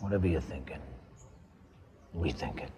Whatever you're thinking, we think it.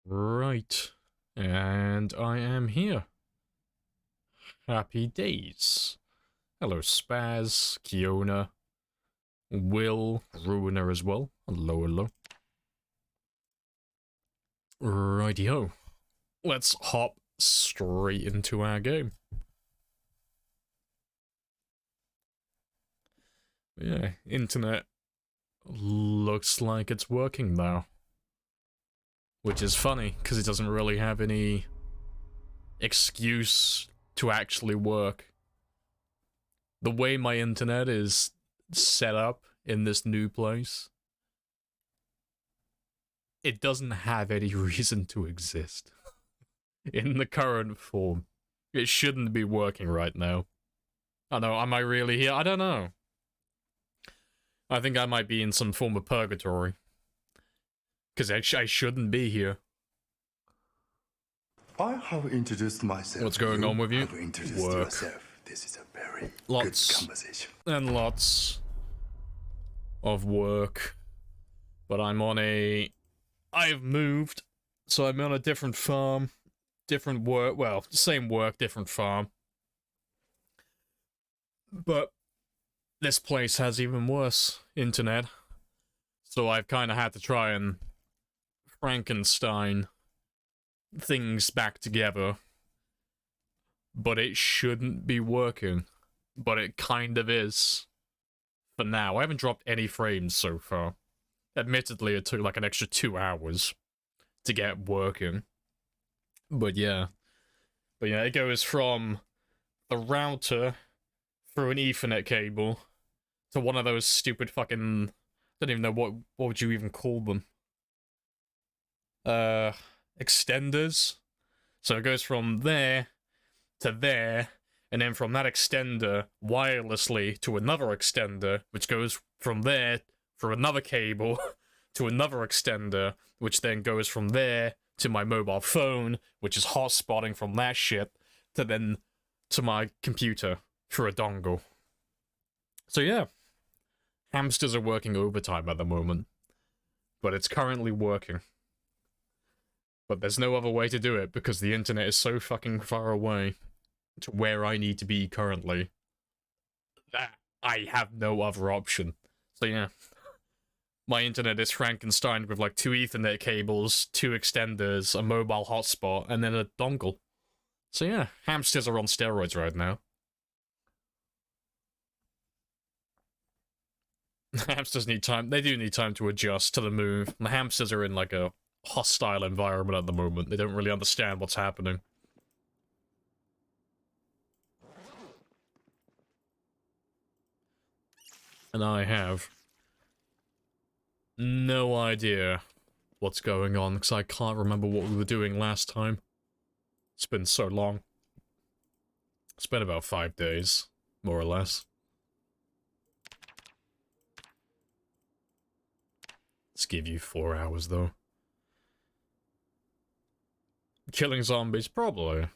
Right, and I am here. Happy days. Hello, Spaz, Kiona, Will, Ruiner as well. Hello, hello. Righty-ho. Let's hop straight into our game. Yeah, internet looks like it's working now. Which is funny, because it doesn't really have any excuse to actually work. The way my internet is set up in this new place, it doesn't have any reason to exist. In the current form. It shouldn't be working right now. I know, am I really here? I don't know. I think I might be in some form of purgatory. Because I shouldn't be here. I have introduced myself. What's going on with you? Have introduced Work. yourself. This is a very Lots good conversation. and lots of work. But I'm on a... I've moved, so I'm on a different farm. Different work. Well, same work, different farm. But this place has even worse internet. So I've kind of had to try and Frankenstein things back together. But it shouldn't be working. But it kind of is. For now. I haven't dropped any frames so far. Admittedly, it took like an extra 2 hours to get working. But yeah. But yeah, it goes from the router through an Ethernet cable to one of those stupid fucking... Don't even know what would you even call them. Extenders. So it goes from there to there, and then from that extender wirelessly to another extender, which goes from there for another cable to another extender, which then goes from there to my mobile phone, which is hotspotting from that shit, to then to my computer for a dongle. So yeah, hamsters are working overtime at the moment, but it's currently working. But there's no other way to do it because the internet is so fucking far away to where I need to be currently that I have no other option. So yeah, my internet is Frankenstein with like 2 Ethernet cables, 2 extenders, a mobile hotspot, and then a dongle. So yeah, hamsters are on steroids right now. Hamsters need time. They do need time to adjust to the move. The hamsters are in like a hostile environment at the moment. They don't really understand what's happening. And I have no idea what's going on, because I can't remember what we were doing last time. It's been so long. It's been about 5 days, more or less. Let's give you 4 hours, though. Killing zombies, probably.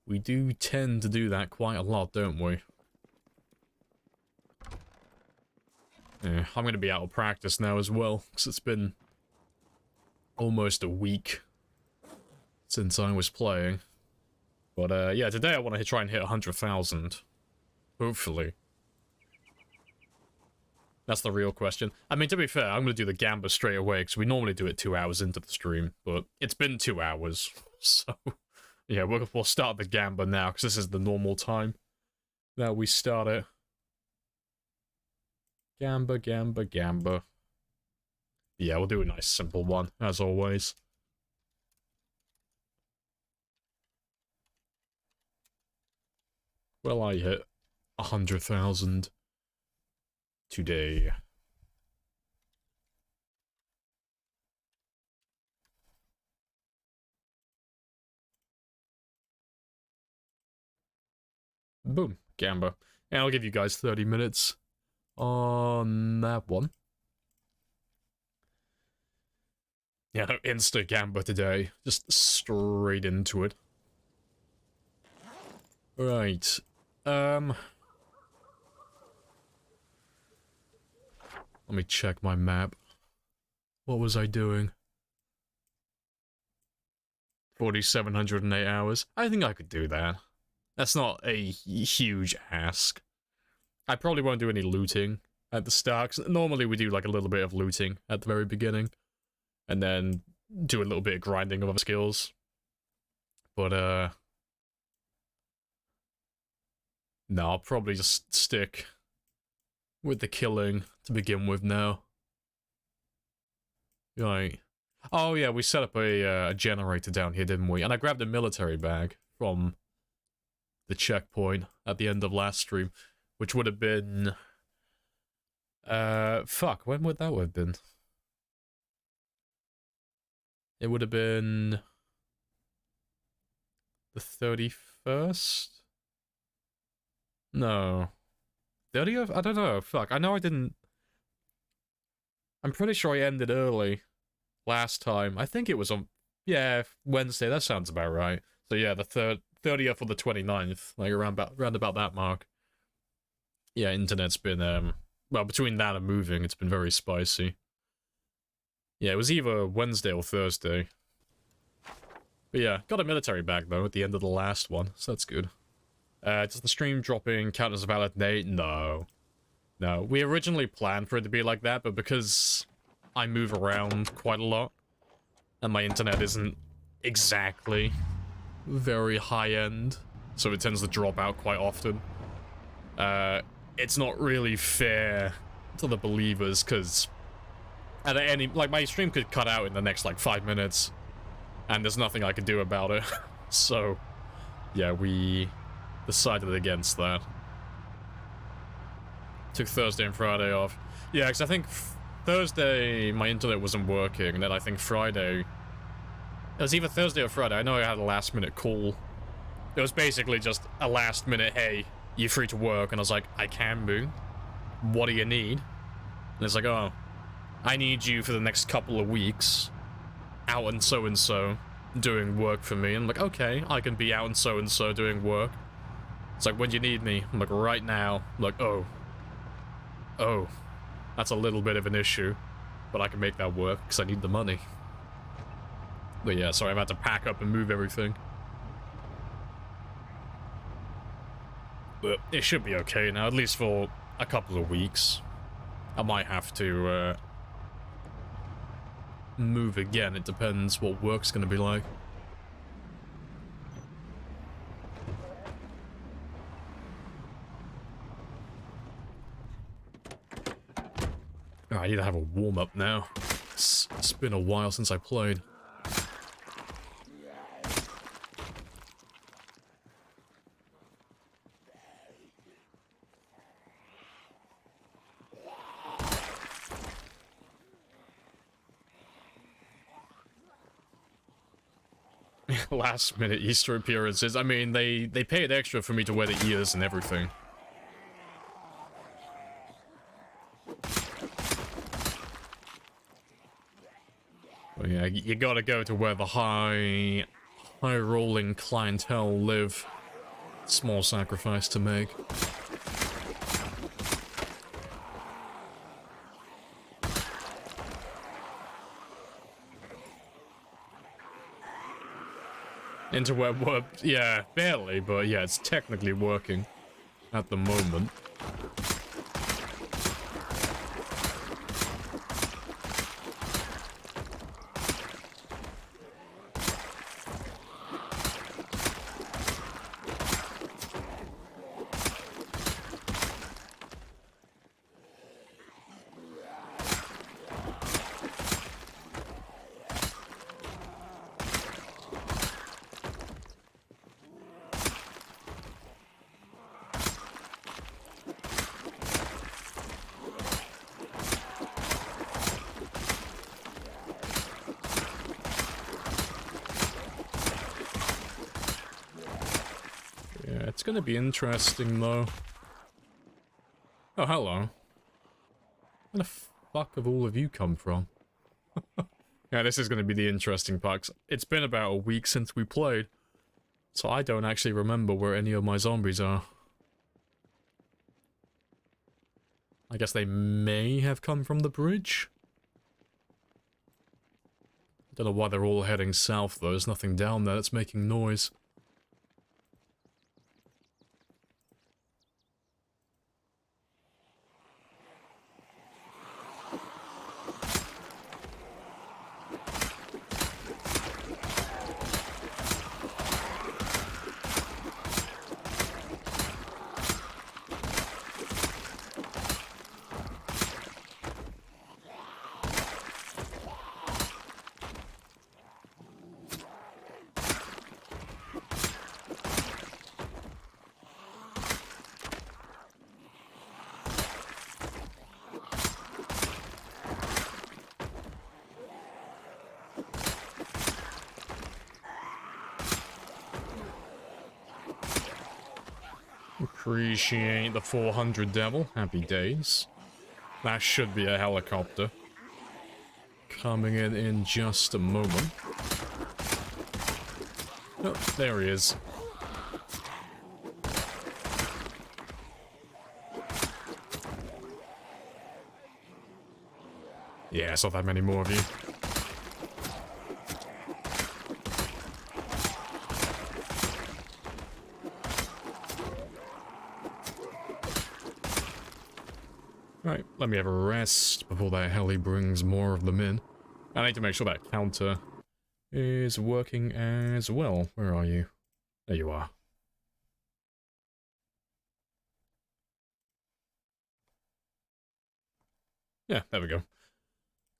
We do tend to do that quite a lot, don't we? Yeah, I'm gonna be out of practice now as well, because it's been almost a week since I was playing. But yeah, today I want to try and hit 100,000. Hopefully. That's the real question. I mean, to be fair, I'm going to do the Gamba straight away, because we normally do it 2 hours into the stream, but it's been 2 hours, so... Yeah, we'll start the Gamba now, because this is the normal time that we start it. Gamba, Gamba, Gamba. Yeah, we'll do a nice simple one, as always. Well, I hit 100,000 today. Boom, Gamba. And I'll give you guys 30 minutes on that one. Yeah, no, insta Gamba today. Just straight into it. Right. Let me check my map. What was I doing? 4,708 hours. I think I could do that. That's not a huge ask. I probably won't do any looting at the start, 'cause normally we do like a little bit of looting at the very beginning, and then do a little bit of grinding of other skills. But, no, I'll probably just stick with the killing to begin with now. Right. Oh yeah, we set up a generator down here, didn't we? And I grabbed a military bag from the checkpoint at the end of last stream, which would have been... fuck, when would that have been? It would have been... the 31st? No. 30th? I don't know, fuck, I know I didn't... I'm pretty sure I ended early last time. I think it was on... yeah, Wednesday, that sounds about right. So yeah, the 30th or the 29th, like around about that mark. Yeah, internet's been, well, between that and moving, it's been very spicy. Yeah, it was either Wednesday or Thursday. But yeah, got a military bag, though, at the end of the last one, so that's good. Does the stream dropping count as a valid date? No. No, we originally planned for it to be like that, but because I move around quite a lot, and my internet isn't exactly very high-end, so it tends to drop out quite often. It's not really fair to the believers, because at any, like, my stream could cut out in the next, like, 5 minutes, and there's nothing I can do about it. So, yeah, we decided against that. Took Thursday and Friday off. Yeah, because I think Thursday my internet wasn't working, and then I think Friday... It was either Thursday or Friday. I know I had a last-minute call. It was basically just a last-minute, hey, you free to work? And I was like, I can be. What do you need? And it's like, oh, I need you for the next couple of weeks out and so doing work for me. And I'm like, okay, I can be out and so doing work. It's like, when do you need me? I'm like, right now. I'm like, oh, that's a little bit of an issue, but I can make that work because I need the money. But yeah, so I've had to pack up and move everything. But it should be okay now, at least for a couple of weeks. I might have to move again. It depends what work's gonna be like. Oh, I need to have a warm-up now. It's been a while since I played. Last minute Easter appearances. I mean, they paid extra for me to wear the ears and everything. But yeah, you gotta go to where the high rolling clientele live. Small sacrifice to make. Into where work, yeah, barely, but yeah, it's technically working at the moment. It's gonna be interesting, though. Oh, hello. Where the fuck have all of you come from? Yeah, this is gonna be the interesting part. It's been about a week since we played, so I don't actually remember where any of my zombies are. I guess they may have come from the bridge? I don't know why they're all heading south, though. There's nothing down there that's making noise. Appreciate the 400 devil. Happy days. That should be a helicopter. Coming in just a moment. Oh, there he is. Yeah, I saw that many more of you. Right, let me have a rest before that heli brings more of them in. I need to make sure that counter is working as well. Where are you? There you are. Yeah, there we go.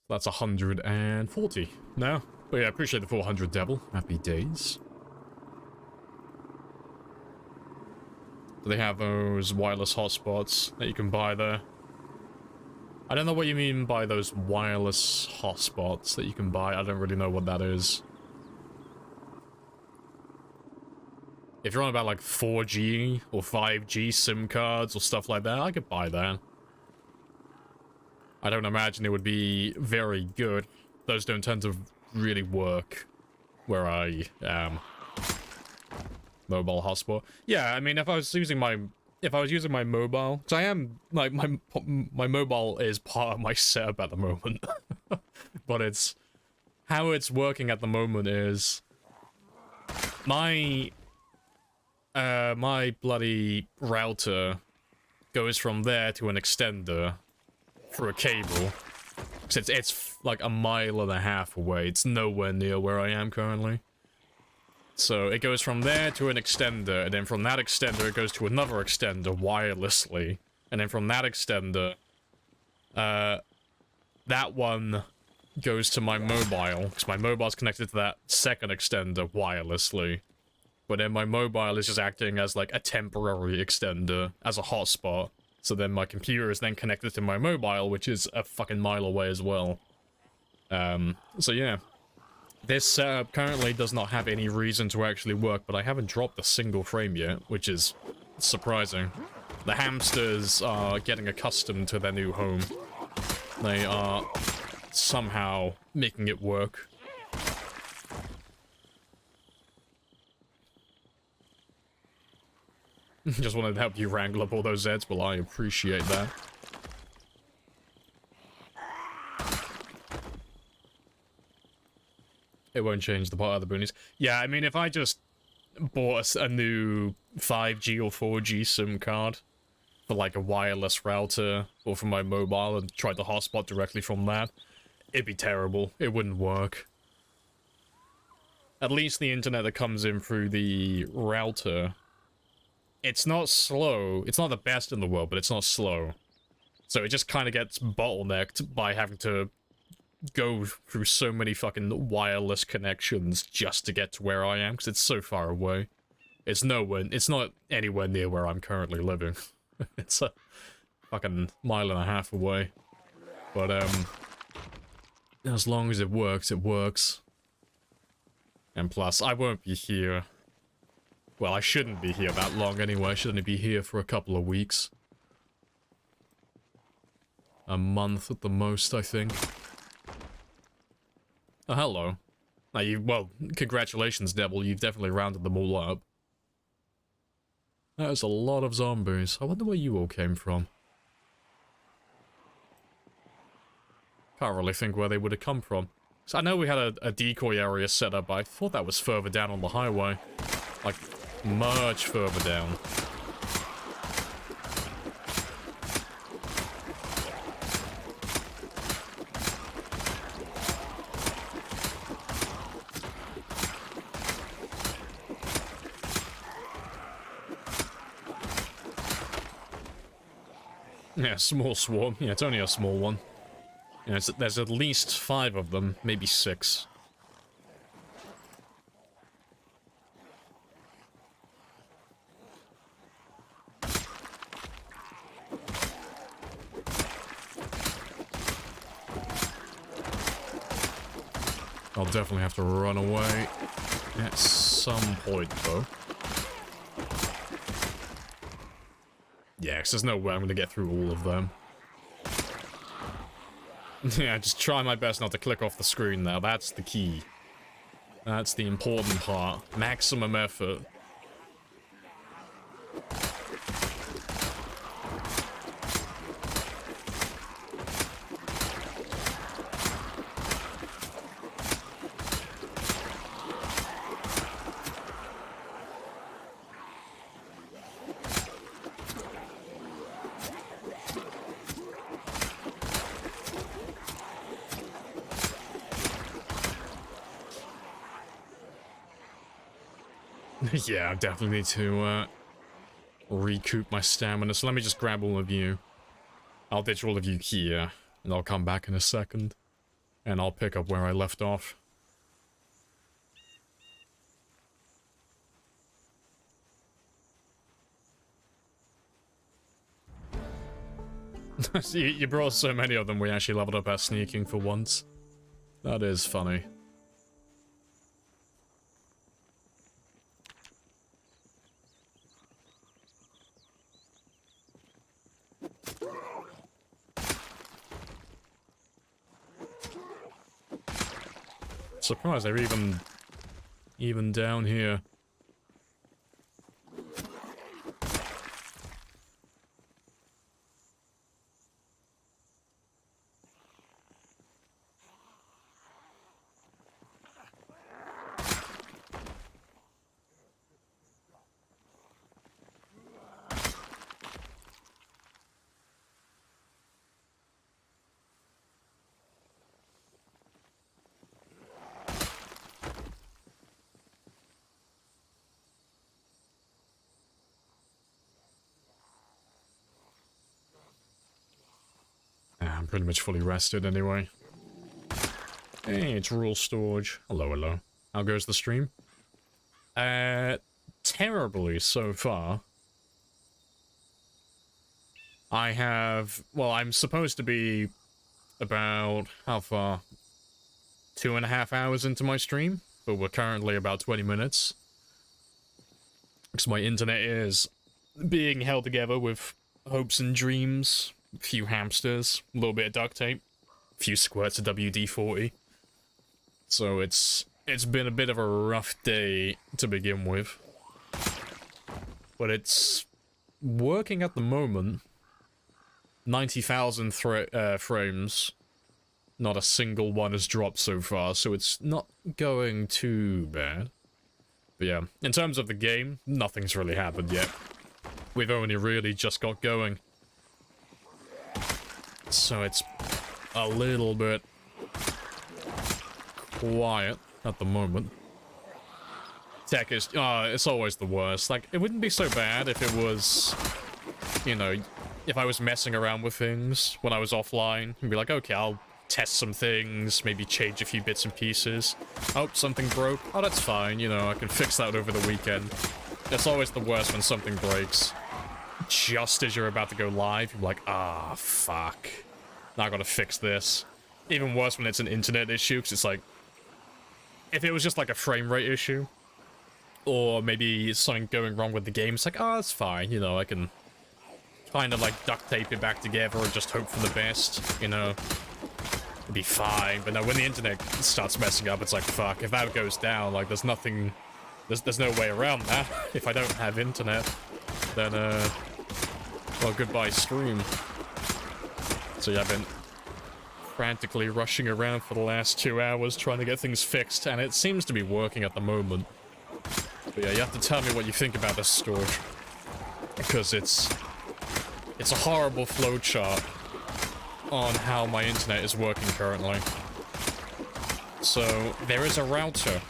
That's 140 now. But yeah, I appreciate the 400 devil. Happy days. Do they have those wireless hotspots that you can buy there? I don't know what you mean by those wireless hotspots that you can buy. I don't really know what that is. If you're on about like 4G or 5G SIM cards or stuff like that, I could buy that. I don't imagine it would be very good. Those don't tend to really work where I am. Mobile hotspot. Yeah, I mean, if I was using my mobile, because I am, like, my mobile is part of my setup at the moment. But it's, how it's working at the moment is, my bloody router goes from there to an extender through a cable. Because it's like 1.5 miles away. It's nowhere near where I am currently. So it goes from there to an extender, and then from that extender it goes to another extender wirelessly. And then from that extender, that one goes to my mobile, because my mobile's connected to that second extender wirelessly. But then my mobile is just acting as like a temporary extender, as a hotspot. So then my computer is then connected to my mobile, which is a fucking mile away as well. So yeah. This setup currently does not have any reason to actually work, but I haven't dropped a single frame yet, which is surprising. The hamsters are getting accustomed to their new home. They are somehow making it work. Just wanted to help you wrangle up all those Zeds. Well, I appreciate that. It won't change the part of the boonies. Yeah, I mean, if I just bought a new 5G or 4G SIM card for like a wireless router or for my mobile and tried to hotspot directly from that, it'd be terrible. It wouldn't work. At least the internet that comes in through the router, it's not slow. It's not the best in the world, but it's not slow. So it just kind of gets bottlenecked by having to go through so many fucking wireless connections just to get to where I am, because it's so far away. It's not anywhere near where I'm currently living. It's a fucking 1.5 miles away. But, as long as it works, it works. And plus, I won't be here. Well, I shouldn't be here that long anyway. I should only be here for a couple of weeks. A month at the most, I think. Oh, hello. Now well, congratulations, Devil. You've definitely rounded them all up. There's a lot of zombies. I wonder where you all came from. Can't really think where they would have come from. So I know we had a decoy area set up, but I thought that was further down on the highway. Like, much further down. Yeah, small swarm. Yeah, it's only a small one. Yeah, there's at least 5 of them, maybe 6. I'll definitely have to run away at some point, though. Yeah, because there's no way I'm going to get through all of them. Yeah, just try my best not to click off the screen now. That's the key. That's the important part. Maximum effort. Yeah, I definitely need to recoup my stamina, so let me just grab all of you. I'll ditch all of you here, and I'll come back in a second, and I'll pick up where I left off. You brought so many of them, we actually leveled up our sneaking for once. That is funny. Surprised they're even down here. I'm pretty much fully rested anyway. Hey, it's Rule Storage. Hello, hello. How goes the stream? Terribly so far. I have... Well, I'm supposed to be about... How far? 2.5 hours into my stream, but we're currently about 20 minutes. Because my internet is being held together with hopes and dreams. A few hamsters, a little bit of duct tape, a few squirts of WD-40. So it's been a bit of a rough day to begin with. But it's working at the moment. 90,000 frames. Not a single one has dropped so far, so it's not going too bad. But yeah, in terms of the game, nothing's really happened yet. We've only really just got going. So it's a little bit quiet at the moment. Tech is, it's always the worst. Like, it wouldn't be so bad if it was, you know, if I was messing around with things when I was offline and be like, okay, I'll test some things, maybe change a few bits and pieces. Oh, something broke. Oh, that's fine, you know, I can fix that over the weekend. It's always the worst when something breaks. Just as you're about to go live, you're like, ah, fuck. Now I gotta fix this. Even worse when it's an internet issue, because it's like... If it was just like a frame rate issue, or maybe something going wrong with the game, it's like, oh, it's fine, you know, I can kind of like duct tape it back together and just hope for the best, you know. It'd be fine, but no, when the internet starts messing up, it's like, fuck, if that goes down, like, there's nothing... There's no way around that. If I don't have internet, then, well, goodbye stream. So yeah, I've been frantically rushing around for the last 2 hours trying to get things fixed, and it seems to be working at the moment. But yeah, you have to tell me what you think about this storage. Because it's a horrible flowchart on how my internet is working currently. So, there is a router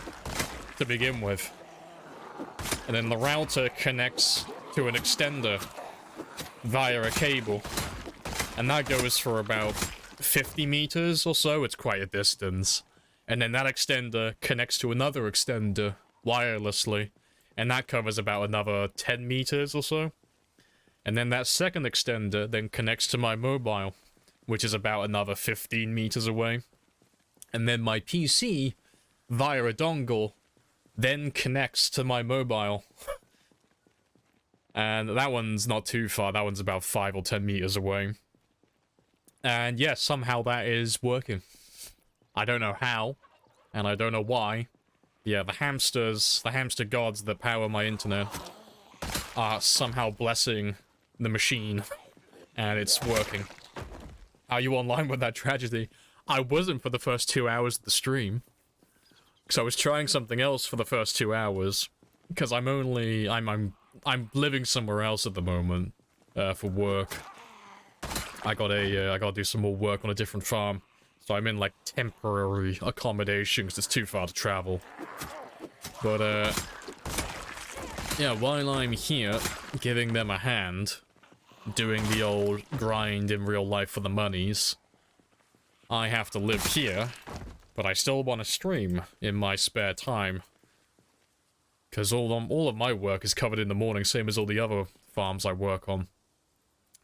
to begin with. And then the router connects to an extender via a cable. And that goes for about 50 meters or so. It's quite a distance. And then that extender connects to another extender wirelessly. And that covers about another 10 meters or so. And then that second extender then connects to my mobile, which is about another 15 meters away. And then my PC, via a dongle, then connects to my mobile. And that one's not too far. That one's about 5 or 10 meters away. And yes, somehow that is working. I don't know how, and I don't know why. Yeah, the hamster gods that power my internet are somehow blessing the machine, and it's working. Are you online with that tragedy? I wasn't for the first 2 hours of the stream, because I was trying something else for the first 2 hours, because I'm living somewhere else at the moment, for work. I gotta do some more work on a different farm. So I'm in, like, temporary accommodation because it's too far to travel. But, yeah, while I'm here, giving them a hand, doing the old grind in real life for the monies, I have to live here, but I still want to stream in my spare time. Because all of my work is covered in the morning, same as all the other farms I work on.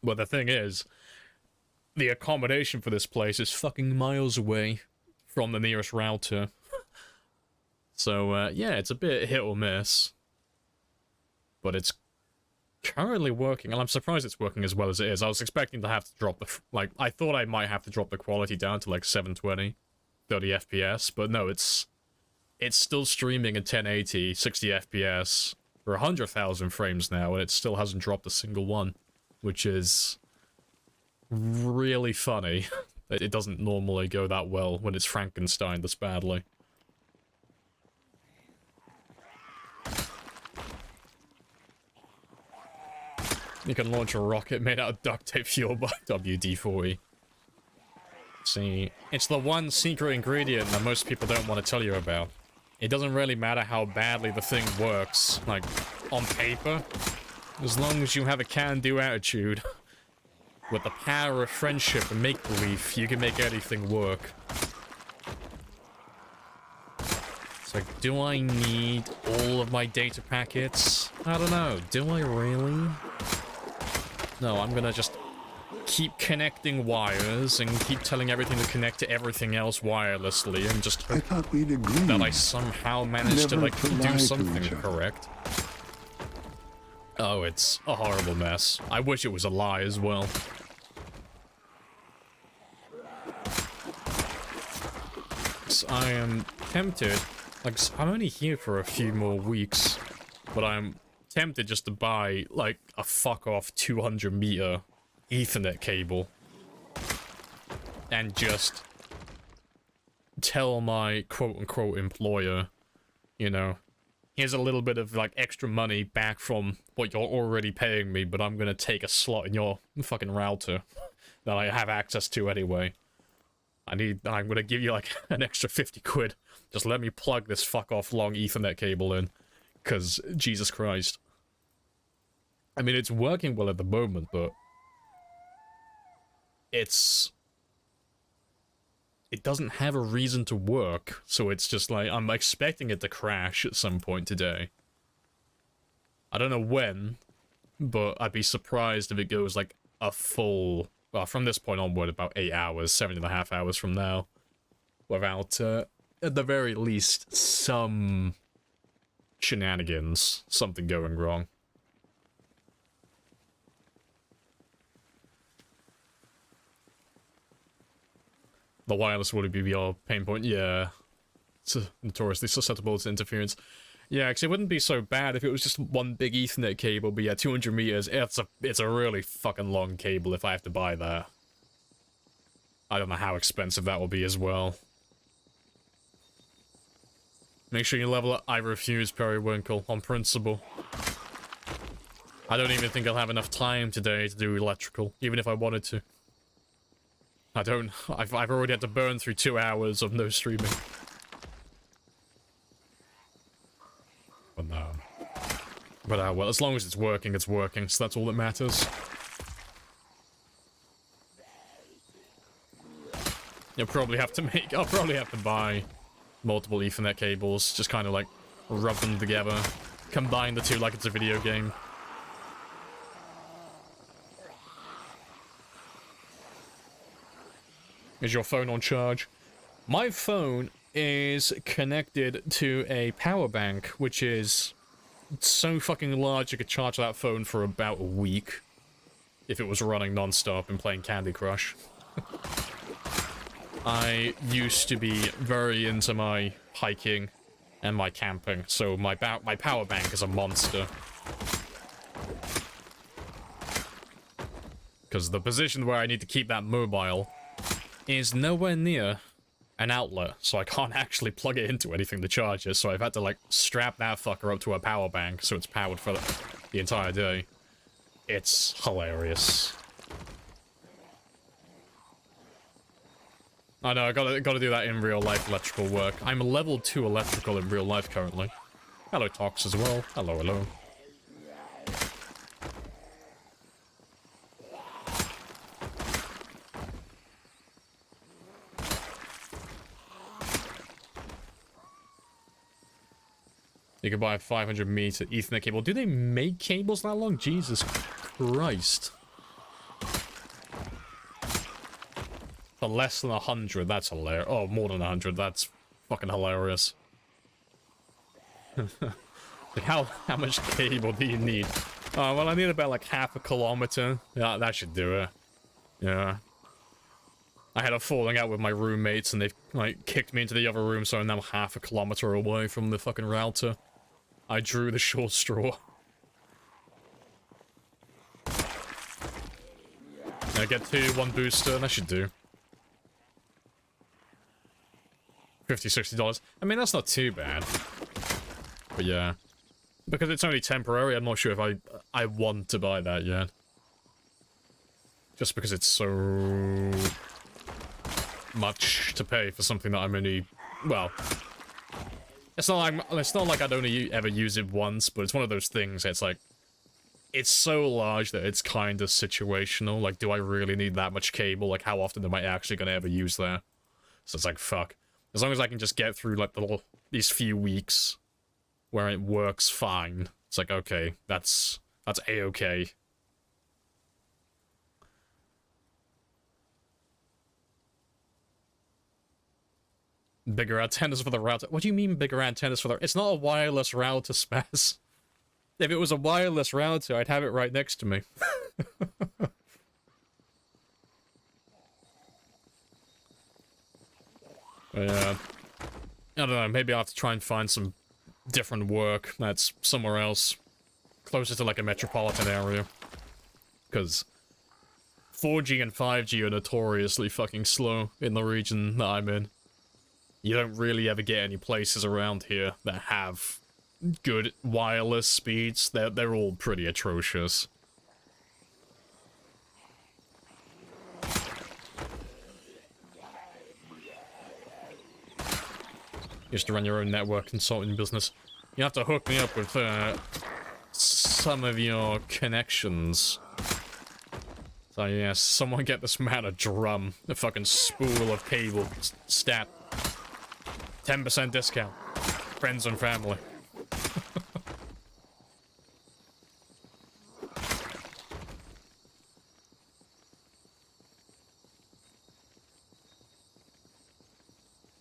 But the thing is, the accommodation for this place is fucking miles away from the nearest router. So, yeah, it's a bit hit or miss. But it's currently working, and I'm surprised it's working as well as it is. I was expecting to have to drop the... Like, I thought I might have to drop the quality down to, like, 720, 30 FPS, but no, it's still streaming at 1080, 60 FPS for 100,000 frames now, and it still hasn't dropped a single one, which is really funny. It doesn't normally go that well when it's Frankenstein this badly. You can launch a rocket made out of duct tape fueled by WD-40. See, it's the one secret ingredient that most people don't want to tell you about. It doesn't really matter how badly the thing works, like, on paper. As long as you have a can-do attitude, with the power of friendship and make-believe, you can make anything work. It's like, do I need all of my data packets? I don't know, do I really? No, I'm gonna just keep connecting wires and keep telling everything to connect to everything else wirelessly and just hope that I somehow managed to, like, do something correct. Oh, it's a horrible mess. I wish it was a lie as well. So I am tempted, like, I'm only here for a few more weeks, but I'm tempted just to buy, like, a fuck-off 200-meter Ethernet cable and just tell my quote-unquote employer, you know, here's a little bit of, like, extra money back from what you're already paying me, but I'm gonna take a slot in your fucking router that I have access to anyway. I'm gonna give you, like, an extra 50 quid. Just let me plug this fuck-off long Ethernet cable in. Because, Jesus Christ. I mean, it's working well at the moment, but... It doesn't have a reason to work, so it's just like, I'm expecting it to crash at some point today. I don't know when, but I'd be surprised if it goes, like, a full... Well, from this point onward, about 8 hours, 7.5 hours from now. Without, at the very least, some... shenanigans, something going wrong. The wireless would be your pain point, yeah. It's notoriously susceptible to interference. Yeah, because it wouldn't be so bad if it was just one big Ethernet cable, but yeah, 200 meters, it's a really fucking long cable if I have to buy that. I don't know how expensive that will be as well. Make sure you level up. I refuse, Periwinkle, on principle. I don't even think I'll have enough time today to do electrical, even if I wanted to. I don't. I've already had to burn through 2 hours of no streaming. But no. But well, as long as it's working, so that's all that matters. I'll probably have to buy multiple Ethernet cables, just kind of like rub them together, combine the two like it's a video game. Is your phone on charge? My phone is connected to a power bank, which is so fucking large I could charge that phone for about a week if it was running non-stop and playing Candy Crush. I used to be very into my hiking and my camping, so my power bank is a monster. Because the position where I need to keep that mobile is nowhere near an outlet, so I can't actually plug it into anything to charge it, so I've had to, like, strap that fucker up to a power bank so it's powered for the entire day. It's hilarious. I know, I gotta do that in real life electrical work. I'm level 2 electrical in real life currently. Hello, Tox as well. Hello, hello. You can buy a 500-meter Ethernet cable. Do they make cables that long? Jesus Christ. For less than 100, that's hilarious. Oh, more than 100, that's fucking hilarious. Like, how much cable do you need? Oh, well, I need about, like, half a kilometer. Yeah, that should do it. Yeah. I had a falling out with my roommates, and they, like, kicked me into the other room, so I'm now half a kilometer away from the fucking router. I drew the short straw. I get 1 booster, that should do. $50-$60. I mean, that's not too bad. But yeah. Because it's only temporary, I'm not sure if I want to buy that yet. Just because it's so much to pay for something that I'm only, well, it's not like I'd only ever use it once, but it's one of those things that's like, it's so large that it's kind of situational. Like, do I really need that much cable? Like, how often am I actually going to ever use that? So it's like, fuck. As long as I can just get through, like, these few weeks where it works fine, it's like, okay, that's A-okay. Bigger antennas for the router. What do you mean bigger antennas for the... It's not a wireless router, Spaz. If it was a wireless router, I'd have it right next to me. Yeah. I don't know, maybe I'll have to try and find some different work that's somewhere else. Closer to, like, a metropolitan area. Because 4G and 5G are notoriously fucking slow in the region that I'm in. You don't really ever get any places around here that have good wireless speeds. They're all pretty atrocious. Used to run your own network consulting business. You have to hook me up with some of your connections. So yes, someone get this man a drum, a fucking spool of cable, stat. 10% discount. Friends and family.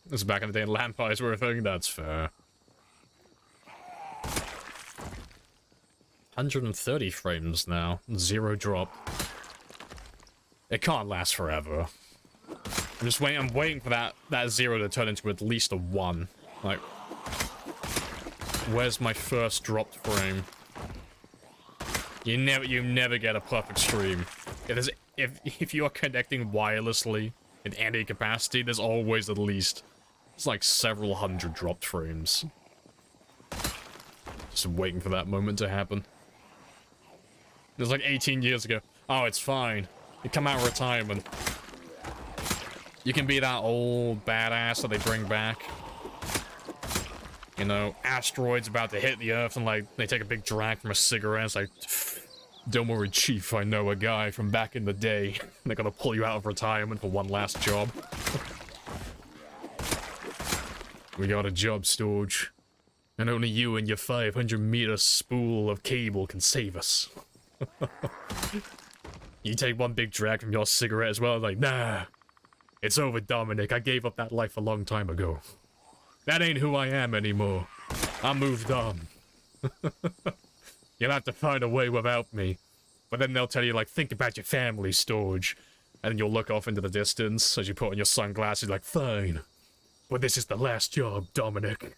This is back in the day Lampreys were a thing, that's fair. 130 frames now. 0 drop. It can't last forever. I'm waiting for that 0 to turn into at least a 1. Like, where's my first dropped frame? You never get a perfect stream. If you are connecting wirelessly in any capacity, there's always at least, it's like several hundred dropped frames. Just waiting for that moment to happen. It was like 18 years ago. Oh, it's fine. You come out of retirement. You can be that old badass that they bring back. You know, asteroids about to hit the Earth and, like, they take a big drag from a cigarette. It's like, don't worry, Chief, I know a guy from back in the day. They're gonna pull you out of retirement for one last job. We got a job, Storage. And only you and your 500-meter spool of cable can save us. You take one big drag from your cigarette as well, like, nah. It's over, Dominic. I gave up that life a long time ago. That ain't who I am anymore. I moved on. You'll have to find a way without me. But then they'll tell you, like, think about your family, Storage. And then you'll look off into the distance as you put on your sunglasses, like, fine. But this is the last job, Dominic.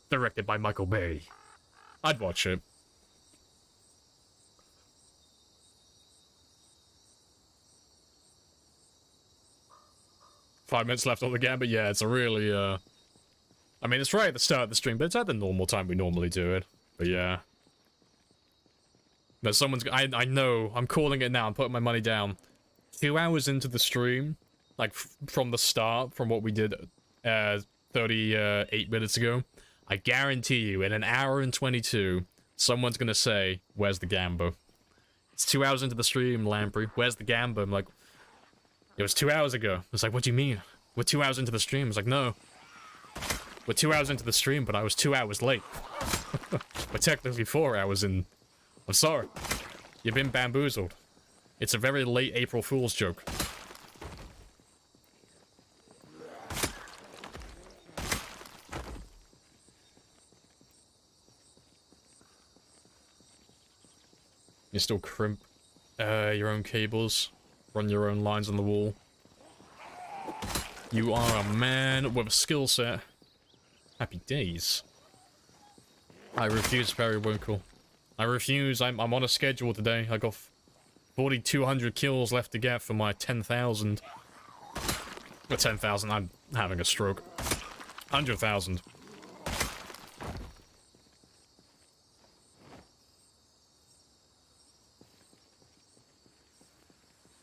Directed by Michael Bay. I'd watch it. Five minutes left on the game, but yeah, it's a really, I mean, it's right at the start of the stream, but it's at the normal time we normally do it. But yeah. There's someone's, I know, I'm calling it now, I'm putting my money down. 2 hours into the stream, like, from the start, from what we did, 38 minutes ago, I guarantee you, in an hour and 22, someone's gonna say, where's the Gambo? It's 2 hours into the stream, Lamprey, where's the Gambo? I'm like, it was 2 hours ago. It's like, what do you mean? We're 2 hours into the stream. It's like, no. We're 2 hours into the stream, but I was 2 hours late. We're technically 4 hours in. I'm sorry. You've been bamboozled. It's a very late April Fool's joke. You still crimp your own cables, run your own lines on the wall. You are a man with a skill set. Happy days. I refuse, Perry Winkle. I refuse. I'm on a schedule today. I got 4,200 kills left to get for my 10,000. For 10,000, I'm having a stroke. 100,000.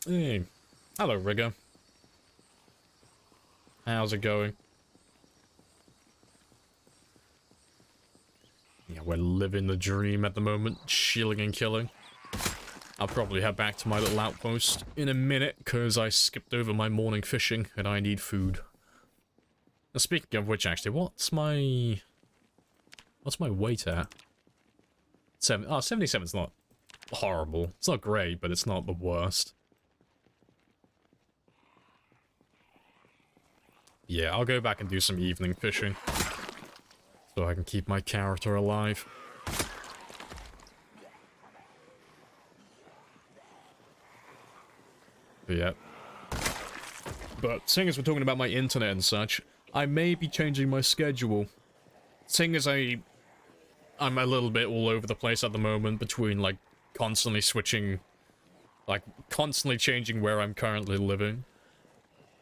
Hey. Hello, Rigger. How's it going? Yeah, we're living the dream at the moment, shielding and killing. I'll probably head back to my little outpost in a minute, because I skipped over my morning fishing, and I need food. Now, speaking of which, actually, what's my weight at? 77's not horrible. It's not great, but it's not the worst. Yeah, I'll go back and do some evening fishing. So I can keep my character alive. But yeah. But seeing as we're talking about my internet and such, I may be changing my schedule. Seeing as I'm a little bit all over the place at the moment between, like, constantly switching... Like, constantly changing where I'm currently living.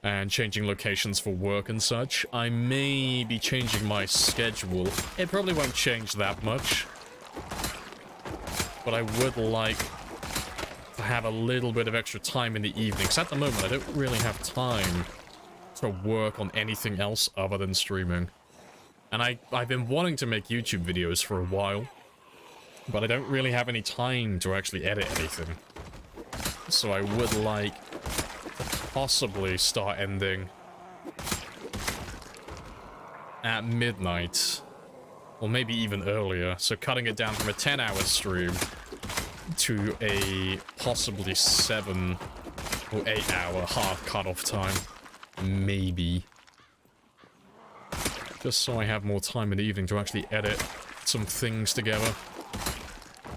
And changing locations for work and such, I may be changing my schedule. It probably won't change that much. But I would like to have a little bit of extra time in the evenings. At the moment, I don't really have time to work on anything else other than streaming. And I've been wanting to make YouTube videos for a while. But I don't really have any time to actually edit anything. So I would like... possibly start ending at midnight, or maybe even earlier, so cutting it down from a 10-hour stream to a possibly 7 or 8-hour hard cutoff time, maybe, just so I have more time in the evening to actually edit some things together.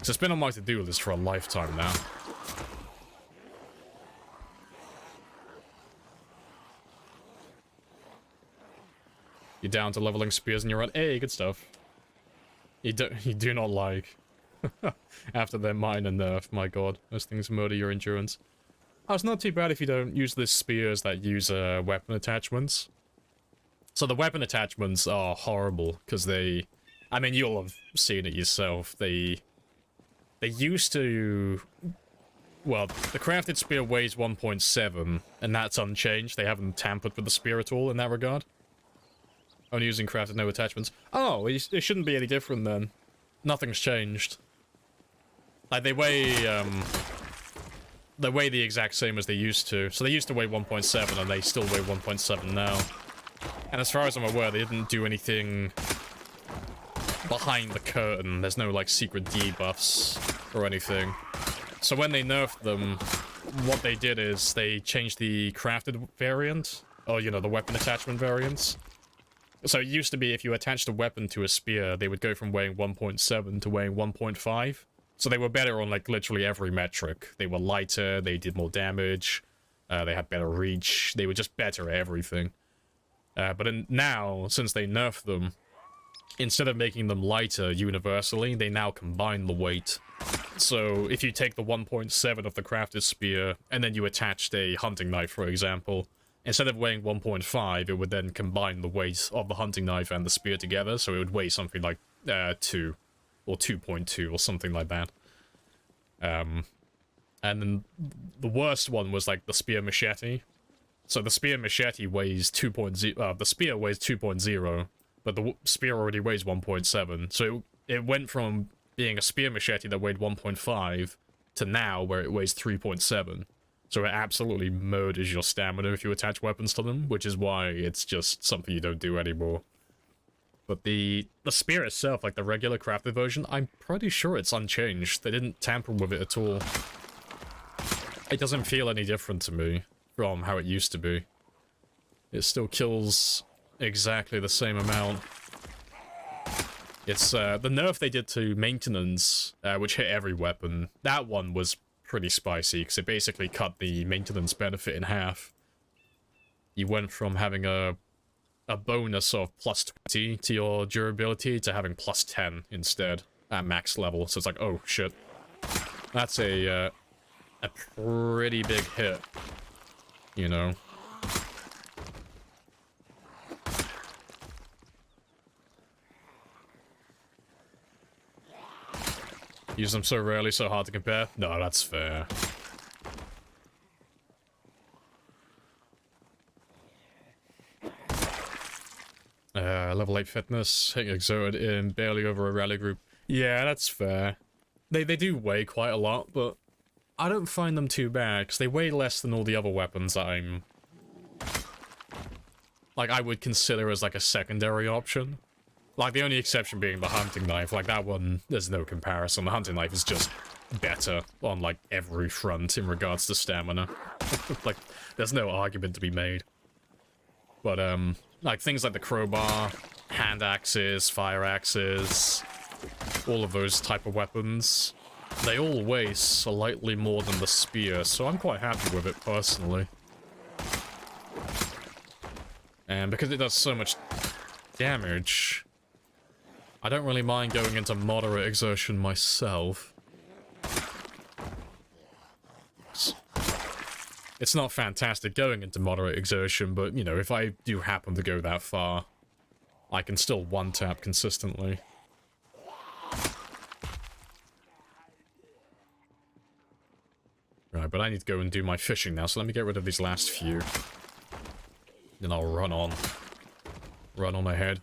So it's been on my to-do list for a lifetime now. You're down to leveling spears and you're on. Hey, good stuff. You do not like. After their mine and nerf, my god. Those things murder your endurance. Oh, it's not too bad if you don't use the spears that use weapon attachments. So the weapon attachments are horrible, because they... I mean, you'll have seen it yourself. They used to... Well, the crafted spear weighs 1.7, and that's unchanged. They haven't tampered with the spear at all in that regard. Only using crafted, no attachments. Oh, it shouldn't be any different then. Nothing's changed. Like, they weigh the exact same as they used to. So they used to weigh 1.7 and they still weigh 1.7 now. And as far as I'm aware, they didn't do anything behind the curtain. There's no, like, secret debuffs or anything. So when they nerfed them, what they did is they changed the crafted variant. Or, you know, the weapon attachment variants. So it used to be if you attached a weapon to a spear, they would go from weighing 1.7 to weighing 1.5. So they were better on, like, literally every metric. They were lighter, they did more damage, they had better reach, they were just better at everything. But now, since they nerfed them, instead of making them lighter universally, they now combine the weight. So if you take the 1.7 of the crafted spear, and then you attached a hunting knife, for example, instead of weighing 1.5, it would then combine the weight of the hunting knife and the spear together, so it would weigh something like 2, or 2.2, or something like that. And then the worst one was, like, the spear machete. So the spear machete weighs 2.0, the spear weighs 2.0, but the spear already weighs 1.7, so it went from being a spear machete that weighed 1.5 to now where it weighs 3.7. So it absolutely murders your stamina if you attach weapons to them, which is why it's just something you don't do anymore. But the spear itself, like the regular crafted version, I'm pretty sure it's unchanged. They didn't tamper with it at all. It doesn't feel any different to me from how it used to be. It still kills exactly the same amount. It's the nerf they did to maintenance, which hit every weapon. That one was pretty spicy, because it basically cut the maintenance benefit in half. You went from having a bonus of plus 20 to your durability to having plus 10 instead at max level. So it's like, oh shit. That's a pretty big hit, you know. Use them so rarely, so hard to compare? No, that's fair. Level 8 fitness, hitting exerted in barely over a rally group. Yeah, that's fair. They do weigh quite a lot, but I don't find them too bad, because they weigh less than all the other weapons that I would consider as, like, a secondary option. Like, the only exception being the hunting knife. Like, that one, there's no comparison. The hunting knife is just better on, like, every front in regards to stamina. Like, there's no argument to be made. But, like, things like the crowbar, hand axes, fire axes, all of those type of weapons, they all weigh slightly more than the spear, so I'm quite happy with it, personally. And because it does so much damage, I don't really mind going into moderate exertion myself. It's not fantastic going into moderate exertion, but, you know, if I do happen to go that far, I can still one-tap consistently. Right, but I need to go and do my fishing now, so let me get rid of these last few. Then I'll run on. Run on ahead.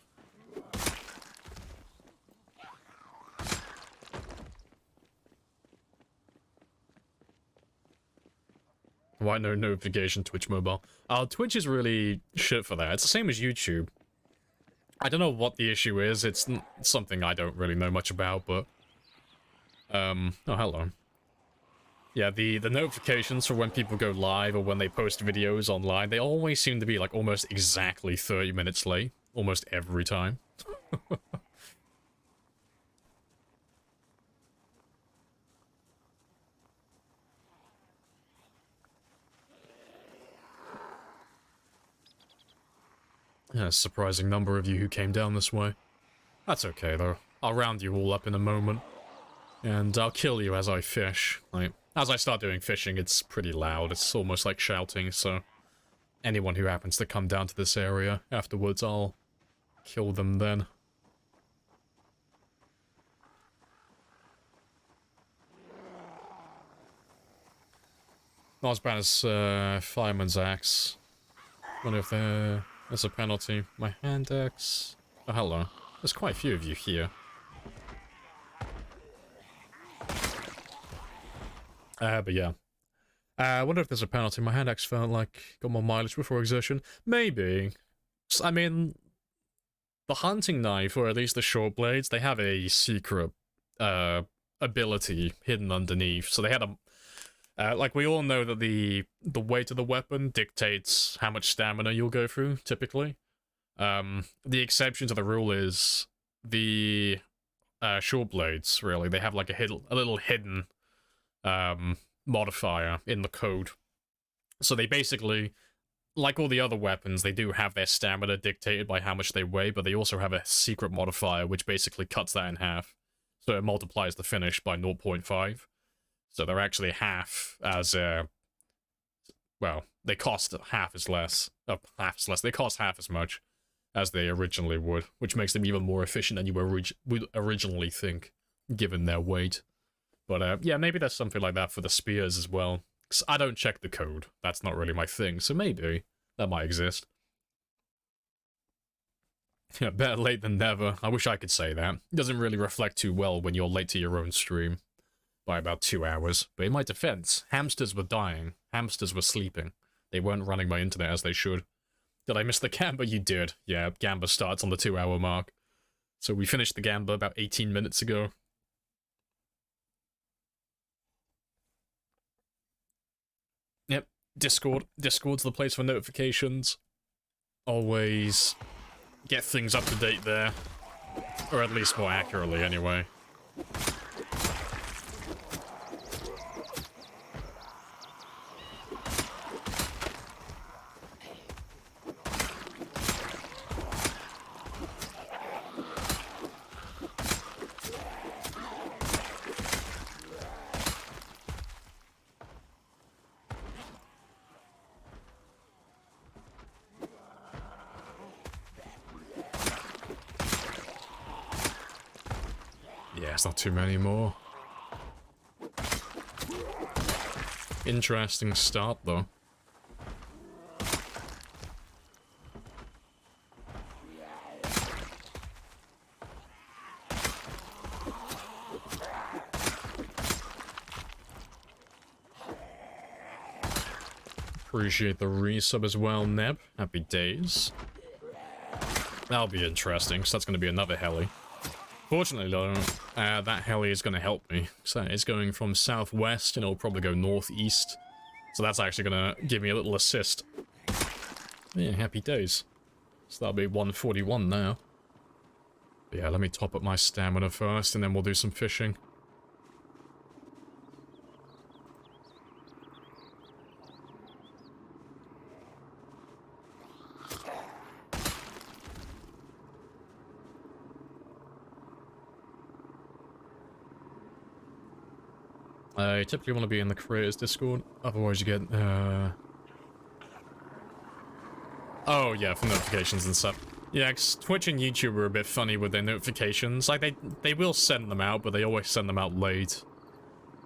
Why no notification Twitch mobile? Twitch is really shit for that. It's the same as YouTube. I don't know what the issue is. It's something I don't really know much about, but... oh, hello. Yeah, the notifications for when people go live or when they post videos online, they always seem to be, like, almost exactly 30 minutes late. Almost every time. Yeah, a surprising number of you who came down this way. That's okay, though. I'll round you all up in a moment. And I'll kill you as I fish. Like, as I start doing fishing, it's pretty loud. It's almost like shouting, so... anyone who happens to come down to this area afterwards, I'll kill them then. Not as bad as Fireman's Axe. Wonder if there's a penalty. My hand axe. Oh, hello. There's quite a few of you here. But yeah. I wonder if there's a penalty. My hand axe felt like got more mileage before exertion. Maybe. I mean, the hunting knife, or at least the short blades, they have a secret ability hidden underneath. So they had a... like, we all know that the weight of the weapon dictates how much stamina you'll go through, typically. The exception to the rule is the short blades, really. They have, like, a little hidden modifier in the code. So they basically, like all the other weapons, they do have their stamina dictated by how much they weigh, but they also have a secret modifier, which basically cuts that in half. So it multiplies the finish by 0.5. So they're actually half as, well, they cost half as less. They cost half as much as they originally would, which makes them even more efficient than you would originally think, given their weight. But, yeah, maybe there's something like that for the spears as well. 'Cause I don't check the code. That's not really my thing, so maybe that might exist. Yeah, better late than never. I wish I could say that. It doesn't really reflect too well when you're late to your own stream. By about 2 hours. But in my defense, hamsters were dying. Hamsters were sleeping. They weren't running my internet as they should. Did I miss the Gamba? You did. Yeah, Gamba starts on the 2-hour mark. So we finished the Gamba about 18 minutes ago. Yep, Discord. Discord's the place for notifications. Always get things up to date there. Or at least more accurately, anyway. Yeah, it's not too many more. Interesting start, though. Appreciate the resub as well, Neb. Happy days. That'll be interesting, so that's going to be another heli. Fortunately, though, that heli is going to help me. So it's going from southwest, and it'll probably go northeast. So that's actually going to give me a little assist. Yeah, happy days. So that'll be 141 now. But yeah, let me top up my stamina first, and then we'll do some fishing. I typically want to be in the creators Discord, otherwise you get, oh yeah, for notifications and stuff. Yeah, 'cause Twitch and YouTube are a bit funny with their notifications. Like, they will send them out, but they always send them out late.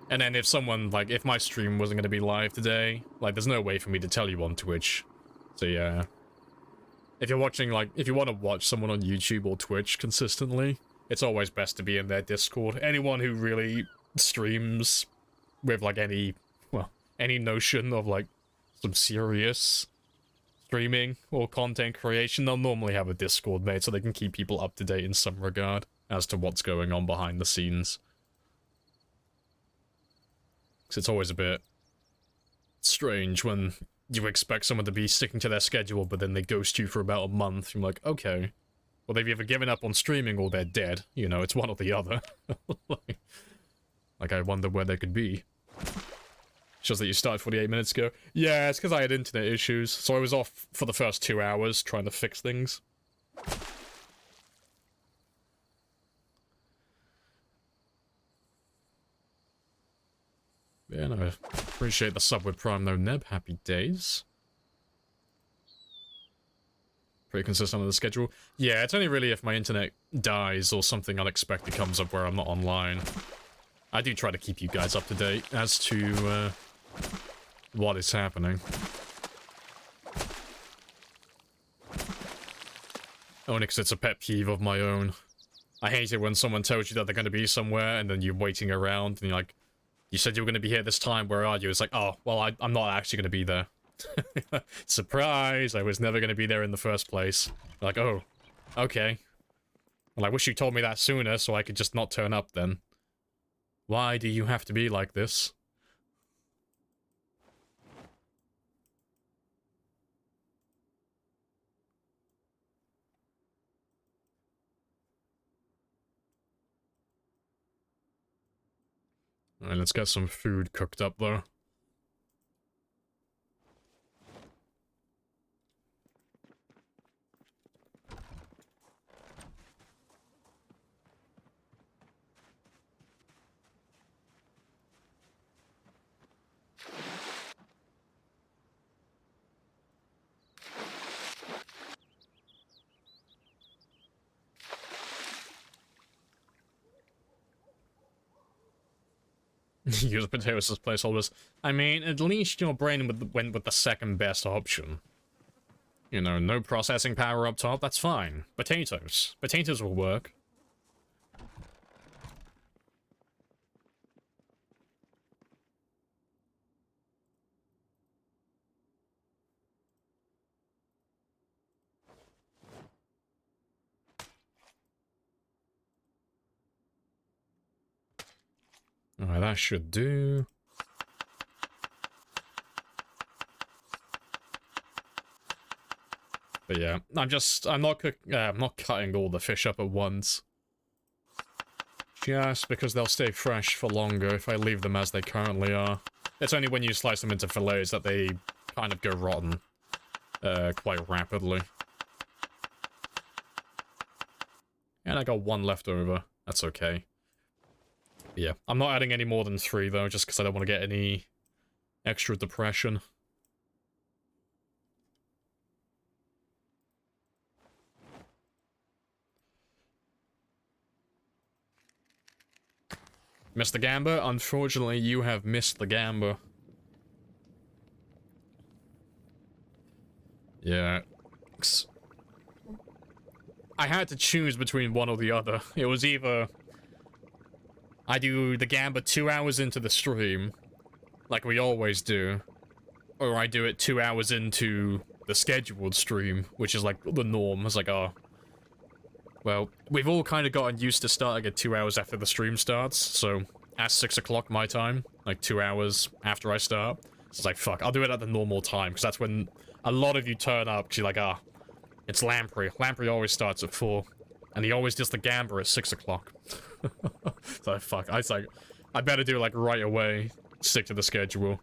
And then if someone, like, if my stream wasn't going to be live today, like, there's no way for me to tell you on Twitch. So yeah. If you're watching, like, if you want to watch someone on YouTube or Twitch consistently, it's always best to be in their Discord. Anyone who really streams with, like, any notion of, like, some serious streaming or content creation, they'll normally have a Discord made so they can keep people up to date in some regard as to what's going on behind the scenes. Because it's always a bit strange when you expect someone to be sticking to their schedule, but then they ghost you for about a month. You're like, okay, well, they've either given up on streaming or they're dead. You know, it's one or the other. Like, I wonder where they could be. Shows that you started 48 minutes ago. Yeah, it's because I had internet issues, so I was off for the first 2 hours trying to fix things. Yeah, no, I appreciate the sub with Prime though, Neb. Happy days. Pretty consistent on the schedule. Yeah, it's only really if my internet dies or something unexpected comes up where I'm not online. I do try to keep you guys up to date as to what is happening. Only because it's a pet peeve of my own. I hate it when someone tells you that they're going to be somewhere and then you're waiting around and you're like, you said you were going to be here this time, where are you? It's like, oh, well, I'm not actually going to be there. Surprise! I was never going to be there in the first place. Like, oh, okay. Well, I wish you told me that sooner so I could just not turn up then. Why do you have to be like this? Alright, let's get some food cooked up, though. Use potatoes as placeholders. I mean, at least your brain went with the second best option. You know, no processing power up top, that's fine. Potatoes. Potatoes will work. Alright, that should do. But yeah, I'm not cutting all the fish up at once. Just because they'll stay fresh for longer if I leave them as they currently are. It's only when you slice them into fillets that they kind of go rotten quite rapidly. And I got one left over. That's okay. Yeah, I'm not adding any more than 3 though, just because I don't want to get any extra depression. Missed the gamba? Unfortunately, you have missed the gamba. Yeah. I had to choose between one or the other. It was either I do the gamba 2 hours into the stream, like we always do, or I do it 2 hours into the scheduled stream, which is like the norm. It's like, oh, well, we've all kind of gotten used to starting at 2 hours after the stream starts, so at 6 o'clock my time, like 2 hours after I start, it's like, fuck, I'll do it at the normal time, because that's when a lot of you turn up, because you're like, ah, it's Lamprey. Lamprey always starts at 4, and he always does the gamba at 6 o'clock. So, fuck, I was like, I better do it, like, right away, stick to the schedule.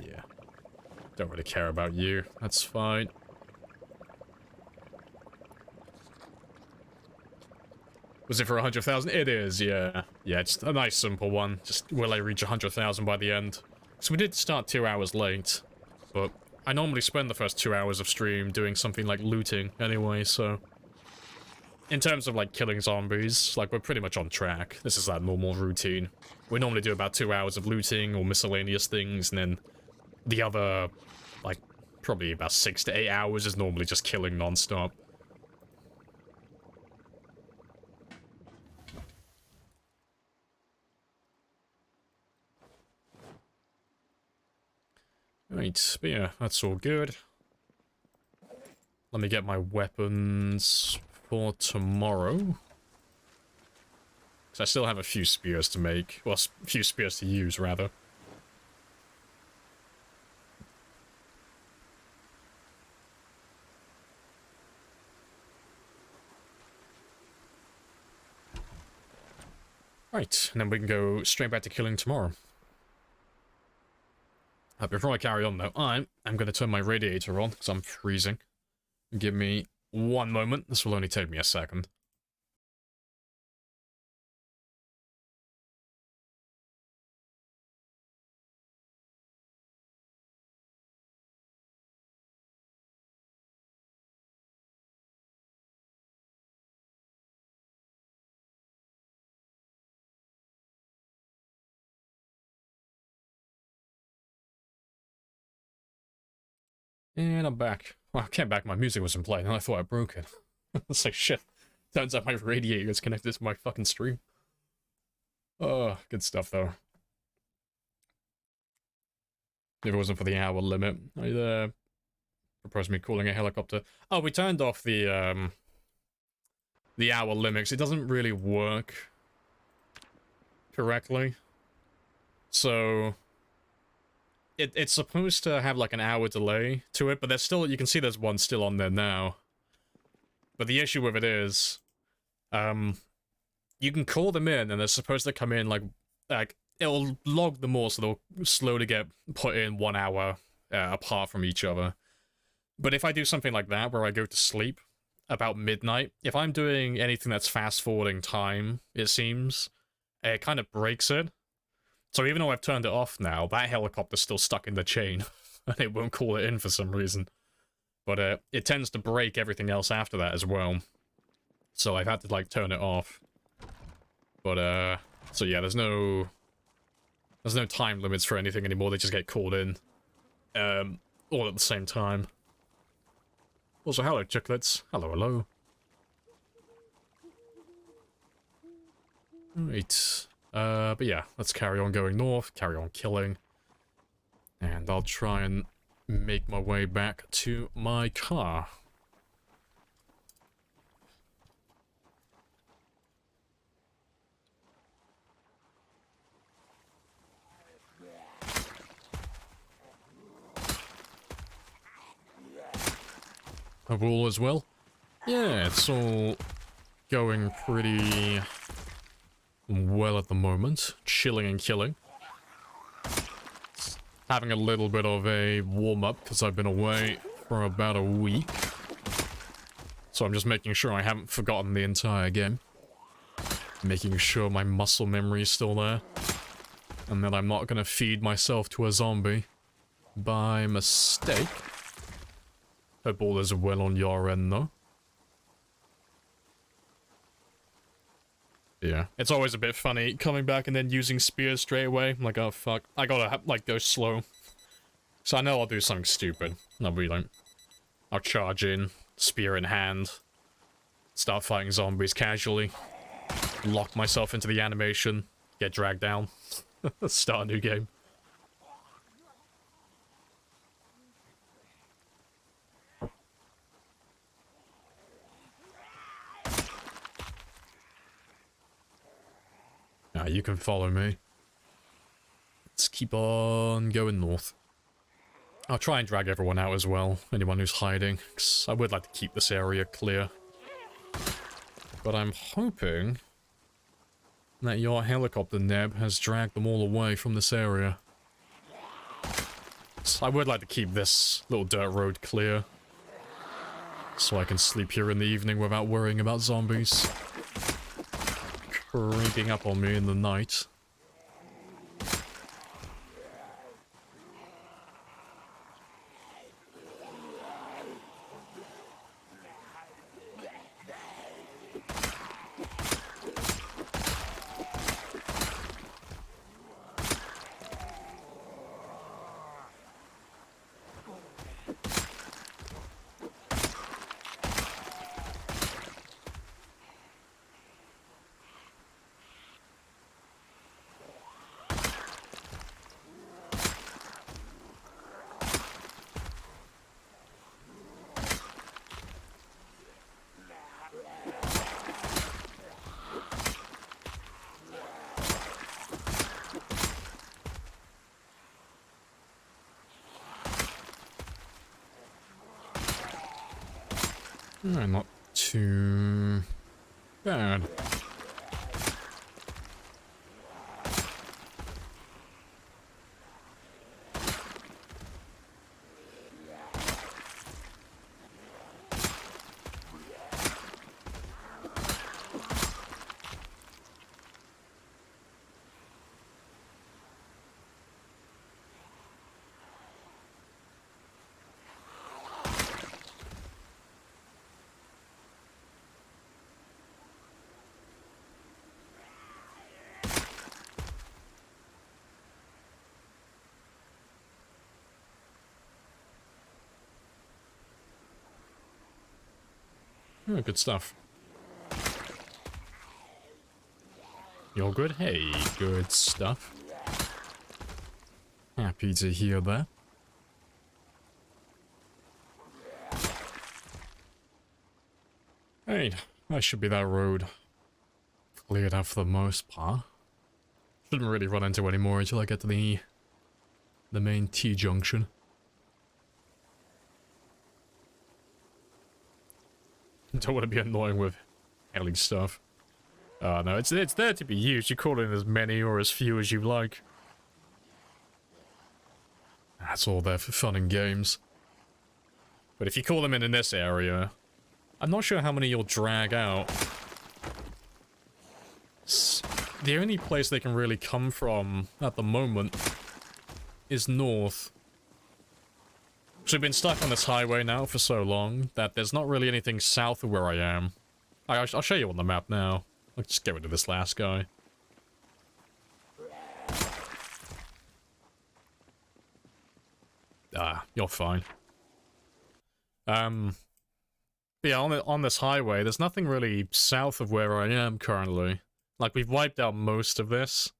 Yeah. Don't really care about you. That's fine. Was it for 100,000? It is, yeah. Yeah, it's a nice simple one. Just will I reach 100,000 by the end? So we did start 2 hours late, but I normally spend the first 2 hours of stream doing something like looting anyway, so in terms of like killing zombies, like we're pretty much on track. This is our normal routine. We normally do about 2 hours of looting or miscellaneous things, and then the other, like, probably about 6 to 8 hours is normally just killing non-stop. Right, but yeah, that's all good. Let me get my weapons for tomorrow. Because I still have a few spears to make. Well, a few spears to use, rather. Right, and then we can go straight back to killing tomorrow. Before I carry on, though, I'm going to turn my radiator on, because I'm freezing. Give me 1 moment. This will only take me a second. And I'm back. Well, I came back, my music wasn't playing, and I thought I broke it. It's like, shit. Turns out my radiator is connected to my fucking stream. Oh, good stuff, though. If it wasn't for the hour limit, I'd propose me calling a helicopter. Oh, we turned off the hour limit, 'cause it doesn't really work correctly. So it's supposed to have like an hour delay to it, but there's still, you can see there's one still on there now. But the issue with it is, you can call them in and they're supposed to come in like it'll log them all, so they'll slowly get put in 1 hour apart from each other. But if I do something like that where I go to sleep about midnight, if I'm doing anything that's fast forwarding time, it seems, it kind of breaks it. So even though I've turned it off now, that helicopter's still stuck in the chain, and it won't call it in for some reason. But it tends to break everything else after that as well. So I've had to, like, turn it off. But, so yeah, there's no time limits for anything anymore, they just get called in. All at the same time. Also, hello, chicklets. Hello, hello. Right. But yeah, let's carry on going north, carry on killing. And I'll try and make my way back to my car. Hope all is well. Yeah, it's all going pretty well at the moment. Chilling and killing. Having a little bit of a warm-up because I've been away for about a week. So I'm just making sure I haven't forgotten the entire game. Making sure my muscle memory is still there. And that I'm not going to feed myself to a zombie by mistake. Hope all is well on your end, though. Yeah, it's always a bit funny coming back and then using spears straight away. I'm like, oh fuck, I gotta like go slow. So I know I'll do something stupid. No, we don't. I'll charge in, spear in hand, start fighting zombies casually, lock myself into the animation, get dragged down, start a new game. Now you can follow me. Let's keep on going north. I'll try and drag everyone out as well, anyone who's hiding, because I would like to keep this area clear. But I'm hoping that your helicopter, Neb, has dragged them all away from this area. So I would like to keep this little dirt road clear, so I can sleep here in the evening without worrying about zombies creeping up on me in the night. Not too bad. Oh, good stuff. You're good? Hey, good stuff. Happy to hear that. Hey, that should be that road cleared out for the most part. Shouldn't really run into any more until I get to the main T-junction. Don't want to be annoying with handling stuff. No, it's there to be used. You call in as many or as few as you like. That's all there for fun and games. But if you call them in this area, I'm not sure how many you'll drag out. The only place they can really come from at the moment is north. So we've been stuck on this highway now for so long that there's not really anything south of where I am. I'll show you on the map now. Let's just get rid of this last guy. Ah, you're fine. Yeah, on this highway, there's nothing really south of where I am currently. Like, we've wiped out most of this.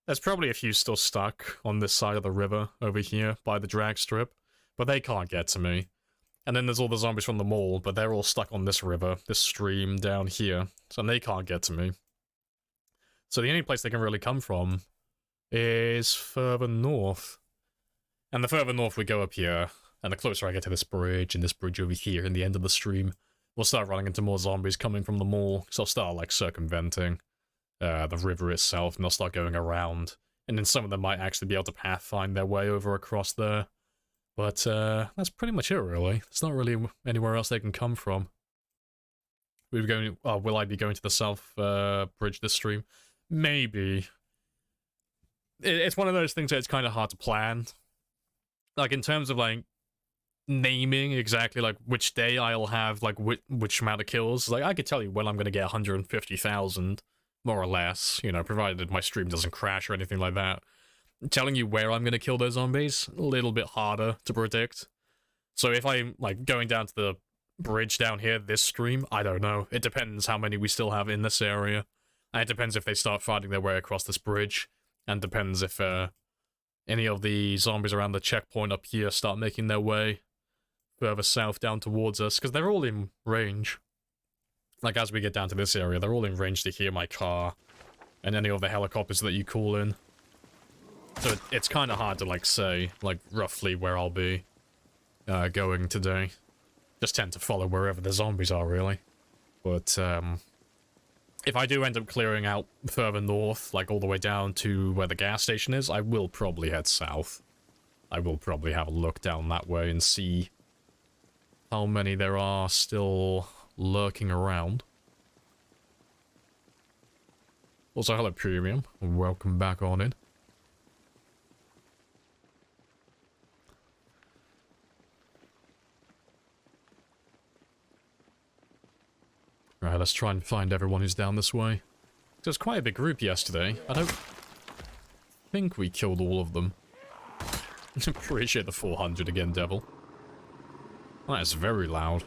There's probably a few still stuck on this side of the river over here by the drag strip. But they can't get to me. And then there's all the zombies from the mall, but they're all stuck on this river, this stream down here. So they can't get to me. So the only place they can really come from is further north. And the further north we go up here, And the closer I get to this bridge and this bridge over here in the end of the stream, we'll start running into more zombies coming from the mall. So I'll start, like, circumventing the river itself, and they'll start going around. And then some of them might actually be able to pathfind their way over across there. But that's pretty much it, really. There's not really anywhere else they can come from. Will I be going to the south bridge this stream? Maybe. It's one of those things that it's kind of hard to plan. Like, in terms of, like, naming exactly, like, which day I'll have, like, which amount of kills. Like, I could tell you when I'm going to get 150,000, more or less, you know, provided my stream doesn't crash or anything like that. Telling you where I'm going to kill those zombies, a little bit harder to predict. So if I'm, like, going down to the bridge down here this stream, I don't know. It depends how many we still have in this area. And it depends if they start fighting their way across this bridge. And depends if any of the zombies around the checkpoint up here start making their way further south down towards us, because they're all in range. Like, as we get down to this area, they're all in range to hear my car and any of the helicopters that you call in. So it's kind of hard to, like, say, like, roughly where I'll be going today. Just tend to follow wherever the zombies are, really. But, if I do end up clearing out further north, like all the way down to where the gas station is, I will probably head south. I will probably have a look down that way and see how many there are still lurking around. Also, hello Premium. Welcome back on in. Right, let's try and find everyone who's down this way. There's quite a big group yesterday. I don't think we killed all of them. Appreciate the 400 again, Devil. That is very loud.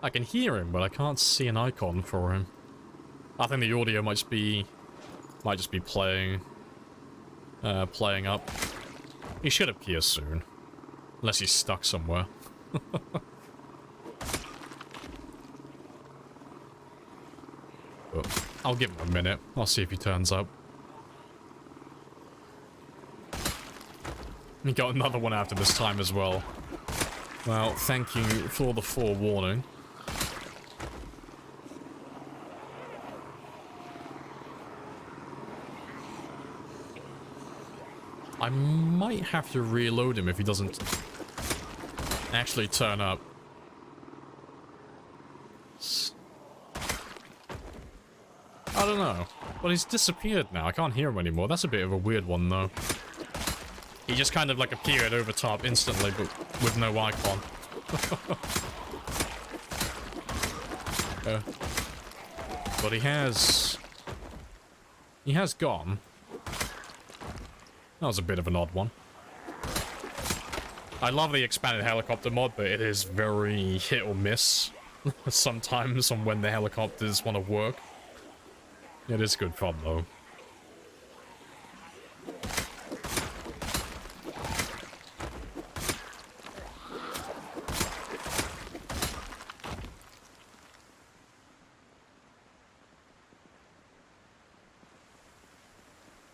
I can hear him, but I can't see an icon for him. I think the audio might just be playing up. He should appear soon. Unless he's stuck somewhere. But I'll give him a minute. I'll see if he turns up. We got another one after this time as well. Well, thank you for the forewarning. I might have to reload him if he doesn't actually turn up. I don't know. Well, he's disappeared now. I can't hear him anymore. That's a bit of a weird one, though. He just kind of, like, appeared over top instantly, but with no icon. But he has gone. That was a bit of an odd one. I love the expanded helicopter mod, but it is very hit or miss sometimes on when the helicopters want to work. It is good fun, though.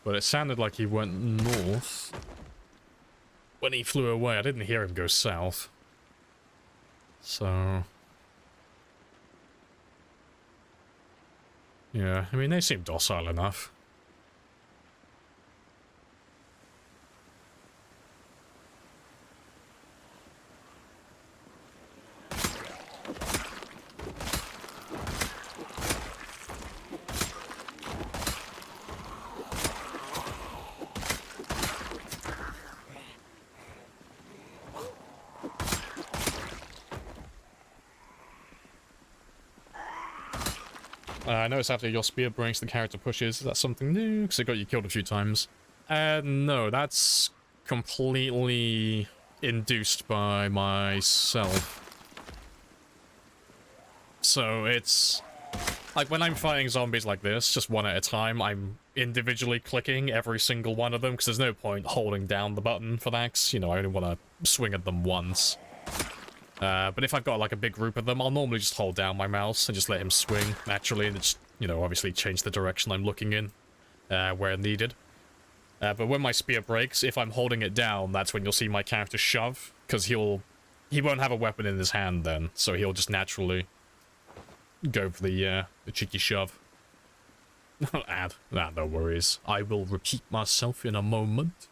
But it sounded like he went north when he flew away. I didn't hear him go south. So... yeah, I mean, they seem docile enough. I noticed after your spear breaks, the character pushes. Is that something new? Because it got you killed a few times. No, that's completely induced by myself. So it's... like, when I'm fighting zombies like this, just one at a time, I'm individually clicking every single one of them, because there's no point holding down the button for that, 'cause, you know, I only want to swing at them once. But if I've got like a big group of them, I'll normally just hold down my mouse and just let him swing naturally, and just, you know, obviously change the direction I'm looking in where needed. But when my spear breaks, if I'm holding it down, that's when you'll see my character shove, because he won't have a weapon in his hand then, so he'll just naturally go for the cheeky shove. No worries. I will repeat myself in a moment.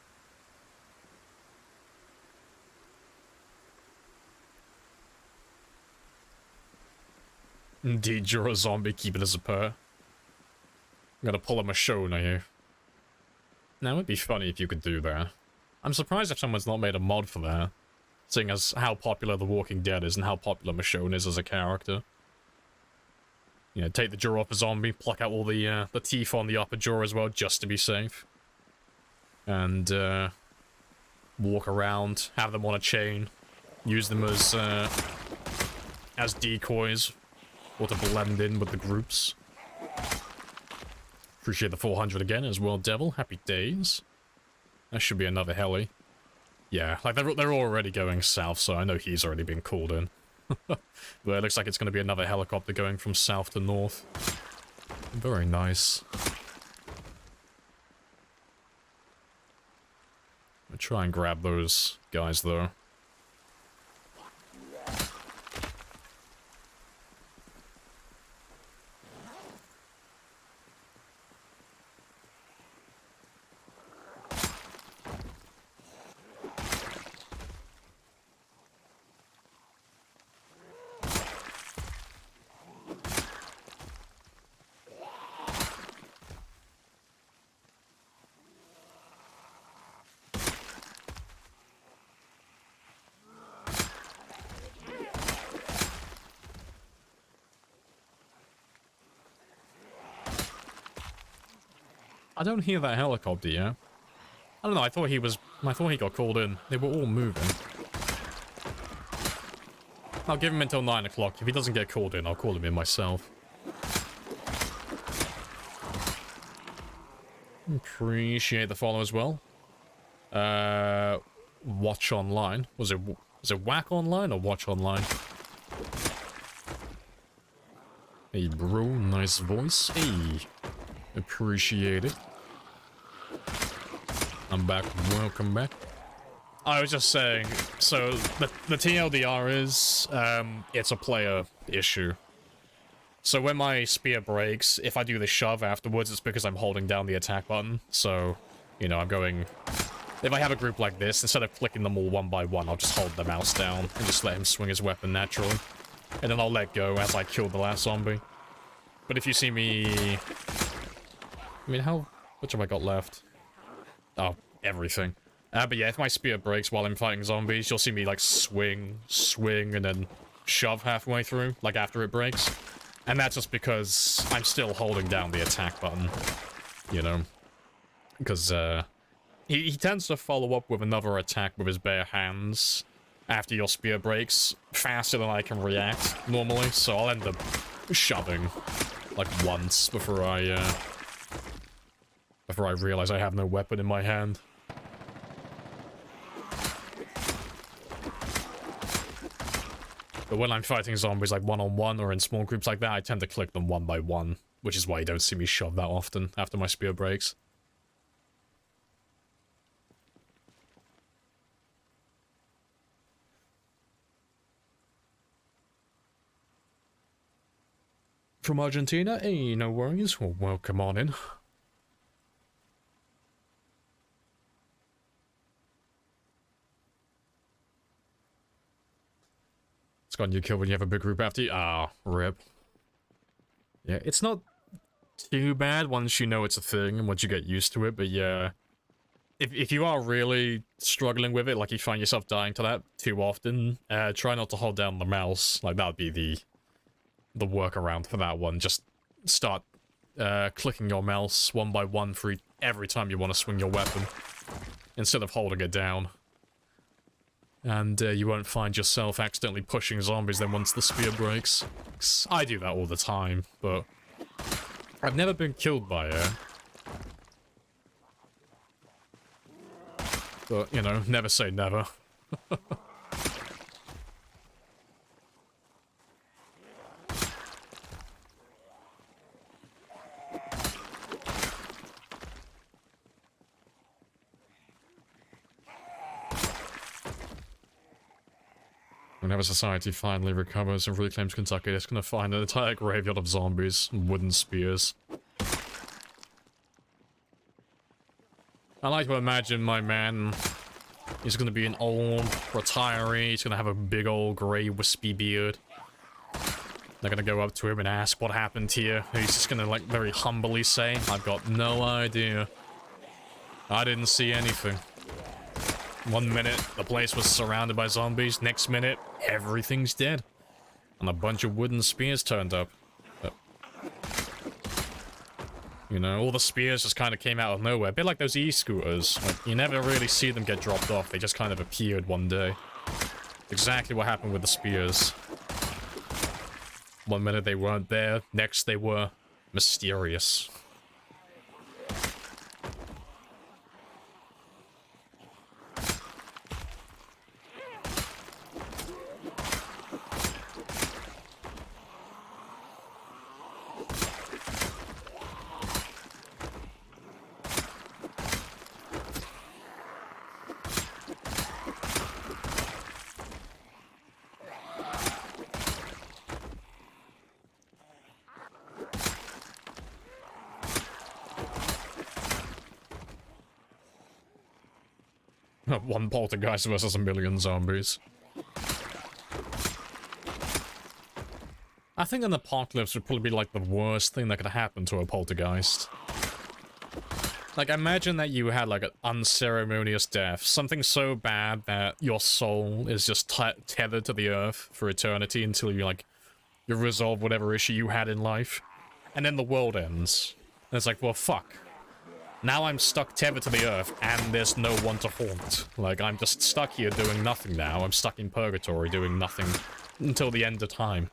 Indeed, you're a zombie, keep it as a purr. I'm gonna pull a Michonne, are you? Now, it would be funny if you could do that. I'm surprised if someone's not made a mod for that, seeing as how popular The Walking Dead is and how popular Michonne is as a character. You know, take the jaw off a zombie, pluck out all the teeth on the upper jaw as well, just to be safe. And, walk around, have them on a chain, use them as decoys, or to blend in with the groups. Appreciate the 400 again as well, Devil. Happy days. That should be another heli. Yeah, like they're already going south, so I know he's already been called in. But it looks like it's going to be another helicopter going from south to north. Very nice. I'll try and grab those guys, though. I don't hear that helicopter yet. I don't know, I thought he got called in. They were all moving. I'll give him until 9 o'clock. If he doesn't get called in, I'll call him in myself. Appreciate the follow as well. Watch online. Was it Whack Online or Watch Online? Hey bro, nice voice. Hey. Appreciate it. I'm back. Welcome back. I was just saying, so the TLDR is, it's a player issue. So when my spear breaks, if I do the shove afterwards, it's because I'm holding down the attack button. So, you know, I'm going... If I have a group like this, instead of clicking them all one by one, I'll just hold the mouse down and just let him swing his weapon naturally. And then I'll let go as I kill the last zombie. But if you see me... I mean, how much have I got left? Oh, everything. But yeah, if my spear breaks while I'm fighting zombies, you'll see me, like, swing, and then shove halfway through, like, after it breaks. And that's just because I'm still holding down the attack button, you know? Because, he tends to follow up with another attack with his bare hands after your spear breaks faster than I can react, normally, so I'll end up shoving, like, once before I realize I have no weapon in my hand. But when I'm fighting zombies like one-on-one or in small groups like that, I tend to click them one by one, which is why you don't see me shove that often after my spear breaks. From Argentina? Hey, no worries. Well, welcome on in. It's got you killed when you have a big group after you. Ah, rip. Yeah, it's not too bad once you know it's a thing and once you get used to it, but yeah. If you are really struggling with it, like you find yourself dying to that too often, try not to hold down the mouse. Like, that would be the workaround for that one. Just start clicking your mouse one by one for every time you want to swing your weapon, instead of holding it down. And you won't find yourself accidentally pushing zombies then once the spear breaks. I do that all the time, but I've never been killed by it. But, you know, never say never. Whenever society finally recovers and reclaims Kentucky, it's gonna find an entire graveyard of zombies and wooden spears. I like to imagine my man, he's gonna be an old retiree, he's gonna have a big old grey wispy beard. They're gonna go up to him and ask what happened here. He's just gonna like very humbly say, I've got no idea. I didn't see anything. One minute, the place was surrounded by zombies. Next minute, everything's dead. And a bunch of wooden spears turned up. You know, all the spears just kind of came out of nowhere. A bit like those e-scooters. Like, you never really see them get dropped off. They just kind of appeared one day. Exactly what happened with the spears. One minute they weren't there. Next they were mysterious. One poltergeist versus a million zombies. I think an apocalypse would probably be like the worst thing that could happen to a poltergeist. Like, imagine that you had like an unceremonious death. Something so bad that your soul is just tethered to the earth for eternity until you resolve whatever issue you had in life. And then the world ends. And it's like, well, fuck. Now I'm stuck tethered to the earth, and there's no one to haunt. Like, I'm just stuck here doing nothing now. I'm stuck in purgatory doing nothing until the end of time.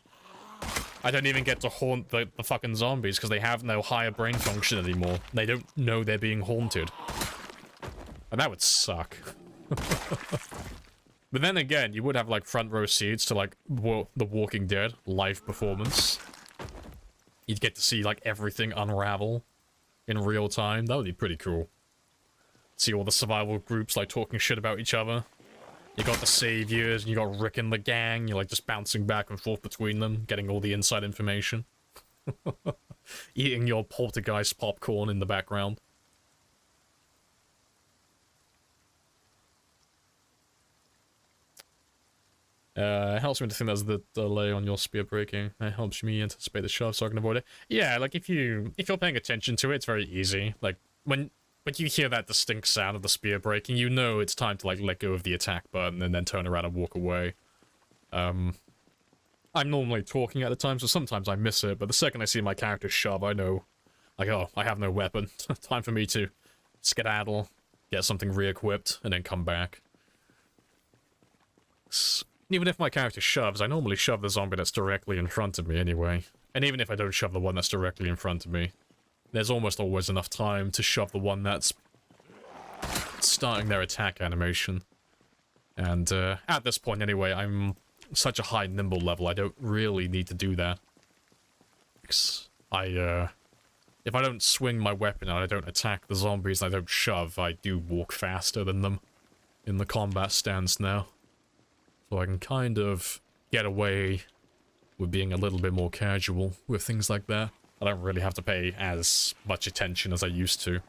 I don't even get to haunt the fucking zombies, because they have no higher brain function anymore. They don't know they're being haunted. And that would suck. But then again, you would have, like, front row seats to, like, The Walking Dead live performance. You'd get to see, like, everything unravel in real time. That would be pretty cool. See all the survival groups like talking shit about each other. You got the saviors, and you got Rick and the gang. You're like just bouncing back and forth between them, getting all the inside information. Eating your poltergeist popcorn in the background. It helps me to think there's the delay on your spear breaking. It helps me anticipate the shove so I can avoid it. Yeah, like if you're paying attention to it, it's very easy. Like when you hear that distinct sound of the spear breaking, you know it's time to like let go of the attack button and then turn around and walk away. I'm normally talking at the time, so sometimes I miss it, but the second I see my character shove, I know, like, oh, I have no weapon. Time for me to skedaddle, get something re-equipped, and then come back. Even if my character shoves, I normally shove the zombie that's directly in front of me anyway. And even if I don't shove the one that's directly in front of me, there's almost always enough time to shove the one that's starting their attack animation. And at this point anyway, I'm such a high nimble level, I don't really need to do that. If I don't swing my weapon and I don't attack the zombies and I don't shove, I do walk faster than them in the combat stance now. So I can kind of get away with being a little bit more casual with things like that. I don't really have to pay as much attention as I used to.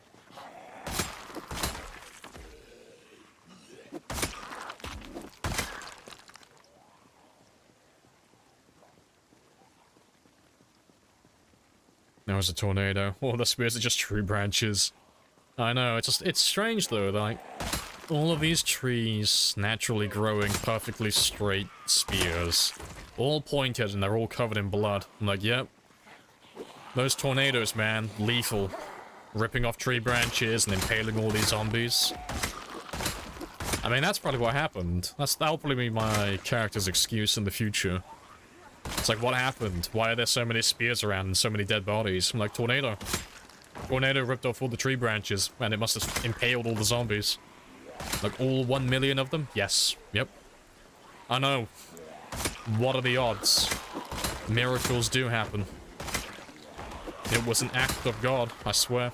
Now there's a tornado. Oh, the spears are just tree branches. I know, it's strange though, like, all of these trees naturally growing perfectly straight spears. All pointed and they're all covered in blood. I'm like, yep. Those tornadoes, man, lethal. Ripping off tree branches and impaling all these zombies. I mean, that's probably what happened. That'll probably be my character's excuse in the future. It's like, what happened? Why are there so many spears around and so many dead bodies? I'm like, tornado. Tornado ripped off all the tree branches, and it must have impaled all the zombies. Like, all 1 million of them? Yes. Yep. I know. What are the odds? Miracles do happen. It was an act of God, I swear.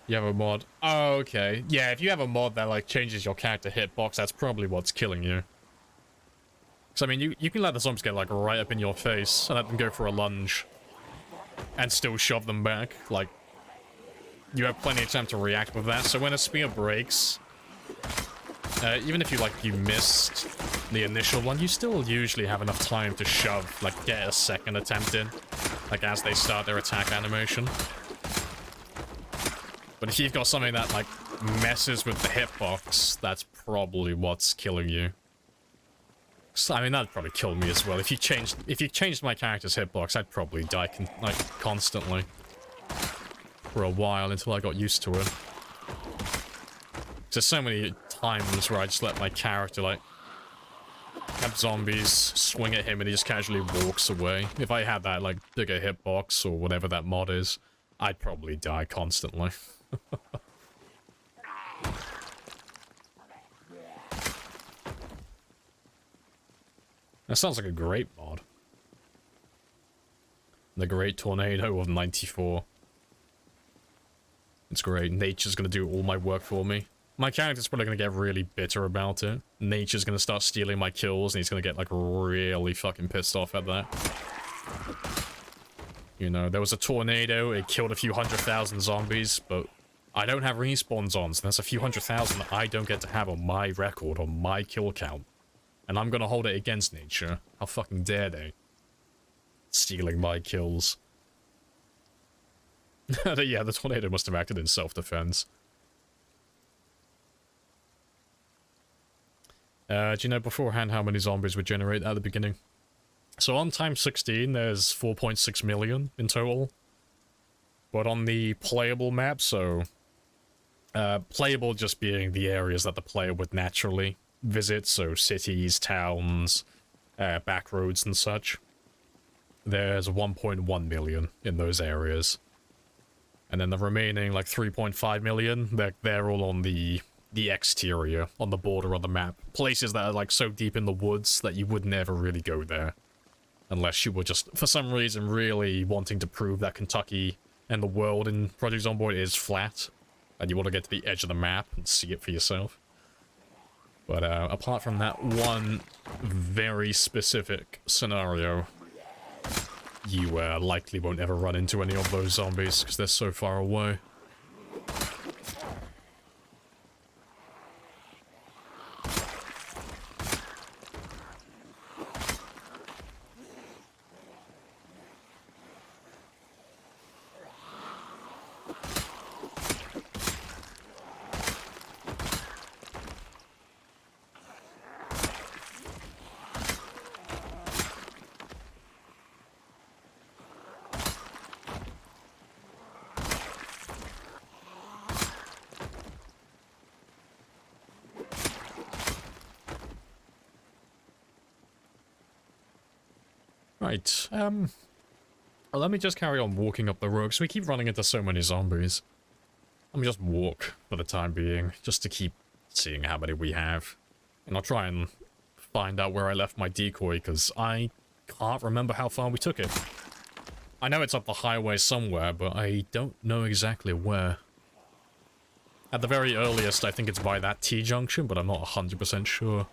You have a mod. Oh, okay. Yeah, if you have a mod that, like, changes your character hitbox, that's probably what's killing you. Because, I mean, you can let the zombies get, like, right up in your face and let them go for a lunge. And still shove them back. Like, you have plenty of time to react with that. So when a spear breaks, even if you missed the initial one, you still usually have enough time to shove, like, get a second attempt in. Like, as they start their attack animation. But if you've got something that, like, messes with the hitbox, that's probably what's killing you. So, I mean, that'd probably kill me as well. If you changed my character's hitbox, I'd probably die, constantly. For a while, until I got used to it. There's so many times where I just let my character, like, have zombies swing at him and he just casually walks away. If I had that, like, bigger hitbox or whatever that mod is, I'd probably die constantly. That sounds like a great mod. The Great Tornado of 94. It's great. Nature's gonna do all my work for me. My character's probably gonna get really bitter about it. Nature's gonna start stealing my kills and he's gonna get, like, really fucking pissed off at that. You know, there was a tornado, it killed a few 100,000 zombies, but I don't have respawns on, so that's a few 100,000 that I don't get to have on my record, on my kill count. And I'm gonna hold it against nature. How fucking dare they? Stealing my kills. Yeah, the tornado must have acted in self-defense. Do you know beforehand how many zombies would generate at the beginning? So on time 16, there's 4.6 million in total. But on the playable map, so... playable just being the areas that the player would naturally visit, so cities, towns, back roads and such. There's 1.1 million in those areas. And then the remaining, like, 3.5 million, they're all on the exterior, on the border of the map. Places that are, like, so deep in the woods that you would never really go there. Unless you were just, for some reason, really wanting to prove that Kentucky and the world in Project Zomboid is flat. And you want to get to the edge of the map and see it for yourself. But apart from that one very specific scenario, you likely won't ever run into any of those zombies because they're so far away. Right, well, let me just carry on walking up the road, because we keep running into so many zombies. Let me just walk for the time being, just to keep seeing how many we have. And I'll try and find out where I left my decoy, because I can't remember how far we took it. I know it's up the highway somewhere, but I don't know exactly where. At the very earliest, I think it's by that T-junction, but I'm not 100% sure.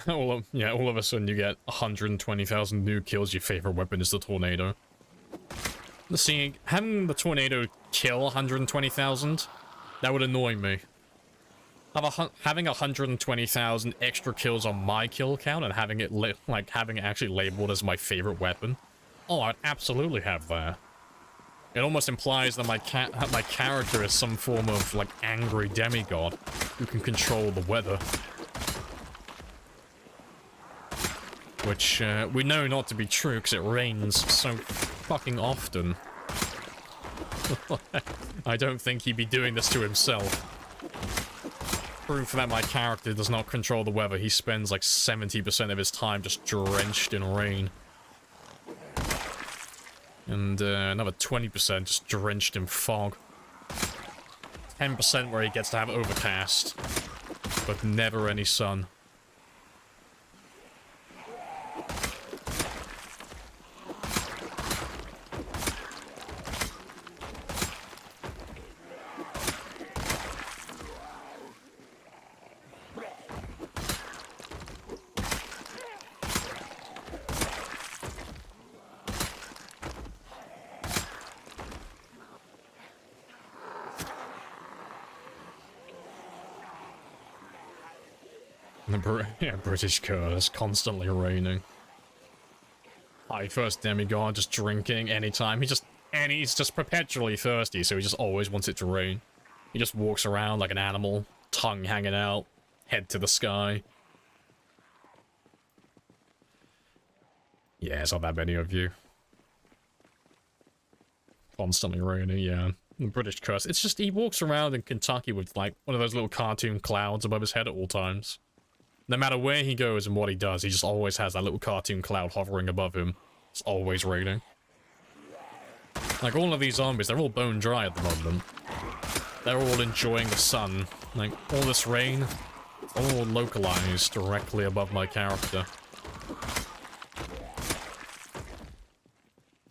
all of a sudden you get 120,000 new kills, your favorite weapon is the tornado. See, having the tornado kill 120,000, that would annoy me. Having 120,000 extra kills on my kill count and having it having it actually labeled as my favorite weapon. Oh, I'd absolutely have that. It almost implies that my character is some form of, like, angry demigod who can control the weather. Which, we know not to be true because it rains so fucking often. I don't think he'd be doing this to himself. proof that my character does not control the weather. He spends like 70% of his time just drenched in rain. And another 20% just drenched in fog. 10% where he gets to have overcast, but never any sun. Yeah, British curse, constantly raining. First demigod just drinking anytime. He's just perpetually thirsty, so he just always wants it to rain. He just walks around like an animal, tongue hanging out, head to the sky. Yeah, it's not that many of you. Constantly raining, yeah. The British curse. It's just, he walks around in Kentucky with, like, one of those little cartoon clouds above his head at all times. No matter where he goes and what he does, he just always has that little cartoon cloud hovering above him. It's always raining. Like, all of these zombies, they're all bone dry at the moment. They're all enjoying the sun. Like, all this rain, it's all localized directly above my character.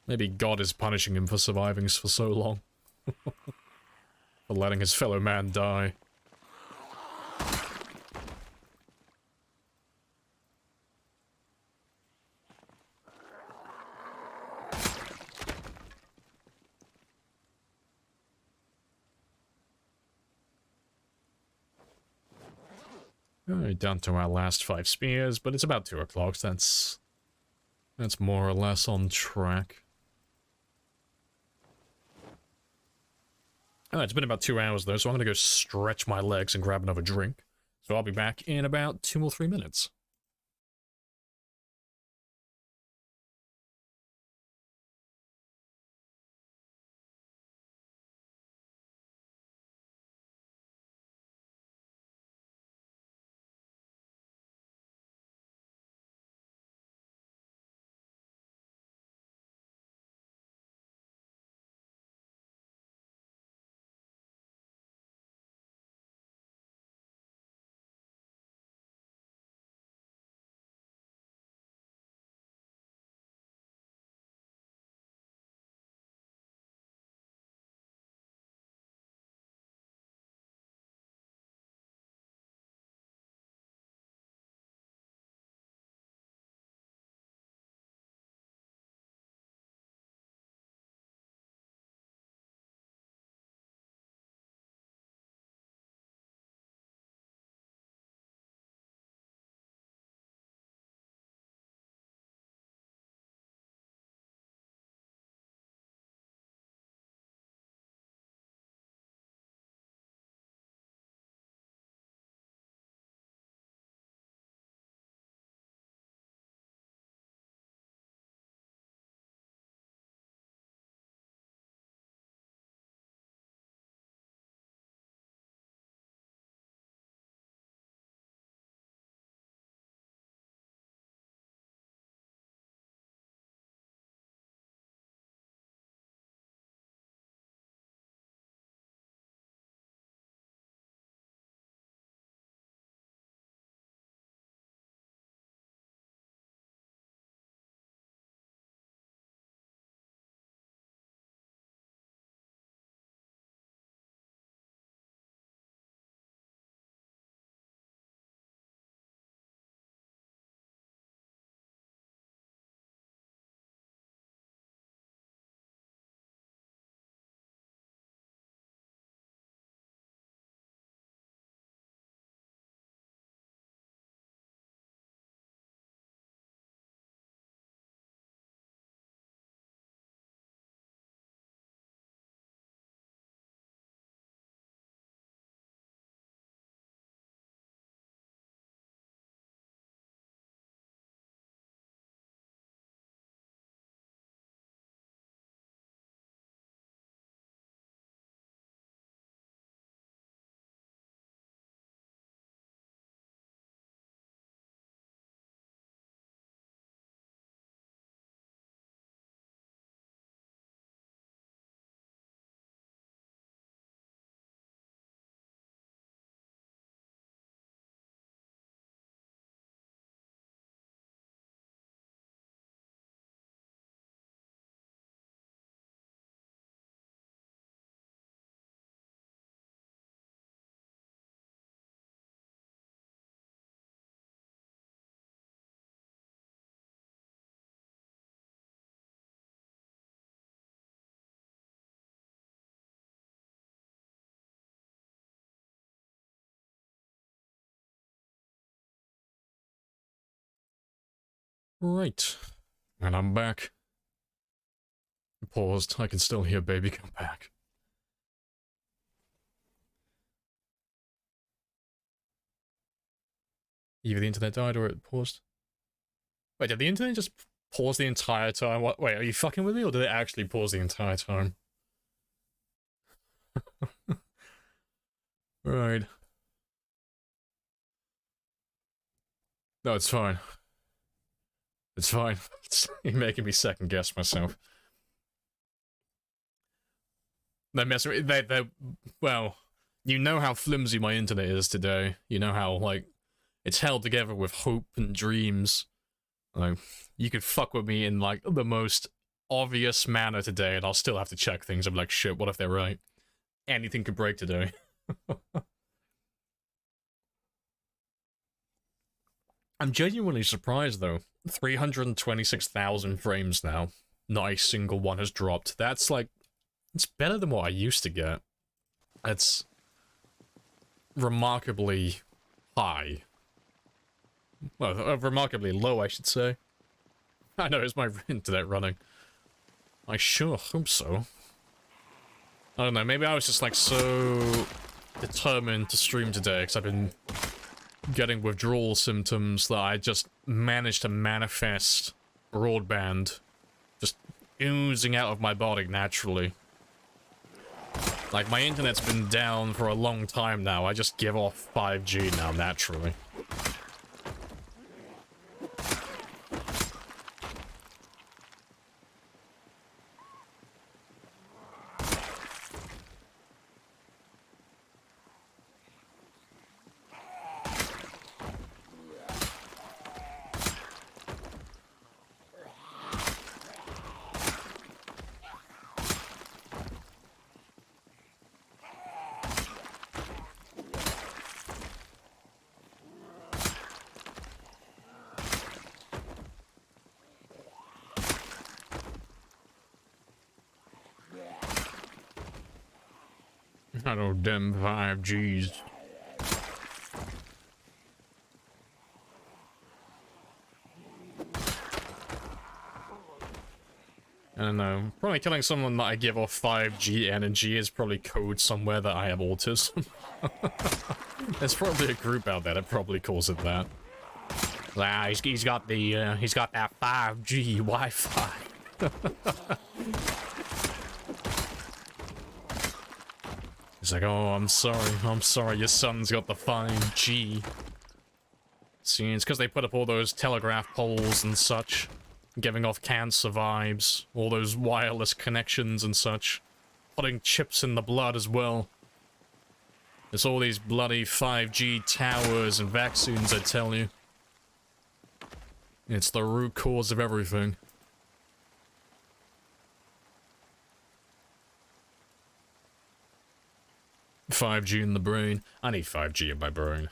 Maybe God is punishing him for surviving for so long. For letting his fellow man die. Alright, down to our last 5 spears, but it's about 2 o'clock, so that's more or less on track. Oh, it's been about 2 hours though, so I'm gonna go stretch my legs and grab another drink. So I'll be back in about 2 or 3 minutes. Right. And I'm back. Paused. I can still hear baby come back. Either the internet died or it paused. Wait, did the internet just pause the entire time? What? Wait, are you fucking with me, or did it actually pause the entire time? Right. No, it's fine. It's fine. You're making me second guess myself. Well, you know how flimsy my internet is today. You know how, like, it's held together with hope and dreams. Like, you could fuck with me in, like, the most obvious manner today, and I'll still have to check things. I'm like, shit, what if they're right? Anything could break today. I'm genuinely surprised, though. 326,000 frames now. Not a single one has dropped. That's, like, it's better than what I used to get. It's remarkably high. Well, remarkably low, I should say. I know, is my internet running? I sure hope so. I don't know, maybe I was just, like, so determined to stream today, because I've been getting withdrawal symptoms that I just managed to manifest broadband just oozing out of my body naturally. Like, my internet's been down for a long time now. I just give off 5G now naturally. I know them 5Gs. I don't know. Probably killing someone that I give off 5G energy is probably code somewhere that I have autism. There's probably a group out there that probably calls it that. Ah, he's got that 5G Wi-Fi. He's like, oh, I'm sorry, your son's got the 5G. See, it's because they put up all those telegraph poles and such, giving off cancer vibes, all those wireless connections and such, putting chips in the blood as well. It's all these bloody 5G towers and vaccines, I tell you. It's the root cause of everything. $5G in the brain. I need 5G in my brain.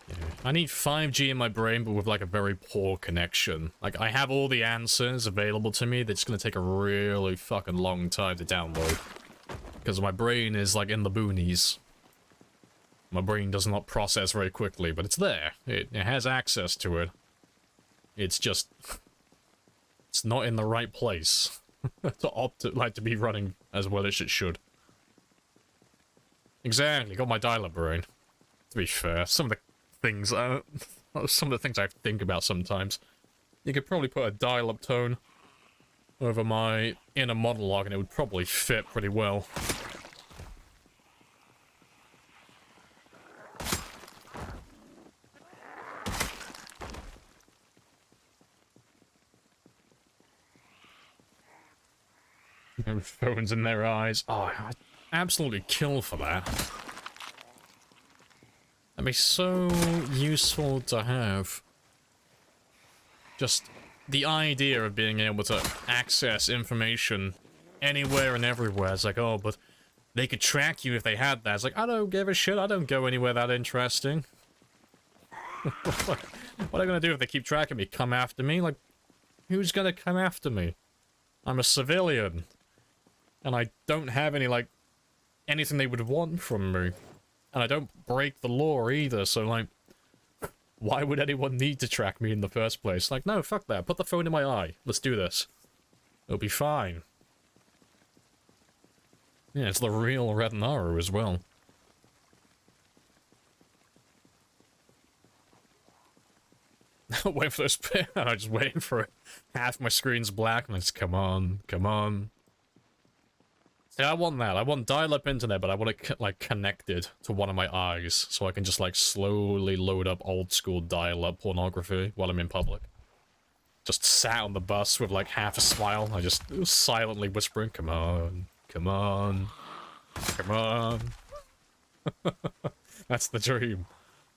Yeah. I need 5G in my brain, but with like a very poor connection. Like, I have all the answers available to me that's gonna take a really fucking long time to download. Because my brain is like in the boonies. My brain does not process very quickly, but it's there. It has access to it. It's just... it's not in the right place to be running as well as it should. Exactly, got my dial-up brain. To be fair, some of the things I think about sometimes. You could probably put a dial-up tone over my inner monologue and it would probably fit pretty well. Phones in their eyes. Oh, I'd absolutely kill for that. That'd be so useful to have. Just the idea of being able to access information anywhere and everywhere. It's like, oh, but they could track you if they had that. It's like, I don't give a shit. I don't go anywhere that interesting. What are they gonna do if they keep tracking me? Come after me? Like, who's gonna come after me? I'm a civilian. And I don't have any, like, anything they would want from me. And I don't break the law either, so, like, why would anyone need to track me in the first place? Like, no, fuck that. Put the phone in my eye. Let's do this. It'll be fine. Yeah, it's the real Red Naru as well. Waiting for this bit, and I'm just waiting for it. Half my screen's black, and I just, come on, come on. See, I want that. I want dial-up internet, but I want it, like, connected to one of my eyes, so I can just, like, slowly load up old-school dial-up pornography while I'm in public. Just sat on the bus with, like, half a smile. I just silently whispering, come on, come on, come on. That's the dream.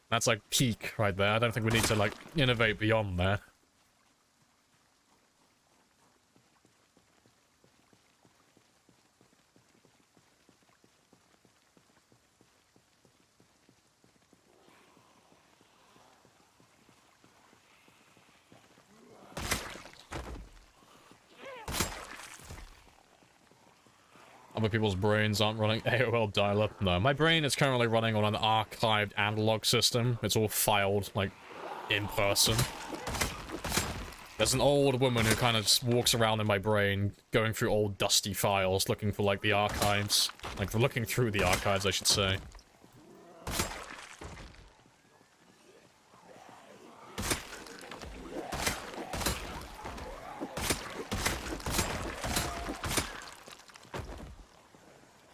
That's, like, peak right there. I don't think we need to, like, innovate beyond that. Other people's brains aren't running AOL dial-up. No, my brain is currently running on an archived analog system. It's all filed, like, in person. There's an old woman who kind of just walks around in my brain, going through old dusty files, looking for, like, the archives. Like, looking through the archives, I should say.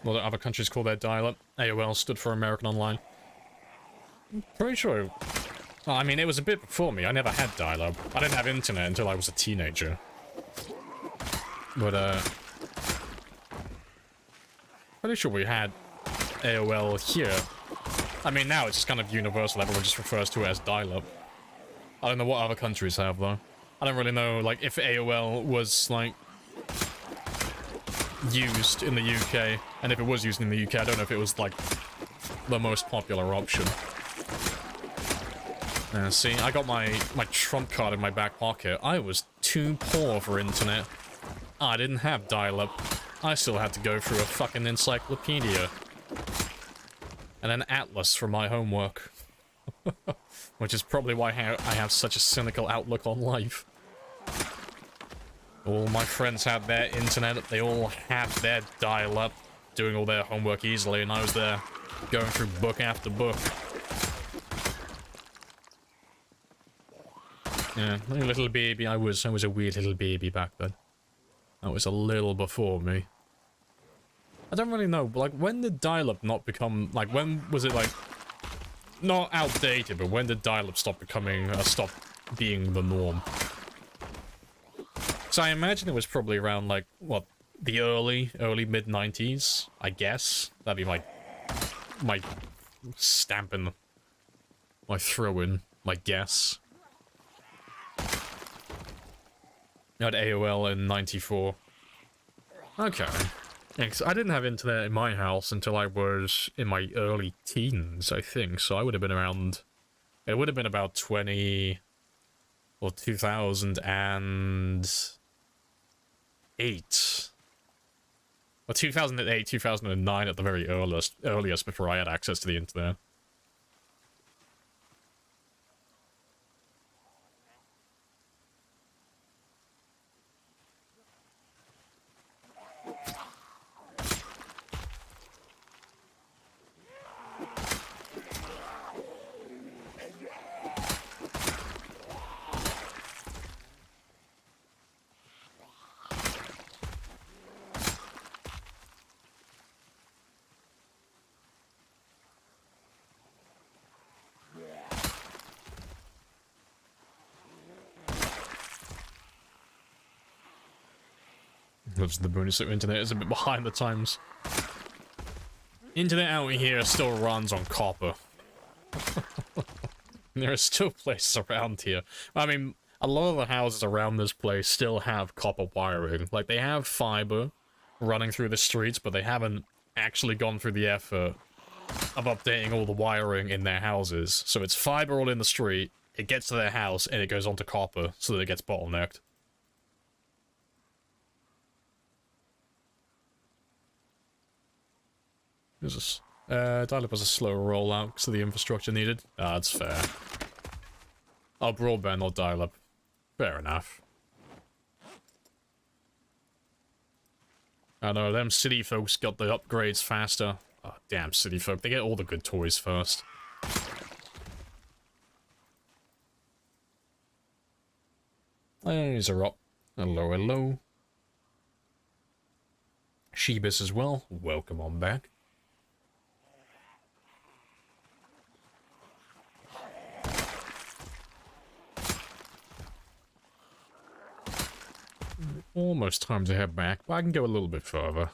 What do other countries call their dial-up? AOL stood for American Online. I'm pretty sure... Well, I mean, it was a bit before me. I never had dial-up. I didn't have internet until I was a teenager. But, pretty sure we had AOL here. I mean, now it's just kind of universal. Everyone just refers to it as dial-up. I don't know what other countries have, though. I don't really know, like, if AOL was, like... used in the UK, and if it was used in the UK, I don't know if it was, like, the most popular option. See, I got my trump card in my back pocket. I was too poor for internet. I didn't have dial-up. I still had to go through a fucking encyclopedia. And an atlas for my homework. Which is probably why I have such a cynical outlook on life. All my friends had their internet, they all had their dial-up, doing all their homework easily, and I was there, going through book after book. Yeah, a little baby, I was a weird little baby back then. That was a little before me. I don't really know, like, when did dial-up not become, like, when was it, like, not outdated, but when did dial-up stop becoming, stop being the norm? So I imagine it was probably around, like, what, the early mid-90s, I guess. That'd be my stamping, my throw-in, my guess. I had AOL in 94. Okay. Yeah, 'cause I didn't have internet in my house until I was in my early teens, I think, so I would have been around... It would have been about 20... or 2008. Well, 2008, 2009 at the very earliest before I had access to the internet. That's the bonus of internet is a bit behind the times. Internet out here still runs on copper. There are still places around here. I mean, a lot of the houses around this place still have copper wiring. Like, they have fiber running through the streets, but they haven't actually gone through the effort of updating all the wiring in their houses. So it's fiber all in the street, it gets to their house, and it goes onto copper, so that it gets bottlenecked. Dial-up was a slower rollout because of the infrastructure needed. Ah, that's fair. Oh, broadband or dial-up. Fair enough. I know, them city folks got the upgrades faster. Oh, damn city folk. They get all the good toys first. These are up. Hello, hello. Sheebus as well. Welcome on back. Almost time to head back, but I can go a little bit further.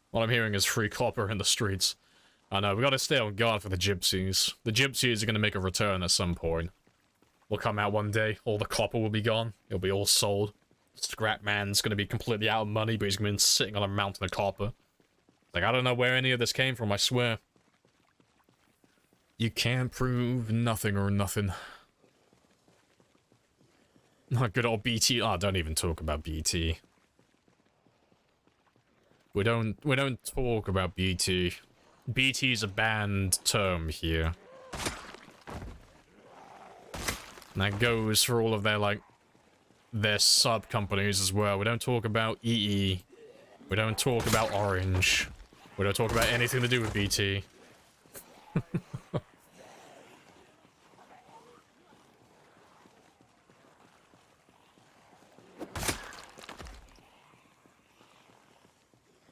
What I'm hearing is free copper in the streets. I know, we gotta stay on guard for the gypsies. The gypsies are gonna make a return at some point. We'll come out one day, all the copper will be gone, it'll be all sold. Scrap man's gonna be completely out of money, but he's gonna be sitting on a mountain of copper. Like, I don't know where any of this came from, I swear. You can't prove nothing or nothing. Not good old BT. Oh, don't even talk about BT. We don't talk about BT. BT's a banned term here. And that goes for all of their, like, their sub-companies as well. We don't talk about EE. We don't talk about Orange. We don't talk about anything to do with BT.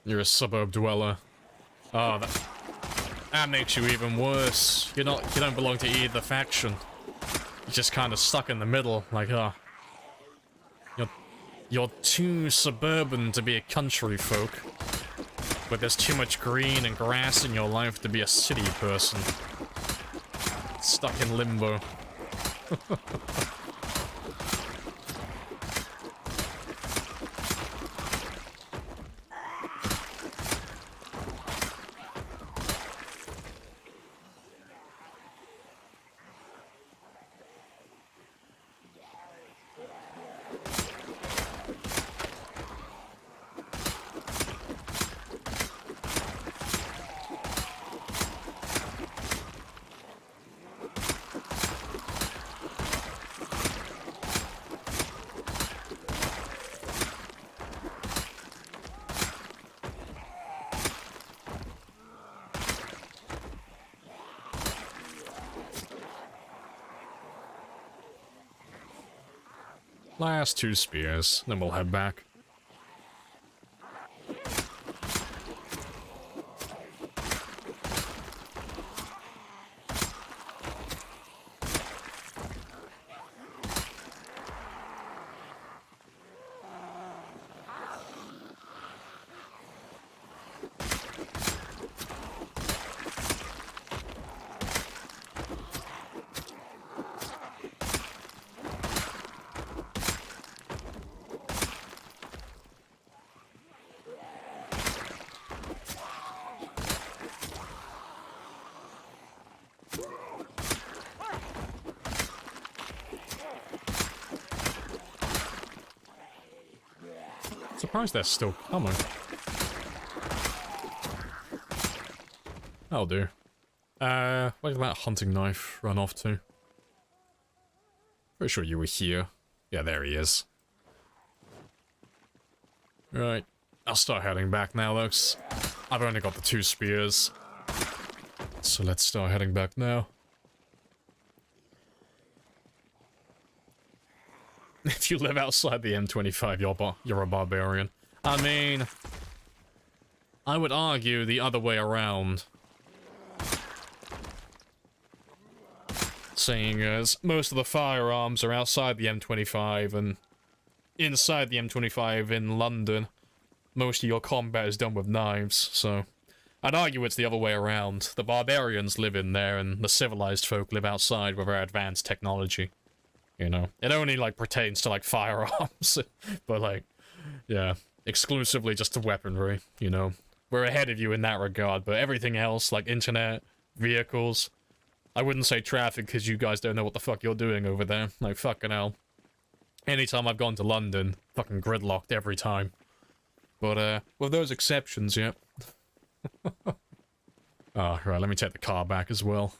You're a suburb dweller. Oh, that makes you even worse. You don't belong to either faction. You're just kind of stuck in the middle, like, you're too suburban to be a country folk. But there's too much green and grass in your life to be a city person. Stuck in limbo. Last 2 spears, then we'll head back. Surprised they're still coming. That'll do. Where did that hunting knife run off to? Pretty sure you were here. Yeah, there he is. Right. I'll start heading back now, though. I've only got the 2 spears. So let's start heading back now. If you live outside the M25, you're a barbarian. I mean, I would argue the other way around. Seeing as most of the firearms are outside the M25 and inside the M25 in London, most of your combat is done with knives, so I'd argue it's the other way around. The barbarians live in there and the civilized folk live outside with our advanced technology. You know, it only, like, pertains to, like, firearms, but, like, yeah, exclusively just to weaponry, you know. We're ahead of you in that regard, but everything else, like internet, vehicles, I wouldn't say traffic because you guys don't know what the fuck you're doing over there. Like, fucking hell. Anytime I've gone to London, fucking gridlocked every time. But, with those exceptions, yeah. Oh, right, let me take the car back as well.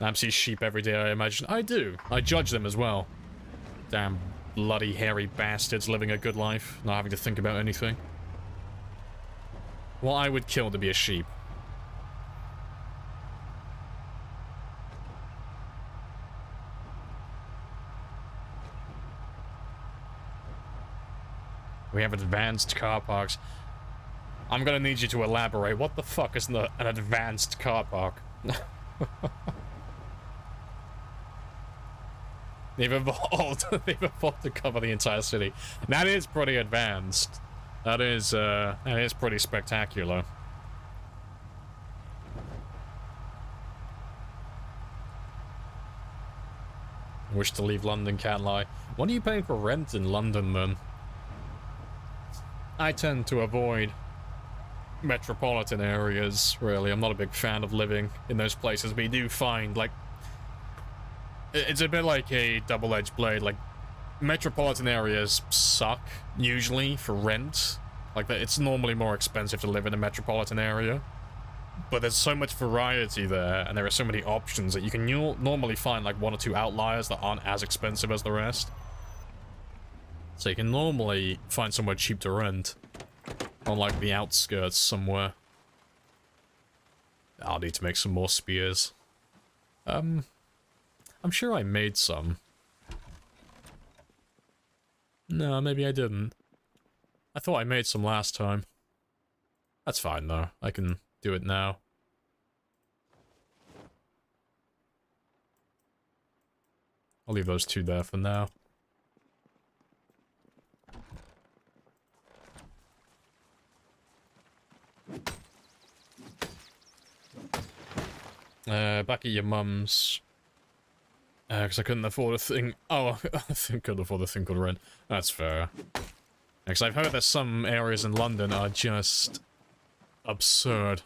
I see sheep every day, I imagine. I do. I judge them as well. Damn bloody hairy bastards living a good life, not having to think about anything. What I would kill to be a sheep. We have advanced car parks. I'm gonna need you to elaborate. What the fuck is an advanced car park? They've evolved. They've evolved to cover the entire city. That is pretty advanced. That is pretty spectacular. Wish to leave London, can't lie. What are you paying for rent in London, then? I tend to avoid metropolitan areas, really. I'm not a big fan of living in those places, but you do find, like... It's a bit like a double-edged blade. Like, metropolitan areas suck, usually, for rent. Like, it's normally more expensive to live in a metropolitan area. But there's so much variety there, and there are so many options that you can normally find, like, one or two outliers that aren't as expensive as the rest. So you can normally find somewhere cheap to rent. On, like, the outskirts somewhere. I'll need to make some more spears. I'm sure I made some. No, maybe I didn't. I thought I made some last time. That's fine, though. I can do it now. I'll leave those two there for now. Back at your mum's. Because I couldn't afford a thing. Oh, I couldn't afford a thing called rent. That's fair. Because I've heard that some areas in London are just absurd.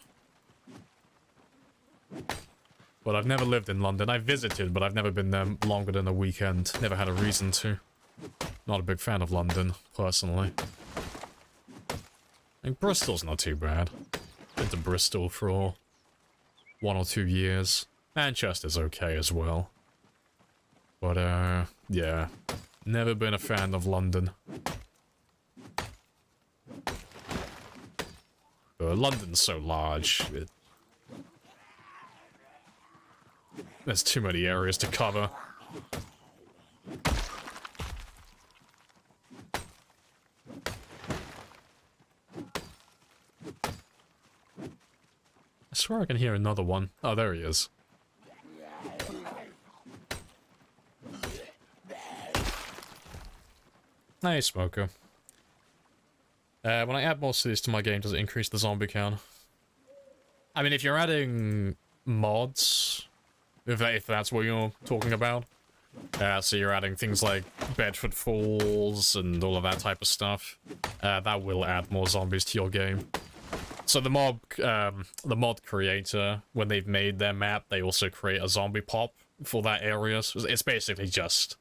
But I've never lived in London. I've visited, but I've never been there longer than a weekend. Never had a reason to. Not a big fan of London, personally. I think Bristol's not too bad. Been to Bristol for 1 or 2 years. Manchester's okay as well. But, yeah. Never been a fan of London. London's so large. There's too many areas to cover. I swear I can hear another one. Oh, there he is. Hey, Smoker. When I add more cities to my game, does it increase the zombie count? I mean, if you're adding mods, if that's what you're talking about, so you're adding things like Bedford Falls and all of that type of stuff, that will add more zombies to your game. So the mod creator, when they've made their map, they also create a zombie pop for that area. So it's basically just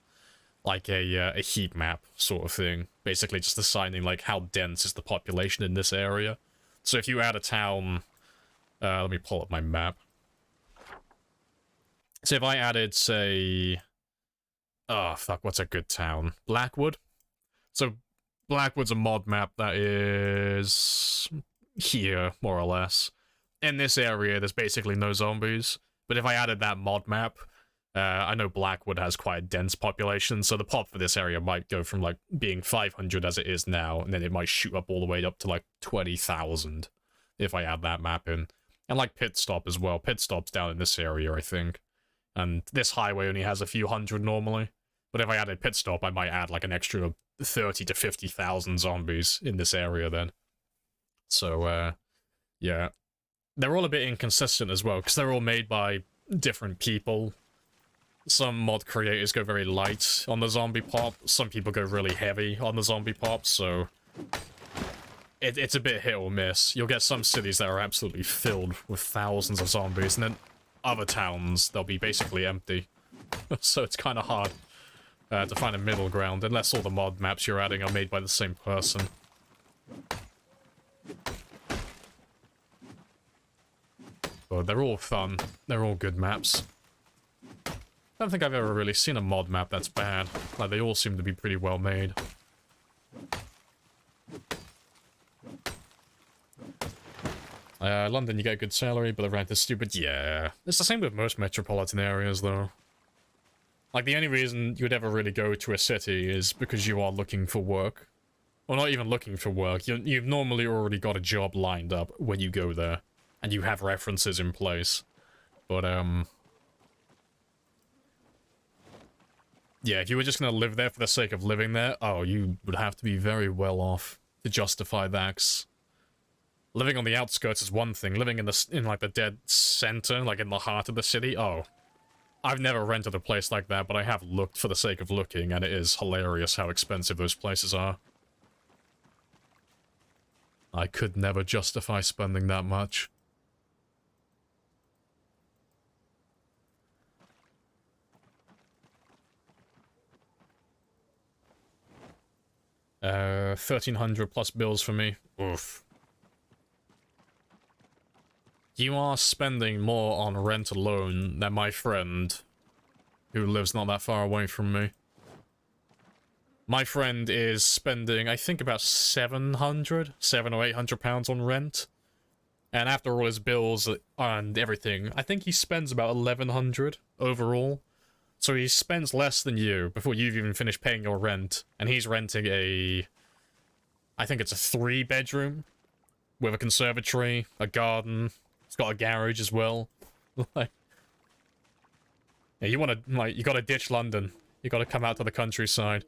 like a heat map sort of thing. Basically just assigning like how dense is the population in this area. So if you add a town, let me pull up my map. So if I added, say, oh fuck, what's a good town? Blackwood. So Blackwood's a mod map that is here, more or less. In this area, there's basically no zombies. But if I added that mod map, I know Blackwood has quite a dense population, so the pop for this area might go from, like, being 500 as it is now, and then it might shoot up all the way up to, like, 20,000 if I add that map in. And, like, Pit Stop as well. Pit Stop's down in this area, I think. And this highway only has a few hundred normally. But if I added Pit Stop, I might add, like, an extra 30 to 50,000 zombies in this area then. So, yeah. They're all a bit inconsistent as well, because they're all made by different people. Some mod creators go very light on the zombie pop, some people go really heavy on the zombie pop, so it's a bit hit or miss. You'll get some cities that are absolutely filled with thousands of zombies, and then other towns, they'll be basically empty. So it's kind of hard to find a middle ground, unless all the mod maps you're adding are made by the same person. But they're all fun. They're all good maps. I don't think I've ever really seen a mod map that's bad. Like, they all seem to be pretty well made. London, you get a good salary, but the rent is stupid. Yeah. It's the same with most metropolitan areas, though. Like, the only reason you would ever really go to a city is because you are looking for work. Or not even looking for work. You've normally already got a job lined up when you go there. And you have references in place. But, yeah, if you were just gonna live there for the sake of living there, oh, you would have to be very well off to justify that. 'Cause living on the outskirts is one thing. Living in like the dead center, like in the heart of the city, oh. I've never rented a place like that, but I have looked for the sake of looking, and it is hilarious how expensive those places are. I could never justify spending that much. $1,300 plus bills for me. Oof. You are spending more on rent alone than my friend, who lives not that far away from me. My friend is spending, I think, about £700 or £800 on rent. And after all his bills and everything, I think he spends about £1,100 overall. So he spends less than you before you've even finished paying your rent. And he's renting a... I think it's a 3-bedroom with a conservatory, a garden. It's got a garage as well. Like, yeah, you want to, like, you gotta ditch London. You gotta come out to the countryside.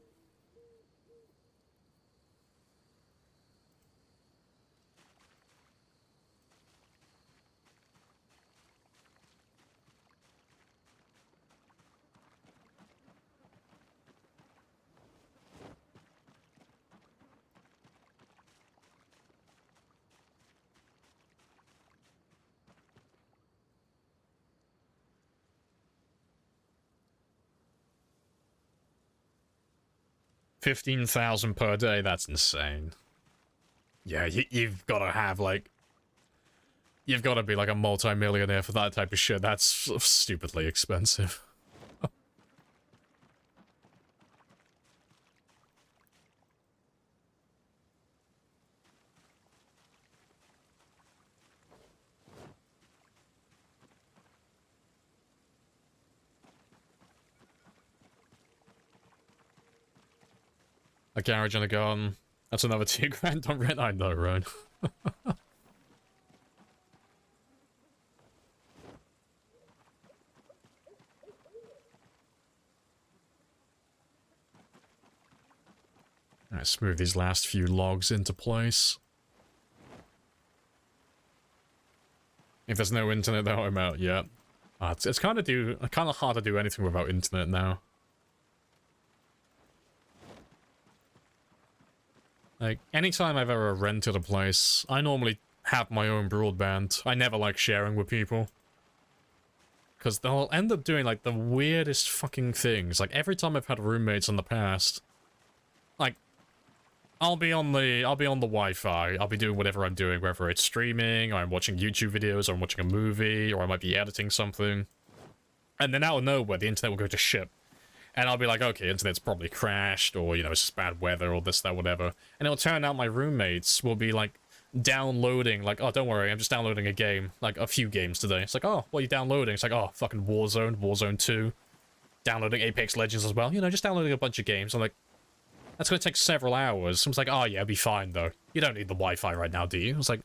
$15,000 per day, that's insane. Yeah, you've got to have, like... You've got to be, like, a multi-millionaire for that type of shit. That's stupidly expensive. A garage and a garden. That's another $2,000 on rent. I know, right? Alright, smooth these last few logs into place. If there's no internet, though, I'm out. Yeah, it's kind of hard to do anything without internet now. Like, anytime I've ever rented a place, I normally have my own broadband. I never like sharing with people. Because they'll end up doing, like, the weirdest fucking things. Like, every time I've had roommates in the past, like, I'll be on the Wi-Fi, I'll be doing whatever I'm doing, whether it's streaming, or I'm watching YouTube videos, or I'm watching a movie, or I might be editing something. And then out of nowhere, the internet will go to shit. And I'll be like, okay, internet's probably crashed, or, you know, it's just bad weather, or this, that, whatever. And it'll turn out my roommates will be, like, downloading, like, oh, don't worry, I'm just downloading a game, like, a few games today. It's like, oh, what are you downloading? It's like, oh, fucking Warzone 2. Downloading Apex Legends as well. You know, just downloading a bunch of games. I'm like, that's gonna take several hours. I was like, oh, yeah, it'll be fine, though. You don't need the Wi-Fi right now, do you? I was like,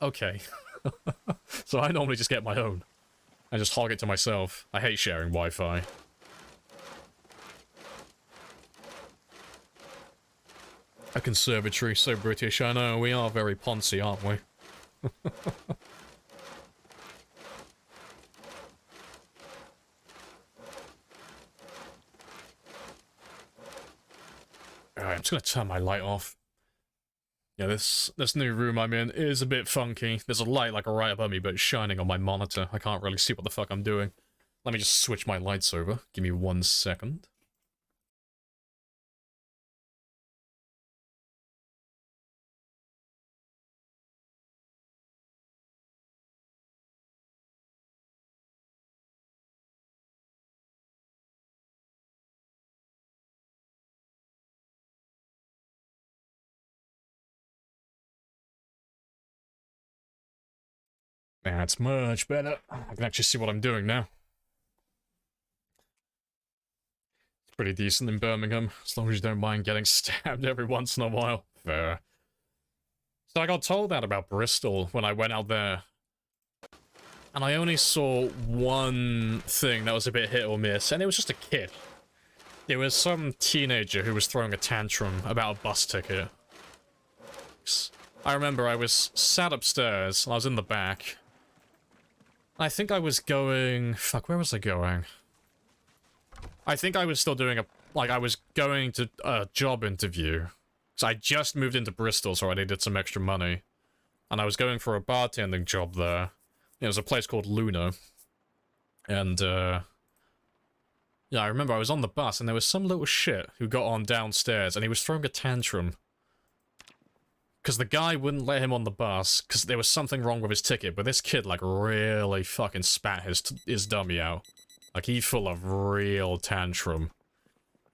okay. So I normally just get my own. I just hog it to myself. I hate sharing Wi-Fi. A conservatory, so British. I know, we are very poncy, aren't we? Alright, I'm just gonna turn my light off. Yeah, this new room I'm in is a bit funky. There's a light, like, right above me, but it's shining on my monitor. I can't really see what the fuck I'm doing. Let me just switch my lights over. Give me 1 second. That's much better. I can actually see what I'm doing now. It's pretty decent in Birmingham, as long as you don't mind getting stabbed every once in a while. Fair. So I got told that about Bristol when I went out there. And I only saw one thing that was a bit hit or miss, and it was just a kid. It was some teenager who was throwing a tantrum about a bus ticket. I remember I was sat upstairs, and I was in the back. I think I was going... Fuck, where was I going? I think I was still doing a... Like, I was going to a job interview. So I just moved into Bristol, so I needed some extra money. And I was going for a bartending job there. It was a place called Luna. And, yeah, I remember I was on the bus, and there was some little shit who got on downstairs, and he was throwing a tantrum. Because the guy wouldn't let him on the bus, because there was something wrong with his ticket, but this kid, like, really fucking spat his dummy out. Like, he full of real tantrum.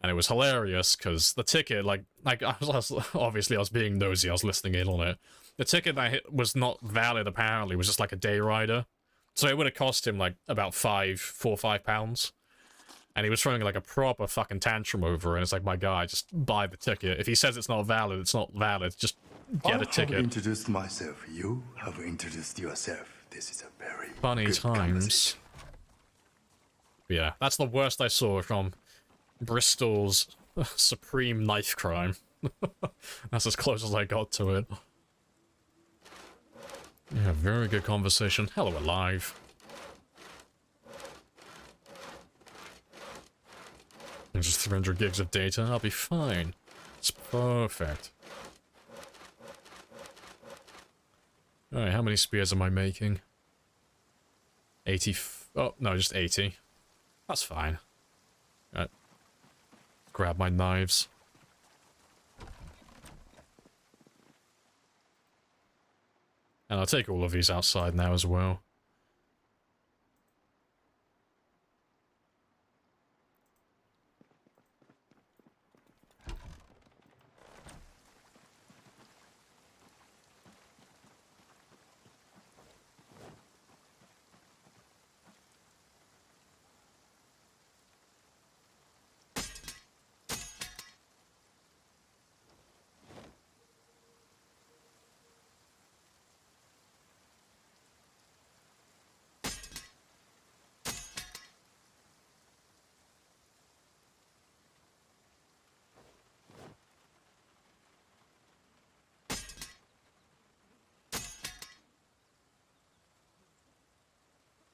And it was hilarious, because the ticket, like obviously I was being nosy, I was listening in on it. The ticket that was not valid, apparently, was just like a day rider. So it would have cost him, like, about £4 or £5. And he was throwing, like, a proper fucking tantrum over it, and it's like, my guy, just buy the ticket. If he says it's not valid, it's not valid. Just get a ticket. I have introduced myself. You have introduced yourself. This is a very funny good times. conversation. Yeah, that's the worst I saw from Bristol's supreme knife crime. That's as close as I got to it. Yeah, very good conversation. Hello, alive. And just 300 gigs of data, I'll be fine. It's perfect. Alright, how many spears am I making? 80... Oh, no, just 80. That's fine. Alright. Grab my knives. And I'll take all of these outside now as well.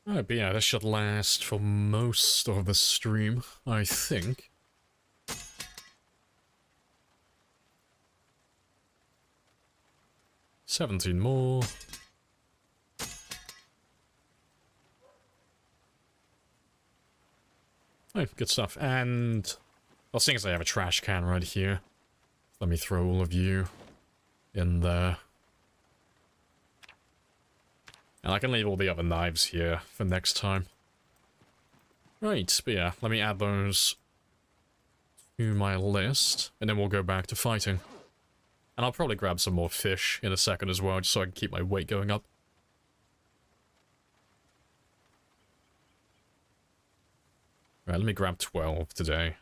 Alright, but yeah, this should last for most of the stream, I think. $17 more. Oh, good stuff. And, well, seeing as I have a trash can right here, let me throw all of you in there. And I can leave all the other knives here for next time. Right, but yeah, let me add those to my list, and then we'll go back to fighting. And I'll probably grab some more fish in a second as well, just so I can keep my weight going up. Right, let me grab 12 today.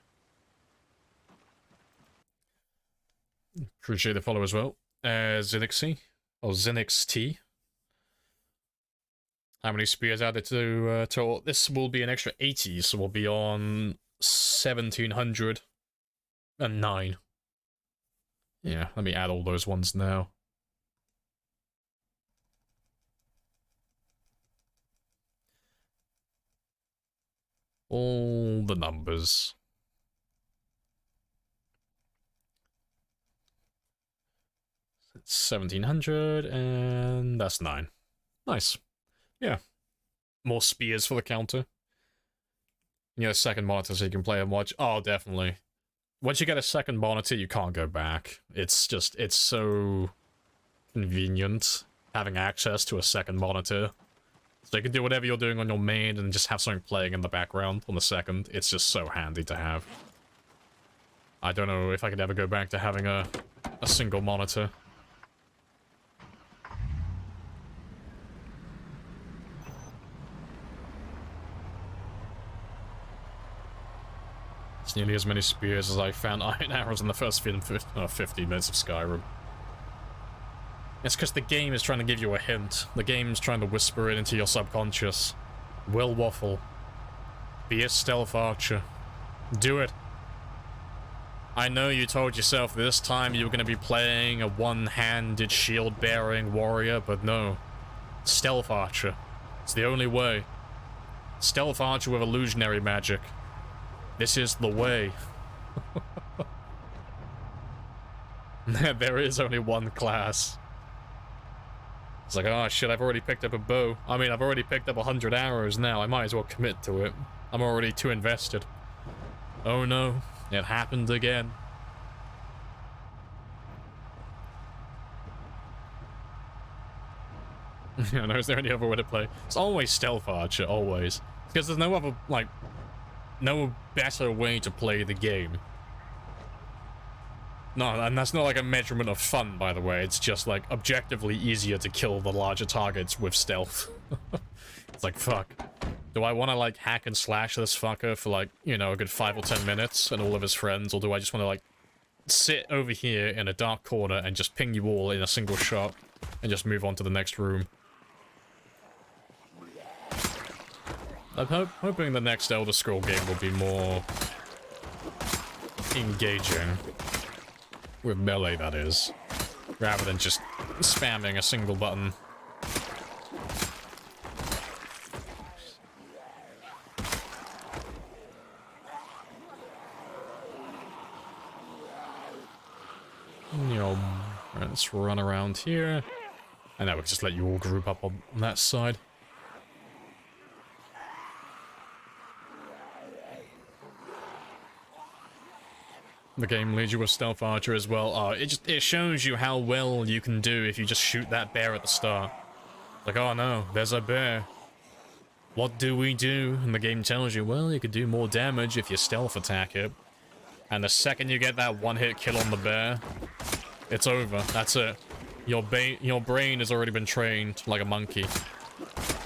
Appreciate the follow as well. Zinixy, or ZinixT. How many spears added to total? This will be an extra 80, so we'll be on 1,709. Yeah, let me add all those ones now. All the numbers. It's 1,700, and that's 9. Nice. Yeah. More spears for the counter. You know, second monitor so you can play and watch. Oh, definitely. Once you get a second monitor, you can't go back. It's just, it's so convenient having access to a second monitor. So you can do whatever you're doing on your main and just have something playing in the background on the second. It's just so handy to have. I don't know if I could ever go back to having a single monitor. It's nearly as many spears as I found iron arrows in the first 15 minutes of Skyrim. It's because the game is trying to give you a hint. The game's trying to whisper it into your subconscious. Will waffle. Be a stealth archer. Do it. I know you told yourself this time you were going to be playing a one-handed shield-bearing warrior, but no. Stealth archer. It's the only way. Stealth archer with illusionary magic. This is the way. There is only one class. It's like, oh shit, I've already picked up a bow. I mean, I've already picked up 100 arrows now. I might as well commit to it. I'm already too invested. Oh no, it happened again. Yeah, no, is there any other way to play? It's always stealth archer, always. Because there's no other, like, no better way to play the game. No, and that's not like a measurement of fun, by the way. It's just like objectively easier to kill the larger targets with stealth. It's like, fuck. Do I want to like hack and slash this fucker for like, you know, a good 5 or 10 minutes and all of his friends? Or do I just want to like sit over here in a dark corner and just ping you all in a single shot and just move on to the next room? I'm hoping the next Elder Scroll game will be more engaging. With melee, that is. Rather than just spamming a single button. Alright, let's run around here. And now we can just let you all group up on that side. The game leads you with Stealth Archer as well. It shows you how well you can do if you just shoot that bear at the start. Like, oh no, there's a bear. What do we do? And the game tells you, well, you could do more damage if you stealth attack it. And the second you get that one-hit kill on the bear, it's over. That's it. Your brain has already been trained like a monkey.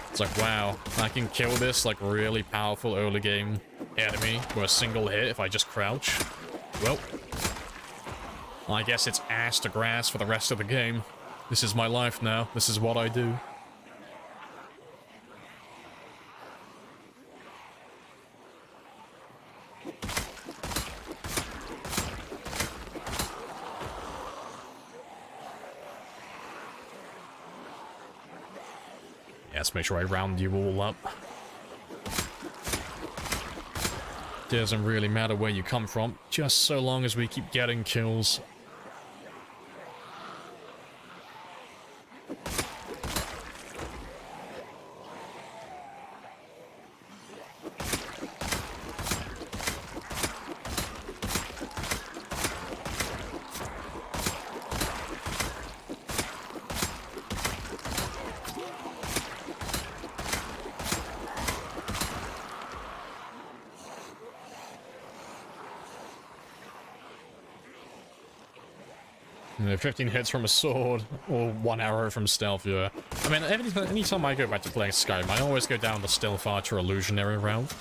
It's like, wow, I can kill this like really powerful early game enemy with a single hit if I just crouch. Well, I guess it's ass to grass for the rest of the game. This is my life now. This is what I do. Yeah, let's make sure I round you all up. Doesn't really matter where you come from, just so long as we keep getting kills. You know, 15 hits from a sword, or 1 arrow from stealth, yeah. I mean, anytime I go back to playing Skyrim, I always go down the stealth archer illusionary route.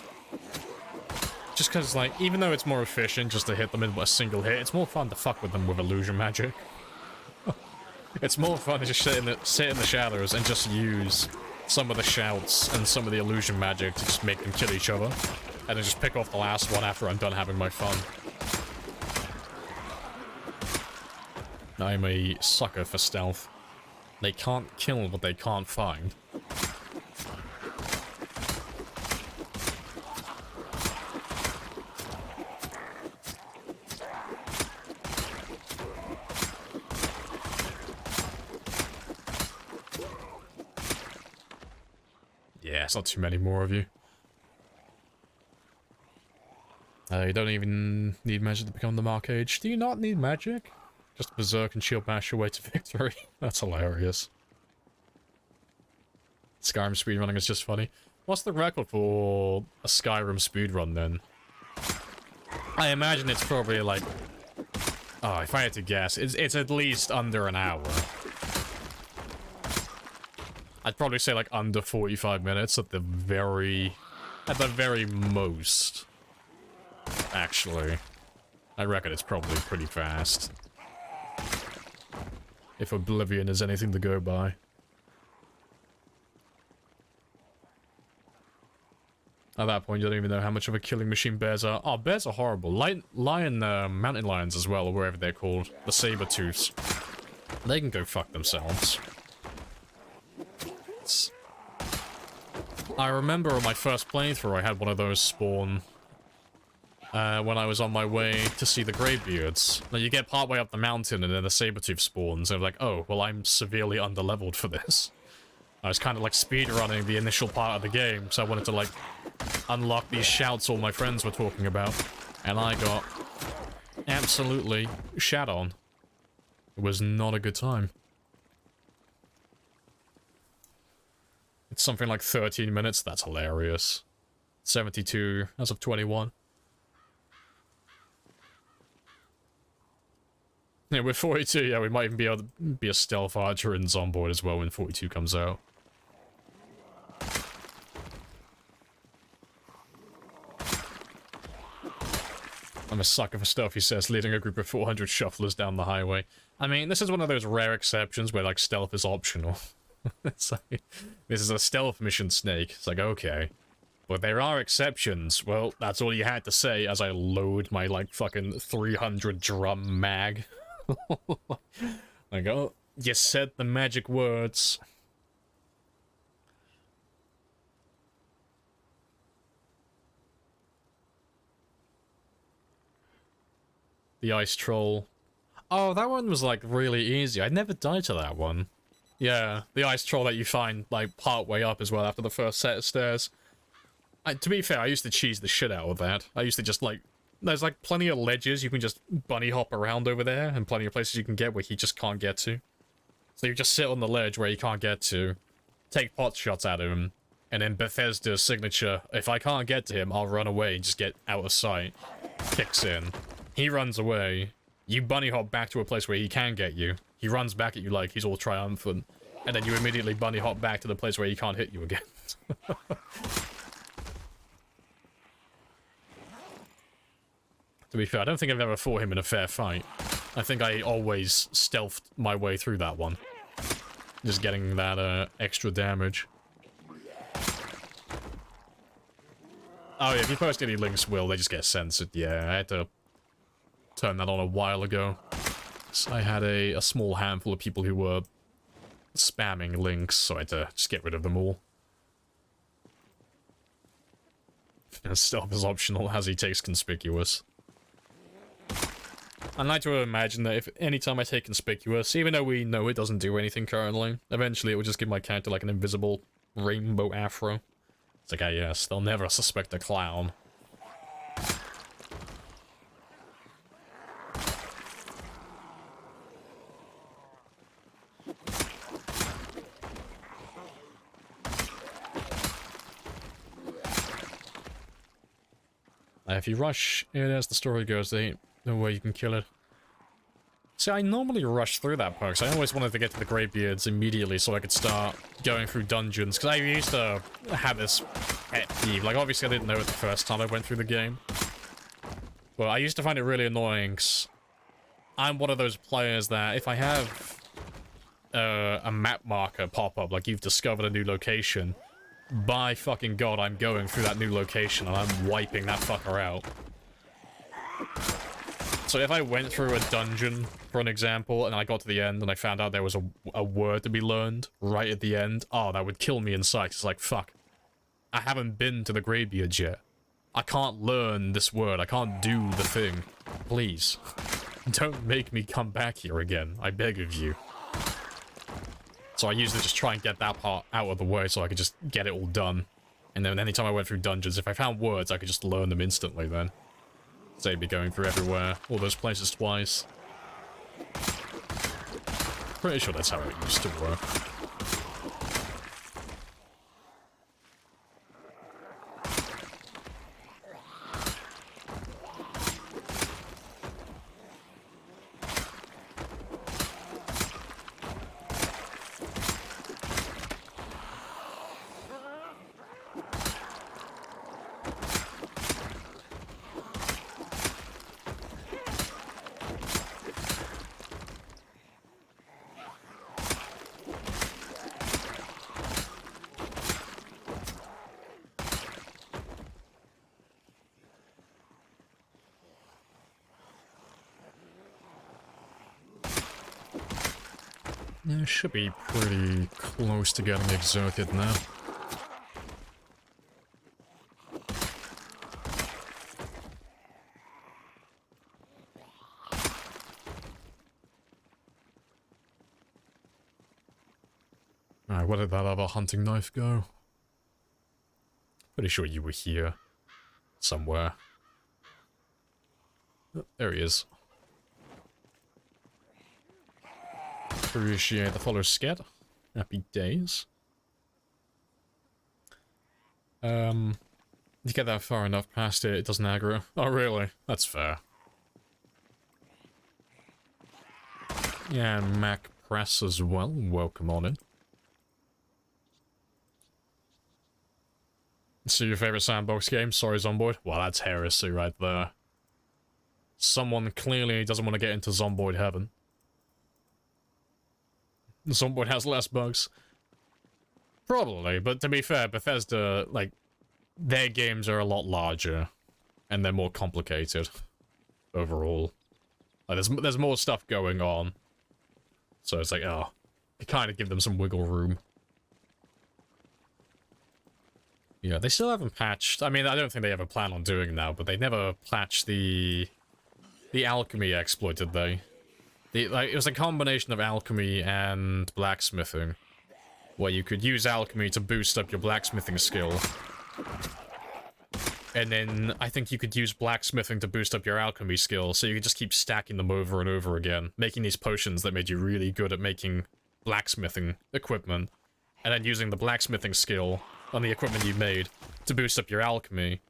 Just because, like, even though it's more efficient just to hit them in a single hit, it's more fun to fuck with them with illusion magic. It's more fun to just sit in the shadows and just use some of the shouts and some of the illusion magic to just make them kill each other. And then just pick off the last one after I'm done having my fun. I'm a sucker for stealth. They can't kill what they can't find. Yeah, it's not too many more of you. You don't even need magic to become the Mark Age. Do you not need magic? Just berserk and shield bash your way to victory. That's hilarious. Skyrim speedrunning is just funny. What's the record for a Skyrim speedrun then? I imagine it's probably like... Oh, if I had to guess, it's at least under an hour. I'd probably say like under 45 minutes at the very most. actually. I reckon it's probably pretty fast. If Oblivion is anything to go by. At that point, you don't even know how much of a killing machine bears are. Oh, bears are horrible. Mountain lions as well, or wherever they're called. The saber-tooths. They can go fuck themselves. I remember on my first playthrough, I had one of those spawn when I was on my way to see the Greybeards. Now, you get partway up the mountain and then the saber-tooth spawns, and I'm like, oh, well, I'm severely underleveled for this. I was kind of like speedrunning the initial part of the game, so I wanted to like unlock these shouts all my friends were talking about, and I got absolutely shat on. It was not a good time. It's something like 13 minutes, that's hilarious. 72 as of 21. Yeah, with 42, yeah, we might even be able to be a stealth archer in Zomboid as well when 42 comes out. I'm a sucker for stuff, he says, leading a group of 400 shufflers down the highway. I mean, this is one of those rare exceptions where, like, stealth is optional. It's like, this is a stealth mission, Snake. It's like, okay. But there are exceptions. Well, that's all you had to say as I load my, like, fucking 300 drum mag. Like, oh, you said the magic words. The ice troll. Oh, that one was, like, really easy. I never died to that one. Yeah, the ice troll that you find, like, part way up as well after the first set of stairs. To be fair, I used to cheese the shit out of that. I used to just, like... There's, like, plenty of ledges you can just bunny hop around over there, and plenty of places you can get where he just can't get to. So you just sit on the ledge where he can't get to, take pot shots at him, and then Bethesda's signature, if I can't get to him, I'll run away and just get out of sight, kicks in. He runs away, you bunny hop back to a place where he can get you, he runs back at you like he's all triumphant, and then you immediately bunny hop back to the place where he can't hit you again. To be fair, I don't think I've ever fought him in a fair fight. I think I always stealthed my way through that one. Just getting that extra damage. Oh yeah, if you post any links, Will, they just get censored. Yeah, I had to turn that on a while ago. So I had a small handful of people who were spamming links, so I had to just get rid of them all. And stealth is optional as he takes conspicuous. I like to imagine that if anytime I take conspicuous, even though we know it doesn't do anything currently, eventually it will just give my character like an invisible rainbow afro. It's like, ah yes, they'll never suspect a clown. If you rush it as the story goes, there ain't no way you can kill it. See, I normally rush through that perk, so I always wanted to get to the Greybeards immediately so I could start going through dungeons, because I used to have this pet peeve. Like, obviously I didn't know it the first time I went through the game. But I used to find it really annoying, because I'm one of those players that if I have a map marker pop up, like you've discovered a new location, by fucking god, I'm going through that new location and I'm wiping that fucker out. So if I went through a dungeon, for an example, and I got to the end and I found out there was a word to be learned right at the end, oh, that would kill me inside. It's like, fuck. I haven't been to the Greybeards yet. I can't learn this word. I can't do the thing. Please. Don't make me come back here again. I beg of you. So I usually just try and get that part out of the way so I could just get it all done. And then anytime I went through dungeons, if I found words, I could just learn them instantly then. Save me going through everywhere, all those places twice. Pretty sure that's how it used to work. Yeah, it should be pretty close to getting exerted now. Alright, where did that other hunting knife go? Pretty sure you were here. Somewhere. Oh, there he is. Appreciate the follow scat. Happy days. You get that far enough past it, it doesn't aggro. Oh really? That's fair. Yeah, and Mac Press as well. Welcome on in. So your favorite sandbox game? Sorry, Zomboid. Well, that's heresy right there. Someone clearly doesn't want to get into Zomboid heaven. Zomboid has less bugs. Probably, but to be fair, Bethesda, like, their games are a lot larger. And they're more complicated. Overall. Like, there's more stuff going on. So it's like, oh, you kind of give them some wiggle room. Yeah, they still haven't patched. I mean, I don't think they have a plan on doing it now, but they never patched the alchemy exploit, did they? Like, it was a combination of alchemy and blacksmithing, where you could use alchemy to boost up your blacksmithing skill. And then I think you could use blacksmithing to boost up your alchemy skill, so you could just keep stacking them over and over again, making these potions that made you really good at making blacksmithing equipment, and then using the blacksmithing skill on the equipment you made to boost up your alchemy,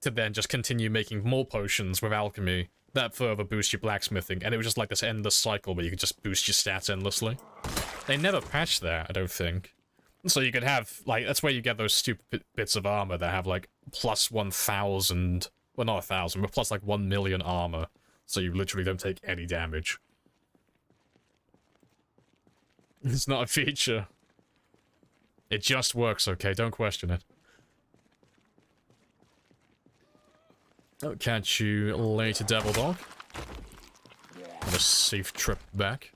to then just continue making more potions with alchemy that further boost your blacksmithing, and it was just like this endless cycle where you could just boost your stats endlessly. They never patched that, I don't think. So you could have, like, that's where you get those stupid bits of armor that have, like, plus 1,000, well, not 1,000, but plus, like, 1,000,000 armor, so you literally don't take any damage. It's not a feature. It just works, okay? Don't question it. I'll catch you later, Devil Dog. Have a safe trip back.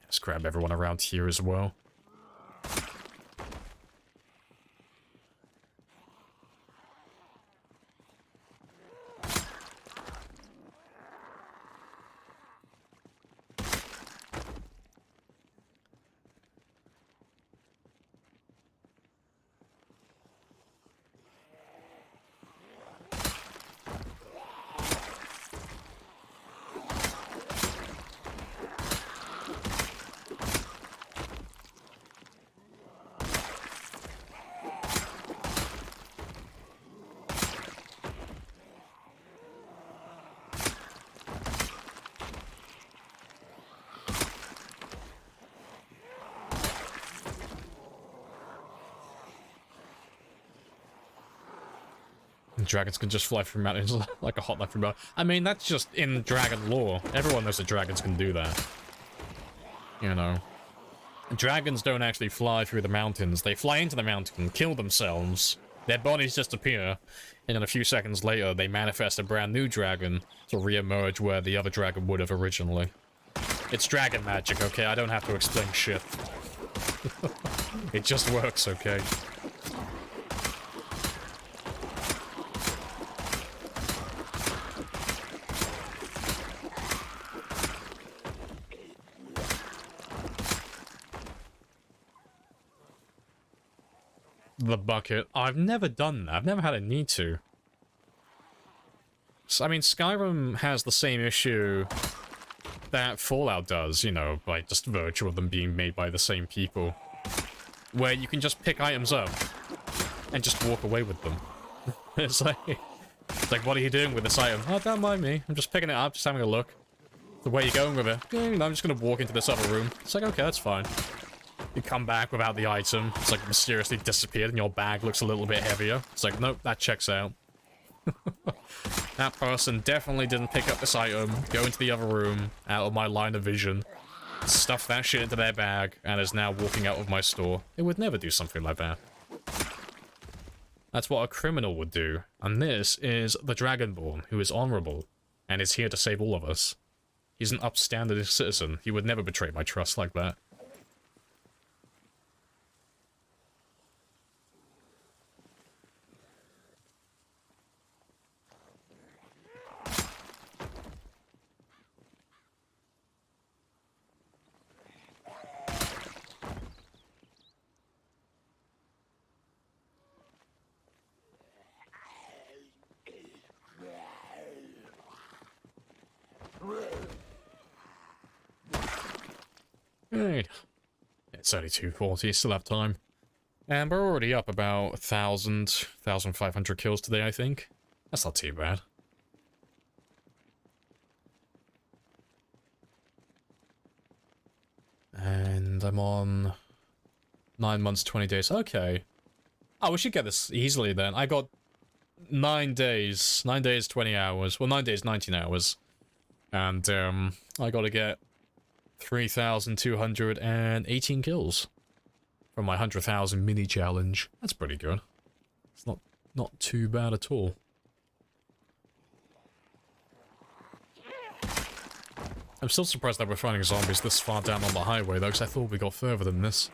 Let's grab everyone around here as well. Dragons can just fly through mountains like a hot knife through butter. I mean, that's just in dragon lore. Everyone knows that dragons can do that. You know. Dragons don't actually fly through the mountains. They fly into the mountain, kill themselves, their bodies disappear, and then a few seconds later, they manifest a brand new dragon to re-emerge where the other dragon would have originally. It's dragon magic, okay? I don't have to explain shit. It just works, okay? The bucket. I've never done that. I've never had a need to. So, I mean, Skyrim has the same issue that Fallout does, you know, by just virtue of them being made by the same people. Where you can just pick items up and just walk away with them. It's like, what are you doing with this item? Oh, don't mind me. I'm just picking it up, just having a look. So where are you going with it? Yeah, I'm just gonna walk into this other room. It's like, okay, that's fine. You come back without the item, it's like mysteriously disappeared and your bag looks a little bit heavier. It's like, nope, that checks out. That person definitely didn't pick up this item, go into the other room, out of my line of vision, stuff that shit into their bag, and is now walking out of my store. It would never do something like that. That's what a criminal would do. And this is the Dragonborn, who is honorable, and is here to save all of us. He's an upstanding citizen. He would never betray my trust like that. Right. It's only 2:40, still have time. And we're already up about 1,500 kills today, I think. That's not too bad. And I'm on 9 months, 20 days. Okay. Oh, we should get this easily then. I got 9 days. 9 days, 20 hours. Well, 9 days, 19 hours. And, I gotta get 3,218 kills from my 100,000 mini challenge. That's pretty good. It's not too bad at all. I'm still surprised that we're finding zombies this far down on the highway though, because I thought we got further than this.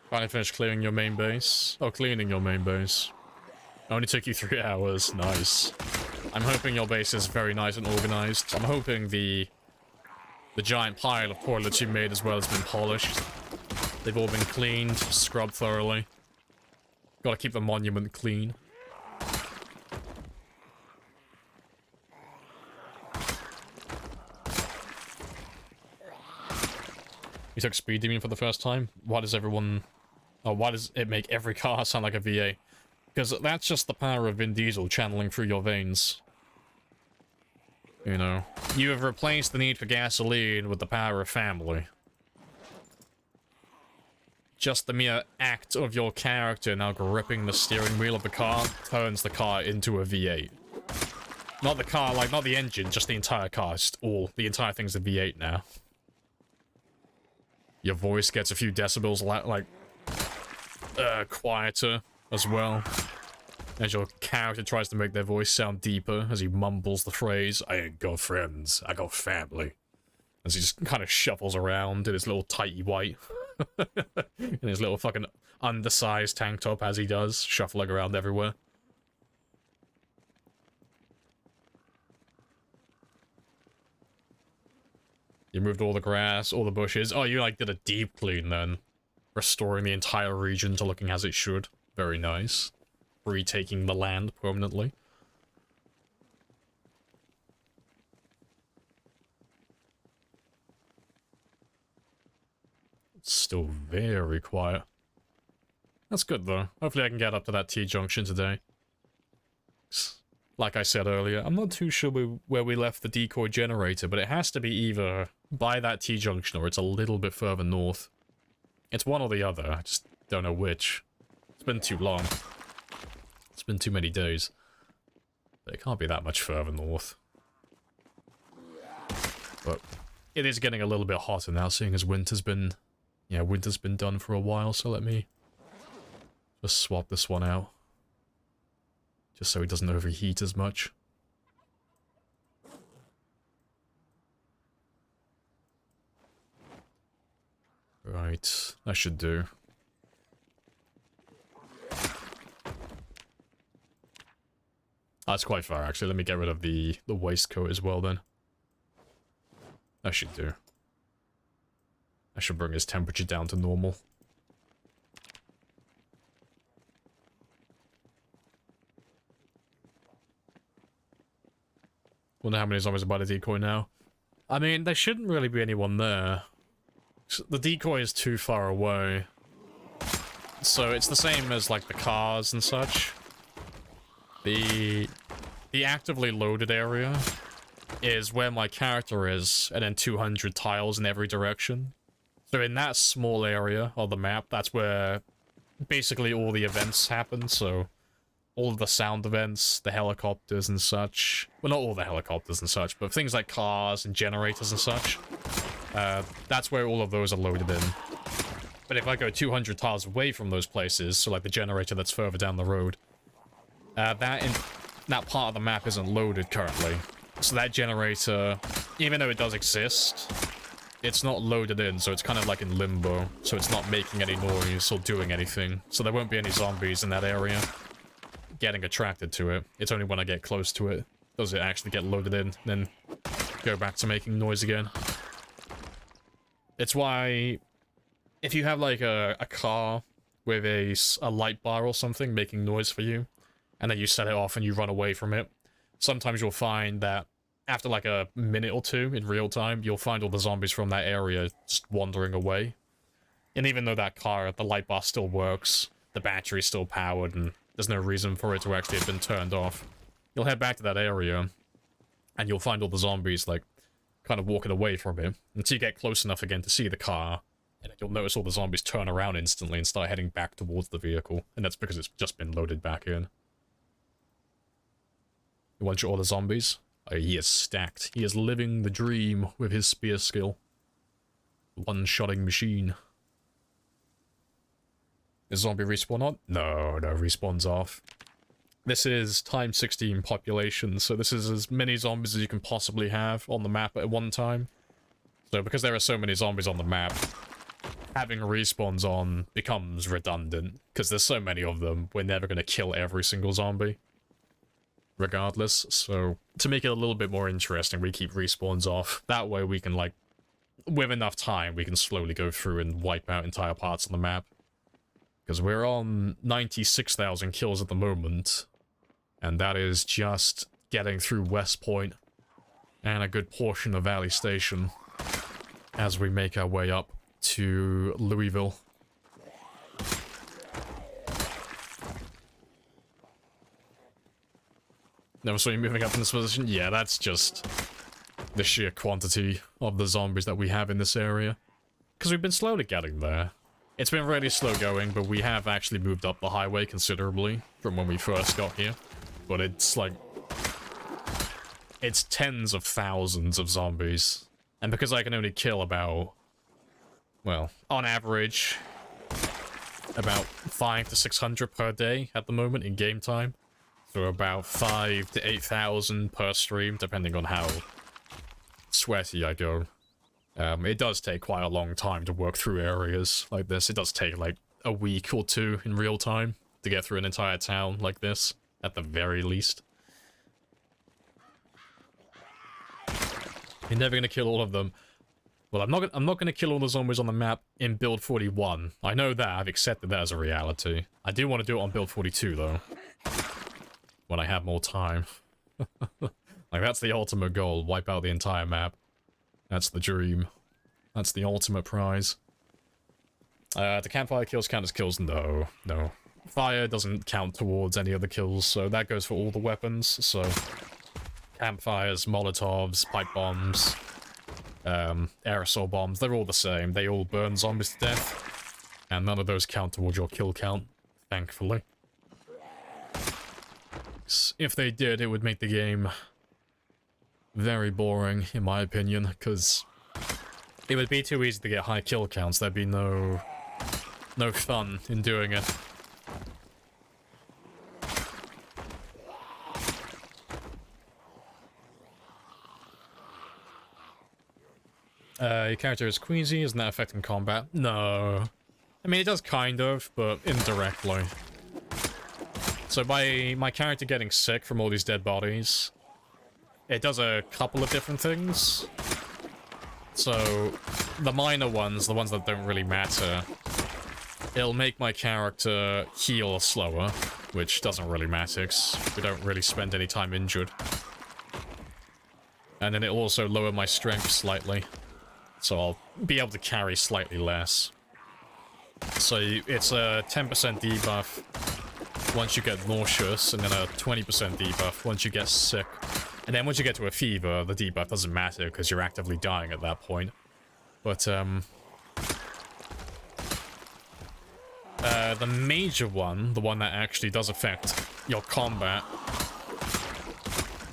Finally finished clearing your main base. Oh, cleaning your main base. Only took you 3 hours. Nice. I'm hoping your base is very nice and organized. I'm hoping the giant pile of toilets you made as well has been polished. They've all been cleaned, scrubbed thoroughly. Gotta keep the monument clean. You took speed demon for the first time? Why does everyone... Oh, why does it make every car sound like a V8? Because that's just the power of Vin Diesel channeling through your veins. You know, you have replaced the need for gasoline with the power of family. Just the mere act of your character now gripping the steering wheel of the car turns the car into a V8. Not the car, like, not the engine, just the entire car. Just the entire thing's a V8 now. Your voice gets a few decibels, like, quieter as well. As your character tries to make their voice sound deeper as he mumbles the phrase, I ain't got friends, I got family. As he just kind of shuffles around in his little tighty white. In his little fucking undersized tank top as he does, shuffling around everywhere. You moved all the grass, all the bushes. Oh, you like did a deep clean then. Restoring the entire region to looking as it should. Very nice. Retaking the land permanently. It's still very quiet. That's good though. Hopefully I can get up to that T-junction today. Like I said earlier, I'm not too sure where we left the decoy generator, but it has to be either by that T-junction or it's a little bit further north. It's one or the other, I just don't know which. It's been too long. It's been too many days. But it can't be that much further north. But it is getting a little bit hotter now, seeing as winter's been... Yeah, winter's been done for a while, so let me just swap this one out. Just so it doesn't overheat as much. Right, that should do. That's quite far, actually. Let me get rid of the waistcoat as well, then. That should do. I should bring his temperature down to normal. Wonder how many zombies are by the decoy now. I mean, there shouldn't really be anyone there. The decoy is too far away. So it's the same as, like, the cars and such. The actively loaded area is where my character is, and then 200 tiles in every direction. So in that small area of the map, that's where basically all the events happen, so all of the sound events, the helicopters and such. Well, not all the helicopters and such, but things like cars and generators and such. That's where all of those are loaded in. But if I go 200 tiles away from those places, so like the generator that's further down the road, that part of the map isn't loaded currently. So that generator, even though it does exist, it's not loaded in, so it's kind of like in limbo. So it's not making any noise or doing anything. So there won't be any zombies in that area getting attracted to it. It's only when I get close to it does it actually get loaded in, then go back to making noise again. It's why if you have like a car with a light bar or something making noise for you, and then you set it off and you run away from it, sometimes you'll find that after like a minute or two in real time, you'll find all the zombies from that area just wandering away. And even though that car, the light bar still works, the battery's still powered, and there's no reason for it to actually have been turned off, you'll head back to that area, and you'll find all the zombies, like, kind of walking away from it, until you get close enough again to see the car, and then you'll notice all the zombies turn around instantly and start heading back towards the vehicle, and that's because it's just been loaded back in. You want all the zombies? Oh, he is stacked. He is living the dream with his spear skill. One-shotting machine. Is zombie respawn on? No, respawn's off. This is times 16 population, so this is as many zombies as you can possibly have on the map at one time. So because there are so many zombies on the map, having respawns on becomes redundant, because there's so many of them, we're never going to kill every single zombie. Regardless, so to make it a little bit more interesting, we keep respawns off. That way we can, like, with enough time, we can slowly go through and wipe out entire parts of the map. Because we're on 96,000 kills at the moment, and that is just getting through West Point and a good portion of Valley Station as we make our way up to Louisville. Never saw you moving up in this position? Yeah, that's just the sheer quantity of the zombies that we have in this area. Because we've been slowly getting there. It's been really slow going, but we have actually moved up the highway considerably from when we first got here. But it's like... it's tens of thousands of zombies. And because I can only kill about... well, on average, about 500 to 600 per day at the moment in game time. So about 5,000 to 8,000 per stream, depending on how sweaty I go. It does take quite a long time to work through areas like this. It does take like a week or two in real time to get through an entire town like this, at the very least. You're never gonna kill all of them. Well, I'm not gonna kill all the zombies on the map in build 41. I know that, I've accepted that as a reality. I do want to do it on build 42 though. When I have more time. Like, that's the ultimate goal, wipe out the entire map. That's the dream. That's the ultimate prize. Do campfire kills count as kills? No. Fire doesn't count towards any of the kills, so that goes for all the weapons, so... campfires, molotovs, pipe bombs, aerosol bombs, they're all the same. They all burn zombies to death, and none of those count towards your kill count, thankfully. If they did, it would make the game very boring, in my opinion, because it would be too easy to get high kill counts. There'd be no fun in doing it. Your character is queasy, isn't that affecting combat? No. I mean, it does kind of, but indirectly. So by my character getting sick from all these dead bodies, it does a couple of different things. So, the minor ones, the ones that don't really matter, it'll make my character heal slower, which doesn't really matter, 'cause we don't really spend any time injured. And then it'll also lower my strength slightly, so I'll be able to carry slightly less. So it's a 10% debuff once you get nauseous, and then a 20% debuff once you get sick. And then once you get to a fever, the debuff doesn't matter because you're actively dying at that point. But, the major one, the one that actually does affect your combat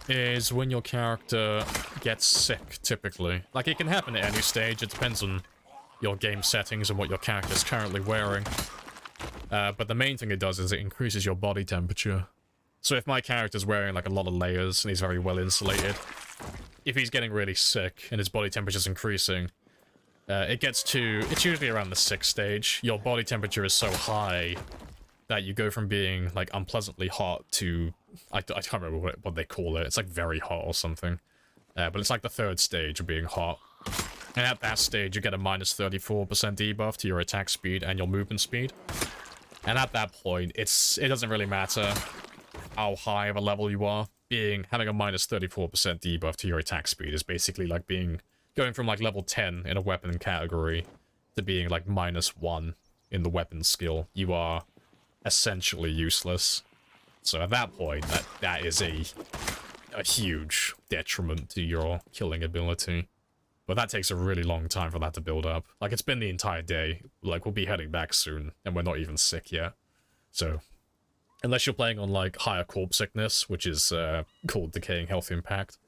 is when your character gets sick, typically. Like, it can happen at any stage, it depends on your game settings and what your character's currently wearing. But the main thing it does is it increases your body temperature. So if my character's wearing, like, a lot of layers and he's very well insulated, if he's getting really sick and his body temperature's increasing, it's usually around the 6th stage. Your body temperature is so high that you go from being, like, unpleasantly hot to... I can't remember what they call it. It's, like, very hot or something. But it's, like, the 3rd stage of being hot. And at that stage, you get a minus 34% debuff to your attack speed and your movement speed. And at that point, it doesn't really matter how high of a level you are. Having a minus 34% debuff to your attack speed is basically like going from, like, level 10 in a weapon category to being, like, minus 1 in the weapon skill. You are essentially useless. So at that point, that is a huge detriment to your killing ability. But that takes a really long time for that to build up. Like, it's been the entire day. Like, we'll be heading back soon, and we're not even sick yet. So, unless you're playing on, like, higher corpse sickness, which is called Decaying Health Impact,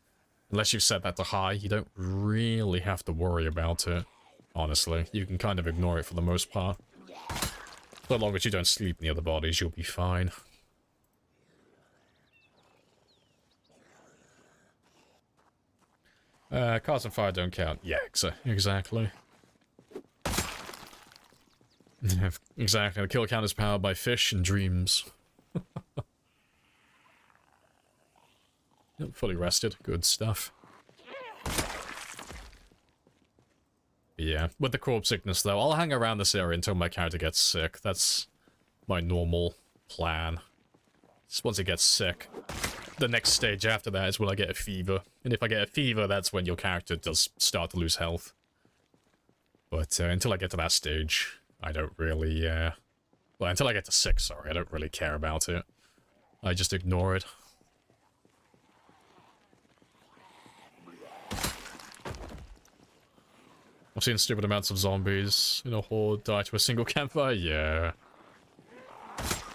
unless you've set that to high, you don't really have to worry about it, honestly. You can kind of ignore it for the most part. So long as you don't sleep near the bodies, you'll be fine. Cars on fire don't count. Yeah, exactly. Exactly. The kill count is powered by fish and dreams. Yep, fully rested. Good stuff. Yeah, with the corpse sickness though, I'll hang around this area until my character gets sick. That's my normal plan. Just once he gets sick, the next stage after that is when I get a fever. And if I get a fever, that's when your character does start to lose health. But until I get to that stage, I don't really, well, until I get to 6, sorry, I don't really care about it. I just ignore it. I've seen stupid amounts of zombies in a horde die to a single campfire, yeah.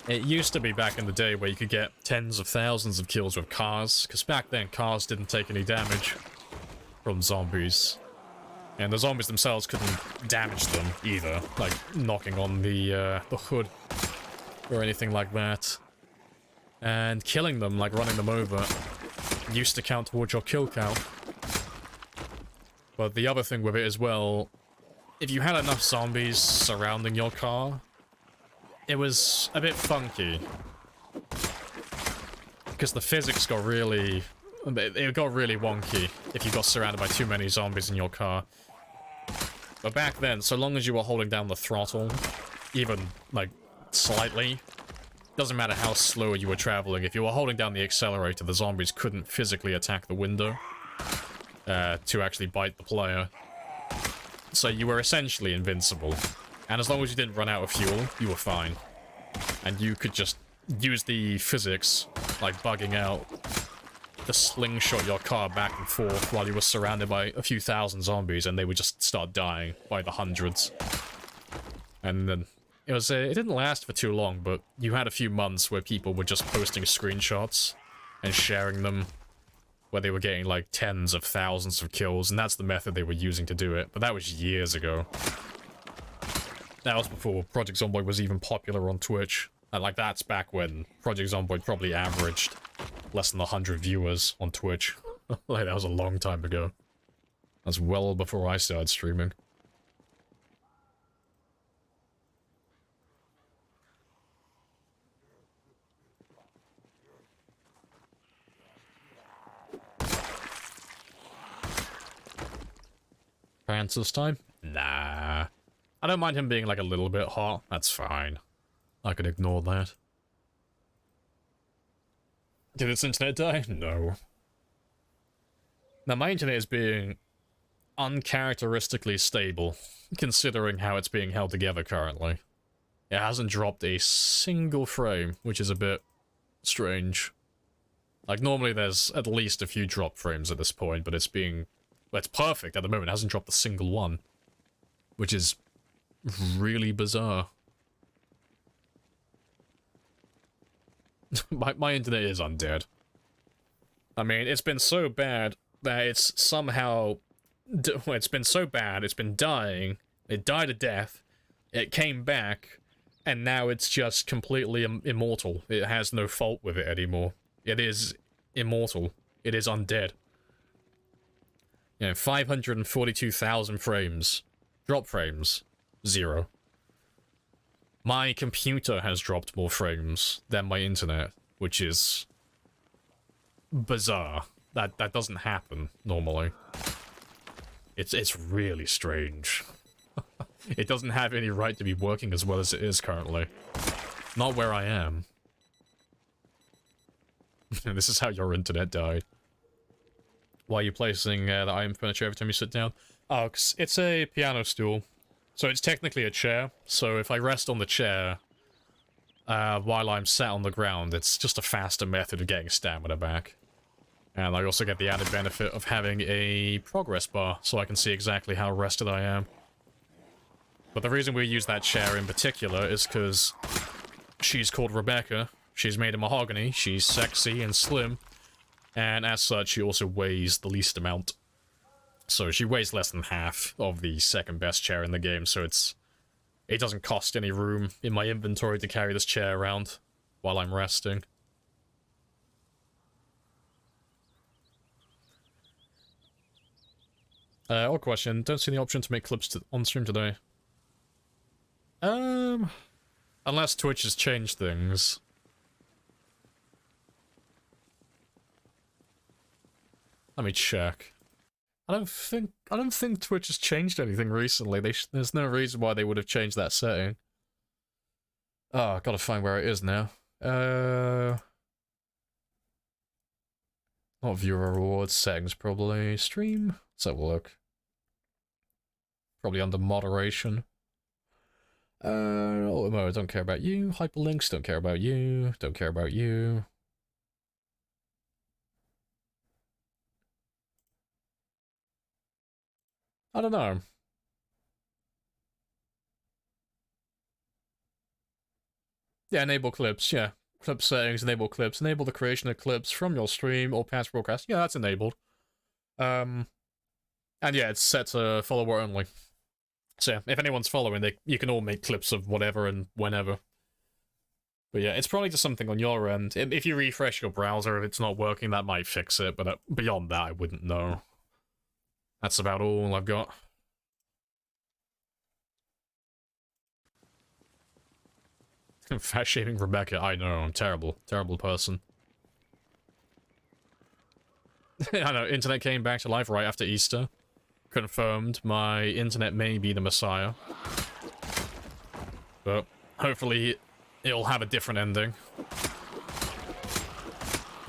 It used to be back in the day where you could get tens of thousands of kills with cars, because back then cars didn't take any damage from zombies. And the zombies themselves couldn't damage them either, like knocking on the hood or anything like that. And killing them, like running them over, used to count towards your kill count. But the other thing with it as well, if you had enough zombies surrounding your car, it was a bit funky. Because the physics got really... it got really wonky if you got surrounded by too many zombies in your car. But back then, so long as you were holding down the throttle, even, like, slightly, doesn't matter how slow you were traveling, if you were holding down the accelerator, the zombies couldn't physically attack the window to actually bite the player. So you were essentially invincible. And as long as you didn't run out of fuel, you were fine. And you could just use the physics, like bugging out, to slingshot your car back and forth while you were surrounded by a few thousand zombies, and they would just start dying by the hundreds. And then it didn't last for too long, but you had a few months where people were just posting screenshots and sharing them, where they were getting like tens of thousands of kills, and that's the method they were using to do it. But that was years ago. That was before Project Zomboid was even popular on Twitch. And like, that's back when Project Zomboid probably averaged less than 100 viewers on Twitch. Like, that was a long time ago. That's well before I started streaming. Pants this time? Nah. I don't mind him being like a little bit hot. That's fine. I can ignore that. Did its internet die? No. Now, my internet is being uncharacteristically stable, considering how it's being held together currently. It hasn't dropped a single frame, which is a bit strange. Like, normally there's at least a few drop frames at this point, but it's perfect at the moment. It hasn't dropped a single one, which is really bizarre. my internet is undead. I mean, it's been so bad that it's somehow... it's been so bad, it's been dying, it died a death, it came back, and now it's just completely immortal. It has no fault with it anymore. It is immortal. It is undead. You know, 542,000 frames. Drop frames. 0. My computer has dropped more frames than my internet, which is bizarre. That doesn't happen normally. It's really strange. It doesn't have any right to be working as well as it is currently. Not where I am. This is how your internet died. Why are you placing the iron furniture every time you sit down? Oh, 'cause it's a piano stool. So it's technically a chair. So if I rest on the chair while I'm sat on the ground, it's just a faster method of getting stamina back. And I also get the added benefit of having a progress bar, so I can see exactly how rested I am. But the reason we use that chair in particular is because she's called Rebecca. She's made of mahogany, she's sexy and slim, and as such, she also weighs the least amount. So she weighs less than half of the second best chair in the game, so it doesn't cost any room in my inventory to carry this chair around while I'm resting. Odd question, don't see the option to make clips on stream today. Unless Twitch has changed things. Let me check. I don't think Twitch has changed anything recently. There's no reason why they would have changed that setting. Oh, I gotta find where it is now. Not viewer rewards, settings probably. Stream? Let's have a look. Probably under moderation. Auto mode, don't care about you. Hyperlinks, don't care about you. Don't care about you. I don't know. Yeah, enable clips, yeah. Clip settings, enable clips. Enable the creation of clips from your stream or past broadcast. Yeah, that's enabled. And yeah, it's set to follower only. So yeah, if anyone's following, you can all make clips of whatever and whenever. But yeah, it's probably just something on your end. If you refresh your browser, if it's not working, that might fix it. But beyond that, I wouldn't know. That's about all I've got. Fat-shaming Rebecca, I know, I'm terrible. Terrible person. I know, internet came back to life right after Easter. Confirmed my internet may be the Messiah. But hopefully it'll have a different ending.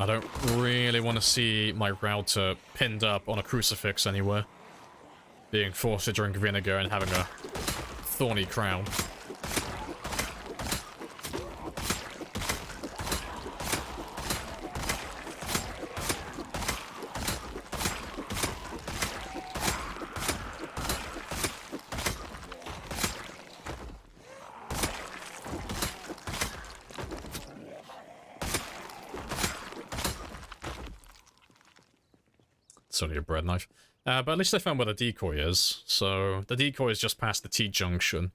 I don't really want to see my router pinned up on a crucifix anywhere. Being forced to drink vinegar and having a thorny crown. It's only a bread knife. But at least I found where the decoy is. So the decoy is just past the T-junction.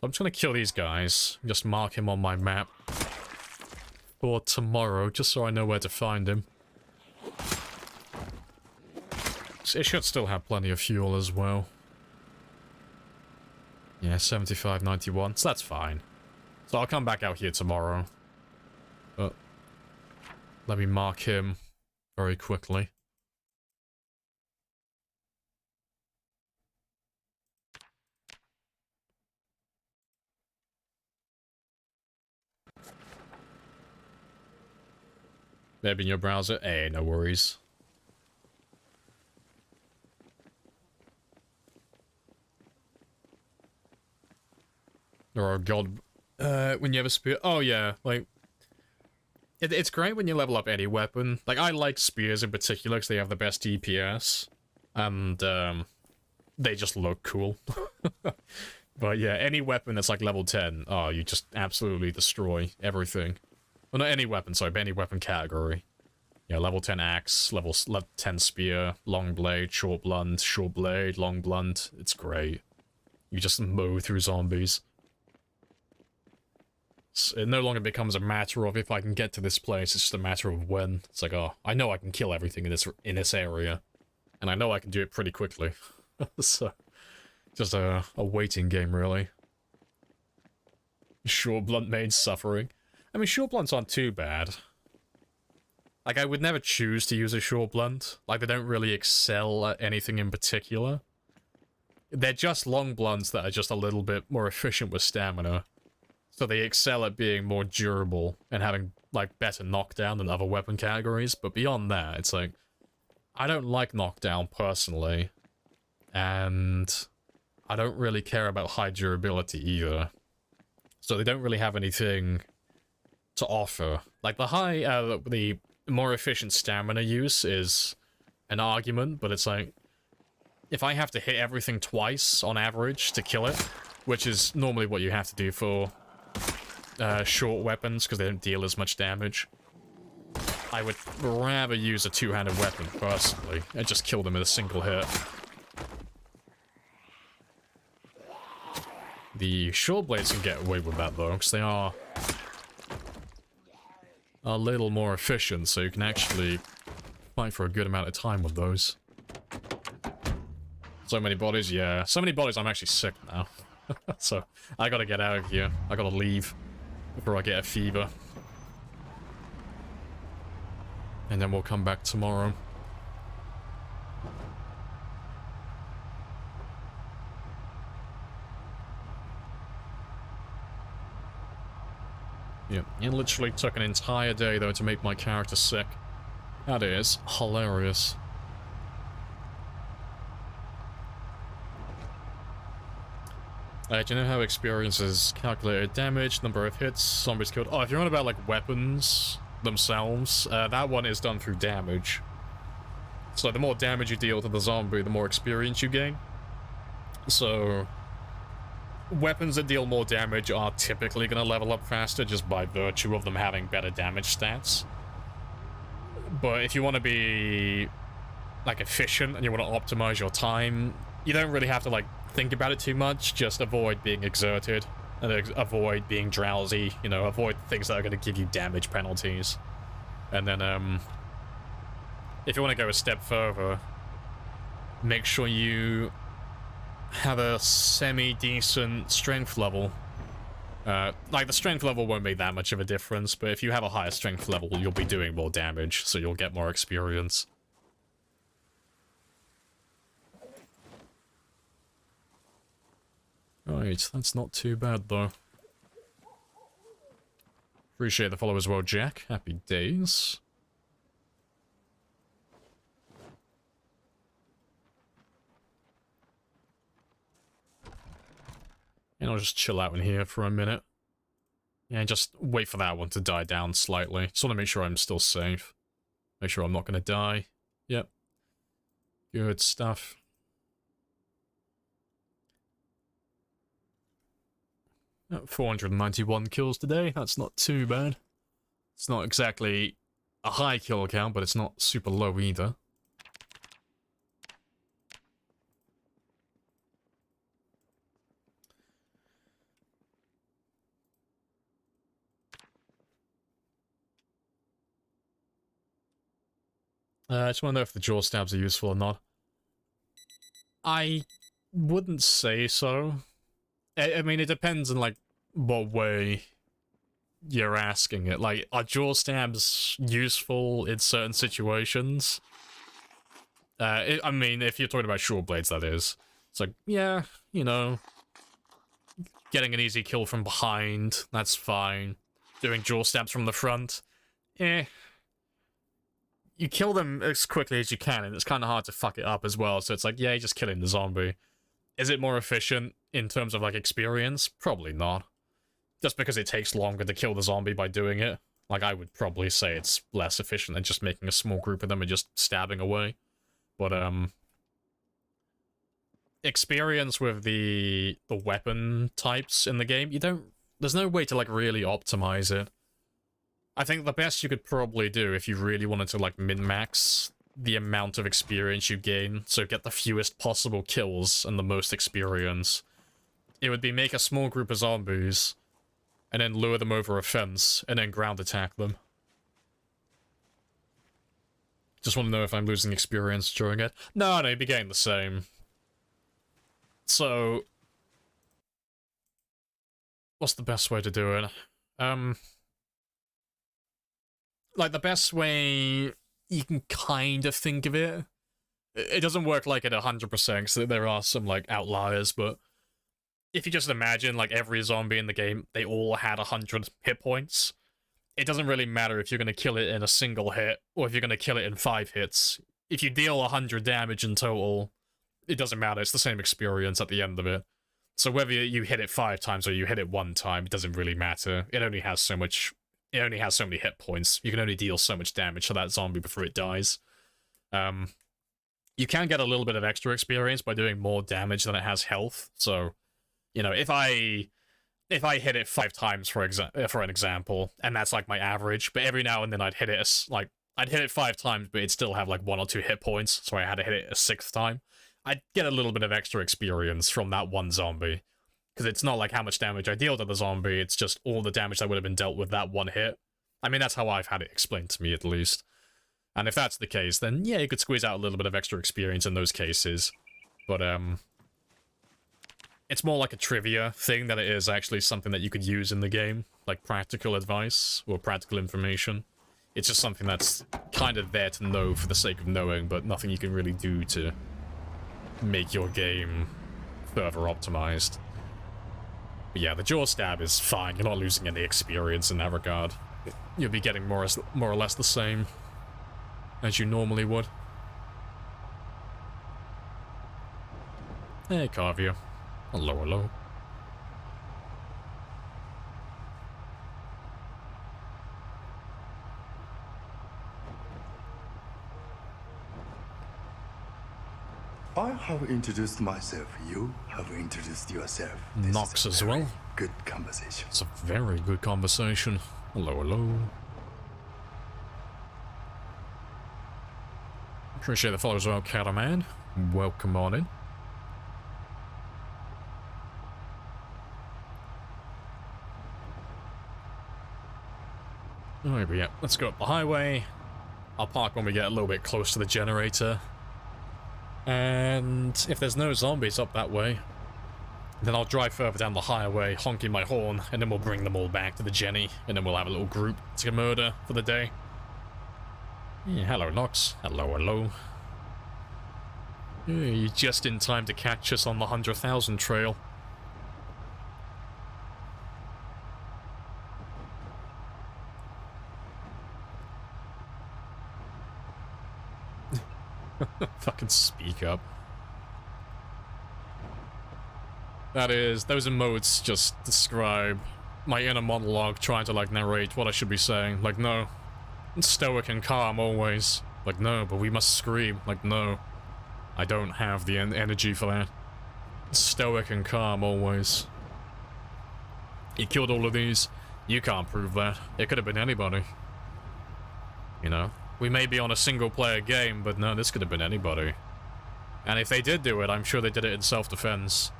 I'm just going to kill these guys. Just mark him on my map for tomorrow, just so I know where to find him. It should still have plenty of fuel as well. Yeah, 75.91, so that's fine. So I'll come back out here tomorrow. But let me mark him very quickly. Maybe in your browser? Hey, no worries. Oh god. When you have a spear... Oh yeah, like... It's great when you level up any weapon. Like, I like spears in particular because they have the best DPS. And, they just look cool. But yeah, any weapon that's like level 10, oh, you just absolutely destroy everything. Well, not any weapon, sorry, but any weapon category. Yeah, level 10 axe, level 10 spear, long blade, short blunt, short blade, long blunt. It's great. You just mow through zombies. It no longer becomes a matter of if I can get to this place, it's just a matter of when. It's like, oh, I know I can kill everything in this area. And I know I can do it pretty quickly. So, just a waiting game, really. Short blunt main suffering. I mean, short blunts aren't too bad. Like, I would never choose to use a short blunt. Like, they don't really excel at anything in particular. They're just long blunts that are just a little bit more efficient with stamina. So they excel at being more durable and having, like, better knockdown than other weapon categories. But beyond that, it's like, I don't like knockdown personally. And I don't really care about high durability either. So they don't really have anything to offer. Like, the more efficient stamina use is an argument, but it's like, if I have to hit everything twice on average to kill it, which is normally what you have to do for short weapons, because they don't deal as much damage, I would rather use a two-handed weapon, personally, and just kill them in a single hit. The short blades can get away with that, though, because they are a little more efficient, so you can actually fight for a good amount of time with those. So many bodies, yeah. So many bodies, I'm actually sick now. So, I gotta get out of here. I gotta leave before I get a fever. And then we'll come back tomorrow. Yeah, it literally took an entire day, though, to make my character sick. That is hilarious. Do you know how experience is calculated? Damage, number of hits, zombies killed. Oh, if you're on about, like, weapons themselves, that one is done through damage. So the more damage you deal to the zombie, the more experience you gain. So weapons that deal more damage are typically going to level up faster just by virtue of them having better damage stats. But if you want to be, like, efficient and you want to optimize your time, you don't really have to, like, think about it too much. Just avoid being exerted and avoid being drowsy, you know, avoid things that are going to give you damage penalties. And then, if you want to go a step further, make sure you have a semi-decent strength level. Like, the strength level won't make that much of a difference, but if you have a higher strength level, you'll be doing more damage, so you'll get more experience. Right, that's not too bad, though. Appreciate the follow as well, Jack. Happy days. And I'll just chill out in here for a minute. Yeah, just wait for that one to die down slightly. Just want to make sure I'm still safe. Make sure I'm not going to die. Yep. Good stuff. Oh, 491 kills today. That's not too bad. It's not exactly a high kill count, but it's not super low either. I just want to know if the jaw stabs are useful or not. I wouldn't say so. I mean, it depends on, like, what way you're asking it. Like, are jaw stabs useful in certain situations? I mean, if you're talking about short blades, that is. It's like, yeah, you know, getting an easy kill from behind, that's fine. Doing jaw stabs from the front, eh. You kill them as quickly as you can, and it's kind of hard to fuck it up as well, so it's like, yeah, you're just killing the zombie. Is it more efficient in terms of, like, experience? Probably not. Just because it takes longer to kill the zombie by doing it. Like, I would probably say it's less efficient than just making a small group of them and just stabbing away. But, experience with the weapon types in the game, there's no way to, like, really optimize it. I think the best you could probably do if you really wanted to, like, min-max the amount of experience you gain, so get the fewest possible kills and the most experience, it would be make a small group of zombies, and then lure them over a fence, and then ground attack them. Just want to know if I'm losing experience during it. No, you'd be getting the same. So, what's the best way to do it? Like, the best way you can kind of think of it, it doesn't work like at 100%, because there are some, like, outliers, but if you just imagine, like, every zombie in the game, they all had 100 hit points, it doesn't really matter if you're going to kill it in a single hit, or if you're going to kill it in 5 hits. If you deal 100 damage in total, it doesn't matter, it's the same experience at the end of it. So whether you hit it 5 times or you hit it 1 time, it doesn't really matter. It only has so many hit points. You can only deal so much damage to that zombie before it dies. You can get a little bit of extra experience by doing more damage than it has health. So, you know, if I hit it 5 times for an example, and that's like my average, but every now and then I'd hit it 5 times, but it'd still have like 1 or 2 hit points, so I had to hit it a 6th time. I'd get a little bit of extra experience from that one zombie. Because it's not like how much damage I deal to the zombie, it's just all the damage that would have been dealt with that one hit. I mean, that's how I've had it explained to me, at least. And if that's the case, then yeah, you could squeeze out a little bit of extra experience in those cases. But, it's more like a trivia thing than it is actually something that you could use in the game. Like practical advice, or practical information. It's just something that's kind of there to know for the sake of knowing, but nothing you can really do to make your game further optimized. But yeah, the jaw stab is fine. You're not losing any experience in that regard. You'll be getting more or less the same as you normally would. Hey, Carvia. Hello, hello. I have introduced myself. You have introduced yourself. Nox as well. Good conversation. It's a very good conversation. Hello, hello. Appreciate the follow as well, Cataman. Welcome on in. Alright, but yeah, let's go up the highway. I'll park when we get a little bit close to the generator. And if there's no zombies up that way, then I'll drive further down the highway, honking my horn, and then we'll bring them all back to the Jenny, and then we'll have a little group to murder for the day. Yeah, hello, Nox. Hello, hello. Yeah, you're just in time to catch us on the 100,000 trail. Fucking speak up. Those emotes just describe my inner monologue trying to, like, narrate what I should be saying. Like, no. Stoic and calm, always. Like, no, but we must scream. Like, no. I don't have the energy for that. Stoic and calm, always. You killed all of these. You can't prove that. It could have been anybody. You know? We may be on a single-player game, but no, this could have been anybody. And if they did do it, I'm sure they did it in self-defense.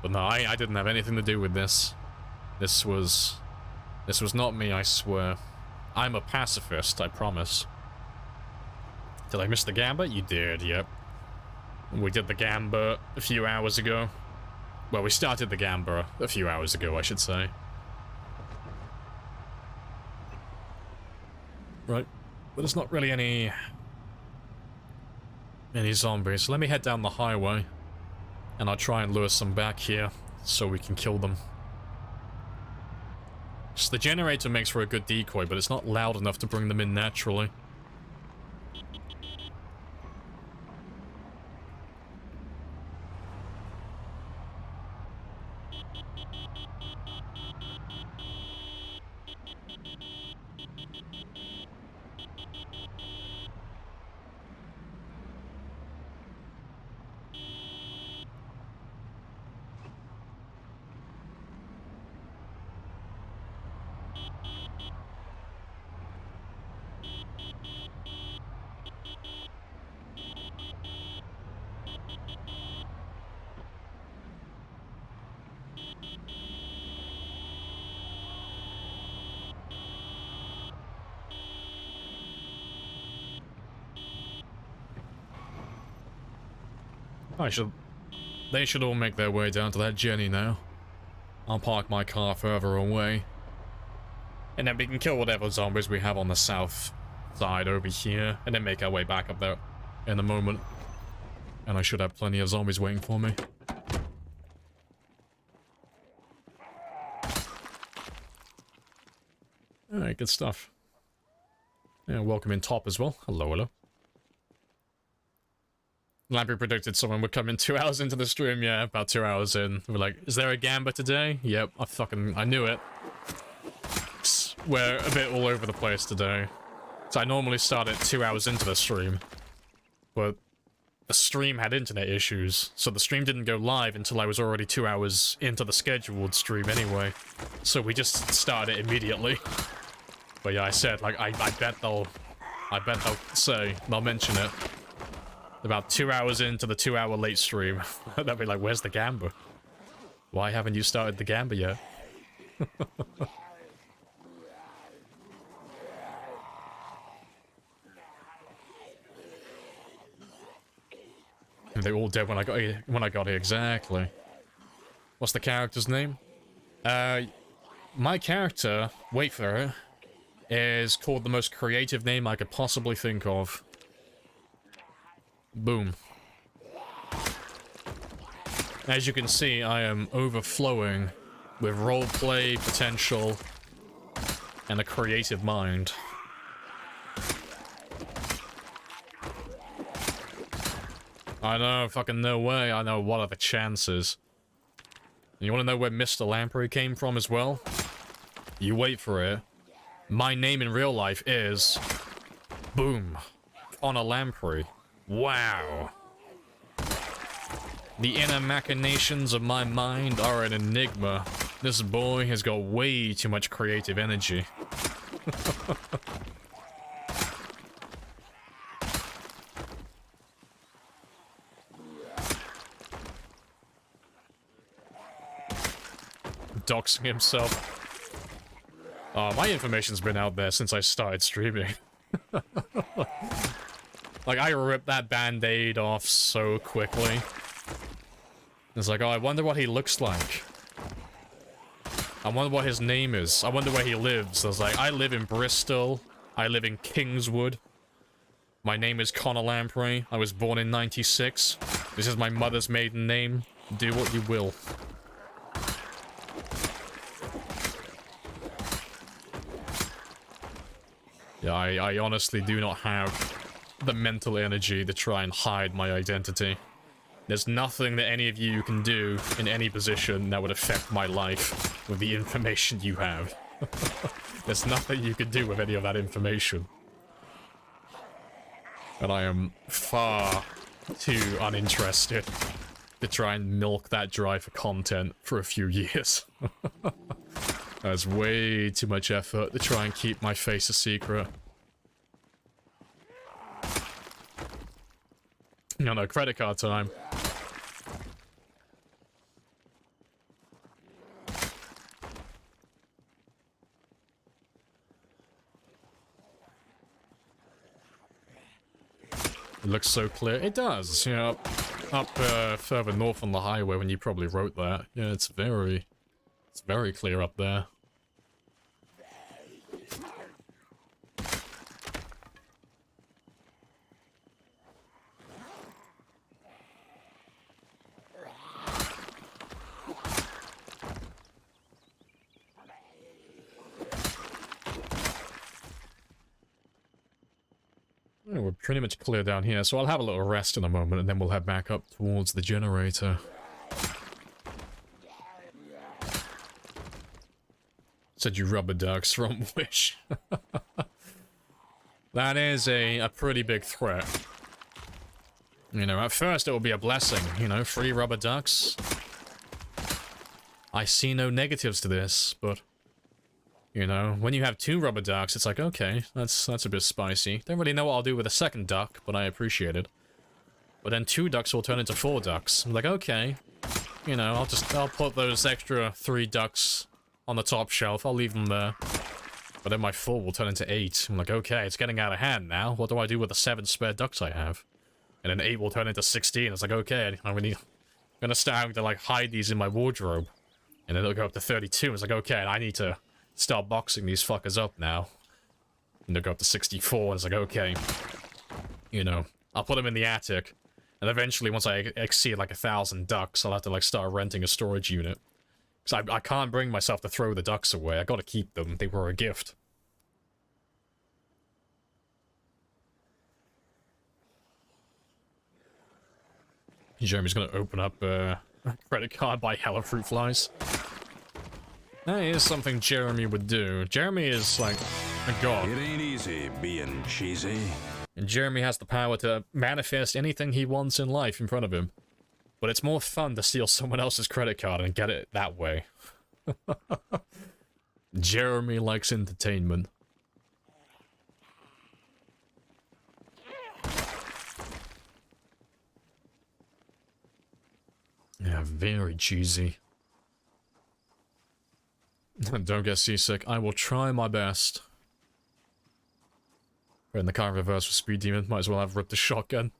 But no, I didn't have anything to do with this. This was not me, I swear. I'm a pacifist, I promise. Did I miss the gamba? You did, yep. We did the gamba a few hours ago. Well, we started the gamba a few hours ago, I should say. Right. But there's not really any zombies. So let me head down the highway. And I'll try and lure some back here so we can kill them. So the generator makes for a good decoy, but it's not loud enough to bring them in naturally. They should all make their way down to that Jenny now. I'll park my car further away. And then we can kill whatever zombies we have on the south side over here, and then make our way back up there in a moment. And I should have plenty of zombies waiting for me. Alright, good stuff. Yeah, welcome in Top as well. Hello, hello. Lamprey predicted someone would come in 2 hours into the stream. Yeah, about 2 hours in. We're like, is there a Gamba today? Yep, I knew it. We're a bit all over the place today. So I normally start at 2 hours into the stream. But the stream had internet issues, so the stream didn't go live until I was already 2 hours into the scheduled stream anyway. So we just started it immediately. But yeah, I said, like, I bet they'll say, they'll mention it. About 2 hours into the 2 hour late stream. They'll be like, where's the Gamba? Why haven't you started the Gamba yet? And they're all dead when I got here, exactly. What's the character's name? My character, wait for it, is called the most creative name I could possibly think of. Boom. As you can see, I am overflowing with roleplay potential and a creative mind. I know, fucking no way. I know, what are the chances? You wanna know where Mr. Lamprey came from as well? You wait for it. My name in real life is... Boom. Connor Lamprey. Wow. The inner machinations of my mind are an enigma. This boy has got way too much creative energy. Doxing himself. My information's been out there since I started streaming. Like, I ripped that band-aid off so quickly. It's like, oh, I wonder what he looks like. I wonder what his name is. I wonder where he lives. I was like, I live in Bristol. I live in Kingswood. My name is Connor Lamprey. I was born in '96. This is my mother's maiden name. Do what you will. Yeah, I honestly do not have the mental energy to try and hide my identity. There's nothing that any of you can do in any position that would affect my life with the information you have. There's nothing you can do with any of that information. And I am far too uninterested to try and milk that dry for content for a few years. That's way too much effort to try and keep my face a secret. No, credit card time. It looks so clear. It does, you know, up further north on the highway when you probably wrote that. Yeah, it's very clear up there. Yeah, we're pretty much clear down here, so I'll have a little rest in a moment, and then we'll head back up towards the generator. Said you rubber ducks from Wish. That is a pretty big threat. You know, at first it will be a blessing, you know, free rubber ducks. I see no negatives to this, but... You know, when you have 2 rubber ducks, it's like, okay, that's a bit spicy. Don't really know what I'll do with a second duck, but I appreciate it. But then 2 ducks will turn into 4 ducks. I'm like, okay. You know, I'll put those extra 3 ducks on the top shelf. I'll leave them there. But then my 4 will turn into 8. I'm like, okay, it's getting out of hand now. What do I do with the 7 spare ducks I have? And then 8 will turn into 16. It's like, okay, I'm gonna start having to, like, hide these in my wardrobe. And then it'll go up to 32. It's like, okay, I need to start boxing these fuckers up now. And they'll go up to 64. And it's like, okay, you know, I'll put them in the attic. And eventually, once I exceed, like, 1,000 ducks, I'll have to, like, start renting a storage unit. Because I can't bring myself to throw the ducks away. I gotta keep them. They were a gift. Jeremy's gonna open up a credit card, buy hella fruit flies. That is something Jeremy would do. Jeremy is like a god. It ain't easy being cheesy. And Jeremy has the power to manifest anything he wants in life in front of him. But it's more fun to steal someone else's credit card and get it that way. Jeremy likes entertainment. Yeah, very cheesy. Don't get seasick. I will try my best. We're in the car in reverse for Speed Demon. Might as well have ripped the shotgun.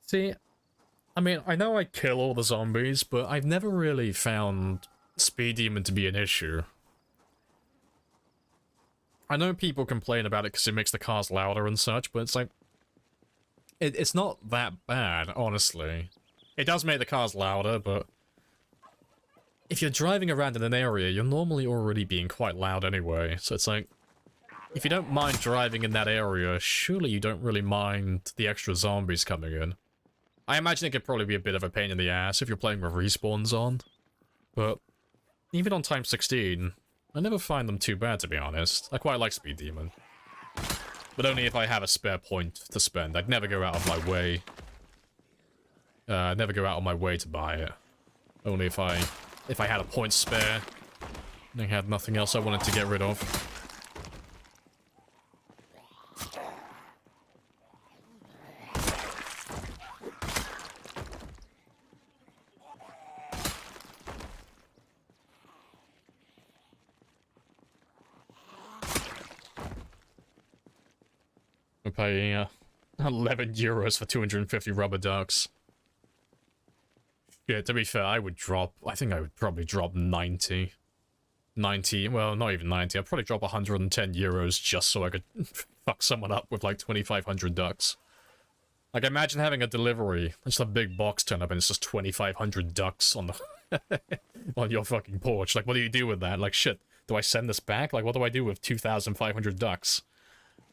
See, I mean, I know I kill all the zombies, but I've never really found Speed Demon to be an issue. I know people complain about it because it makes the cars louder and such, but it's like... It's not that bad, honestly. It does make the cars louder, but if you're driving around in an area, you're normally already being quite loud anyway. So it's like, if you don't mind driving in that area, surely you don't really mind the extra zombies coming in. I imagine it could probably be a bit of a pain in the ass if you're playing with respawns on. But even on time 16, I never find them too bad, to be honest. I quite like Speed Demon. But only if I have a spare point to spend. I'd never go out of my way. Never go out of my way to buy it. Only if I had a point spare. And I had nothing else I wanted to get rid of. We're paying 11 euros for 250 rubber ducks. Yeah, to be fair, I think I would probably drop 90. 90, well, not even 90. I'd probably drop 110 euros just so I could fuck someone up with like 2,500 ducks. Like, imagine having a delivery, just a big box turn up and it's just 2,500 ducks on the on your fucking porch. Like, what do you do with that? Like, shit, do I send this back? Like, what do I do with 2,500 ducks?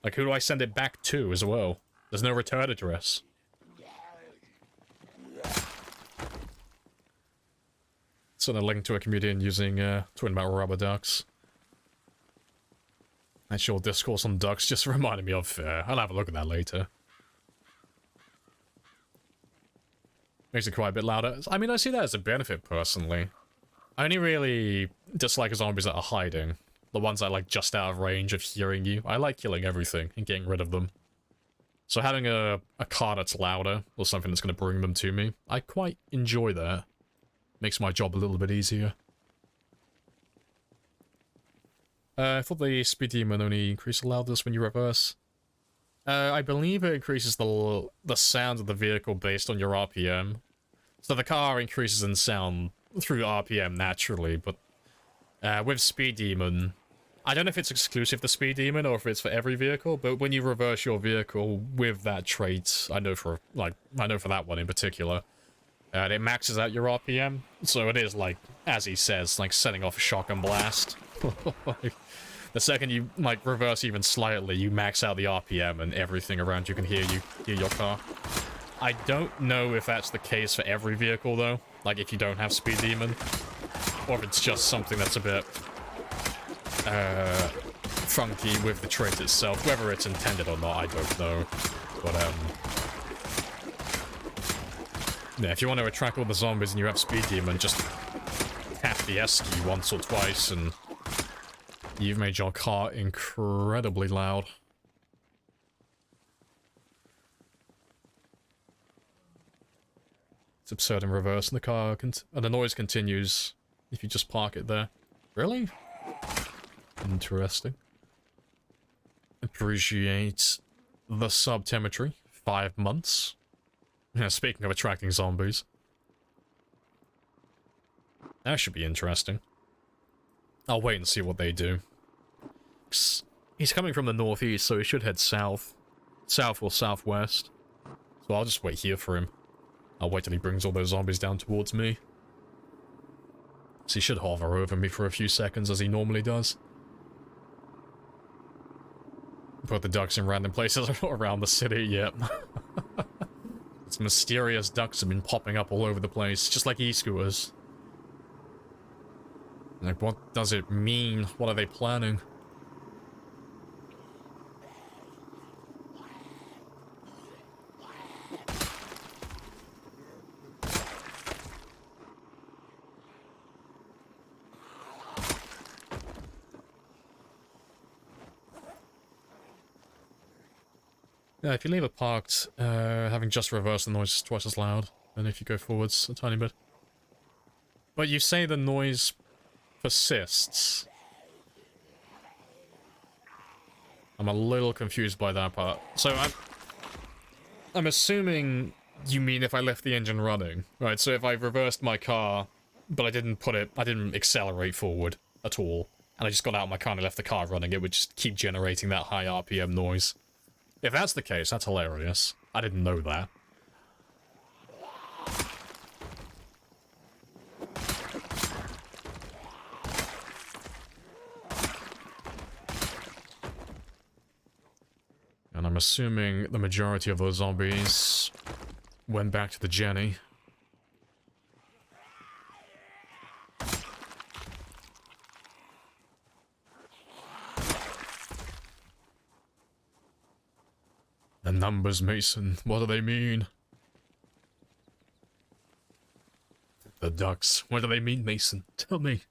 Like, who do I send it back to as well? There's no return address. Send a link to a comedian using twin metal rubber ducks. That's your discourse on ducks just reminded me of. I'll have a look at that later. Makes it quite a bit louder. I mean, I see that as a benefit personally. I only really dislike zombies that are hiding. The ones that are like just out of range of hearing you. I like killing everything and getting rid of them. So having a car that's louder or something that's going to bring them to me, I quite enjoy that. Makes my job a little bit easier. I thought the Speed Demon only increased the loudness when you reverse. I believe it increases the sound of the vehicle based on your RPM. So the car increases in sound through RPM naturally, but with Speed Demon, I don't know if it's exclusive to Speed Demon or if it's for every vehicle, but when you reverse your vehicle with that trait, I know for that one in particular, it maxes out your RPM, so it is like, as he says, like setting off a shotgun blast. Like, the second you like reverse even slightly, you max out the RPM and everything around you can hear your car. I don't know if that's the case for every vehicle though, like if you don't have Speed Demon, or if it's just something that's a bit funky with the trait itself. Whether it's intended or not, I don't know. But yeah, if you want to attract all the zombies and you have Speed Demon, just tap the S key once or twice and you've made your car incredibly loud. It's absurd in reverse, and the noise continues if you just park it there. Really? Interesting. Appreciate the sub-temetry. 5 months. Yeah, speaking of attracting zombies. That should be interesting. I'll wait and see what they do. He's coming from the northeast, so he should head south. South or southwest. So I'll just wait here for him. I'll wait till he brings all those zombies down towards me. So he should hover over me for a few seconds, as he normally does. Put the ducks in random places around the city, yep. These mysterious ducks have been popping up all over the place, just like e-scooters. Like, what does it mean? What are they planning? Yeah, if you leave it parked, having just reversed, the noise is twice as loud than if you go forwards a tiny bit. But you say the noise persists. I'm a little confused by that part. So I'm assuming you mean if I left the engine running, right? So if I reversed my car, but I didn't accelerate forward at all, and I just got out of my car and I left the car running, it would just keep generating that high RPM noise. If that's the case, that's hilarious. I didn't know that. And I'm assuming the majority of those zombies went back to the Jenny. The numbers, Mason. What do they mean? The ducks. What do they mean, Mason? Tell me.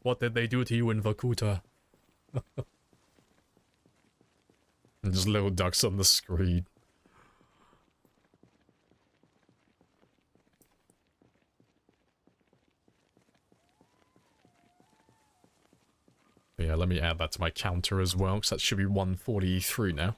What did they do to you in Vorkuta? Just little ducks on the screen. But yeah, let me add that to my counter as well, because that should be 143 now.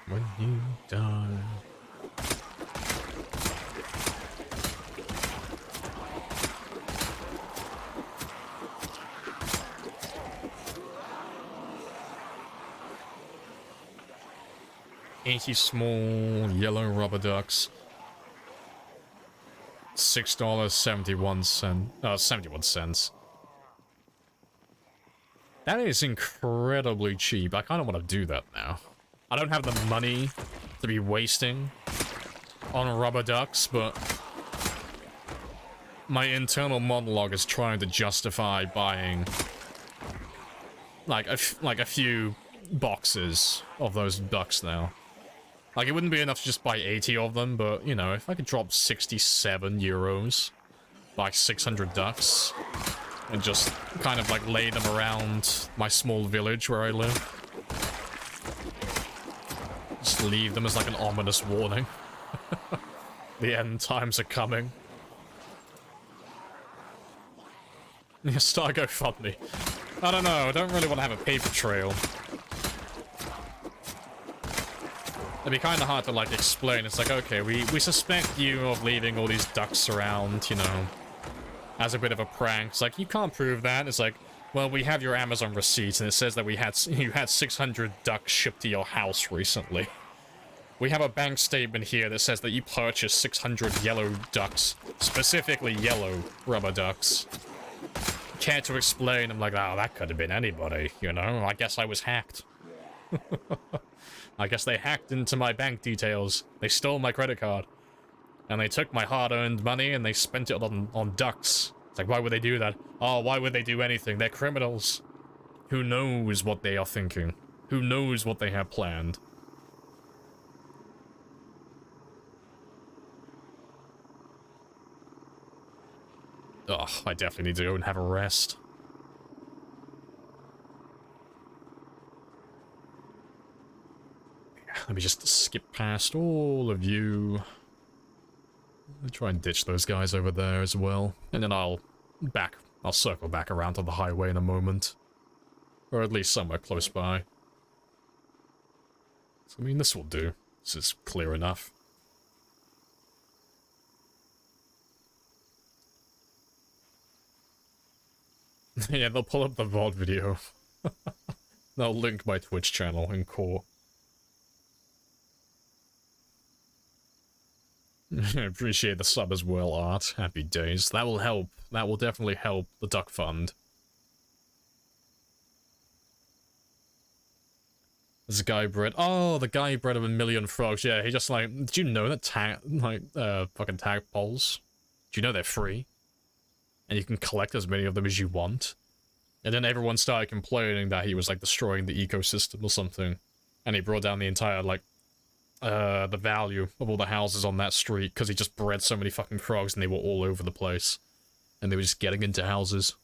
When you die. $80 small yellow rubber ducks. $6.71 71 cents. That is incredibly cheap. I kind of want to do that now. I don't have the money to be wasting on rubber ducks, but my internal monologue is trying to justify buying like a few boxes of those ducks now. Like, it wouldn't be enough to just buy 80 of them, but, you know, if I could drop 67 euros, buy 600 ducks, and just kind of, like, lay them around my small village where I live. Just leave them as, like, an ominous warning. The end times are coming. Yeah, start GoFundMe. I don't know, I don't really want to have a paper trail. It'd be kind of hard to, like, explain. It's like, okay, we suspect you of leaving all these ducks around, you know, as a bit of a prank. It's like, you can't prove that. It's like, well, we have your Amazon receipts, and it says that you had 600 ducks shipped to your house recently. We have a bank statement here that says that you purchased 600 yellow ducks, specifically yellow rubber ducks. Care to explain? I'm like, oh, that could have been anybody, you know? I guess I was hacked. I guess they hacked into my bank details. They stole my credit card. And they took my hard-earned money and they spent it on ducks. It's like, why would they do that? Oh, why would they do anything? They're criminals. Who knows what they are thinking? Who knows what they have planned? Ugh, I definitely need to go and have a rest. Let me just skip past all of you. I'll try and ditch those guys over there as well. And then I'll circle back around to the highway in a moment. Or at least somewhere close by. So, I mean, this will do. This is clear enough. Yeah, they'll pull up the VOD video. They'll link my Twitch channel in core. I appreciate the sub as well, Art. Happy days. That will help. That will definitely help the Duck Fund. This guy bred. Oh, the guy bred of 1,000,000 frogs. Yeah, he just like. Did you know that fucking tadpoles? Do you know they're free? And you can collect as many of them as you want. And then everyone started complaining that he was like destroying the ecosystem or something. And he brought down the entire like the value of all the houses on that street because he just bred so many fucking frogs and they were all over the place. And they were just getting into houses.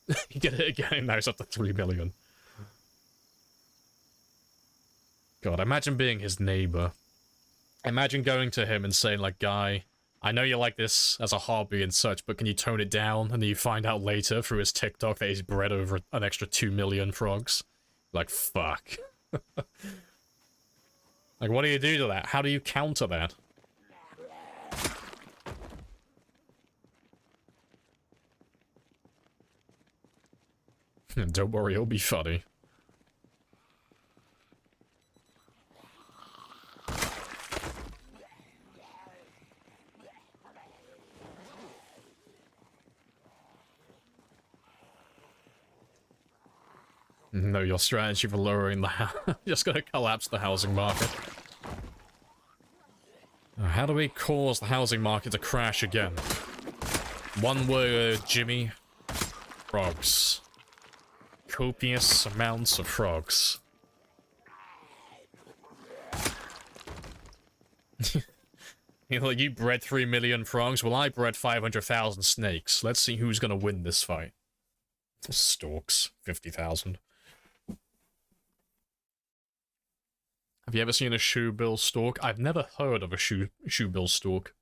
You get it again, now it's up to 3 million. God, imagine being his neighbor. Imagine going to him and saying, like, guy, I know you like this as a hobby and such, but can you tone it down? And then you find out later through his TikTok that he's bred over an extra 2 million frogs. Like, fuck. Like, what do you do to that? How do you counter that? Don't worry, it'll be funny. No, your strategy for lowering the house. Just gonna collapse the housing market. How do we cause the housing market to crash again? One word, Jimmy. Frogs. Copious amounts of frogs. You know, like, you bred 3 million frogs, well, I bred 500,000 snakes. Let's see who's gonna win this fight. Storks, 50,000. Have you ever seen a shoebill stork? I've never heard of a shoebill stork.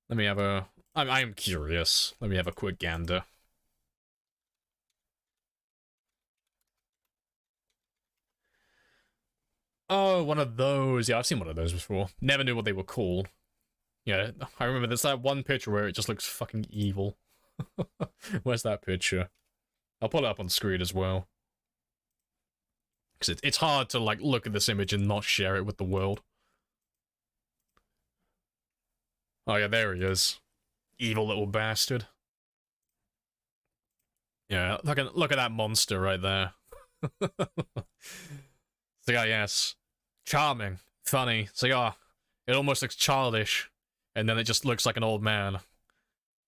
Let me have a... I'm curious. Let me have a quick gander. Oh, one of those. Yeah, I've seen one of those before. Never knew what they were called. Yeah, I remember there's that one picture where it just looks fucking evil. Where's that picture? I'll put it up on screen as well. Because it's hard to, like, look at this image and not share it with the world. Oh yeah, there he is. Evil little bastard. Yeah, look at that monster right there. So yeah, yes. Charming. Funny. So yeah, it almost looks childish. And then it just looks like an old man.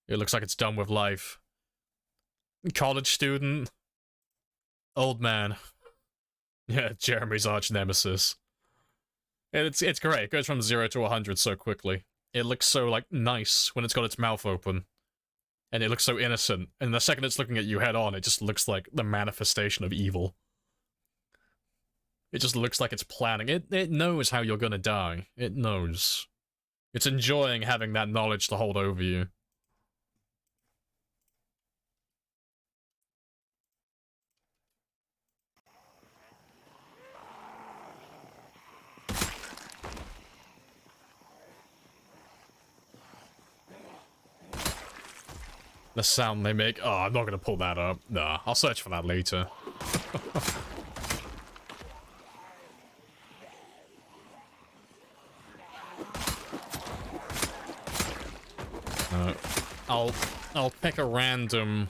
It looks like it's done with life. College student. Old man. Yeah, Jeremy's arch nemesis. It's great. It goes from 0 to 100 so quickly. It looks so, like, nice when it's got its mouth open. And it looks so innocent. And the second it's looking at you head on, it just looks like the manifestation of evil. It just looks like it's planning. It knows how you're gonna die. It knows. It's enjoying having that knowledge to hold over you. The sound they make. Oh, I'm not gonna pull that up. Nah, I'll search for that later. I'll pick a random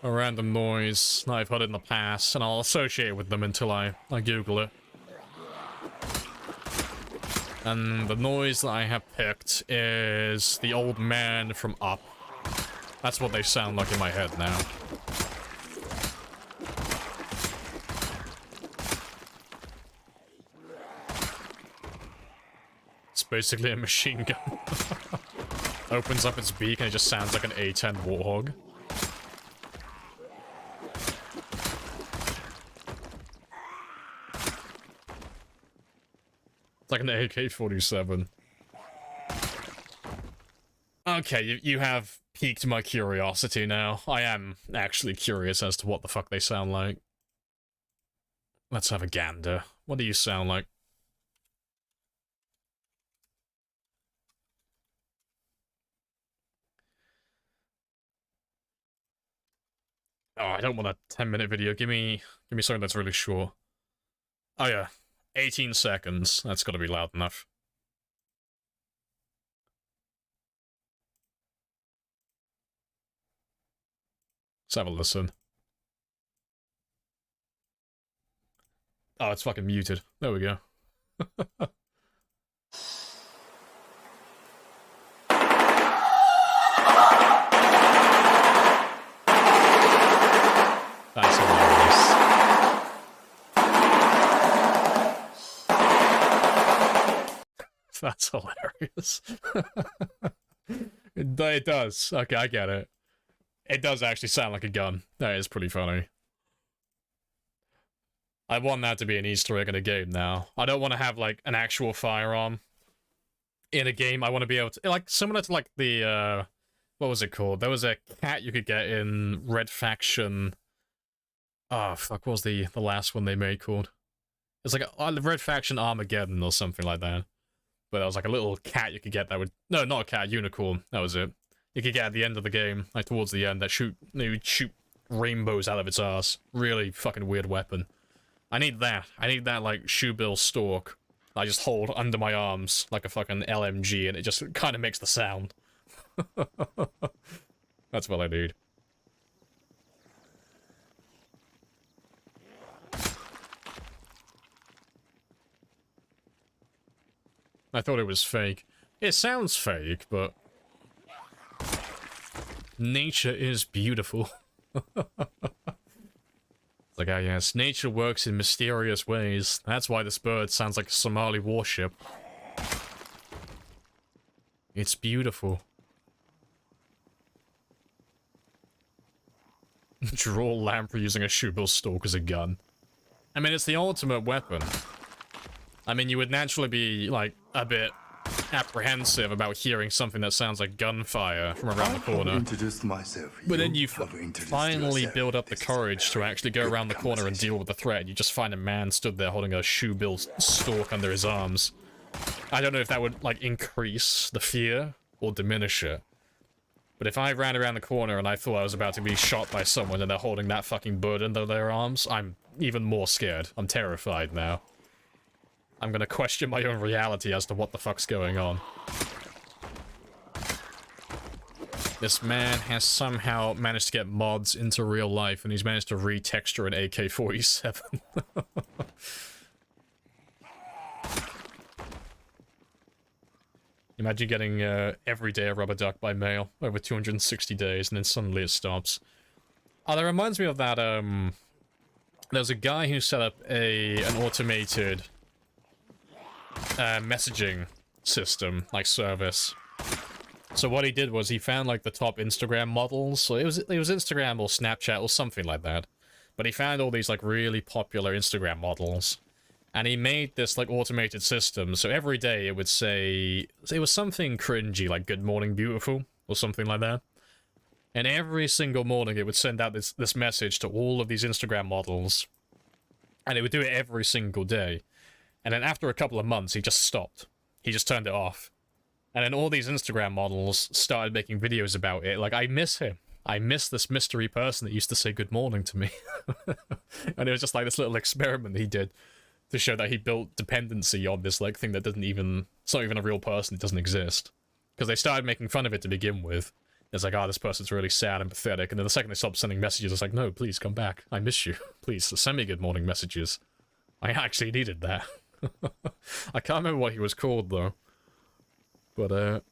noise that I've heard in the past, and I'll associate it with them until I Google it. And the noise that I have picked is the old man from Up. That's what they sound like in my head now. It's basically a machine gun. Opens up its beak and it just sounds like an A-10 Warthog. It's like an AK-47. Okay, you have piqued my curiosity now. I am actually curious as to what the fuck they sound like. Let's have a gander. What do you sound like? Oh, I don't want a 10-minute video. Give me something that's really short. Oh yeah, 18 seconds. That's gotta be loud enough. Let's have a listen. Oh, it's fucking muted. There we go. That's hilarious. That's hilarious. It does. Okay, I get it. It does actually sound like a gun. That is pretty funny. I want that to be an Easter egg in a game now. I don't want to have, like, an actual firearm in a game. I want to be able to... Like, similar to, like, the, what was it called? There was a cat you could get in Red Faction... Oh, fuck, what was the last one they made called? It's like the Red Faction Armageddon or something like that. But there was like a little cat you could get that would... No, not a cat, a unicorn. That was it. You could get at the end of the game, like towards the end, that would shoot rainbows out of its ass. Really fucking weird weapon. I need that. I need that, like, shoebill stalk I just hold under my arms like a fucking LMG and it just kind of makes the sound. That's what I need. I thought it was fake. It sounds fake, but... Nature is beautiful. It's like, ah yes, nature works in mysterious ways. That's why this bird sounds like a Somali warship. It's beautiful. Draw Lamprey using a shoebill stalk as a gun. I mean, it's the ultimate weapon. I mean, you would naturally be, like, a bit apprehensive about hearing something that sounds like gunfire from around the corner. But then you finally build up the courage to actually go around the corner and deal with the threat. You just find a man stood there holding a shoebill stalk under his arms. I don't know if that would, like, increase the fear or diminish it. But if I ran around the corner and I thought I was about to be shot by someone and they're holding that fucking bird under their arms, I'm even more scared. I'm terrified now. I'm gonna question my own reality as to what the fuck's going on. This man has somehow managed to get mods into real life, and he's managed to retexture an AK-47. Imagine getting every day a rubber duck by mail over 260 days, and then suddenly it stops. Oh, that reminds me of that, there's a guy who set up an automated messaging system, like service. So what he did was he found like the top Instagram models. So it was Instagram or Snapchat or something like that. But he found all these like really popular Instagram models. And he made this like automated system. So every day it would say, it was something cringy like "Good morning, beautiful" or something like that. And every single morning it would send out this message to all of these Instagram models. And it would do it every single day. And then after a couple of months, he just stopped. He just turned it off. And then all these Instagram models started making videos about it. Like, I miss him. I miss this mystery person that used to say good morning to me. And it was just like this little experiment he did to show that he built dependency on this like thing that doesn't even... It's not even a real person, it doesn't exist. Because they started making fun of it to begin with. It's like, oh, this person's really sad and pathetic. And then the second they stopped sending messages, it's like, no, please come back. I miss you. Please, send me good morning messages. I actually needed that. I can't remember what he was called, though. But,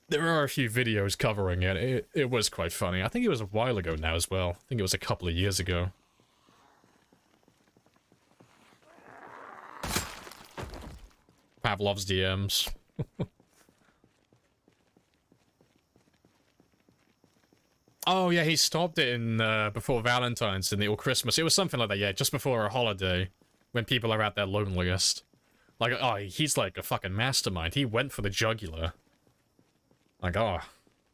there are a few videos covering it. It was quite funny. I think it was a while ago now as well. I think it was a couple of years ago. Pavlov's DMs. Oh, yeah, he stopped it in, before Valentine's or Christmas. It was something like that, yeah, just before a holiday, when people are at their loneliest. Like, oh, he's like a fucking mastermind. He went for the jugular. Like, oh,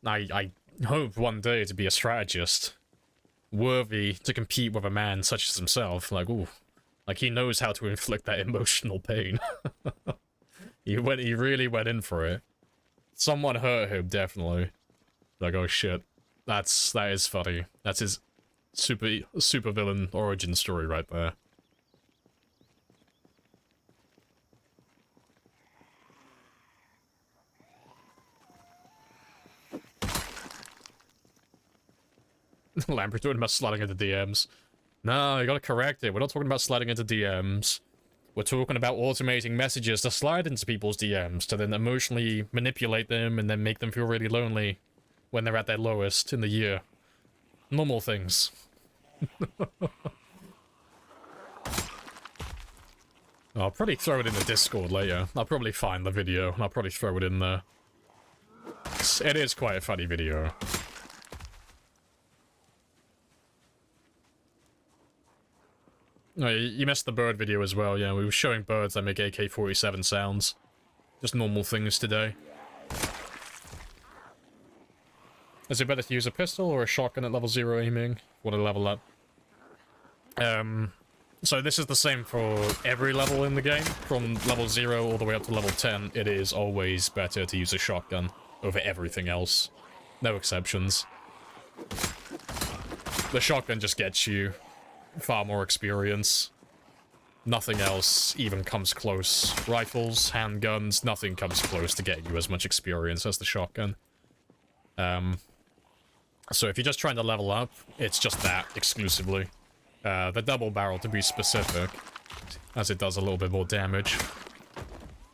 I hope one day to be a strategist. Worthy to compete with a man such as himself. Like, ooh. Like, he knows how to inflict that emotional pain. He really went in for it. Someone hurt him, definitely. Like, oh shit. That is funny. That's his super villain origin story right there. Lamprey talking about sliding into DMs. No, you gotta correct it. We're not talking about sliding into DMs. We're talking about automating messages to slide into people's DMs, to then emotionally manipulate them and then make them feel really lonely when they're at their lowest in the year. Normal things. I'll probably throw it in the Discord later. I'll probably find the video and I'll probably throw it in there. It is quite a funny video. Oh, you missed the bird video as well, yeah. We were showing birds that make AK-47 sounds. Just normal things today. Is it better to use a pistol or a shotgun at level 0 aiming? Want to level up? So this is the same for every level in the game. From level 0 all the way up to level 10, it is always better to use a shotgun over everything else. No exceptions. The shotgun just gets you far more experience. Nothing else even comes close. Rifles, handguns, nothing comes close to getting you as much experience as the shotgun. So if you're just trying to level up, it's just that, exclusively. The double barrel to be specific, as it does a little bit more damage.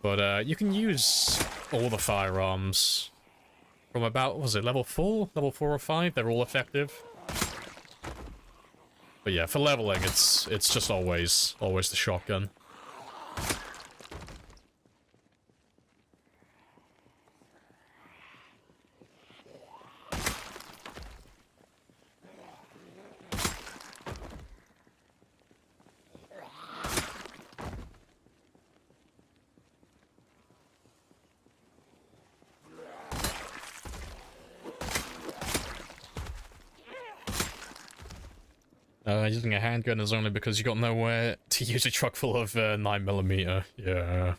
But you can use all the firearms from about, was it level 4? Level 4 or 5? They're all effective. But yeah, for leveling, it's just always the shotgun. Using a handgun is only because you got nowhere to use a truck full of 9mm. Yeah.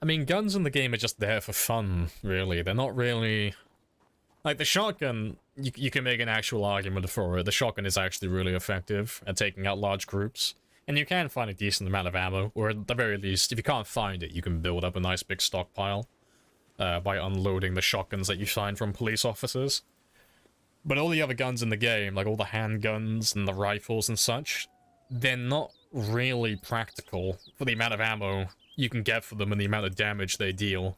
I mean, guns in the game are just there for fun, really. They're not really... Like, the shotgun, you can make an actual argument for it. The shotgun is actually really effective at taking out large groups. And you can find a decent amount of ammo, or at the very least, if you can't find it, you can build up a nice big stockpile by unloading the shotguns that you find from police officers. But all the other guns in the game, like all the handguns and the rifles and such, they're not really practical for the amount of ammo you can get for them and the amount of damage they deal.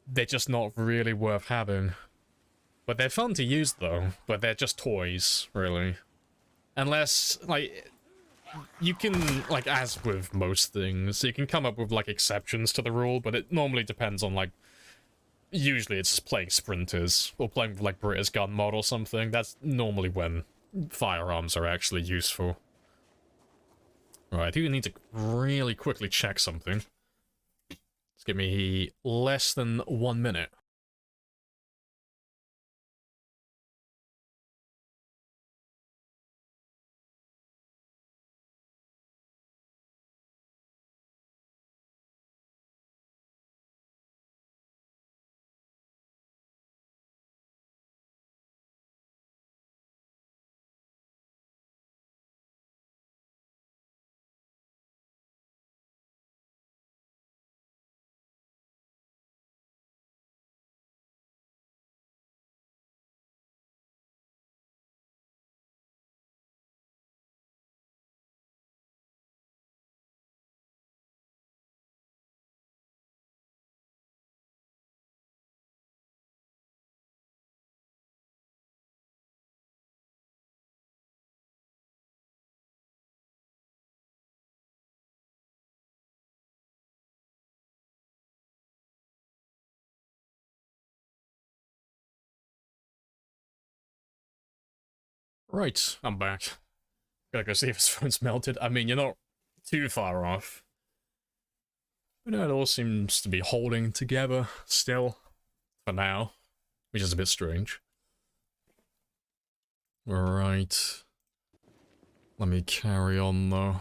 They're just not really worth having. But they're fun to use, though. But they're just toys, really. Unless, like, you can, like, as with most things, you can come up with, like, exceptions to the rule, but it normally depends on, like, usually it's playing sprinters, or playing with, like, British gun mod or something. That's normally when firearms are actually useful. Right, I do need to really quickly check something. Let's give me less than 1 minute. Right, I'm back. Gotta go see if his phone's melted. I mean, you're not too far off. But no, it all seems to be holding together still, for now, which is a bit strange. Alright. Let me carry on, though.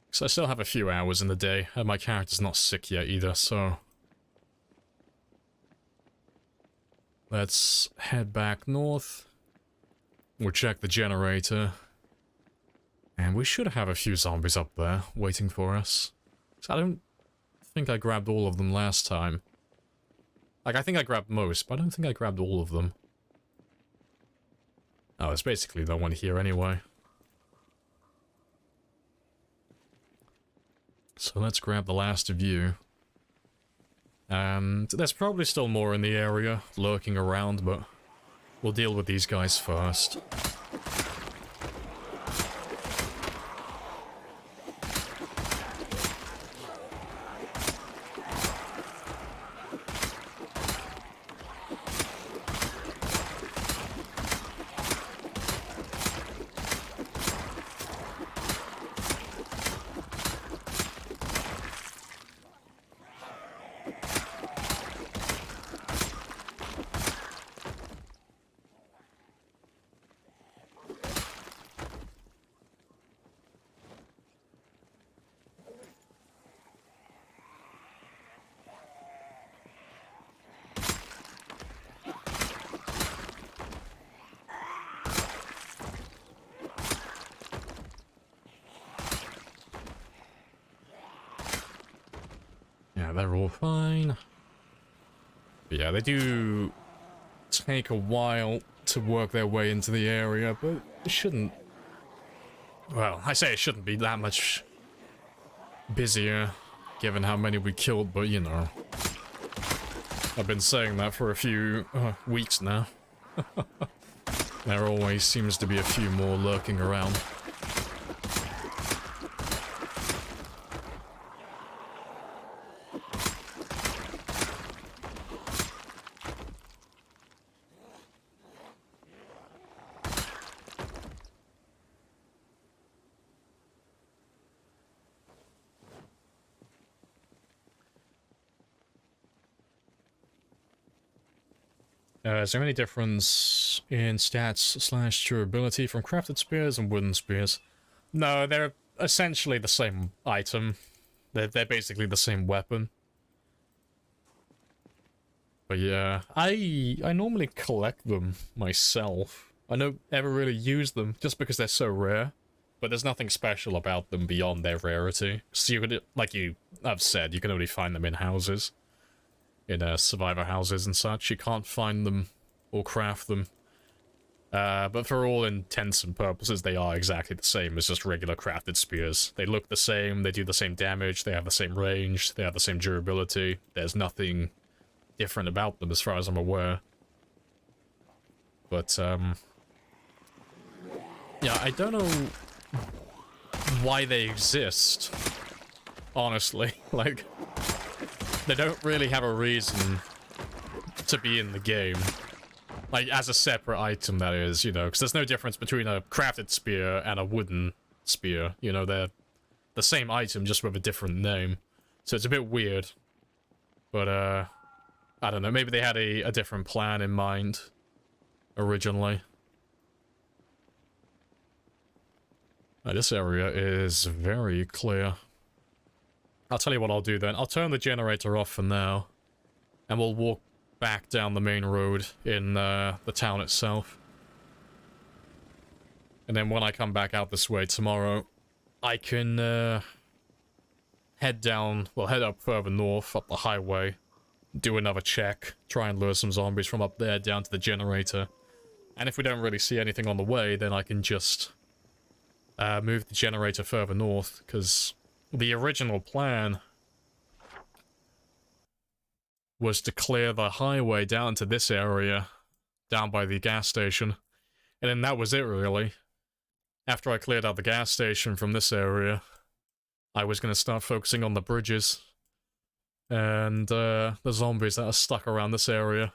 Because I still have a few hours in the day, and my character's not sick yet either, so... Let's head back north. We'll check the generator. And we should have a few zombies up there, waiting for us. So I don't think I grabbed all of them last time. Like, I think I grabbed most, but I don't think I grabbed all of them. Oh, there's basically no one here anyway. So let's grab the last of you. And there's probably still more in the area, lurking around, but we'll deal with these guys first. Yeah, they're all fine. But yeah, they do take a while to work their way into the area, but it shouldn't... Well, I say it shouldn't be that much busier, given how many we killed, but you know. I've been saying that for a few weeks now. There always seems to be a few more lurking around. Is there any difference in stats / durability from crafted spears and wooden spears? No, they're essentially the same item. They're basically the same weapon. But yeah, I normally collect them myself. I don't ever really use them, just because they're so rare. But there's nothing special about them beyond their rarity. So you could, like I've said, you can only find them in houses. In survivor houses and such. You can't find them or craft them. But for all intents and purposes, they are exactly the same as just regular crafted spears. They look the same, they do the same damage, they have the same range, they have the same durability. There's nothing different about them as far as I'm aware. But, yeah, I don't know why they exist, honestly. Like, they don't really have a reason to be in the game. Like, as a separate item, that is, you know, because there's no difference between a crafted spear and a wooden spear. You know, they're the same item, just with a different name. So it's a bit weird. But, I don't know, maybe they had a different plan in mind originally. This area is very clear. I'll tell you what I'll do then. I'll turn the generator off for now, and we'll walk back down the main road in the town itself. And then when I come back out this way tomorrow, I can head up further north, up the highway, do another check, try and lure some zombies from up there down to the generator. And if we don't really see anything on the way, then I can just move the generator further north, because the original plan was to clear the highway down to this area, down by the gas station. And then that was it, really. After I cleared out the gas station from this area, I was going to start focusing on the bridges and the zombies that are stuck around this area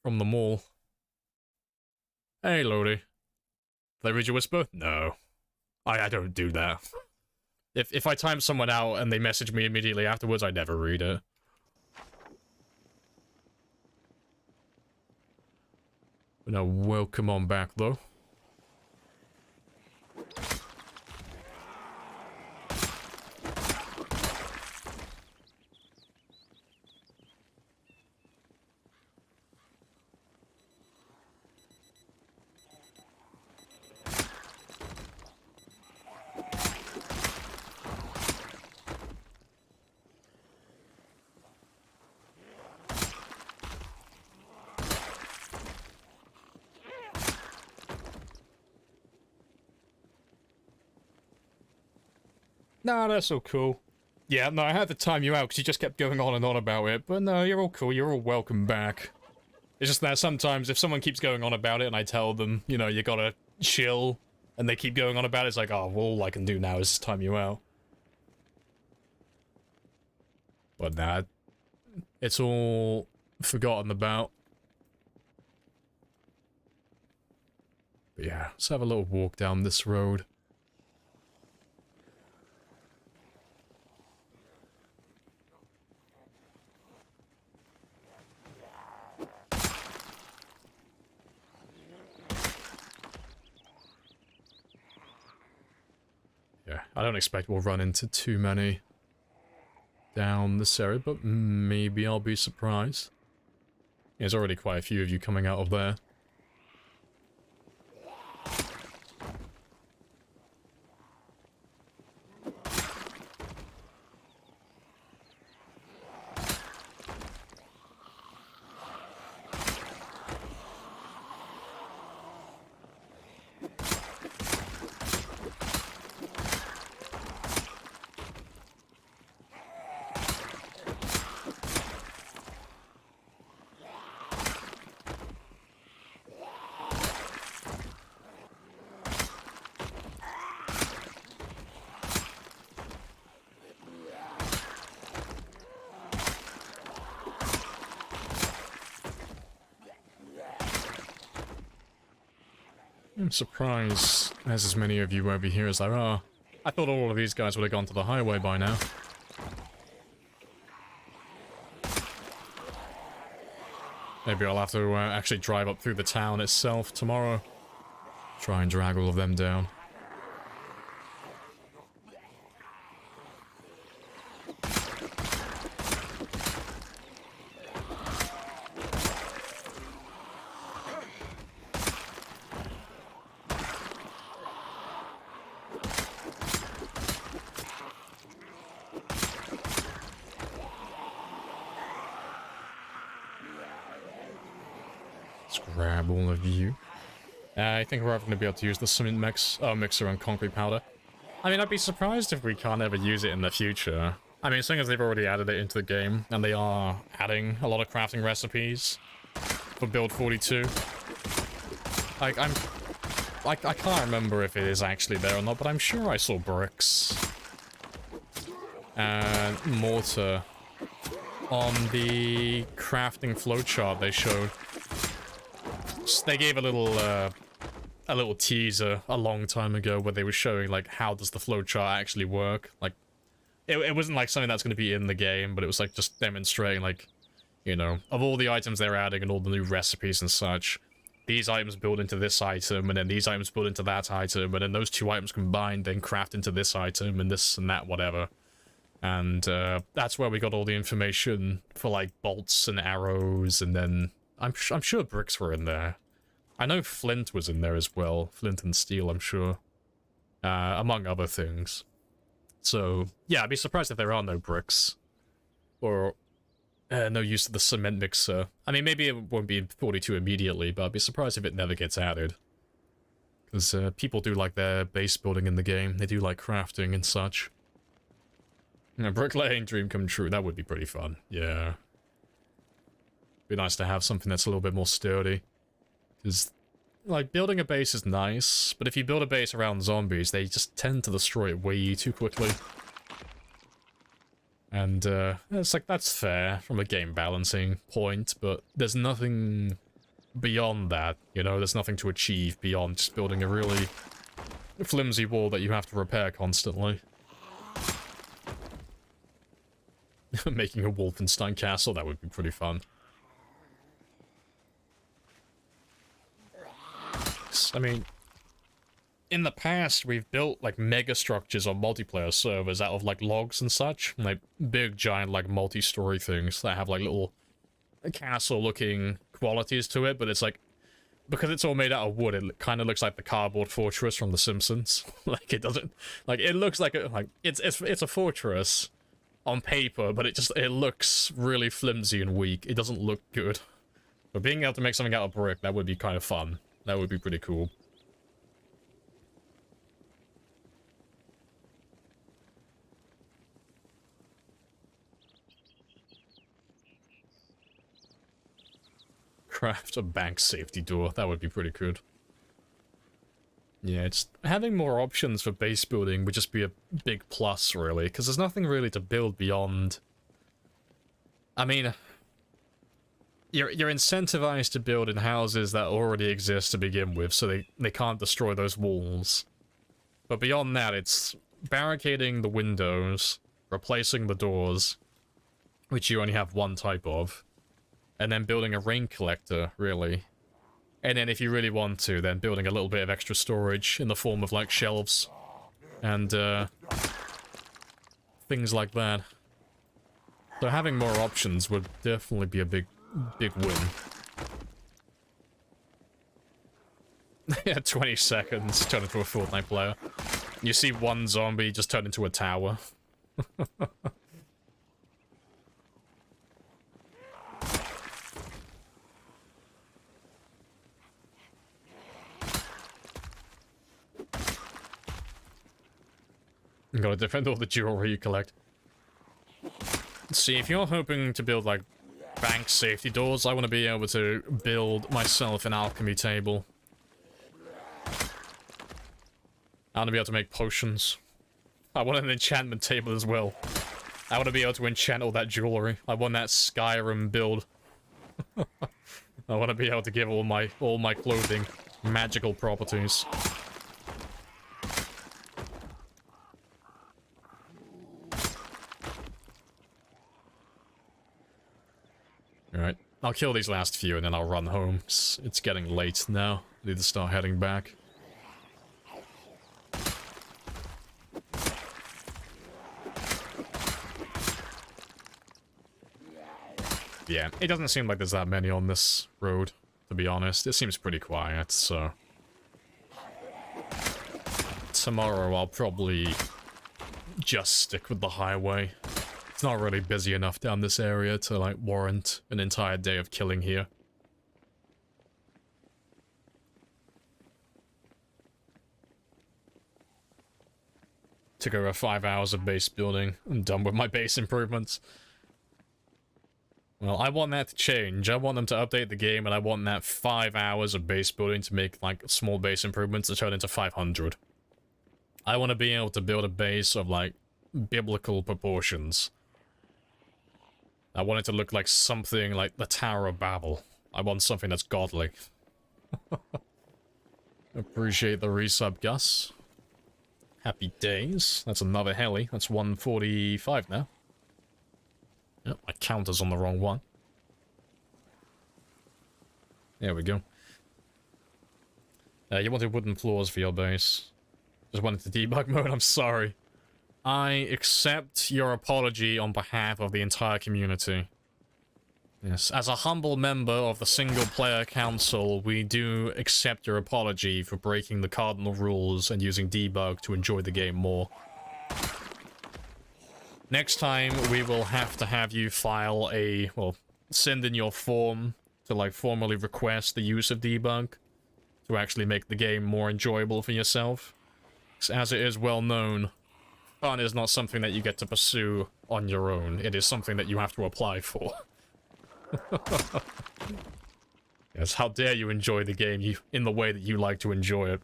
from the mall. Hey, Lodi. Did I read your whisper? No. I don't do that. If I time someone out and they message me immediately afterwards, I never read it. But now, welcome on back, though. Nah, that's all cool. Yeah, no, I had to time you out because you just kept going on and on about it, but no, you're all cool, you're all welcome back. It's just that sometimes if someone keeps going on about it and I tell them, you know, you gotta chill, and they keep going on about it, it's like, oh, well, all I can do now is time you out. But nah, it's all forgotten about. But yeah, let's have a little walk down this road. Yeah, I don't expect we'll run into too many down this area, but maybe I'll be surprised. There's already quite a few of you coming out of there. I'm surprised there's as many of you over here as there are. I thought all of these guys would have gone to the highway by now. Maybe I'll have to actually drive up through the town itself tomorrow. Try and drag all of them down. Grab all of you. I think we're going to be able to use the cement mixer and concrete powder. I mean, I'd be surprised if we can't ever use it in the future. I mean, seeing as they've already added it into the game, and they are adding a lot of crafting recipes for build 42. I can't remember if it is actually there or not, but I'm sure I saw bricks and mortar on the crafting flowchart they showed. They gave a little teaser a long time ago where they were showing, like, how does the flowchart actually work. Like, it wasn't like something that's going to be in the game, but it was like just demonstrating, like, you know, of all the items they're adding and all the new recipes and such, these items build into this item, and then these items build into that item, and then those two items combined then craft into this item, and this and that, whatever. And that's where we got all the information for, like, bolts and arrows, and then I'm sure bricks were in there. I know flint was in there as well. Flint and steel, I'm sure. Among other things. So, yeah, I'd be surprised if there are no bricks. Or no use of the cement mixer. I mean, maybe it won't be in 42 immediately, but I'd be surprised if it never gets added. Because people do like their base building in the game. They do like crafting and such. A bricklaying dream come true. That would be pretty fun. Yeah. Be nice to have something that's a little bit more sturdy. Because, like, building a base is nice, but if you build a base around zombies, they just tend to destroy it way too quickly. And, it's like, that's fair from a game balancing point, but there's nothing beyond that, you know, there's nothing to achieve beyond just building a really flimsy wall that you have to repair constantly. Making a Wolfenstein castle, that would be pretty fun. I mean, in the past, we've built, like, mega structures on multiplayer servers out of, like, logs and such. Like, big, giant, like, multi-story things that have, like, little castle-looking qualities to it, but it's, like, because it's all made out of wood, it kind of looks like the cardboard fortress from The Simpsons. Like, it doesn't... Like, it looks like it's a fortress on paper, but it looks really flimsy and weak. It doesn't look good. But being able to make something out of brick, that would be kind of fun. That would be pretty cool. Craft a bank safety door. That would be pretty good. Yeah, it's having more options for base building would just be a big plus, really, because there's nothing really to build beyond. I mean, you're incentivized to build in houses that already exist to begin with, so they can't destroy those walls. But beyond that, it's barricading the windows, replacing the doors, which you only have one type of, and then building a rain collector, really. And then if you really want to, then building a little bit of extra storage in the form of, like, shelves and things like that. So having more options would definitely be a big win. Yeah, 20 seconds, turn into a Fortnite player. You see one zombie just turn into a tower. You gotta defend all the jewelry you collect. See, if you're hoping to build, like, bank safety doors, I want to be able to build myself an alchemy table. I want to be able to make potions. I want an enchantment table as well. I want to be able to enchant all that jewelry. I want that Skyrim build. I want to be able to give all my clothing magical properties. Alright, I'll kill these last few and then I'll run home. It's getting late now. I need to start heading back. Yeah, it doesn't seem like there's that many on this road, to be honest. It seems pretty quiet, so... Tomorrow I'll probably just stick with the highway. It's not really busy enough down this area to, like, warrant an entire day of killing here. Took over 5 hours of base building. I'm done with my base improvements. Well, I want that to change. I want them to update the game, and I want that 5 hours of base building to make, like, small base improvements to turn into 500. I want to be able to build a base of, like, biblical proportions. I want it to look like something like the Tower of Babel. I want something that's godly. Appreciate the resub, Gus. Happy days. That's another heli. That's 145 now. Yep, my counter's on the wrong one. There we go. You wanted wooden floors for your base. Just wanted to debug mode, I'm sorry. I accept your apology on behalf of the entire community. Yes, as a humble member of the single-player council, we do accept your apology for breaking the cardinal rules and using debug to enjoy the game more. Next time, we will have to have you file a, well, send in your form to, like, formally request the use of debug to actually make the game more enjoyable for yourself. As it is well known, fun is not something that you get to pursue on your own. It is something that you have to apply for. Yes, how dare you enjoy the game in the way that you like to enjoy it.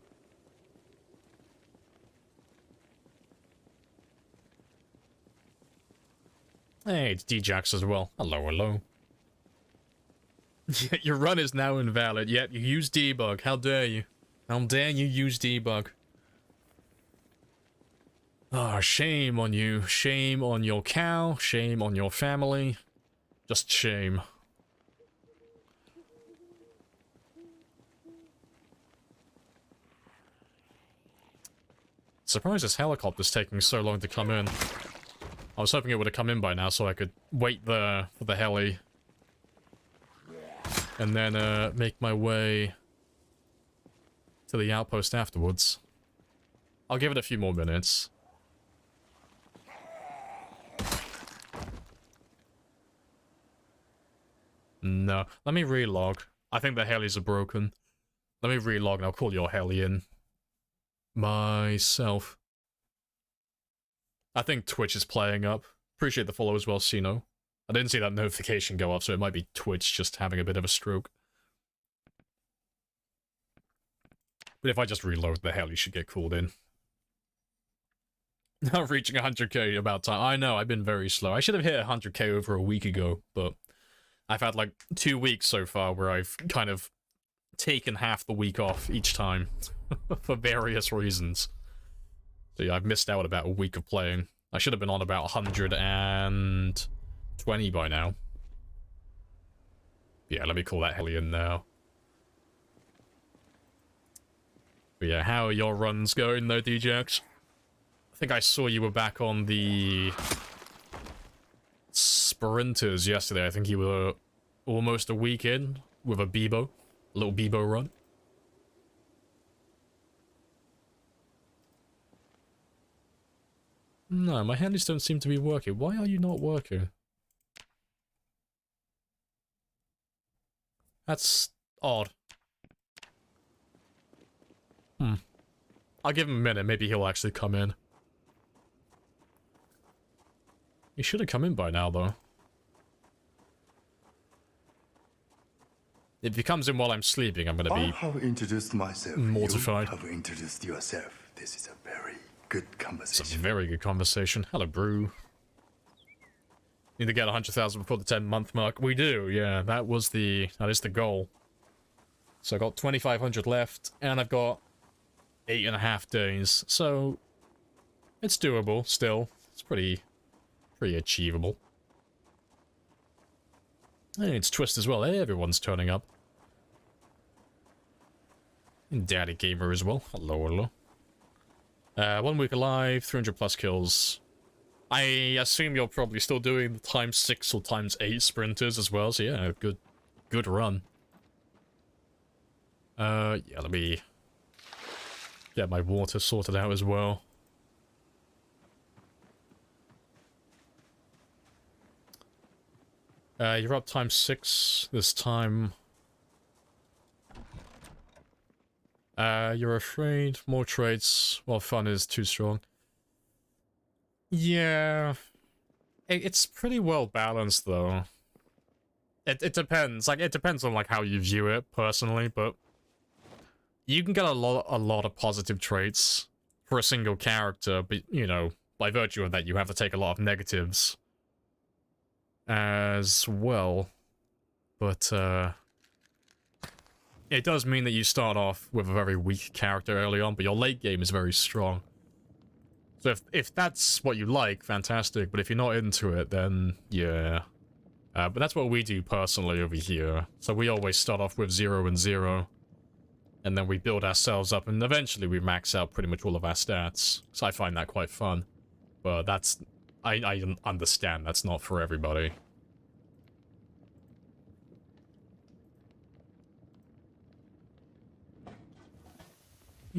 Hey, it's D-Jax as well. Hello, hello. Your run is now invalid. Yet you use debug. How dare you? How dare you use debug? Ah, shame on you. Shame on your cow. Shame on your family. Just shame. Surprised this helicopter's taking so long to come in. I was hoping it would have come in by now so I could wait there for the heli. And then make my way to the outpost afterwards. I'll give it a few more minutes. No, let me relog. I think the helis are broken. Let me relog and I'll call your heli in. Myself. I think Twitch is playing up. Appreciate the follow as well, Sino. I didn't see that notification go up, so it might be Twitch just having a bit of a stroke. But if I just reload the heli, should get called in. Now reaching 100k about time. I know, I've been very slow. I should have hit 100k over a week ago, but I've had like 2 weeks so far where I've kind of taken half the week off each time for various reasons. So yeah, I've missed out about a week of playing. I should have been on about 120 by now. Yeah, let me call that heli in now. But yeah, how are your runs going though, DJX? I think I saw you were back on the sprinters yesterday. I think you were almost a week in with a Bebo. A little Bebo run. No, my handles don't seem to be working. Why are you not working? That's odd. I'll give him a minute. Maybe he'll actually come in. He should have come in by now, though. If he comes in while I'm sleeping, I'm gonna be I have introduced myself. mortified. You have introduced yourself. This is a very good It's conversation. a very good conversation. Hello, Brew. Need to get 100,000 before the 10-month mark. We do, yeah. That is the goal. So I got 2,500 left, and I've got 8.5 days. So it's doable still. It's pretty achievable. Hey, it's Twist as well. Hey, everyone's turning up. And Daddy Gamer as well. Hello, hello. 1 week alive, 300 plus kills. I assume you're probably still doing the ×6 or ×8 sprinters as well, so yeah, good run. Yeah, let me get my water sorted out as well. You're up ×6 this time. You're afraid. More traits. Well, fun is too strong. Yeah. It's pretty well balanced, though. It depends. Like, it depends on, like, how you view it, personally, but you can get a lot of positive traits for a single character, but, you know, by virtue of that, you have to take a lot of negatives as well. But, it does mean that you start off with a very weak character early on, but your late game is very strong. So if that's what you like, fantastic, but if you're not into it, then yeah. But that's what we do personally over here. So we always start off with 0 and 0, and then we build ourselves up, and eventually we max out pretty much all of our stats. So I find that quite fun. But that's... I understand that's not for everybody.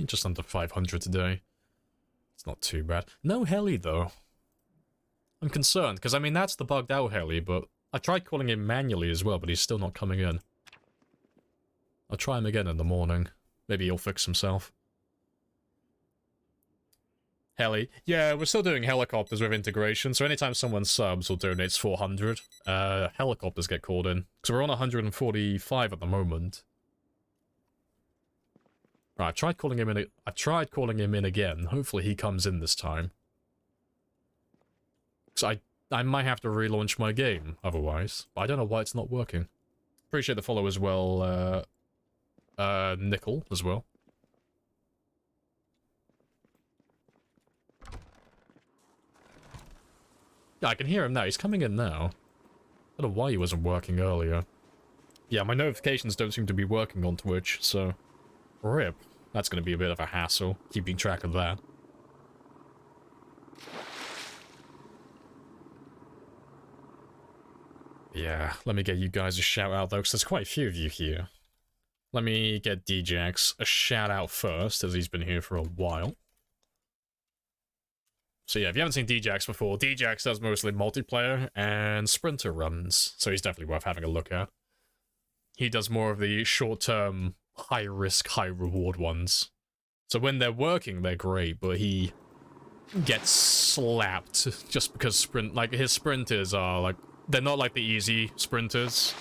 Just under 500 today. It's not too bad. No heli, though. I'm concerned, because, I mean, that's the bugged out heli, but I tried calling him manually as well, but he's still not coming in. I'll try him again in the morning. Maybe he'll fix himself. Heli. Yeah, we're still doing helicopters with integration, so anytime someone subs or donates 400, helicopters get called in. So we're on 145 at the moment. Right, I tried calling him in again. Hopefully he comes in this time. So I might have to relaunch my game otherwise. But I don't know why it's not working. Appreciate the follow as well, Nickel as well. Yeah, I can hear him now. He's coming in now. I don't know why he wasn't working earlier. Yeah, my notifications don't seem to be working on Twitch, so... RIP. That's going to be a bit of a hassle, keeping track of that. Yeah, let me get you guys a shout out though, because there's quite a few of you here. Let me get Djax a shout out first, as he's been here for a while. So yeah, if you haven't seen Djax before, Djax does mostly multiplayer and sprinter runs, so he's definitely worth having a look at. He does more of the short-term, high-risk, high-reward ones. So when they're working, they're great, but he gets slapped just because his sprinters are, like, they're not like the easy sprinters.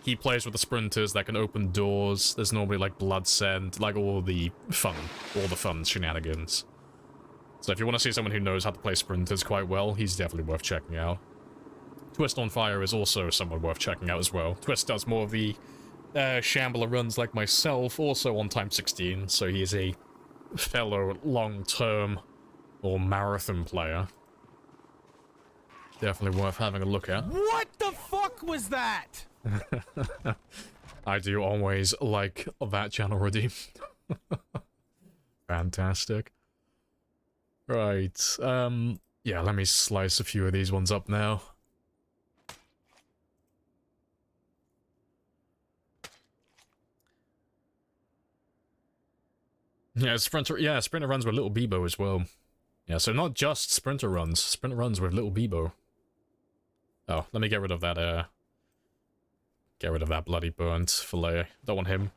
He plays with the sprinters that can open doors. There's normally, like, blood scent, like, all the fun shenanigans. So if you want to see someone who knows how to play sprinters quite well, he's definitely worth checking out. Twist on Fire is also someone worth checking out as well. Twist does more of the shambler runs like myself, also on time 16, so he is a fellow long-term or marathon player. Definitely worth having a look at. What the fuck was that? I do always like that channel redeem. Fantastic. Right, yeah, let me slice a few of these ones up now. Yeah, sprinter runs with Little Bebo as well. Yeah, so not just sprinter runs with Little Bebo. Oh, let me get rid of that, bloody burnt fillet. Don't want him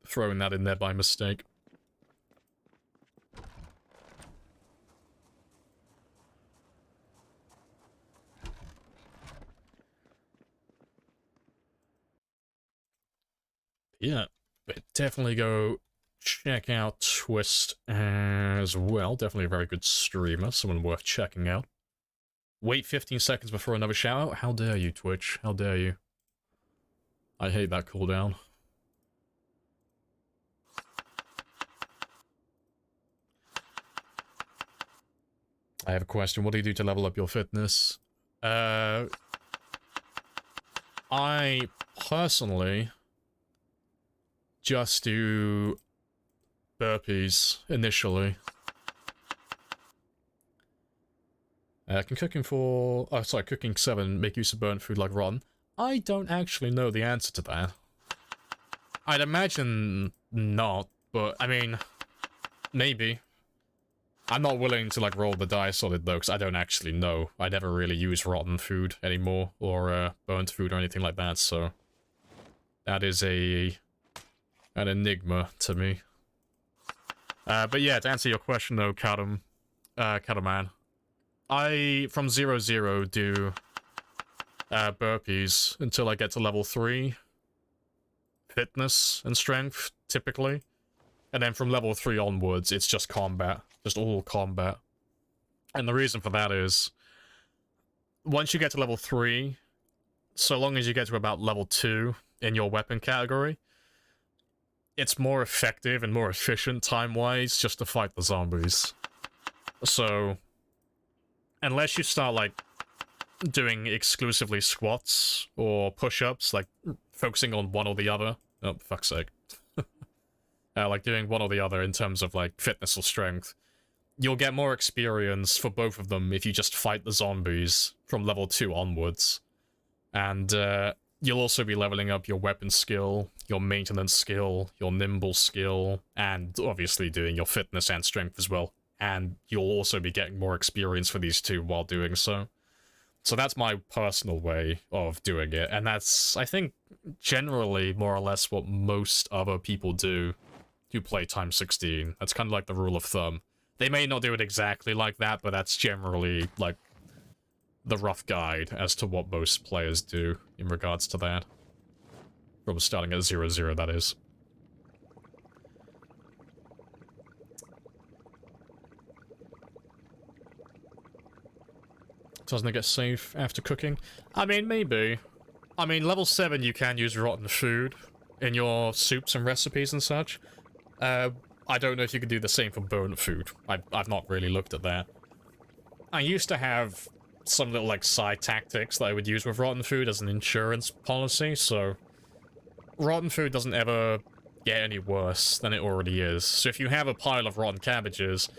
throwing that in there by mistake. Yeah, but definitely go check out Twist as well. Definitely a very good streamer, someone worth checking out. Wait 15 seconds before another shout out? How dare you, Twitch? How dare you? I hate that cooldown. I have a question. What do you do to level up your fitness? I personally just do burpees initially. Can cooking 7 make use of burnt food like rotten? I don't actually know the answer to that. I'd imagine not, but I mean, maybe. I'm not willing to like roll the dice on it though, because I don't actually know. I never really use rotten food anymore, or burnt food or anything like that, so that is an enigma to me. But yeah, to answer your question though, Cattleman, I, from 0-0, do burpees until I get to level 3 fitness and strength, typically. And then from level 3 onwards, it's just combat. Just all combat. And the reason for that is, once you get to level 3, so long as you get to about level 2 in your weapon category, it's more effective and more efficient time-wise just to fight the zombies. So, unless you start, like, doing exclusively squats or push-ups, like, focusing on one or the other. Oh, fuck's sake. Like, doing one or the other in terms of, like, fitness or strength. You'll get more experience for both of them if you just fight the zombies from level 2 onwards. And, you'll also be leveling up your weapon skill, your maintenance skill, your nimble skill, and obviously doing your fitness and strength as well. And you'll also be getting more experience for these two while doing so. So that's my personal way of doing it, and that's, I think, generally more or less what most other people do who play time 16. That's kind of like the rule of thumb. They may not do it exactly like that, but that's generally, like, the rough guide as to what most players do in regards to that. From starting at 0-0, that is. Doesn't it get safe after cooking? I mean, maybe. I mean, level 7 you can use rotten food in your soups and recipes and such. I don't know if you could do the same for burnt food. I've not really looked at that. I used to have some little, like, side tactics that I would use with rotten food as an insurance policy, so... rotten food doesn't ever get any worse than it already is. So if you have a pile of rotten cabbages,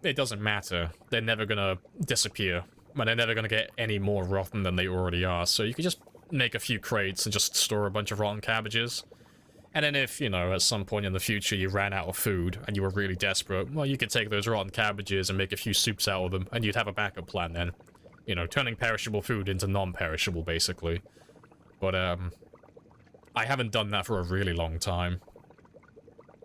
it doesn't matter. They're never gonna disappear. And they're never gonna get any more rotten than they already are. So you can just make a few crates and just store a bunch of rotten cabbages. And then if, you know, at some point in the future you ran out of food and you were really desperate, well, you could take those rotten cabbages and make a few soups out of them, and you'd have a backup plan then. You know, turning perishable food into non-perishable, basically. But, I haven't done that for a really long time.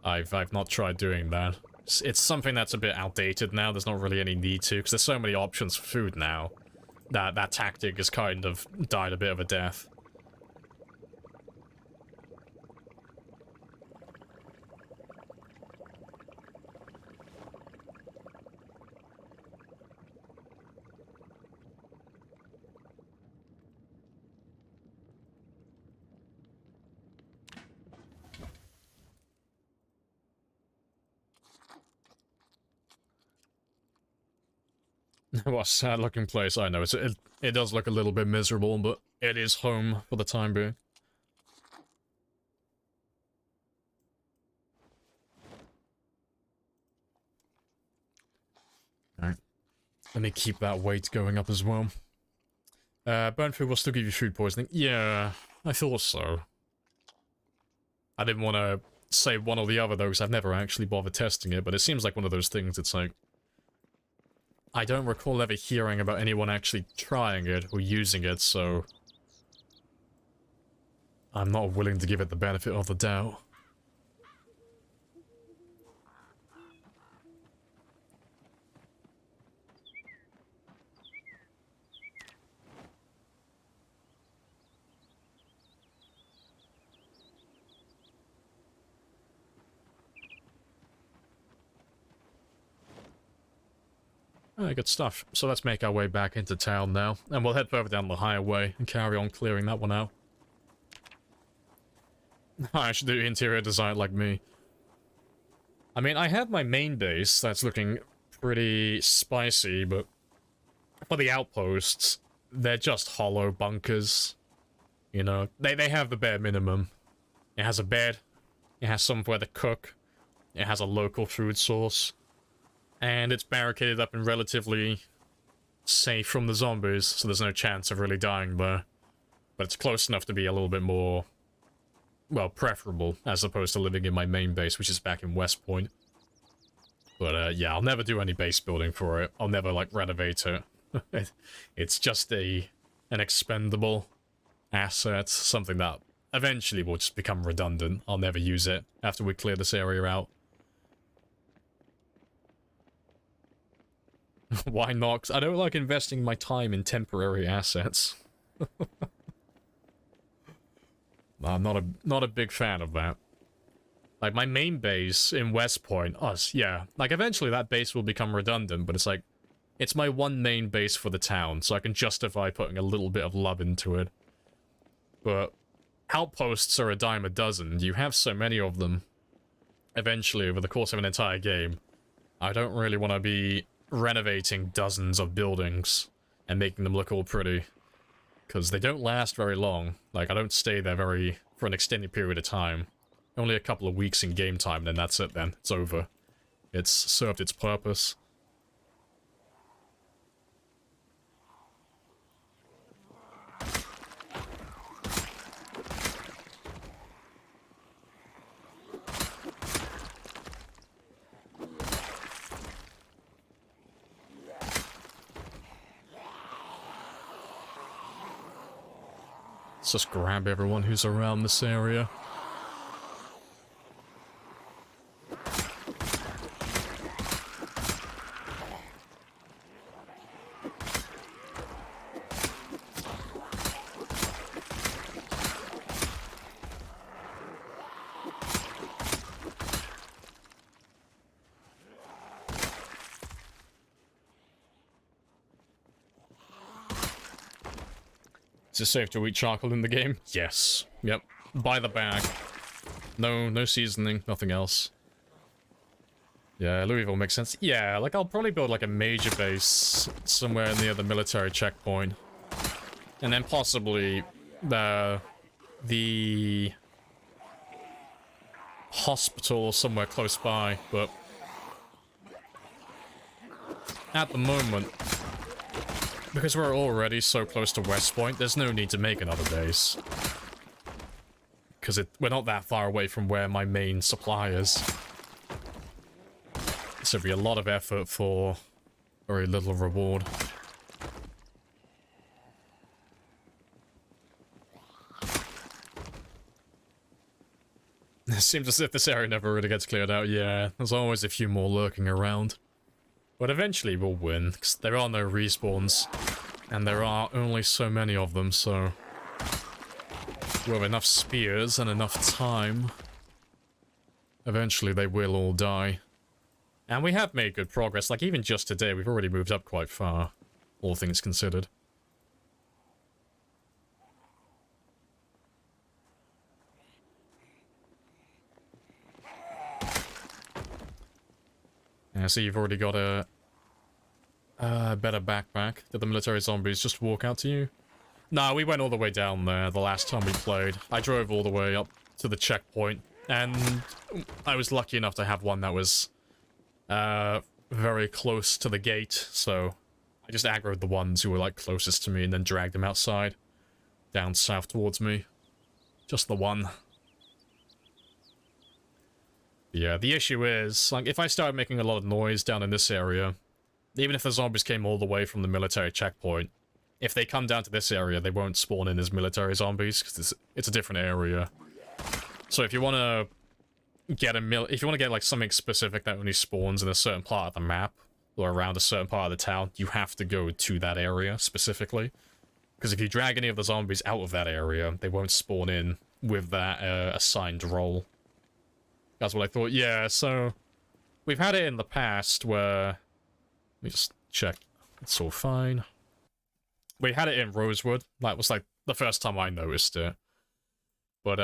I've not tried doing that. It's something that's a bit outdated now, there's not really any need to, because there's so many options for food now, that that tactic has kind of died a bit of a death. What a sad looking place, I know. It does look a little bit miserable, but it is home for the time being. Alright. Let me keep that weight going up as well. Burnt food will still give you food poisoning. Yeah, I thought so. I didn't want to say one or the other, though, because I've never actually bothered testing it, but it seems like one of those things, it's like... I don't recall ever hearing about anyone actually trying it or using it, so... I'm not willing to give it the benefit of the doubt. Alright, good stuff. So let's make our way back into town now, and we'll head further down the highway and carry on clearing that one out. I should do interior design like me. I mean, I have my main base that's looking pretty spicy, but for the outposts, they're just hollow bunkers. You know, they have the bare minimum. It has a bed, it has somewhere to cook, it has a local food source, and it's barricaded up and relatively safe from the zombies, so there's no chance of really dying there. But it's close enough to be a little bit more, well, preferable, as opposed to living in my main base, which is back in West Point. But, yeah, I'll never do any base building for it. I'll never, like, renovate it. It's just an expendable asset, something that eventually will just become redundant. I'll never use it after we clear this area out. Why not? 'Cause I don't like investing my time in temporary assets. I'm not a big fan of that. Like, my main base in West Point, yeah. Like, eventually that base will become redundant, but it's like, it's my one main base for the town, so I can justify putting a little bit of love into it. But outposts are a dime a dozen. You have so many of them. Eventually, over the course of an entire game, I don't really want to be renovating dozens of buildings and making them look all pretty, because they don't last very long. Like, I don't stay there for an extended period of time. Only a couple of weeks in game time, then that's it then. It's over. It's served its purpose. Let's just grab everyone who's around this area. Is it safe to eat charcoal in the game? Yes. Yep. By the bag. No seasoning, nothing else. Yeah, Louisville makes sense. Yeah, like I'll probably build like a major base somewhere near the military checkpoint. And then possibly the hospital somewhere close by, but at the moment, because we're already so close to West Point, there's no need to make another base. Because we're not that far away from where my main supply is. So it'd be a lot of effort for very little reward. It seems as if this area never really gets cleared out. Yeah, there's always a few more lurking around. But eventually we'll win, because there are no respawns. And there are only so many of them, so... with enough spears and enough time, eventually they will all die. And we have made good progress. Like, even just today, we've already moved up quite far, all things considered. Yeah, so you've already got a better backpack. Did the military zombies just walk out to you? No, we went all the way down there the last time we played. I drove all the way up to the checkpoint, and I was lucky enough to have one that was very close to the gate, so I just aggroed the ones who were like closest to me and then dragged them outside, down south towards me. Just the one. Yeah, the issue is, like, if I start making a lot of noise down in this area, even if the zombies came all the way from the military checkpoint, if they come down to this area, they won't spawn in as military zombies, because it's a different area. So if you want to get like something specific that only spawns in a certain part of the map, or around a certain part of the town, you have to go to that area specifically. Because if you drag any of the zombies out of that area, they won't spawn in with that assigned role. That's what I thought. Yeah, so we've had it in the past where... let me just check. It's all fine. We had it in Rosewood. That was like the first time I noticed it. But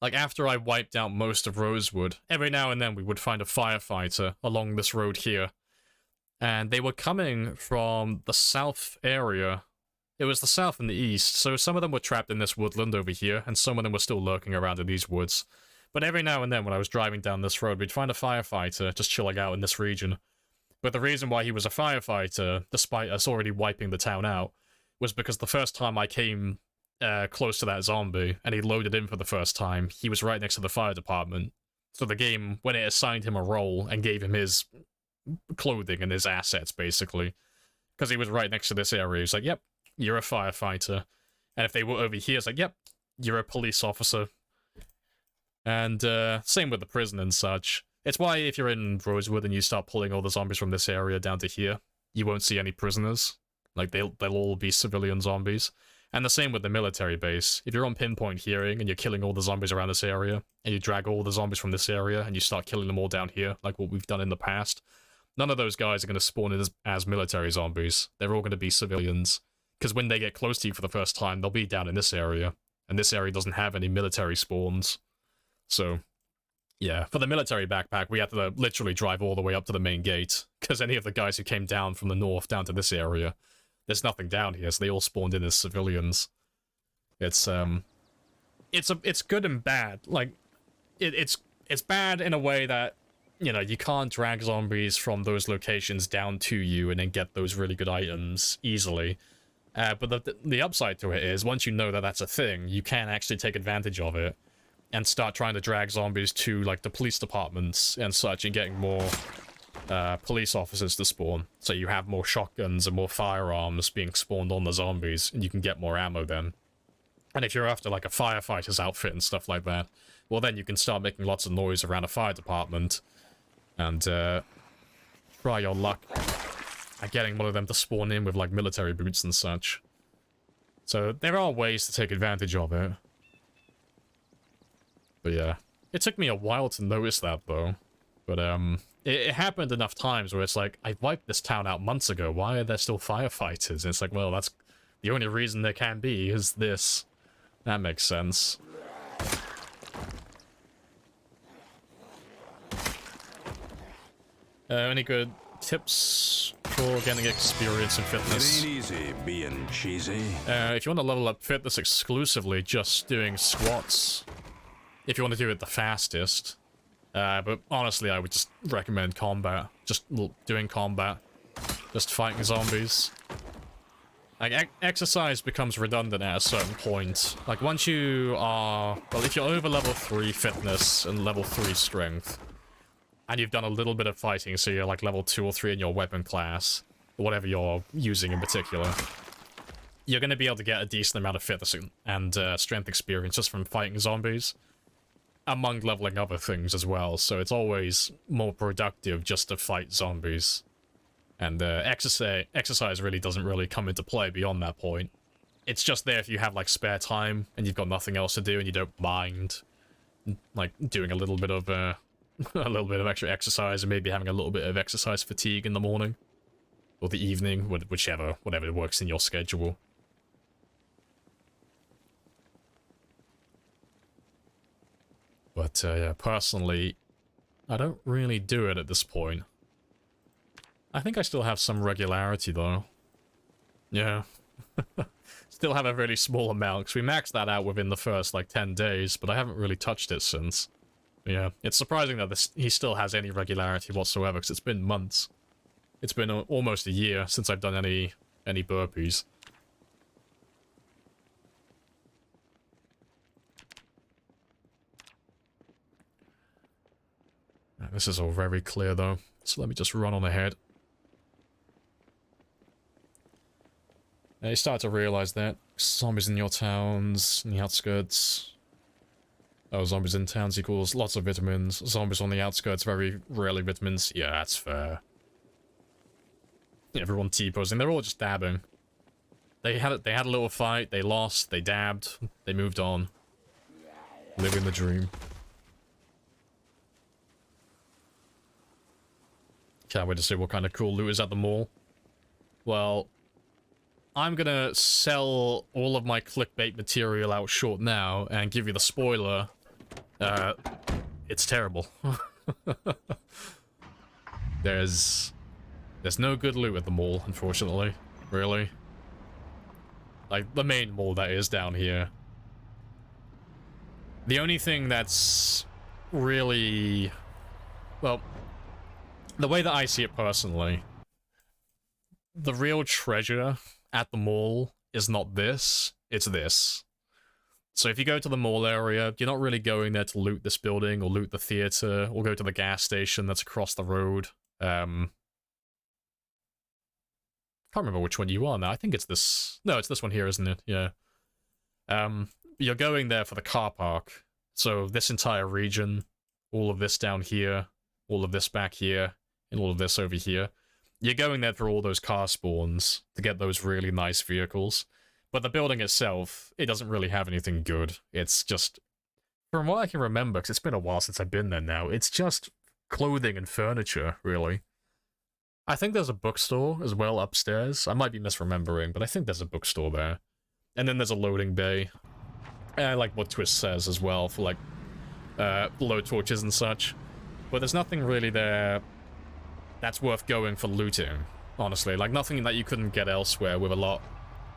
like after I wiped out most of Rosewood, every now and then we would find a firefighter along this road here. And they were coming from the south area. It was the south and the east, so some of them were trapped in this woodland over here, and some of them were still lurking around in these woods. But every now and then when I was driving down this road, we'd find a firefighter just chilling out in this region. But the reason why he was a firefighter, despite us already wiping the town out, was because the first time I came close to that zombie, and he loaded in for the first time, he was right next to the fire department. So the game, when it assigned him a role and gave him his clothing and his assets, basically, because he was right next to this area, he's like, yep, you're a firefighter. And if they were over here, it's like, yep, you're a police officer. And same with the prison and such. It's why if you're in Rosewood and you start pulling all the zombies from this area down to here, you won't see any prisoners. Like, they'll all be civilian zombies. And the same with the military base. If you're on pinpoint hearing and you're killing all the zombies around this area, and you drag all the zombies from this area and you start killing them all down here, like what we've done in the past, none of those guys are going to spawn in as military zombies. They're all going to be civilians. Because when they get close to you for the first time, they'll be down in this area. And this area doesn't have any military spawns. So, yeah, for the military backpack, we had to literally drive all the way up to the main gate, because any of the guys who came down from the north down to this area, there's nothing down here, so they all spawned in as civilians. It's good and bad. Like, it's bad in a way that, you know, you can't drag zombies from those locations down to you and then get those really good items easily. But the upside to it is, once you know that that's a thing, you can actually take advantage of it and start trying to drag zombies to, like, the police departments and such, and getting more police officers to spawn. So you have more shotguns and more firearms being spawned on the zombies, and you can get more ammo then. And if you're after, like, a firefighter's outfit and stuff like that, well, then you can start making lots of noise around a fire department and try your luck at getting one of them to spawn in with, like, military boots and such. So there are ways to take advantage of it. But yeah, it took me a while to notice that, though. But it happened enough times where it's like, I wiped this town out months ago, why are there still firefighters? And it's like, well, that's The only reason there can be is this. That makes sense. Any good tips for getting experience in It fitness? ain't easy being cheesy. If you want to level up fitness exclusively, just doing squats. If you want to do it the fastest. But honestly, I would just recommend combat. Just doing combat. Just fighting zombies. Like, exercise becomes redundant at a certain point. Like, once you are... Well, if you're over level 3 fitness and level 3 strength, and you've done a little bit of fighting, so you're like level 2 or 3 in your weapon class, or whatever you're using in particular, you're going to be able to get a decent amount of fitness and strength experience just from fighting zombies, among leveling other things as well, so it's always more productive just to fight zombies. And exercise really doesn't really come into play beyond that point. It's just there if you have like spare time and you've got nothing else to do and you don't mind like doing a little bit of a little bit of extra exercise and maybe having a little bit of exercise fatigue in the morning or the evening, whatever works in your schedule. But yeah, personally, I don't really do it at this point. I think I still have some regularity, though. Yeah. Still have a really small amount, because we maxed that out within the first, like, 10 days, but I haven't really touched it since. Yeah, it's surprising that he still has any regularity whatsoever, because it's been months. It's been almost a year since I've done any burpees. This is all very clear, though, so let me just run on ahead. You start to realize that. Zombies in your towns, in the outskirts. Oh, zombies in towns equals lots of vitamins. Zombies on the outskirts, very rarely vitamins. Yeah, that's fair. Everyone T-posing. They're all just dabbing. They had a little fight, they lost, they dabbed, they moved on. Living the dream. Can't wait to see what kind of cool loot is at the mall. Well, I'm gonna sell all of my clickbait material out short now and give you the spoiler. It's terrible. There's no good loot at the mall, unfortunately. Really. Like, the main mall that is down here. The only thing that's really... Well, the way that I see it personally, the real treasure at the mall is not this, it's this. So if you go to the mall area, you're not really going there to loot this building or loot the theater or go to the gas station that's across the road. Can't remember which one you are now. I think it's this. No, it's this one here, isn't it? Yeah. You're going there for the car park. So this entire region, all of this down here, all of this back here, and all of this over here. You're going there for all those car spawns to get those really nice vehicles. But the building itself, it doesn't really have anything good. It's just, from what I can remember, because it's been a while since I've been there now, it's just clothing and furniture, really. I think there's a bookstore as well upstairs. I might be misremembering, but I think there's a bookstore there. And then there's a loading bay. I like what Twist says as well, for like, blow torches and such. But there's nothing really there that's worth going for looting, honestly. Like, nothing that you couldn't get elsewhere with a lot,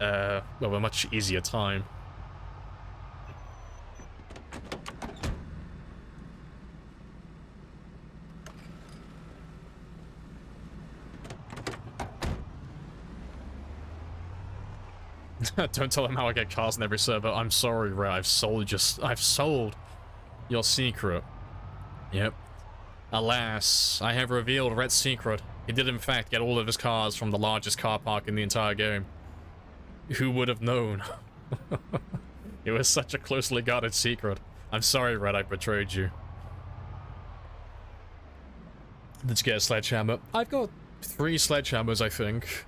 with a much easier time. Don't tell them how I get cars in every server. I'm sorry, Ray, I've sold your secret. Yep. Alas, I have revealed Red's secret. He did in fact get all of his cars from the largest car park in the entire game. Who would have known? It was such a closely guarded secret. I'm sorry, Red, I betrayed you. Did you get a sledgehammer? I've got 3 sledgehammers, I think.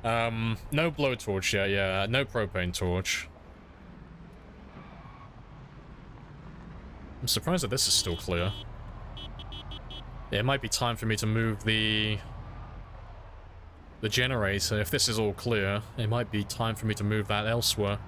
No blowtorch yet, yeah. No propane torch. I'm surprised that this is still clear. Yeah, it might be time for me to move the the generator. If this is all clear, it might be time for me to move that elsewhere.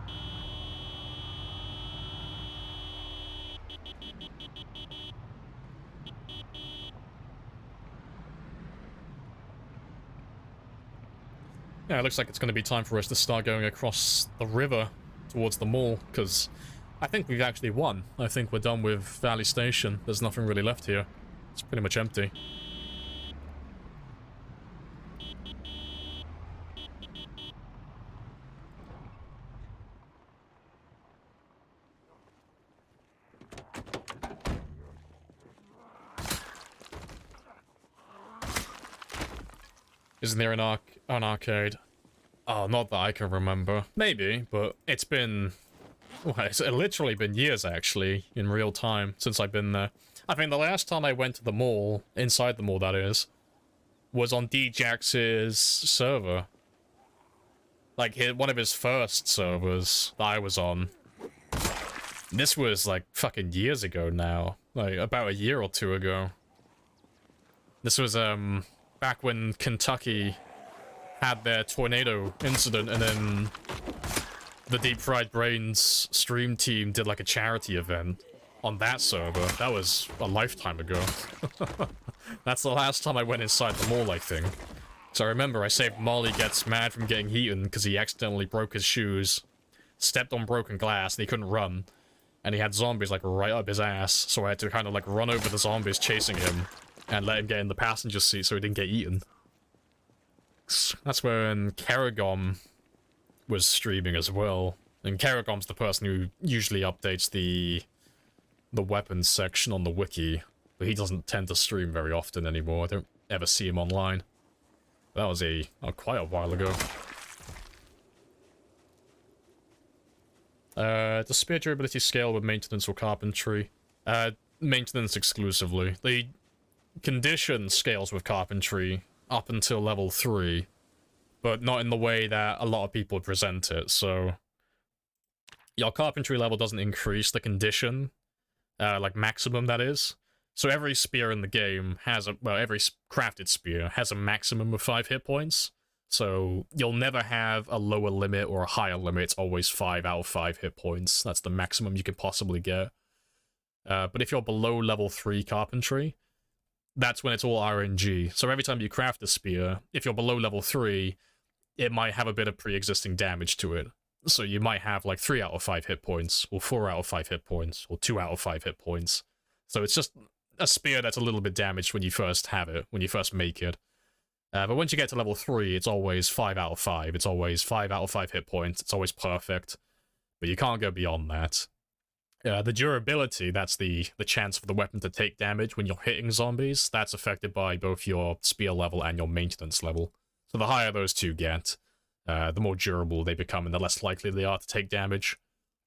Yeah, it looks like it's going to be time for us to start going across the river towards the mall, because I think we've actually won. I think we're done with Valley Station. There's nothing really left here. It's pretty much empty. Isn't there an arcade? Oh, not that I can remember. Maybe, but it's been... well, it's literally been years, actually, in real time, since I've been there. I think the last time I went to the mall, inside the mall that is, was on D-Jax's server. Like, one of his first servers that I was on. This was, like, fucking years ago now. Like, about a year or two ago. This was, back when Kentucky had their tornado incident, and then the Deep Fried Brains stream team did like a charity event on that server. That was a lifetime ago. That's the last time I went inside the mall, I think. So I remember I saved Molly gets mad from getting eaten because he accidentally broke his shoes, stepped on broken glass, and he couldn't run. And he had zombies like right up his ass, so I had to kind of like run over the zombies chasing him and let him get in the passenger seat so he didn't get eaten. That's when Karagom was streaming as well. And Karagom's the person who usually updates the weapons section on the wiki, but he doesn't tend to stream very often anymore. I don't ever see him online. That was quite a while ago. Does spear durability scale with maintenance or carpentry? Maintenance exclusively. The condition scales with carpentry up until level 3, but not in the way that a lot of people present it. So your carpentry level doesn't increase the condition, like maximum that is. So every spear in the game has every crafted spear has a maximum of 5 hit points. So you'll never have a lower limit or a higher limit. It's always 5 out of 5 hit points. That's the maximum you can possibly get. But if you're below level 3 carpentry, that's when it's all RNG. So every time you craft a spear, if you're below level 3, it might have a bit of pre-existing damage to it. So you might have like 3 out of 5 hit points, or 4 out of 5 hit points, or 2 out of 5 hit points. So it's just a spear that's a little bit damaged when you first have it, when you first make it. But once you get to level 3, it's always 5 out of 5. It's always 5 out of 5 hit points. It's always perfect. But you can't go beyond that. The durability, that's the chance for the weapon to take damage when you're hitting zombies, that's affected by both your spear level and your maintenance level. So the higher those two get, the more durable they become and the less likely they are to take damage.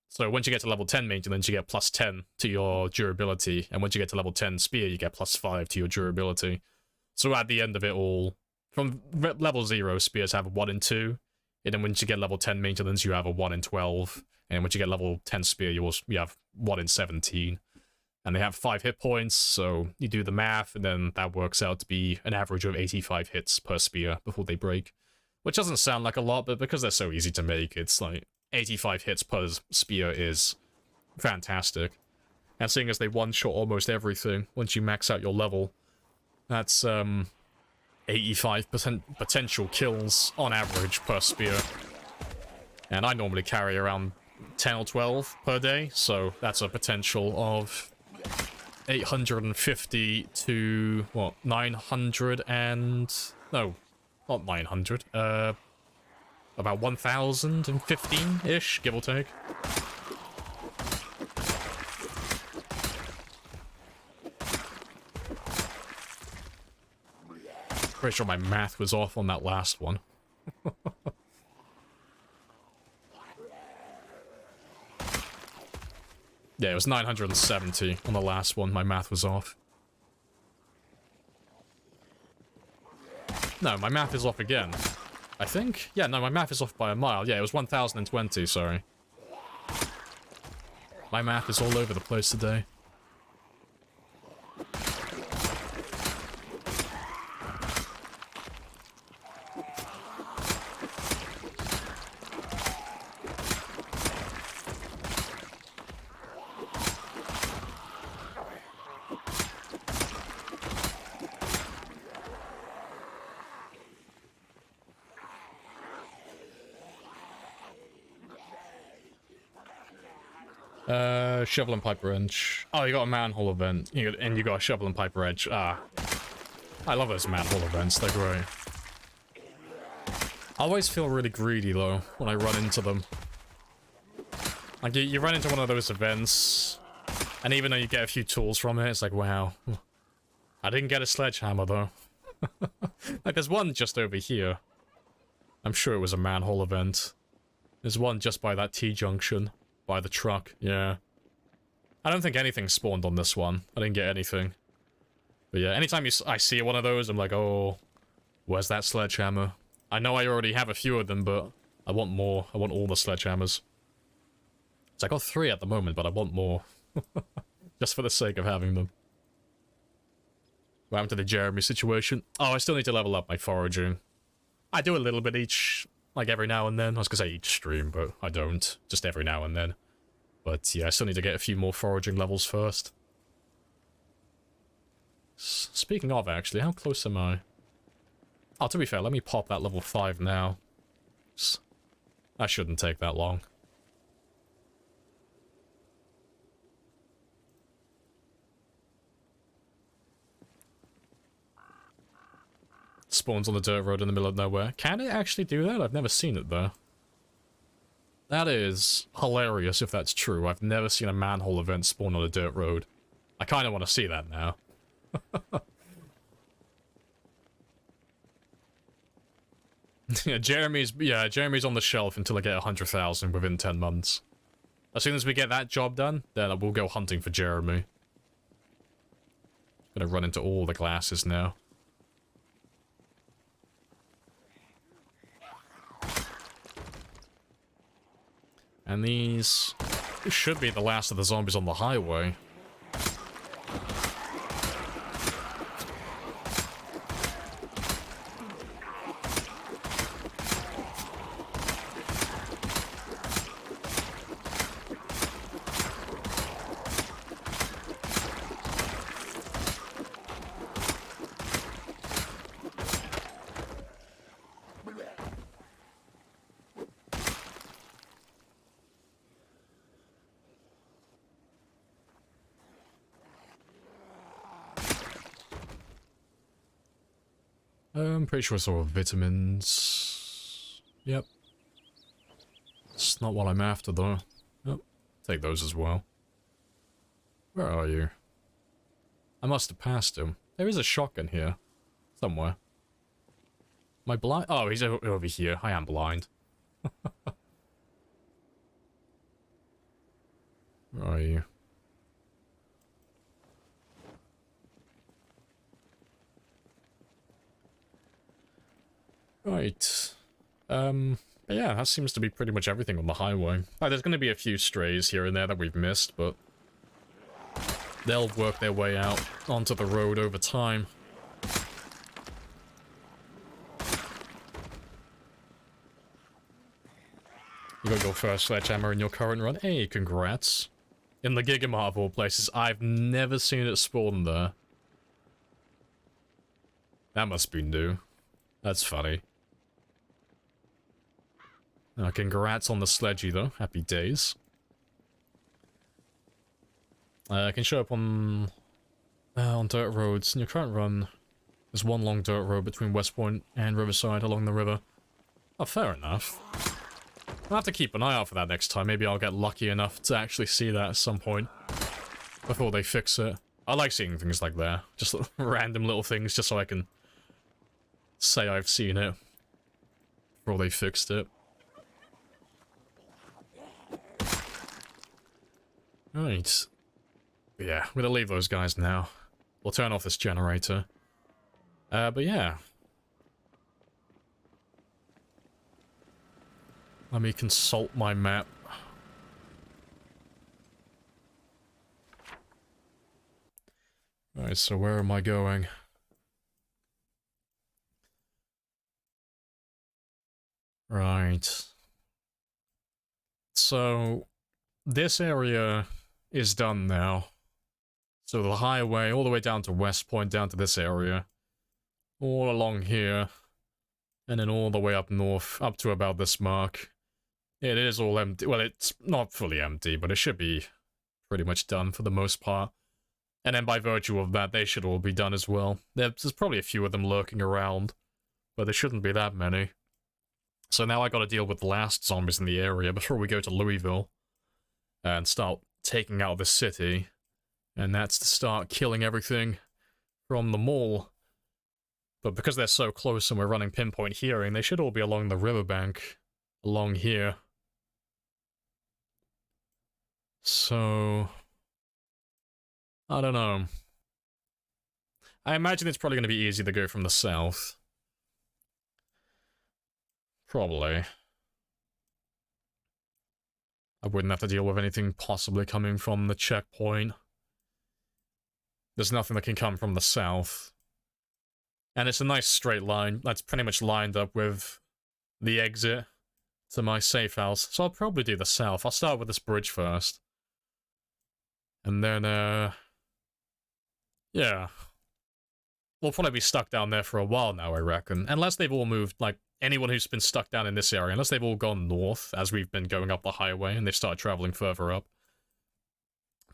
So once you get to level 10 maintenance, you get plus 10 to your durability, and once you get to level 10 spear, you get plus 5 to your durability. So at the end of it all, from level 0, spears have a 1 in 2, and then once you get level 10 maintenance, you have a 1 in 12. And once you get level 10 spear, you have 1 in 17. And they have 5 hit points, so you do the math, and then that works out to be an average of 85 hits per spear before they break. Which doesn't sound like a lot, but because they're so easy to make, it's like 85 hits per spear is fantastic. And seeing as they one-shot almost everything, once you max out your level, that's 85% potential kills on average per spear. And I normally carry around 10 or 12 per day, so that's a potential of 850 to, what, 900 and... no, not 900, about 1,015-ish, give or take. Pretty sure my math was off on that last one. Yeah, it was 970 on the last one. My math was off. No, my math is off again. I think? Yeah, no, my math is off by a mile. Yeah, it was 1,020, sorry. My math is all over the place today. Shovel and pipe wrench. Oh, you got a manhole event, and you got a shovel and pipe wrench. Ah, I love those manhole events. They're great. I always feel really greedy though when I run into them. Like you run into one of those events, and even though you get a few tools from it, it's like, wow, I didn't get a sledgehammer though. Like there's one just over here. I'm sure it was a manhole event. There's one just by that T-junction. By the truck, yeah. I don't think anything spawned on this one. I didn't get anything. But yeah, anytime I see one of those, I'm like, oh, where's that sledgehammer? I know I already have a few of them, but I want more. I want all the sledgehammers. So I got 3 at the moment, but I want more. Just for the sake of having them. What happened to the Jeremy situation? Oh, I still need to level up my foraging. I do a little bit each... like every now and then. I was gonna say each stream, but I don't. Just every now and then. But yeah, I still need to get a few more foraging levels first. Speaking of, actually, how close am I? Oh, to be fair, let me pop that level 5 now. That shouldn't take that long. Spawns on the dirt road in the middle of nowhere. Can it actually do that? I've never seen it though. That is hilarious if that's true. I've never seen a manhole event spawn on a dirt road. I kind of want to see that now. Yeah, Jeremy's on the shelf until I get 100,000 within 10 months. As soon as we get that job done, then we'll go hunting for Jeremy. Gonna run into all the glasses now. And these should be the last of the zombies on the highway. I'm pretty sure it's all vitamins. Yep. It's not what I'm after, though. Yep. Take those as well. Where are you? I must have passed him. There is a shotgun here. Somewhere. Am I blind? Oh, he's over here. I am blind. Where are you? Right. Yeah, that seems to be pretty much everything on the highway. There's going to be a few strays here and there that we've missed, but they'll work their way out onto the road over time. You got your first sledgehammer in your current run? Hey, congrats. In the Gigamart of all places, I've never seen it spawn there. That must be new. That's funny. Congrats on the sledgy though. Happy days. I can show up on dirt roads. In your current run, there's one long dirt road between West Point and Riverside along the river. Oh, fair enough. I'll have to keep an eye out for that next time. Maybe I'll get lucky enough to actually see that at some point before they fix it. I like seeing things like that. Just random little things just so I can say I've seen it before they fixed it. Right. Yeah, we're gonna leave those guys now. We'll turn off this generator. But yeah. Let me consult my map. Alright, so where am I going? Right. So, this area is done now. So the highway all the way down to West Point, down to this area. All along here. And then all the way up north, up to about this mark. It is all empty. Well, it's not fully empty, but it should be pretty much done for the most part. And then by virtue of that, they should all be done as well. There's probably a few of them lurking around, but there shouldn't be that many. So now I gotta deal with the last zombies in the area before we go to Louisville and start taking out the city. And that's to start killing everything from the mall. But because they're so close and we're running pinpoint hearing, they should all be along the riverbank, along here. So, I don't know. I imagine it's probably going to be easy to go from the south. Probably. I wouldn't have to deal with anything possibly coming from the checkpoint. There's nothing that can come from the south. And it's a nice straight line that's pretty much lined up with the exit to my safe house. So I'll probably do the south. I'll start with this bridge first. And then, yeah. We'll probably be stuck down there for a while now, I reckon. Unless they've all moved, like, anyone who's been stuck down in this area, unless they've all gone north as we've been going up the highway and they've started traveling further up.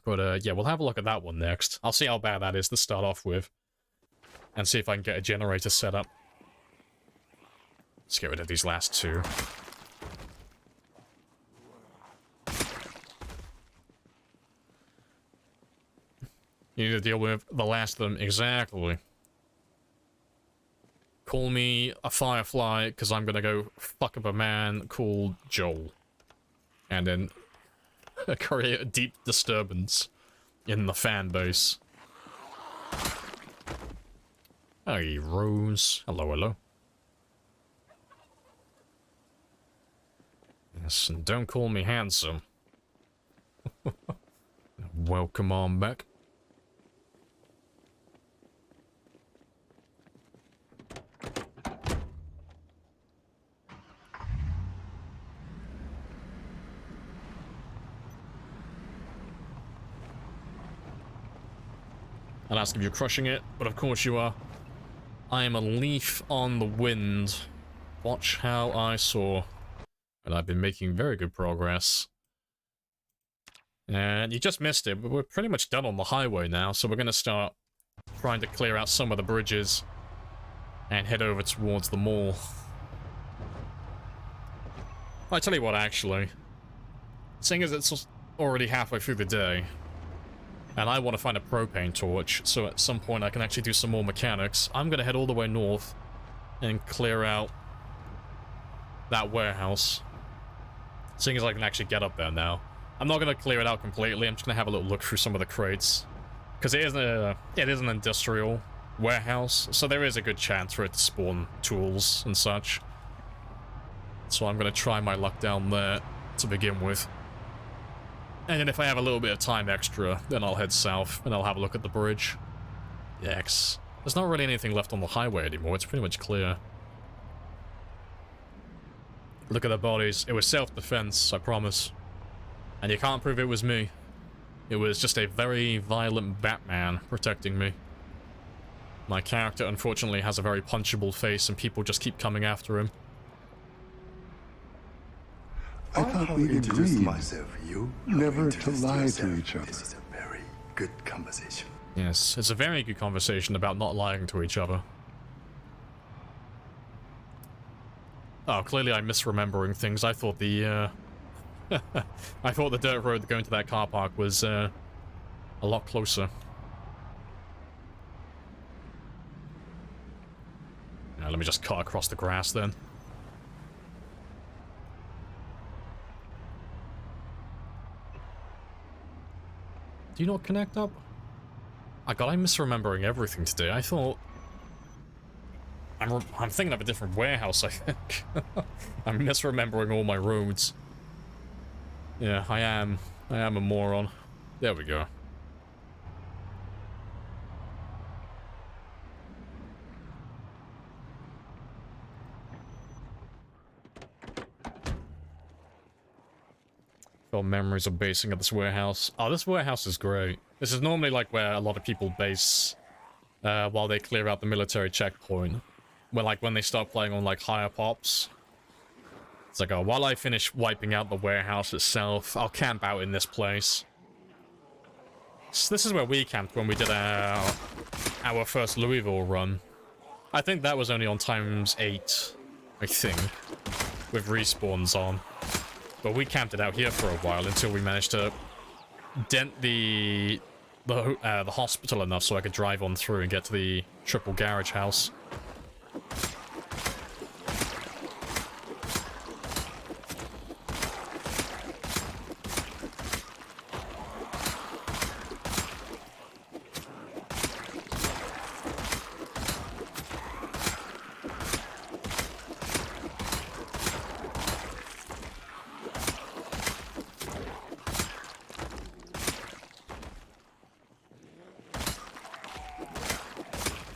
But, yeah, we'll have a look at that one next. I'll see how bad that is to start off with. And see if I can get a generator set up. Let's get rid of these last two. You need to deal with the last of them. Exactly. Call me a firefly, because I'm gonna go fuck up a man called Joel. And then create a deep disturbance in the fan base. Hey, Rose. Hello, hello. Yes, and don't call me handsome. Welcome on back. I'll ask if you're crushing it, but of course you are. I am a leaf on the wind. Watch how I soar. And I've been making very good progress. And you just missed it, but we're pretty much done on the highway now, so we're going to start trying to clear out some of the bridges and head over towards the mall. I tell you what, actually. Seeing as it's already halfway through the day, and I want to find a propane torch, so at some point I can actually do some more mechanics. I'm going to head all the way north and clear out that warehouse. Seeing as I can actually get up there now. I'm not going to clear it out completely, I'm just going to have a little look through some of the crates. Because it is an industrial warehouse, so there is a good chance for it to spawn tools and such. So I'm going to try my luck down there to begin with. And then if I have a little bit of time extra, then I'll head south and I'll have a look at the bridge. Yikes. There's not really anything left on the highway anymore, it's pretty much clear. Look at the bodies. It was self-defense, I promise. And you can't prove it was me. It was just a very violent Batman protecting me. My character, unfortunately, has a very punchable face and people just keep coming after him. I thought we agreed myself, you never to lie to each other. This is a very good conversation. Yes, it's a very good conversation about not lying to each other. Oh, clearly I'm misremembering things. I thought the, I thought the dirt road going to that car park was, a lot closer. Now, let me just cut across the grass then. Do you not connect up? Oh god, I'm misremembering everything today. I thought... I'm thinking of a different warehouse, I think. I'm misremembering all my roads. Yeah, I am a moron. There we go. Got memories of basing at this warehouse. Oh, this warehouse is great. This is normally like where a lot of people base while they clear out the military checkpoint. When they start playing on like higher pops. It's like, oh, while I finish wiping out the warehouse itself, I'll camp out in this place. So this is where we camped when we did our first Louisville run. I think that was only on ×8, I think, with respawns on. But we camped it out here for a while until we managed to dent the hospital enough so I could drive on through and get to the triple garage house.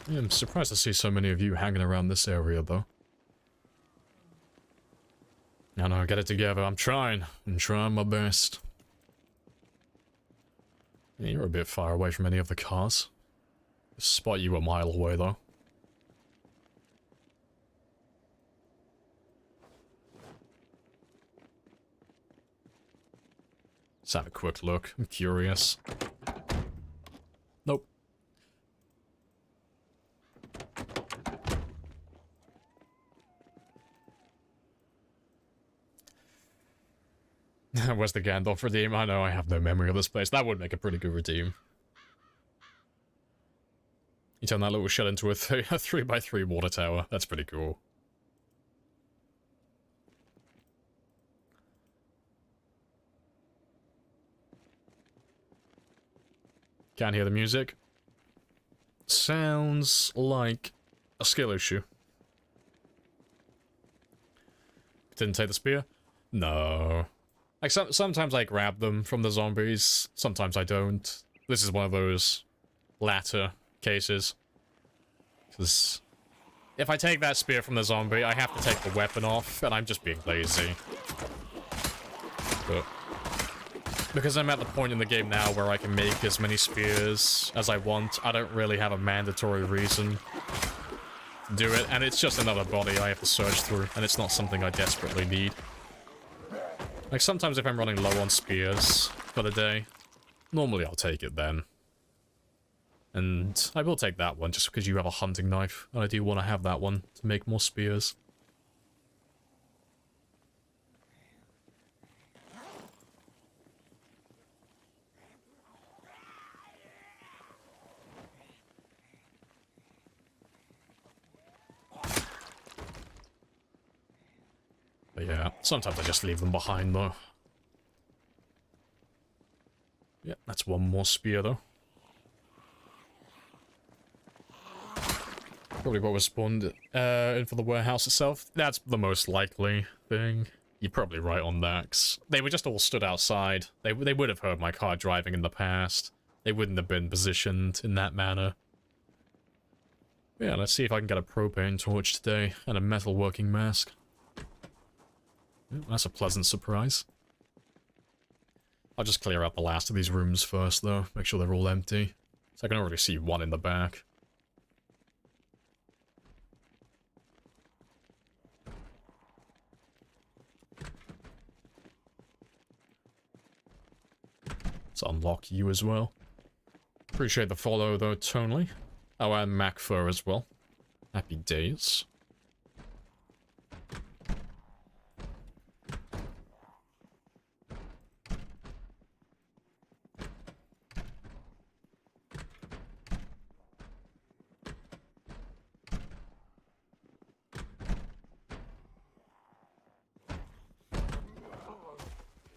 Yeah, I'm surprised to see so many of you hanging around this area, though. No, get it together. I'm trying my best. Yeah, you're a bit far away from any of the cars. Spot you a mile away, though. Let's have a quick look. I'm curious. Nope. Where's the Gandalf redeem? I know I have no memory of this place. That would make a pretty good redeem. You turn that little shell into a 3x3 water tower. That's pretty cool. Can't hear the music. Sounds like a skill issue. Didn't take the spear? No. Like, sometimes I grab them from the zombies, sometimes I don't. This is one of those latter cases. Because if I take that spear from the zombie, I have to take the weapon off, and I'm just being lazy. But because I'm at the point in the game now where I can make as many spears as I want, I don't really have a mandatory reason to do it, and it's just another body I have to search through, and it's not something I desperately need. Like, sometimes if I'm running low on spears for the day, normally I'll take it then. And I will take that one just because you have a hunting knife, and I do want to have that one to make more spears. But yeah, sometimes I just leave them behind, though. Yeah, that's one more spear, though. Probably what was spawned in for the warehouse itself. That's the most likely thing. You're probably right on that, 'cause they were just all stood outside. They would have heard my car driving in the past. They wouldn't have been positioned in that manner. But yeah, let's see if I can get a propane torch today and a metalworking mask. That's a pleasant surprise. I'll just clear out the last of these rooms first, though. Make sure they're all empty. So I can already see one in the back. Let's unlock you as well. Appreciate the follow, though, Tony. Oh, and Macfur as well. Happy days.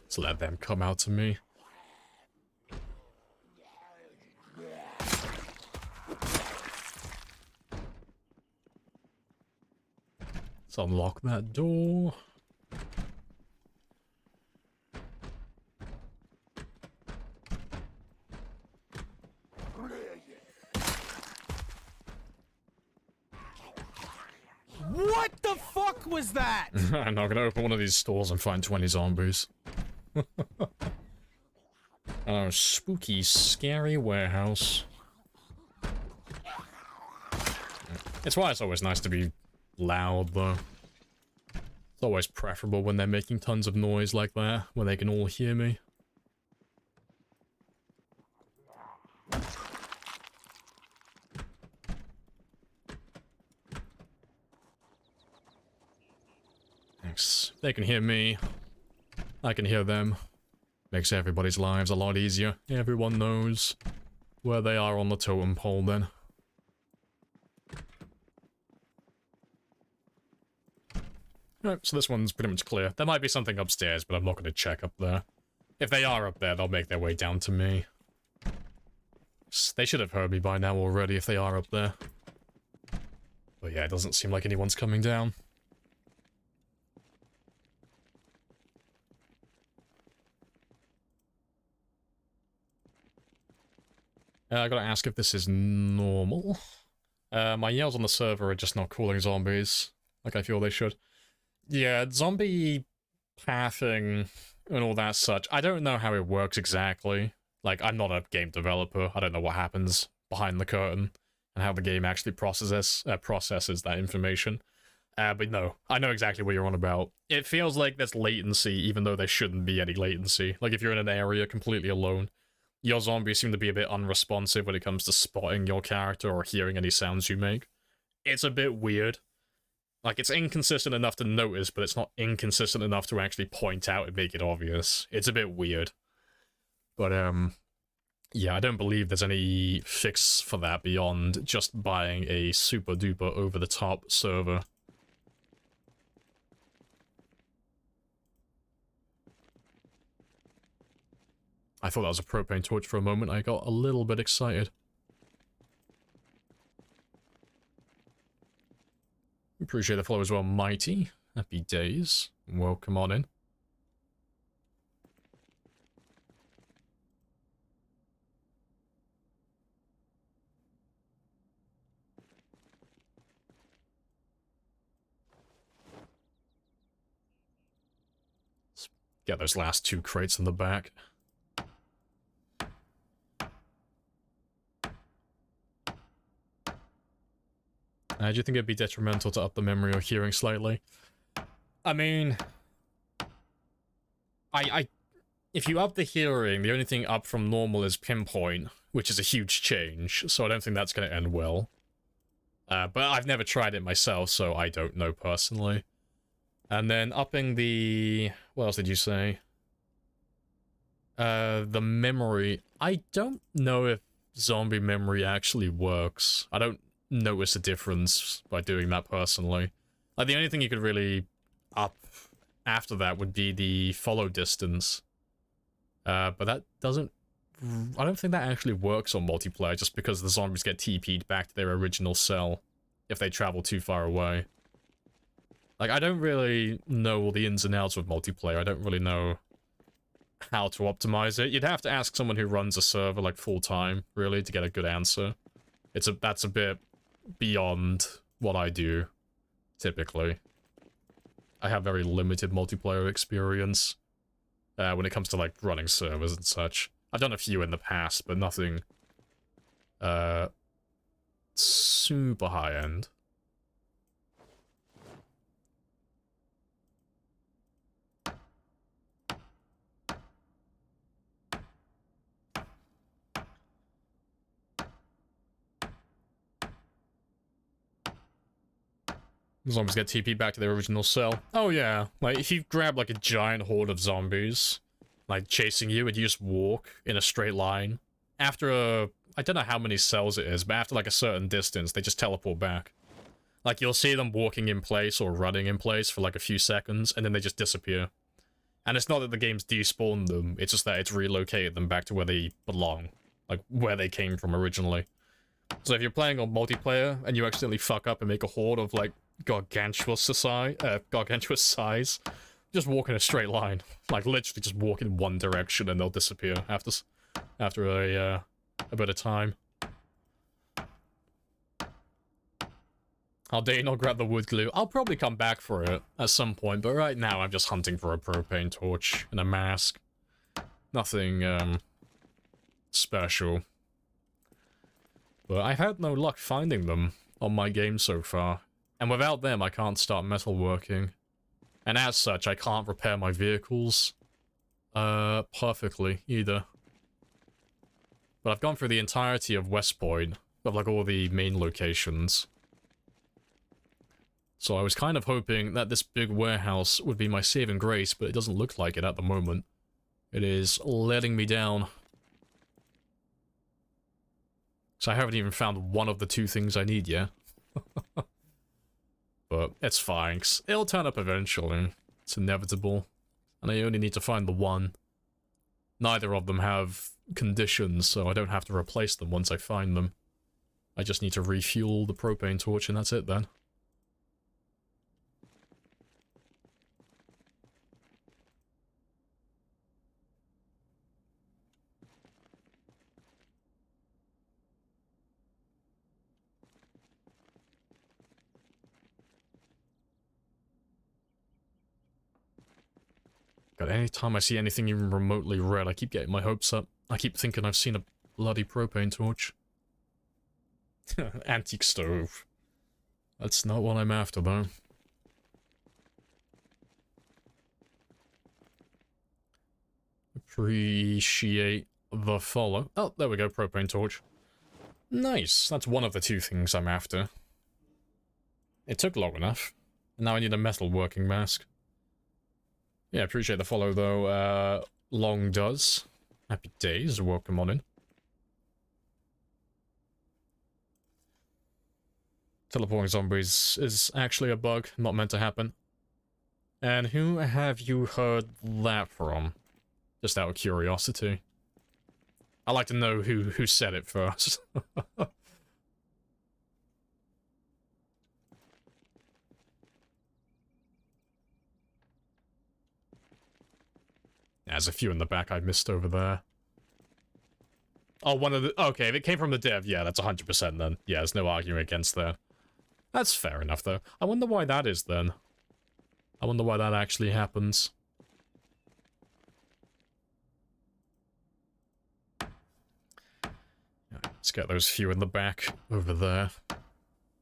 Let's let them come out to me. Let's unlock that door. What the fuck was that? I'm not gonna open one of these stores and find 20 zombies. Oh, spooky, scary warehouse. It's why it's always nice to be loud, though. It's always preferable when they're making tons of noise like that, when they can all hear me. Thanks. They can hear me. I can hear them. Makes everybody's lives a lot easier. Everyone knows where they are on the totem pole then. Alright, so this one's pretty much clear. There might be something upstairs, but I'm not going to check up there. If they are up there, they'll make their way down to me. They should have heard me by now already if they are up there. But yeah, it doesn't seem like anyone's coming down. I gotta ask if this is normal. My yells on the server are just not calling zombies, like I feel they should. Yeah, zombie pathing and all that such, I don't know how it works exactly. Like, I'm not a game developer, I don't know what happens behind the curtain, and how the game actually processes that information. But no, I know exactly what you're on about. It feels like there's latency, even though there shouldn't be any latency. Like, if you're in an area completely alone, your zombies seem to be a bit unresponsive when it comes to spotting your character or hearing any sounds you make. It's a bit weird. Like, it's inconsistent enough to notice, but it's not inconsistent enough to actually point out and make it obvious. It's a bit weird. But, yeah, I don't believe there's any fix for that beyond just buying a super-duper over-the-top server. I thought that was a propane torch for a moment. I got a little bit excited. Appreciate the follow as well, Mighty. Happy days. Welcome on in. Let's get those last two crates in the back. Do you think it'd be detrimental to up the memory or hearing slightly? I mean, if you up the hearing, the only thing up from normal is pinpoint, which is a huge change, so I don't think that's going to end well. But I've never tried it myself, so I don't know personally. And then upping the... what else did you say? The memory. I don't know if zombie memory actually works. I don't notice a difference by doing that personally. Like, the only thing you could really up after that would be the follow distance. But that doesn't... I don't think that actually works on multiplayer, just because the zombies get TP'd back to their original cell if they travel too far away. Like, I don't really know all the ins and outs of multiplayer. I don't really know how to optimize it. You'd have to ask someone who runs a server, like, full-time, really, to get a good answer. That's a bit beyond what I do, typically. I have very limited multiplayer experience when it comes to, like, running servers and such. I've done a few in the past, but nothing super high-end. Zombies get TP'd back to their original cell. Oh yeah, like, if you grab, like, a giant horde of zombies, like, chasing you, and you just walk in a straight line, after I don't know how many cells it is, but after, like, a certain distance, they just teleport back. Like, you'll see them walking in place or running in place for, like, a few seconds, and then they just disappear. And it's not that the game's despawned them, it's just that it's relocated them back to where they belong. Like, where they came from originally. So if you're playing on multiplayer, and you accidentally fuck up and make a horde of, like, gargantuous size, just walk in a straight line. Like, literally just walk in one direction and they'll disappear after a bit of time. I'll dare not grab the wood glue. I'll probably come back for it at some point, but right now I'm just hunting for a propane torch and a mask. Nothing, special. But I've had no luck finding them on my game so far. And without them, I can't start metalworking. And as such, I can't repair my vehicles perfectly, either. But I've gone through the entirety of West Point, of, like, all the main locations. So I was kind of hoping that this big warehouse would be my saving grace, but it doesn't look like it at the moment. It is letting me down. So I haven't even found one of the two things I need yet. But it's fine, 'cause it'll turn up eventually. It's inevitable. And I only need to find the one. Neither of them have conditions, so I don't have to replace them once I find them. I just need to refuel the propane torch and that's it then. God, anytime I see anything even remotely red, I keep getting my hopes up. I keep thinking I've seen a bloody propane torch. Antique stove. That's not what I'm after, though. Appreciate the follow. Oh, there we go, propane torch. Nice, that's one of the two things I'm after. It took long enough. Now I need a metal working mask. Yeah, appreciate the follow, though. Long does. Happy days, welcome on in. Teleporting zombies is actually a bug, not meant to happen. And who have you heard that from? Just out of curiosity. I'd like to know who said it first. There's a few in the back I missed over there. Oh, one of the... Okay, if it came from the dev, yeah, that's 100% then. Yeah, there's no arguing against that. That's fair enough, though. I wonder why that is, then. I wonder why that actually happens. Let's get those few in the back over there.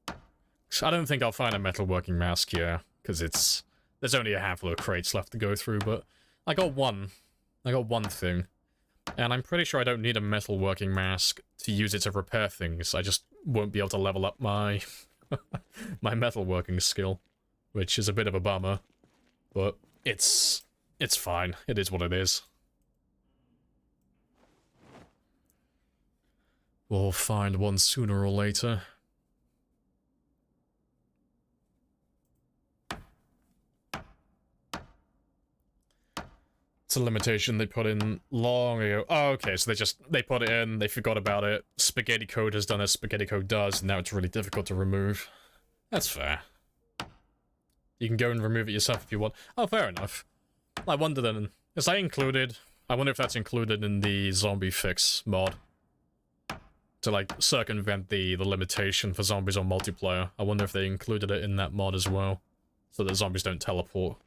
I don't think I'll find a metalworking mask here, because it's... There's only a handful of crates left to go through, but... I got one. I got one thing. And I'm pretty sure I don't need a metalworking mask to use it to repair things. I just won't be able to level up my... my metalworking skill. Which is a bit of a bummer. But it's fine. It is what it is. We'll find one sooner or later. It's a limitation they put in long ago. Oh, okay, so they put it in, they forgot about it. Spaghetti code has done as spaghetti code does, and now it's really difficult to remove. That's fair. You can go and remove it yourself if you want. Oh, fair enough. I wonder then, is that included? I wonder if that's included in the zombie fix mod. To, like, circumvent the limitation for zombies on multiplayer. I wonder if they included it in that mod as well. So that zombies don't teleport.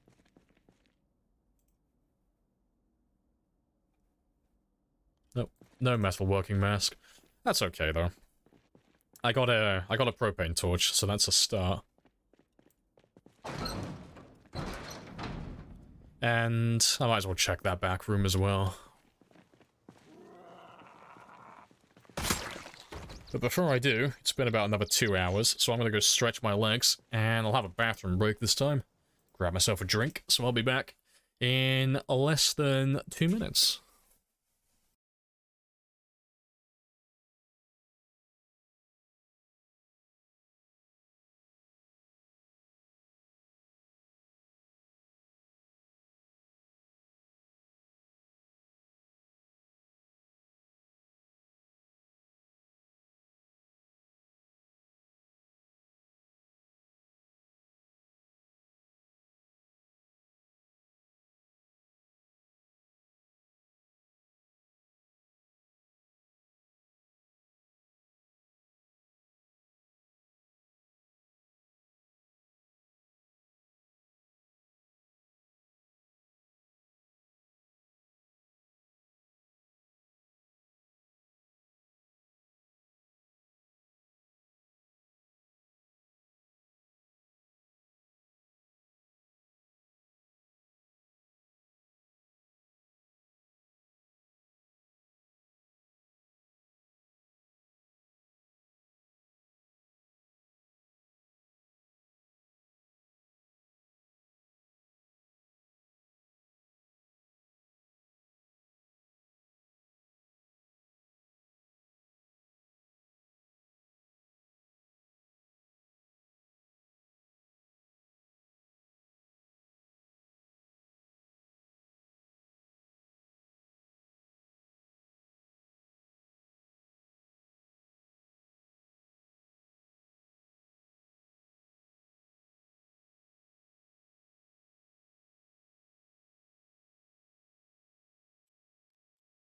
Nope, no metalworking mask. That's okay, though. I got a propane torch, so that's a start. And I might as well check that back room as well. But before I do, it's been about another 2 hours, so I'm gonna go stretch my legs, and I'll have a bathroom break this time. Grab myself a drink, so I'll be back in less than 2 minutes.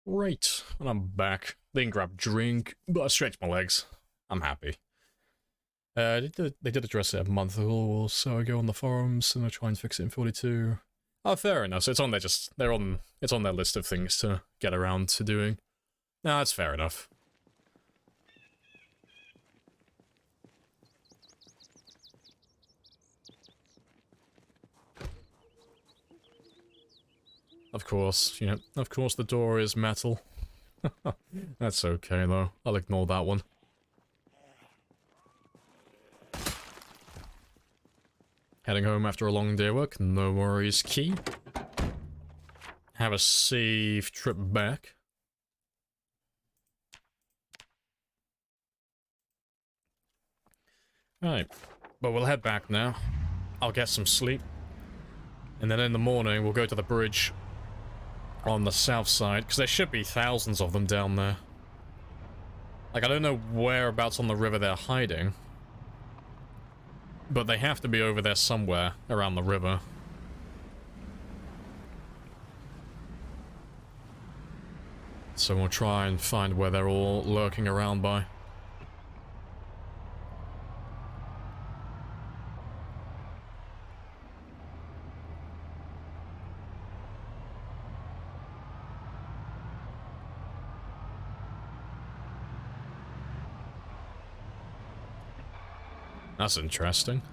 Right, and I'm back. Didn't grab a drink, but I stretched my legs. I'm happy. They did address it a month or so ago on the forums, and they'll try and fix it in 42. Oh, fair enough. So it's on their it's on their list of things to get around to doing. No, that's fair enough. Of course, of course the door is metal. That's okay though. I'll ignore that one. Heading home after a long day of work, no worries, key. Have a safe trip back. Alright, but we'll head back now. I'll get some sleep. And then in the morning, we'll go to the bridge on the south side, because there should be thousands of them down there. Like, I don't know whereabouts on the river they're hiding. But they have to be over there somewhere around the river. So we'll try and find where they're all lurking around by. That's interesting.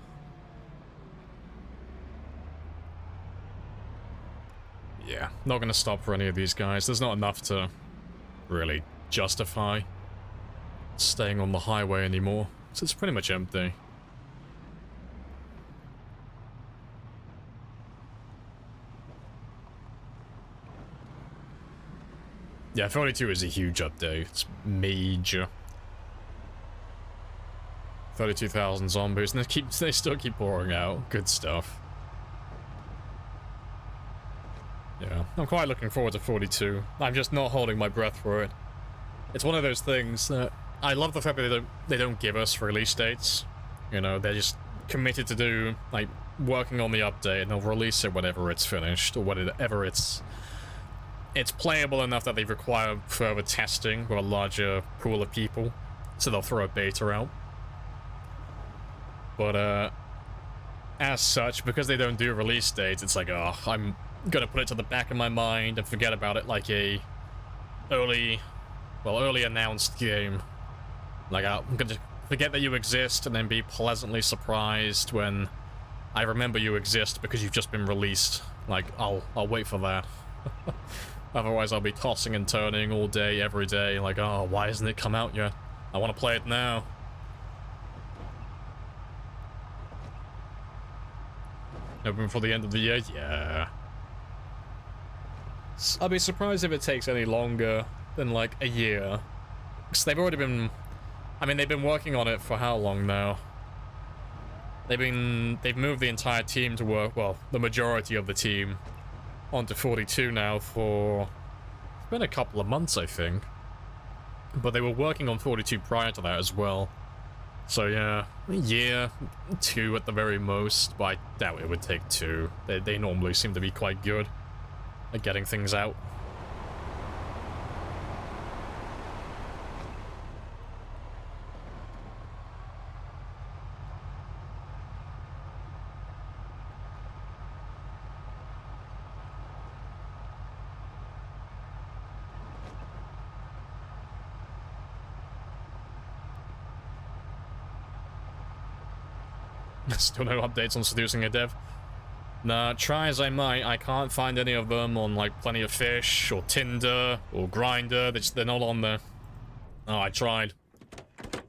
Yeah, not gonna stop for any of these guys. There's not enough to really justify staying on the highway anymore. So it's pretty much empty. Yeah, 42 is a huge update. It's major. 32,000 zombies, and they still keep pouring out. Good stuff. Yeah, I'm quite looking forward to 42. I'm just not holding my breath for it. It's one of those things that I love the fact that they don't give us release dates. You know, they're just committed to do, like, working on the update, and they'll release it whenever it's finished, or whenever it's playable enough that they require further testing with a larger pool of people. So they'll throw a beta out. But, as such, because they don't do release dates, it's like, oh, I'm gonna put it to the back of my mind and forget about it like a early announced game. Like, I'm gonna forget that you exist and then be pleasantly surprised when I remember you exist because you've just been released. Like, I'll wait for that. Otherwise, I'll be tossing and turning all day, every day, like, oh, why hasn't it come out yet? I want to play it now. Open for the end of the year? Yeah. I'll be surprised if it takes any longer than, like, a year. Because they've already been... I mean, they've been working on it for how long now? They've moved the entire team to work... Well, the majority of the team onto 42 now for... It's been a couple of months, I think. But they were working on 42 prior to that as well. So yeah, a year, 2 at the very most, but I doubt it would take 2. They normally seem to be quite good at getting things out. Still no updates on seducing a dev. Nah, try as I might, I can't find any of them on, like, Plenty of Fish, or Tinder, or Grindr. They're not on there. Oh, I tried.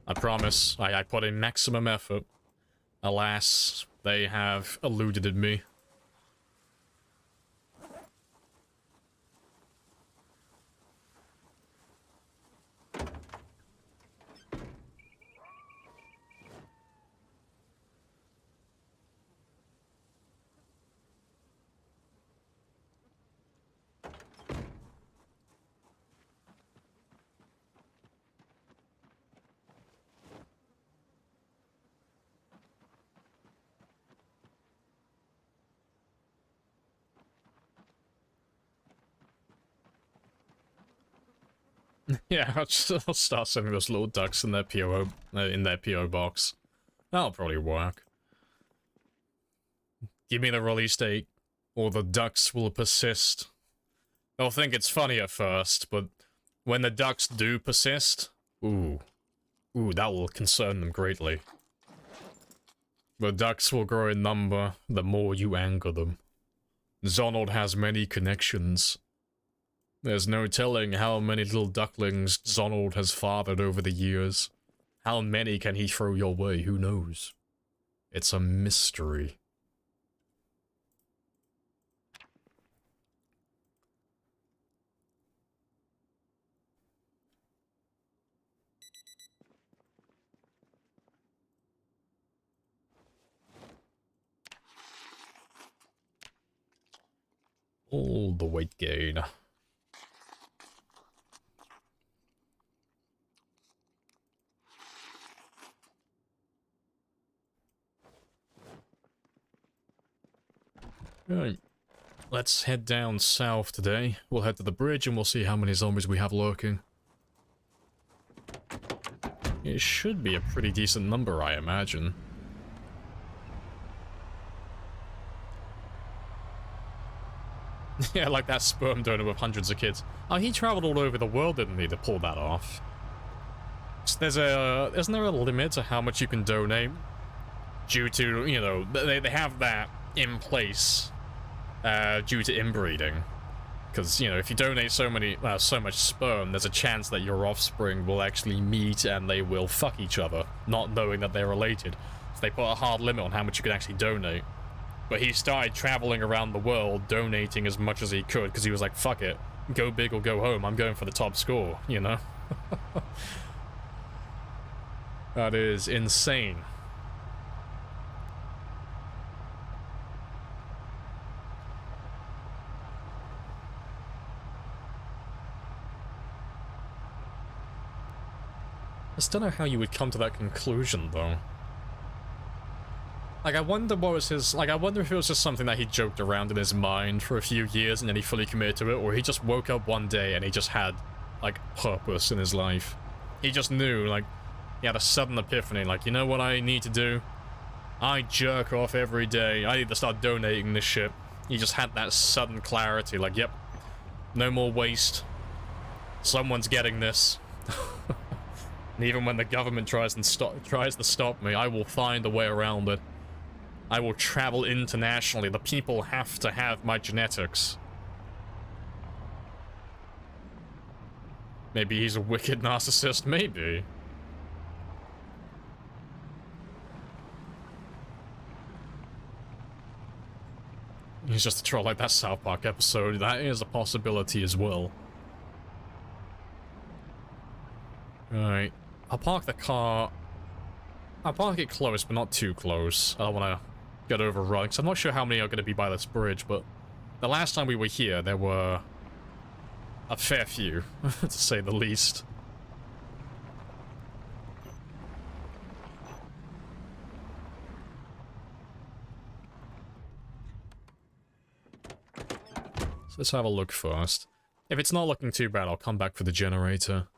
I promise. I put in maximum effort. Alas, they have eluded me. Yeah, I'll start sending those little ducks in their PO box. That'll probably work. Give me the release date, or the ducks will persist. They'll think it's funny at first, but when the ducks do persist, ooh, that will concern them greatly. The ducks will grow in number the more you anger them. Zonald has many connections. There's no telling how many little ducklings Zonald has fathered over the years. How many can he throw your way, who knows? It's a mystery. All the weight gain. Right. Let's head down south today. We'll head to the bridge and we'll see how many zombies we have lurking. It should be a pretty decent number, I imagine. Yeah, like that sperm donor with hundreds of kids. Oh, he traveled all over the world, didn't he, to pull that off? So isn't there a limit to how much you can donate? Due to, you know, they have that in place, due to inbreeding. Because, you know, if you donate so much sperm, there's a chance that your offspring will actually meet and they will fuck each other, not knowing that they're related. So they put a hard limit on how much you can actually donate. But he started traveling around the world, donating as much as he could, because he was like, fuck it, go big or go home, I'm going for the top score, you know? That is insane. I just don't know how you would come to that conclusion, though. Like, I wonder what was his... Like, I wonder if it was just something that he joked around in his mind for a few years and then he fully committed to it, or he just woke up one day and he just had, like, purpose in his life. He just knew, like, he had a sudden epiphany, like, you know what I need to do? I jerk off every day. I need to start donating this shit. He just had that sudden clarity, like, yep, no more waste. Someone's getting this. And even when the government tries to stop me, I will find a way around it. I will travel internationally. The people have to have my genetics. Maybe he's a wicked narcissist, maybe. He's just a troll like that South Park episode. That is a possibility as well. Alright. I'll park the car. I'll park it close, but not too close. I don't want to get overrun, because I'm not sure how many are going to be by this bridge, but the last time we were here, there were a fair few, to say the least. So let's have a look first. If it's not looking too bad, I'll come back for the generator.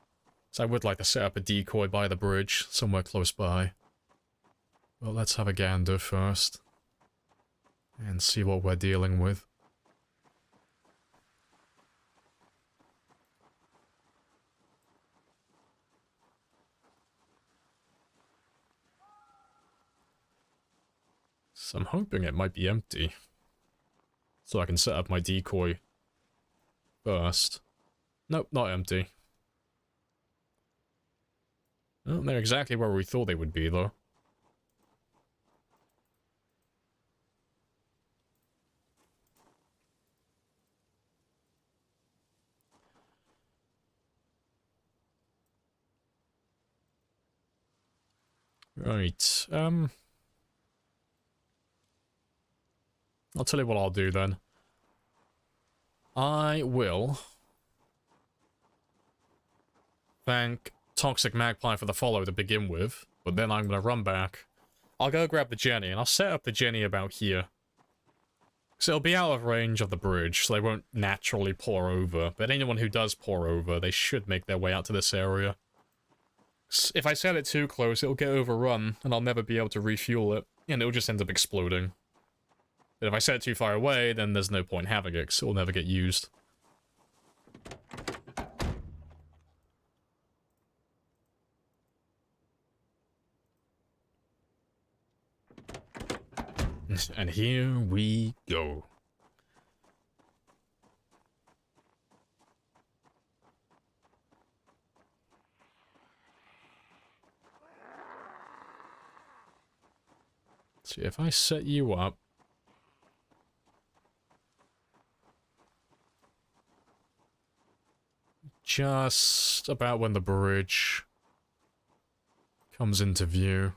So I would like to set up a decoy by the bridge, somewhere close by. Well, let's have a gander first. And see what we're dealing with. So I'm hoping it might be empty. So I can set up my decoy first. Nope, not empty. Well, they're exactly where we thought they would be, though. Right, I'll tell you what I'll do then. I will thank Toxic Magpie for the follow to begin with, but then I'm gonna run back. I'll go grab the Jenny, and I'll set up the Jenny about here. Because So it'll be out of range of the bridge, so they won't naturally pour over. But anyone who does pour over, they should make their way out to this area. If I set it too close, it'll get overrun, and I'll never be able to refuel it, and it'll just end up exploding. But if I set it too far away, then there's no point having it, because it'll never get used. And here we go. See, if I set you up... just about when the bridge comes into view.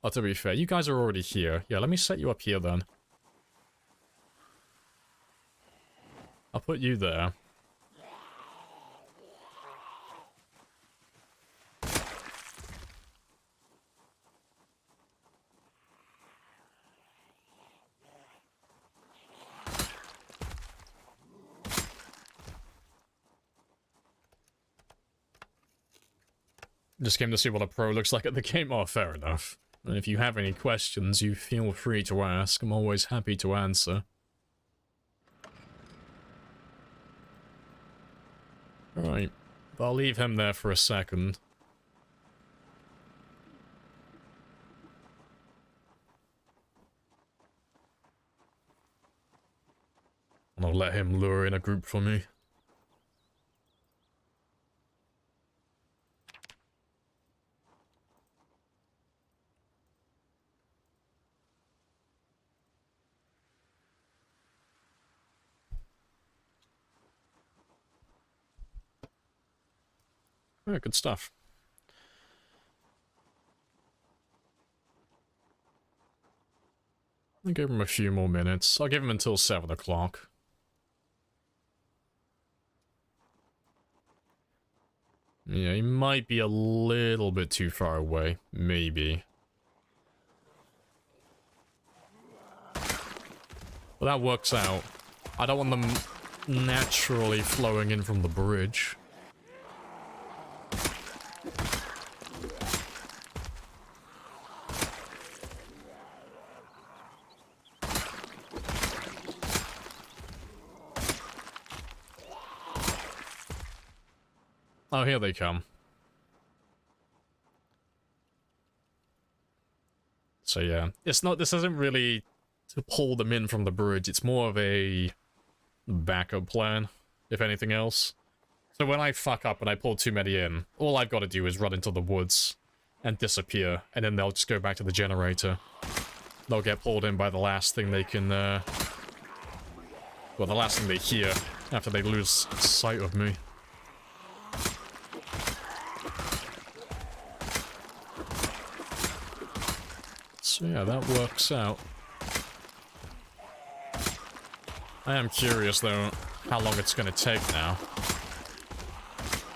Oh, to be fair, you guys are already here. Yeah, let me set you up here then. I'll put you there. Just came to see what a pro looks like at the game. Oh, fair enough. And if you have any questions, you feel free to ask. I'm always happy to answer. Alright. I'll leave him there for a second. And I'll let him lure in a group for me. Oh, good stuff. I'll give him a few more minutes. I'll give him until 7 o'clock. Yeah, he might be a little bit too far away. Maybe. Well, that works out. I don't want them naturally flowing in from the bridge. Oh, here they come. So yeah, it's not, this isn't really to pull them in from the bridge, it's more of a backup plan, if anything else. So when I fuck up and I pull too many in, all I've got to do is run into the woods and disappear, and then they'll just go back to the generator. They'll get pulled in by the last thing they can, well, the last thing they hear after they lose sight of me. So yeah, that works out. I am curious, though, how long it's going to take now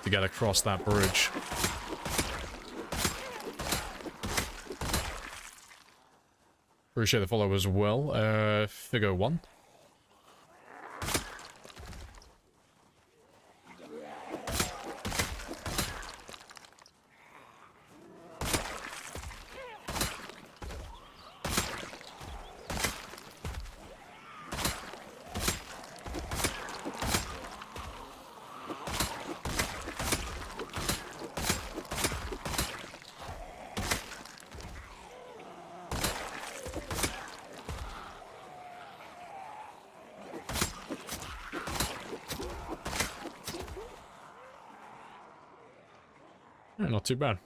to get across that bridge. Appreciate the follow as well. Figure 1. Not too bad.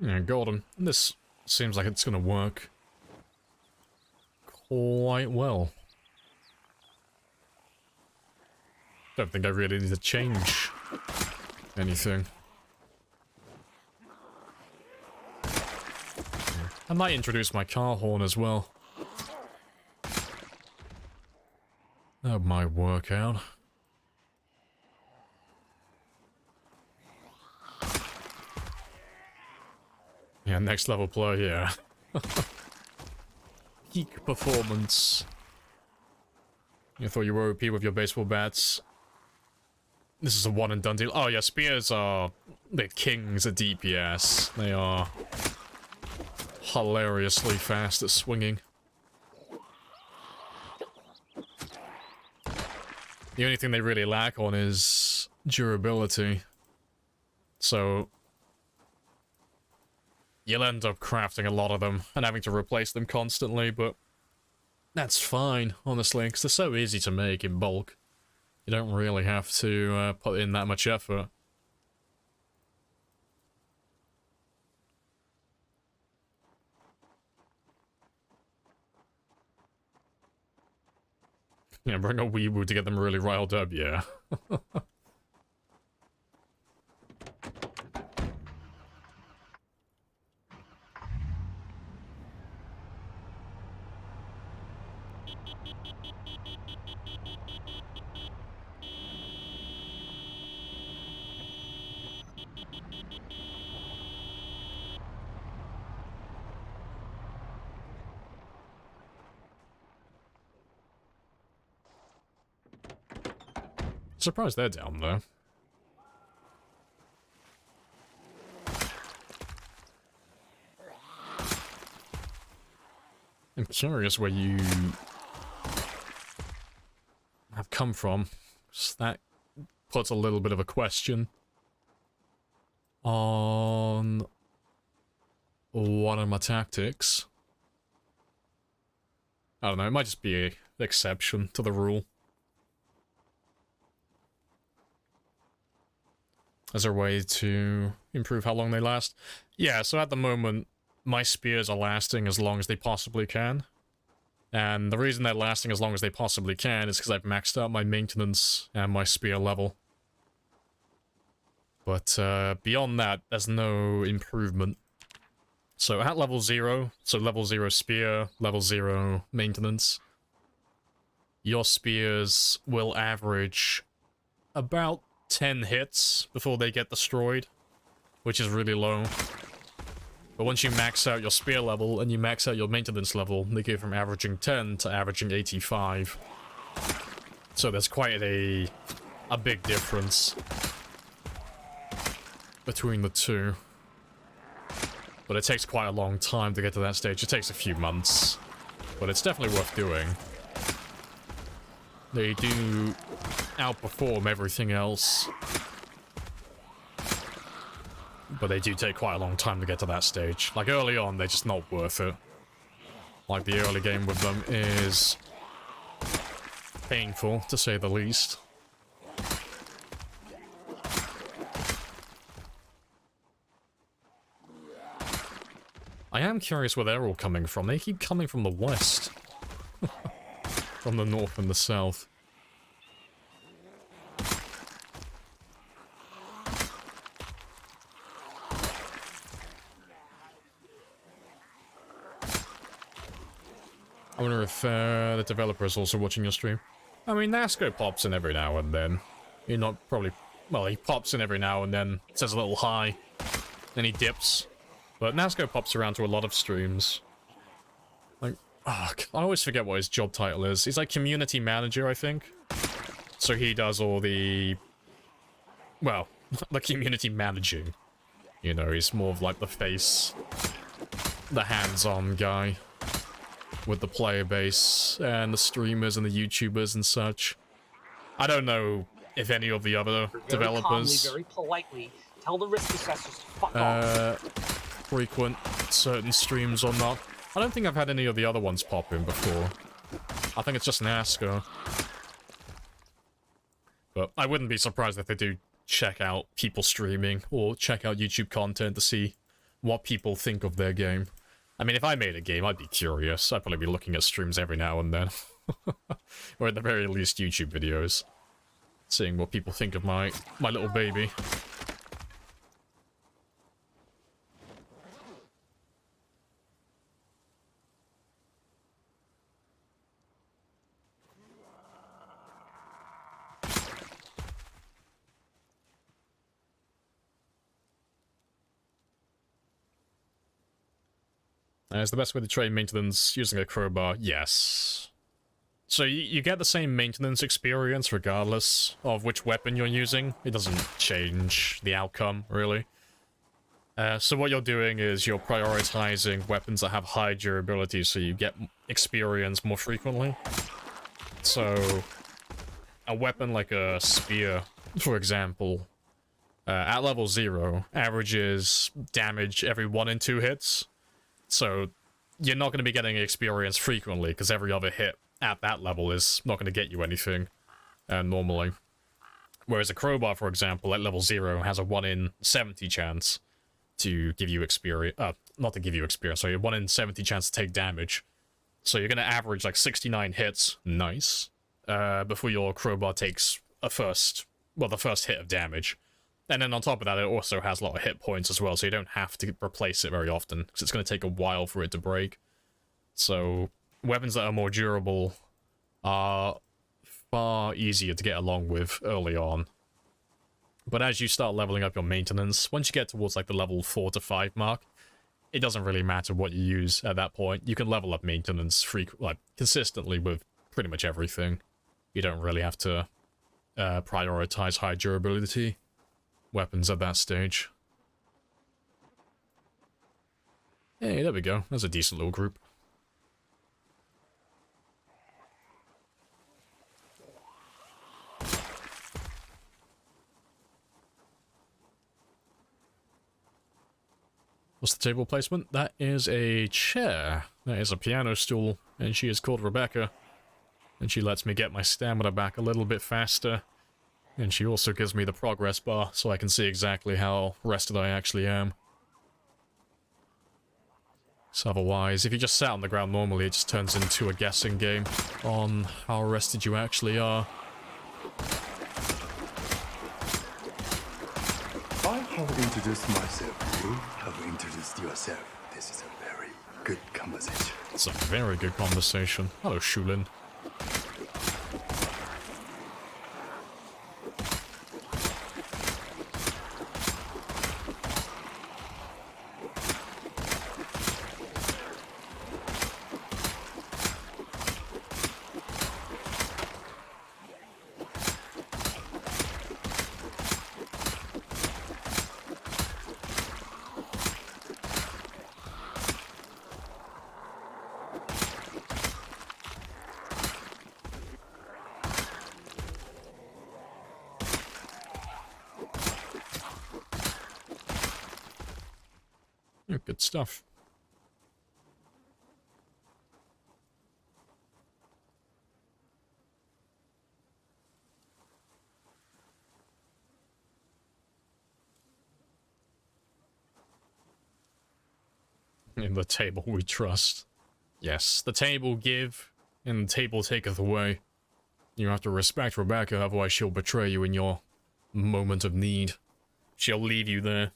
Yeah, golden. This seems like it's gonna work quite well. Don't think I really need to change anything. I might introduce my car horn as well. That might work out. Yeah, next level player, yeah. Peak performance. You thought you were OP with your baseball bats. This is a one and done deal. Oh yeah, spears are the kings at DPS. They are hilariously fast at swinging. The only thing they really lack on is durability. So you'll end up crafting a lot of them and having to replace them constantly, but that's fine, honestly, because they're so easy to make in bulk. You don't really have to put in that much effort. Yeah, bring a weeaboo to get them really riled up, yeah. Surprised they're down there. I'm curious where you have come from. So that puts a little bit of a question on one of my tactics. I don't know, it might just be an exception to the rule. Is there a way to improve how long they last? Yeah, so at the moment, my spears are lasting as long as they possibly can. And the reason they're lasting as long as they possibly can is because I've maxed out my maintenance and my spear level. But beyond that, there's no improvement. So at level 0, so level 0 spear, level 0 maintenance, your spears will average about 10 hits before they get destroyed, which is really low. But once you max out your spear level and you max out your maintenance level, they go from averaging 10 to averaging 85. So there's quite a big difference between the two. But it takes quite a long time to get to that stage. It takes a few months, but it's definitely worth doing. They do outperform everything else, but they do take quite a long time to get to that stage. Like, early on, they're just not worth it. Like, the early game with them is painful, to say the least. I am curious where they're all coming from. They keep coming from the west. From the north and the south. I wonder if the developer is also watching your stream. I mean, Nasco pops in every now and then. You're not probably... Well, he pops in every now and then, says a little hi, then he dips. But Nasco pops around to a lot of streams. Like, oh, I always forget what his job title is. He's like community manager, I think. So he does all the... Well, the community managing. You know, he's more of like the face, the hands-on guy. With the player base, and the streamers, and the YouTubers, and such. I don't know if any of the other developers... Very politely, tell the risk assessors to fuck off. Frequent certain streams or not. I don't think I've had any of the other ones pop in before. I think it's just NASCAR. But I wouldn't be surprised if they do check out people streaming, or check out YouTube content to see what people think of their game. I mean, if I made a game, I'd be curious. I'd probably be looking at streams every now and then. Or at the very least, YouTube videos. Seeing what people think of my little baby. Is the best way to train maintenance using a crowbar? Yes. So you get the same maintenance experience regardless of which weapon you're using. It doesn't change the outcome, really. So what you're doing is you're prioritizing weapons that have high durability so you get experience more frequently. So a weapon like a spear, for example, at level 0, averages damage every 1 in 2 hits. So you're not going to be getting experience frequently, because every other hit at that level is not going to get you anything normally. Whereas a crowbar, for example, at level 0 has a 1 in 70 chance to give you experience. Not to give you experience, sorry, a 1 in 70 chance to take damage. So you're going to average like 69 hits, nice, before your crowbar takes the first hit of damage. And then on top of that, it also has a lot of hit points as well, so you don't have to replace it very often, because it's going to take a while for it to break. So weapons that are more durable are far easier to get along with early on. But as you start leveling up your maintenance, once you get towards like the level 4 to 5 mark, it doesn't really matter what you use at that point. You can level up maintenance consistently with pretty much everything. You don't really have to prioritize high durability weapons at that stage. Hey, there we go. That's a decent little group. What's the table placement? That is a chair. That is a piano stool, and she is called Rebecca. And she lets me get my stamina back a little bit faster. And she also gives me the progress bar, so I can see exactly how rested I actually am. So otherwise, if you just sat on the ground normally, it just turns into a guessing game on how rested you actually are. I have introduced myself. You have introduced yourself. This is a very good conversation. It's a very good conversation. Hello, Shulin. Good stuff. In the table we trust. Yes, the table give, and the table taketh away. You have to respect Rebecca, otherwise she'll betray you in your moment of need. She'll leave you there,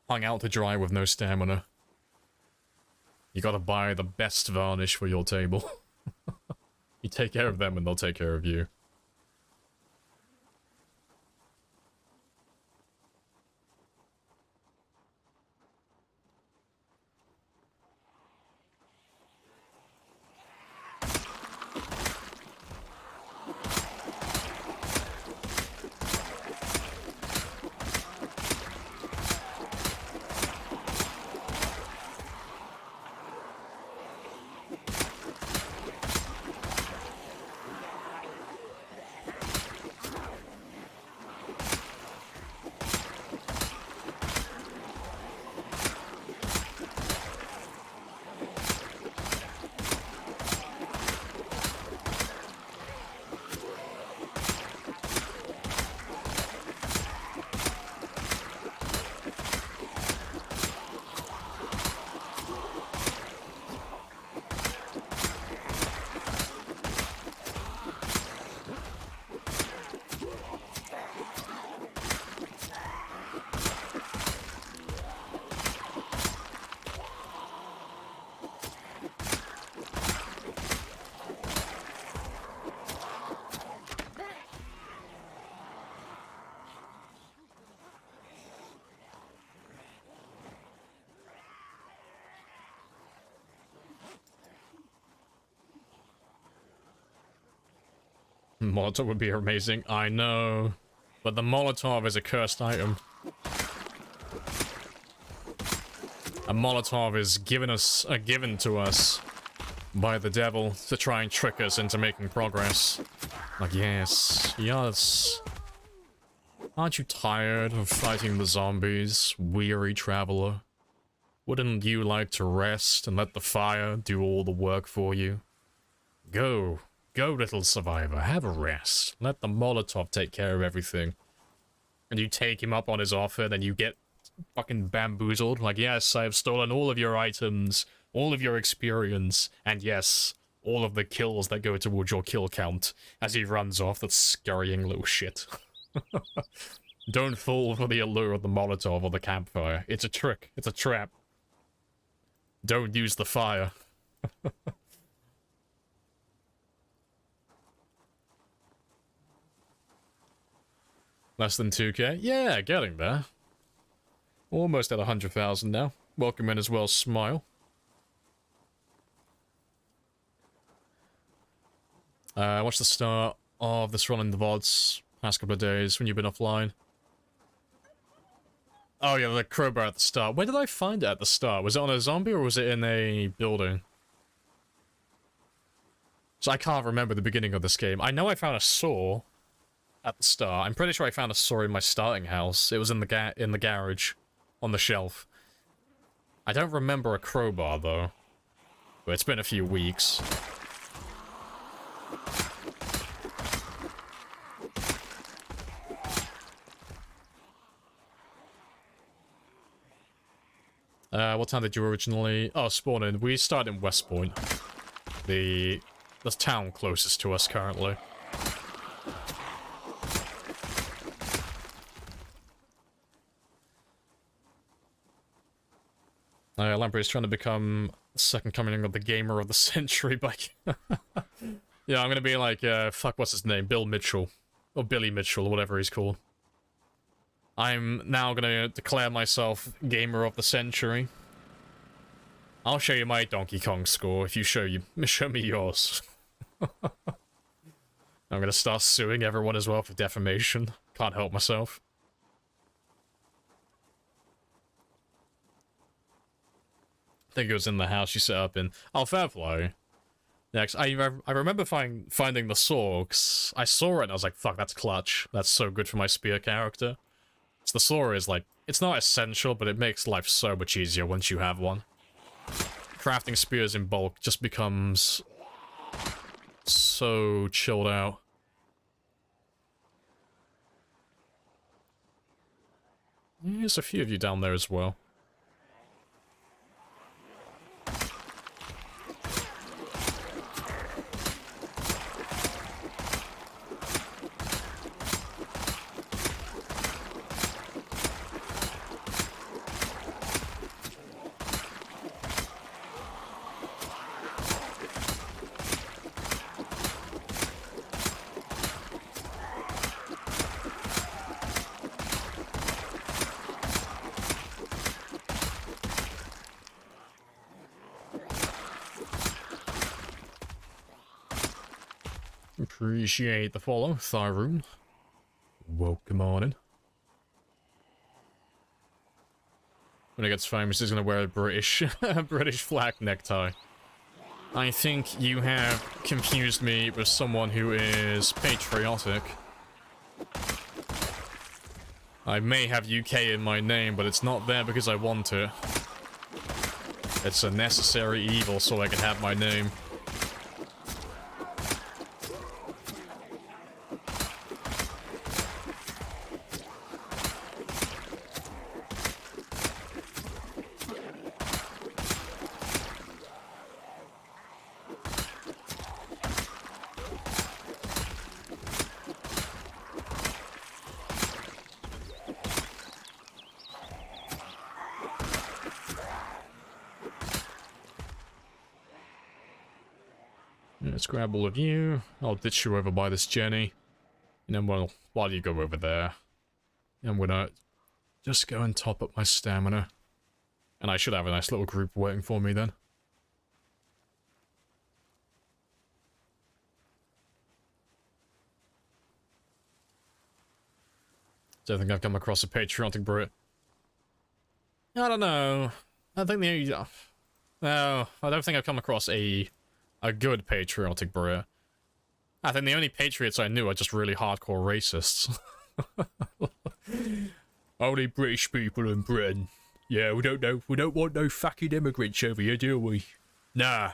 hung out to dry with no stamina. You gotta buy the best varnish for your table. You take care of them and they'll take care of you. Molotov would be amazing. I know. But the Molotov is a cursed item. A Molotov is given to us by the devil to try and trick us into making progress. Like, yes, yes. Aren't you tired of fighting the zombies, weary traveler? Wouldn't you like to rest and let the fire do all the work for you? Go, little survivor, have a rest. Let the Molotov take care of everything. And you take him up on his offer, then you get fucking bamboozled. Like, yes, I have stolen all of your items, all of your experience, and yes, all of the kills that go towards your kill count as he runs off, that scurrying little shit. Don't fall for the allure of the Molotov or the campfire. It's a trick. It's a trap. Don't use the fire. Less than 2k? Yeah, getting there. Almost at 100,000 now. Welcome in as well, Smile. Watch the start of this run in the VODs past couple of days when you've been offline. Oh yeah, the crowbar at the start. Where did I find it at the start? Was it on a zombie or was it in a building? So I can't remember the beginning of this game. I know I found a saw at the start. I'm pretty sure I found a saw in my starting house. It was in the garage on the shelf. I don't remember a crowbar though. But it's been a few weeks. What town did you originally... Oh, spawn in. We started in West Point. The town closest to us currently. Lamprey is trying to become the second coming of the gamer of the century by... Yeah, I'm gonna be like, fuck, what's his name? Bill Mitchell. Or Billy Mitchell, or whatever he's called. I'm now gonna declare myself gamer of the century. I'll show you my Donkey Kong score if you show me yours. I'm gonna start suing everyone as well for defamation. Can't help myself. I think it was in the house you set up in. Oh, fair play. Yeah, I remember finding the saw, 'cause I saw it and I was like, fuck, that's clutch. That's so good for my spear character. So the saw is like, it's not essential, but it makes life so much easier once you have one. Crafting spears in bulk just becomes so chilled out. There's a few of you down there as well. Appreciate the follow, Thyroon. Welcome on in. When he gets famous, he's gonna wear a British flag necktie. I think you have confused me with someone who is patriotic. I may have UK in my name, but it's not there because I want it. It's a necessary evil so I can have my name. Let's grab all of you. I'll ditch you over by this Jenny. And then while you go over there, I'm gonna just go and top up my stamina. And I should have a nice little group waiting for me then. Don't think I've come across a patriotic Brit. I don't know. I think the... No, I don't think I've come across a good patriotic Brit. I think the only patriots I knew are just really hardcore racists. Only British people in Britain. Yeah, we don't want no fucking immigrants over here, do we? Nah.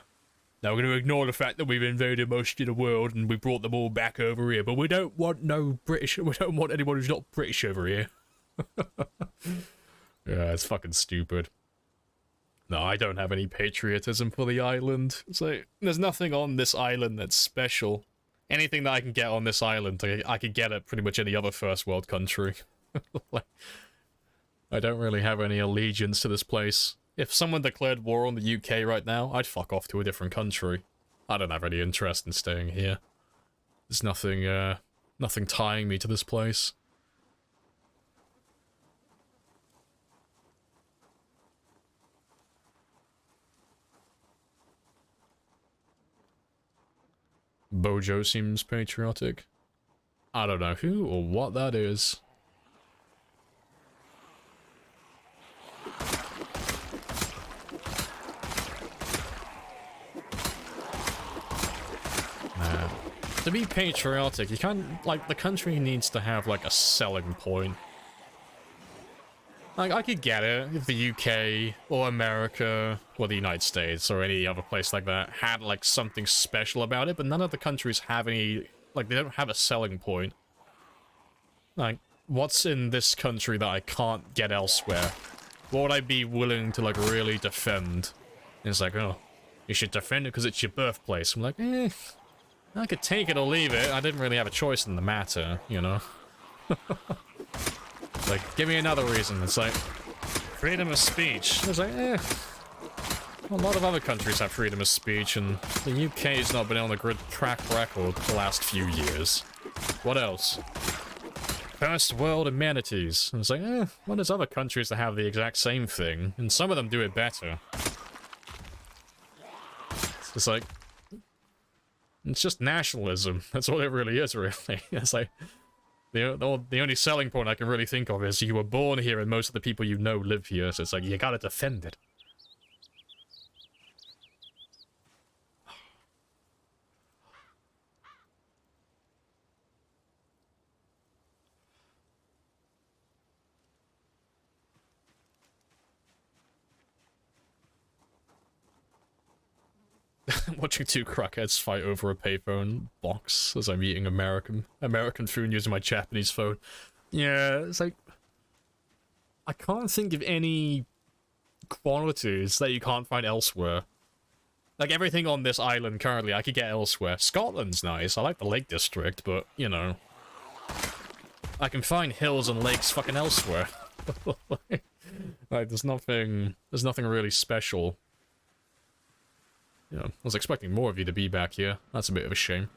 Now we're going to ignore the fact that we've invaded most of the world and we brought them all back over here, but we don't want no British, we don't want anyone who's not British over here. Yeah, it's fucking stupid. No, I don't have any patriotism for the island. It's like, there's nothing on this island that's special. Anything that I can get on this island, I could get at pretty much any other first world country. Like, I don't really have any allegiance to this place. If someone declared war on the UK right now, I'd fuck off to a different country. I don't have any interest in staying here. There's nothing tying me to this place. Bojo seems patriotic. I don't know who or what that is. To be patriotic, you can't, like, the country needs to have, like, a selling point. Like, I could get it if the UK, or America, or the United States, or any other place like that had, like, something special about it, but none of the countries have any, like, they don't have a selling point. Like, what's in this country that I can't get elsewhere? What would I be willing to, like, really defend? And it's like, oh, you should defend it because it's your birthplace. I'm like, I could take it or leave it. I didn't really have a choice in the matter, you know? Like, give me another reason. It's like, freedom of speech. It's like, a lot of other countries have freedom of speech, and the UK's not been on a good track record the last few years. What else? First world amenities. And it's like, well, there's other countries that have the exact same thing, and some of them do it better. It's like, it's just nationalism. That's all it really is, really. It's like, the only selling point I can really think of is you were born here and most of the people you know live here, so it's like, you gotta defend it. Watching two crackheads fight over a payphone box as I'm eating American food using my Japanese phone. Yeah, it's like, I can't think of any qualities that you can't find elsewhere. Like, everything on this island currently I could get elsewhere. Scotland's nice, I like the Lake District, but, you know, I can find hills and lakes fucking elsewhere. Like, there's nothing really special. You know, I was expecting more of you to be back here. That's a bit of a shame.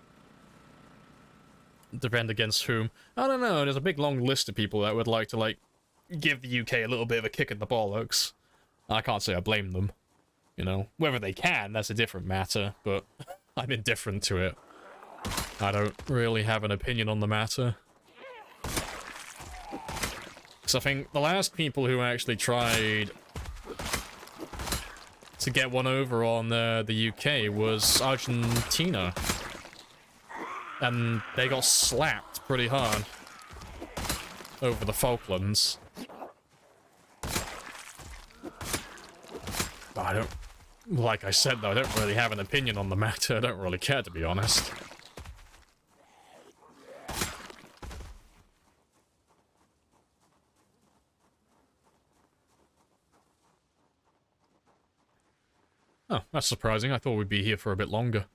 Defend against whom? I don't know, there's a big long list of people that would like to, like, give the UK a little bit of a kick in the bollocks. I can't say I blame them. You know, whether they can, that's a different matter, but I'm indifferent to it. I don't really have an opinion on the matter. Because I think the last people who actually tried to get one over on the UK was Argentina. And they got slapped pretty hard over the Falklands. But I don't... Like I said, though, I don't really have an opinion on the matter. I don't really care, to be honest. Oh, that's surprising. I thought we'd be here for a bit longer.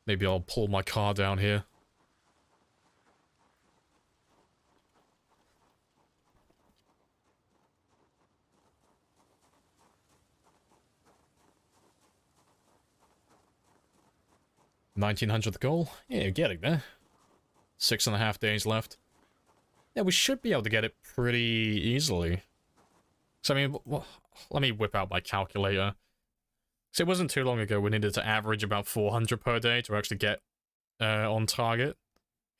Maybe I'll pull my car down here. $1,900th goal? Yeah, you're getting there. 6.5 days left. Yeah, we should be able to get it pretty easily. So, I mean, well, let me whip out my calculator. So it wasn't too long ago we needed to average about 400 per day to actually get on target.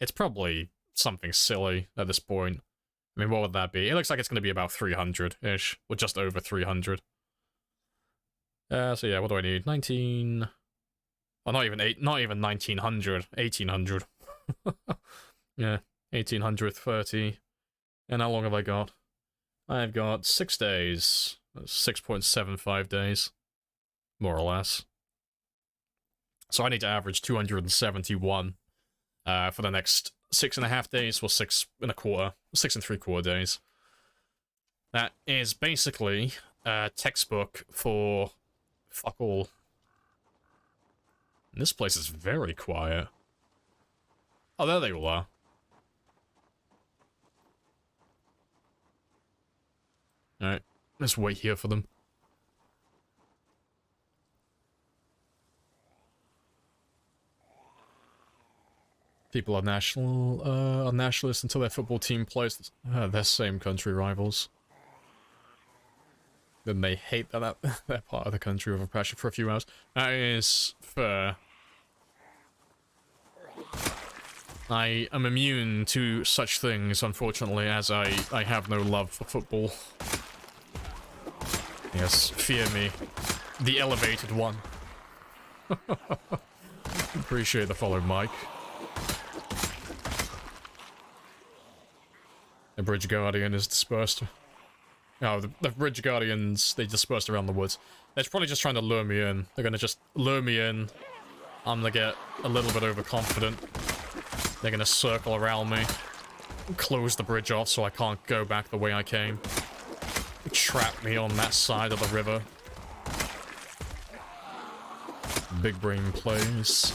It's probably something silly at this point. I mean, what would that be? It looks like it's going to be about 300-ish, or just over 300. So yeah, what do I need? 19... Oh, not even 1900, 1800. Yeah, 1830. And how long have I got? I've got 6 days. 6.75 days. More or less. So I need to average 271 for the next 6.5 days, or 6 and 3/4 days. That is basically a textbook for fuck all. And this place is very quiet. Oh, there they all are. Alright, let's wait here for them. People are nationalists until their football team plays their same country rivals. Then they hate that they're part of the country with a passion for a few hours. That is fair. I am immune to such things, unfortunately, as I have no love for football. Yes, fear me. The elevated one. Appreciate the follow, Mike. The Bridge Guardian is dispersed. Oh, the Bridge Guardians, they dispersed around the woods. They're probably just trying to lure me in. They're gonna just lure me in. I'm gonna get a little bit overconfident. They're gonna circle around me. Close the bridge off so I can't go back the way I came. Trap me on that side of the river. Big brain plays.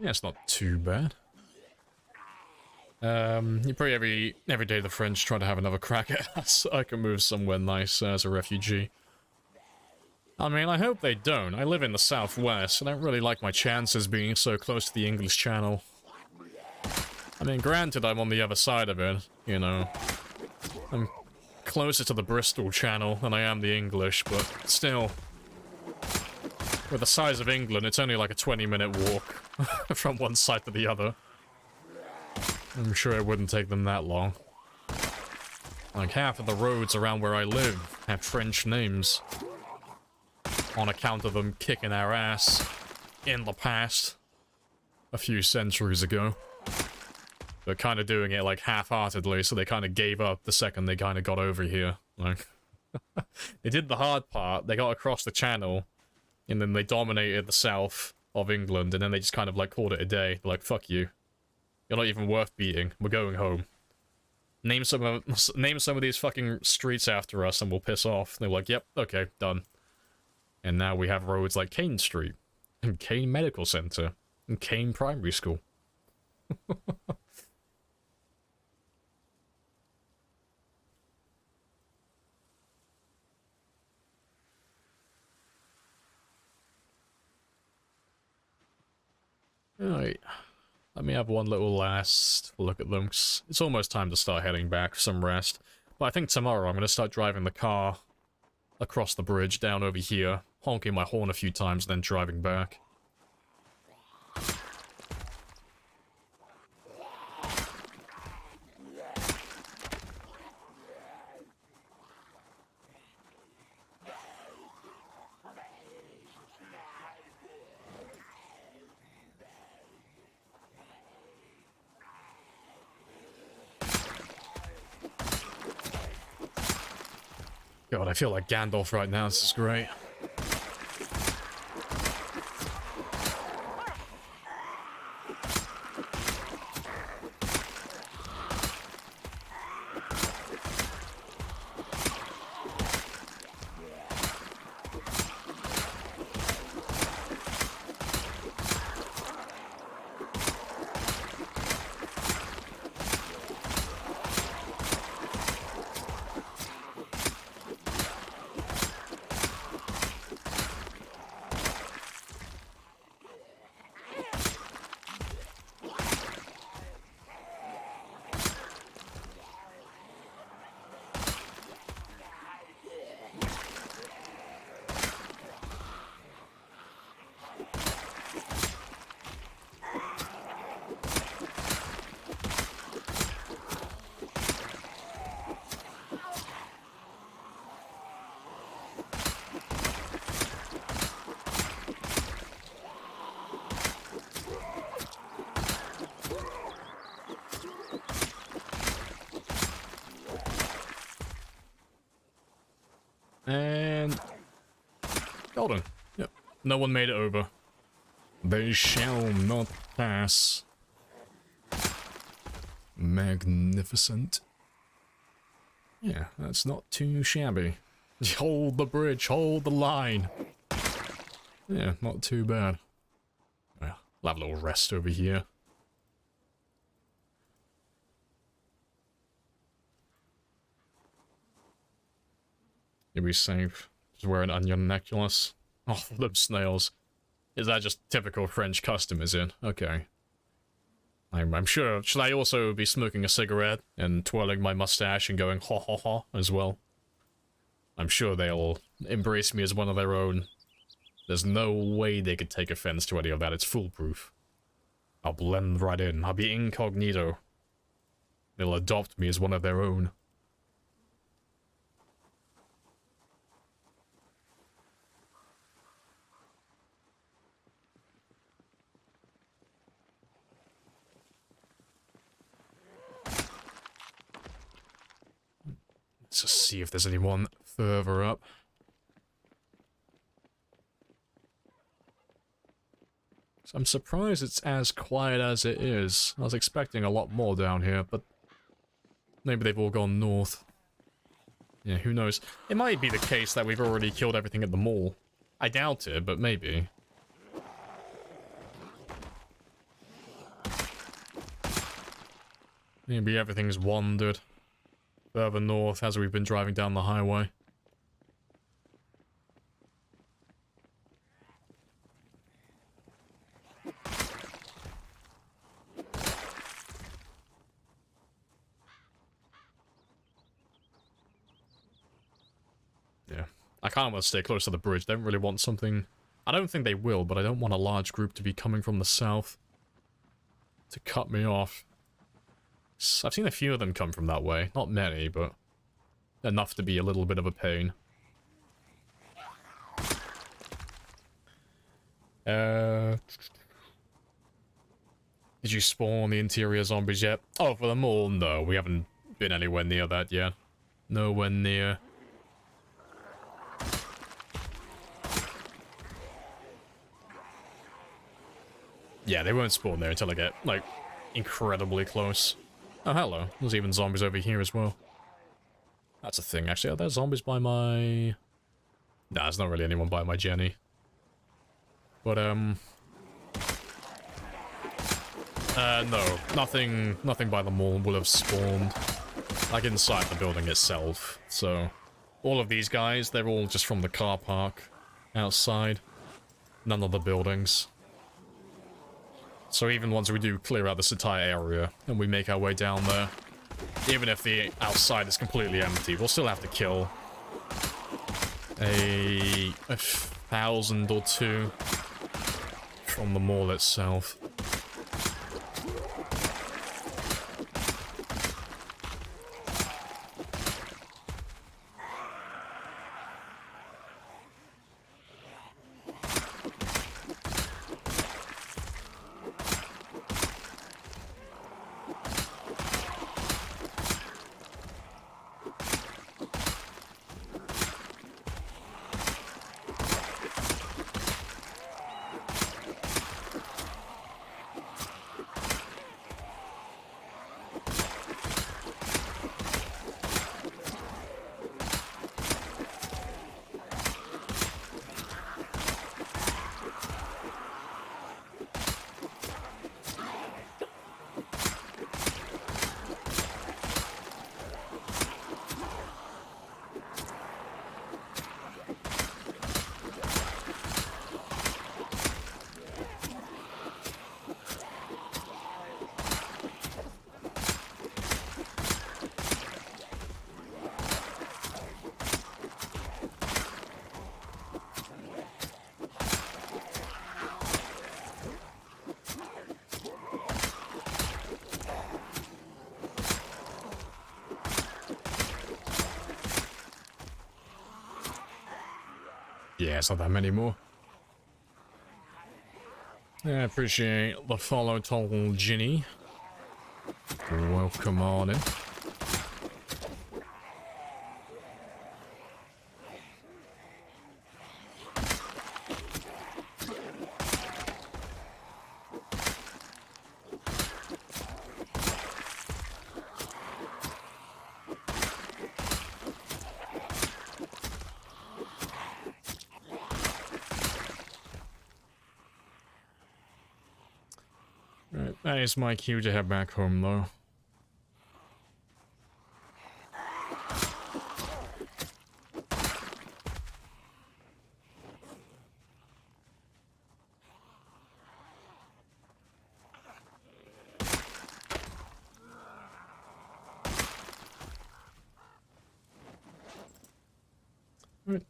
Yeah, it's not too bad. You probably every day the French try to have another crack at us. I can move somewhere nice as a refugee. I mean, I hope they don't. I live in the southwest, and I don't really like my chances being so close to the English Channel. I mean, granted, I'm on the other side of it, you know. I'm closer to the Bristol Channel than I am the English, but still. With the size of England, it's only like a 20-minute walk from one side to the other. I'm sure it wouldn't take them that long. Like, half of the roads around where I live have French names. On account of them kicking our ass in the past. A few centuries ago. They're kind of doing it, like, half-heartedly, so they kind of gave up the second they kind of got over here. Like, they did the hard part, they got across the channel, and then they dominated the south of England, and then they just kind of, like, called it a day. They're like, fuck you. You're not even worth beating. We're going home. Name some of these fucking streets after us, and we'll piss off. They're like, yep, okay, done. And now we have roads like Kane Street, and Kane Medical Center, and Kane Primary School. Alright, let me have one little last look at them, 'cause it's almost time to start heading back for some rest. But I think tomorrow I'm going to start driving the car across the bridge down over here, honking my horn a few times, and then driving back. God, I feel like Gandalf right now. This is great. And golden. Yep. No one made it over. They shall not pass. Magnificent. Yeah, that's not too shabby. Hold the bridge, hold the line. Yeah, not too bad. Well, I'll have a little rest over here. You'll be safe. Just wear an onion necklace. Oh, them snails. Is that just typical French customers in? Okay. I'm sure. Should I also be smoking a cigarette and twirling my mustache and going ha ha ha as well? I'm sure they'll embrace me as one of their own. There's no way they could take offense to any of that. It's foolproof. I'll blend right in. I'll be incognito. They'll adopt me as one of their own. Let's just see if there's anyone further up. So I'm surprised it's as quiet as it is. I was expecting a lot more down here, but maybe they've all gone north. Yeah, who knows? It might be the case that we've already killed everything at the mall. I doubt it, but maybe. Maybe everything's wandered further north as we've been driving down the highway. Yeah, I kind of want to stay close to the bridge. They don't really want something... I don't think they will, but I don't want a large group to be coming from the south to cut me off. I've seen a few of them come from that way. Not many, but enough to be a little bit of a pain. Did you spawn the interior zombies yet? Oh, for them all? No, we haven't been anywhere near that yet. Nowhere near. Yeah, they won't spawn there until I get, like, incredibly close. Oh, hello. There's even zombies over here as well. That's a thing, actually. Are there zombies by my... Nah, there's not really anyone by my Jenny. But, no. Nothing by the mall will have spawned, like, inside the building itself. So, all of these guys, they're all just from the car park outside. None of the buildings. So even once we do clear out this entire area, and we make our way down there, even if the outside is completely empty, we'll still have to kill a 1,000 or 2 from the mall itself. Yeah, it's not that many more. I appreciate the follow, Tall Ginny. Welcome on in. That is my cue to head back home, though.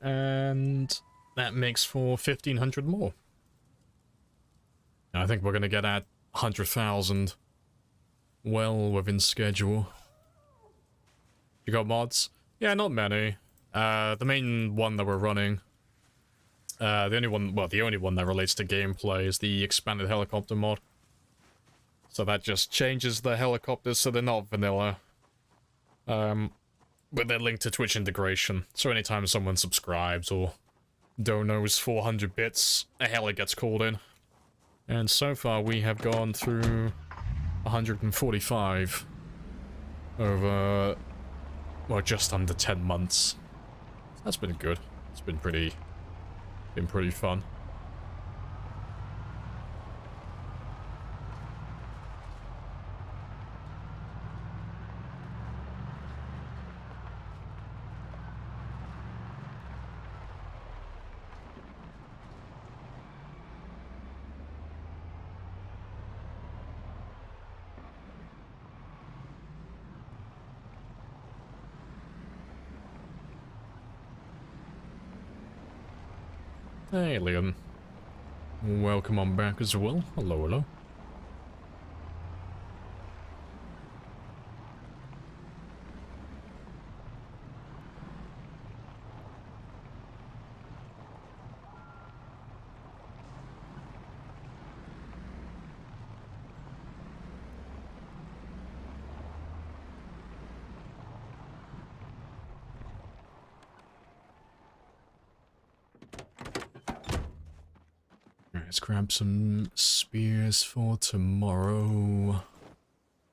And that makes for 1,500 more. I think we're gonna get at 100,000 well within schedule. You got mods? Yeah, not many. The main one that we're running, the only one that relates to gameplay is the expanded helicopter mod. So that just changes the helicopters so they're not vanilla. But they're linked to Twitch integration, so anytime someone subscribes or donos 400 bits, a heli gets called in. And so far we have gone through 145 over, well, just under 10 months. That's been good. It's been pretty fun. Hey, Leon. Welcome on back as well. Hello, hello. Let's grab some spears for tomorrow.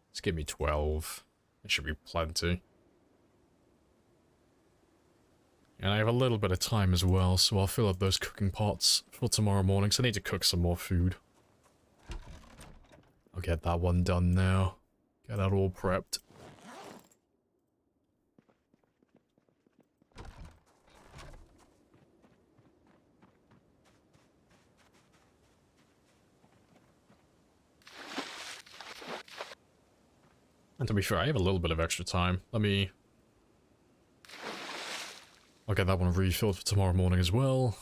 Let's give me 12. It should be plenty. And I have a little bit of time as well, so I'll fill up those cooking pots for tomorrow morning, so I need to cook some more food. I'll get that one done now. Get that all prepped. And to be fair, I have a little bit of extra time. I'll get that one refilled for tomorrow morning as well.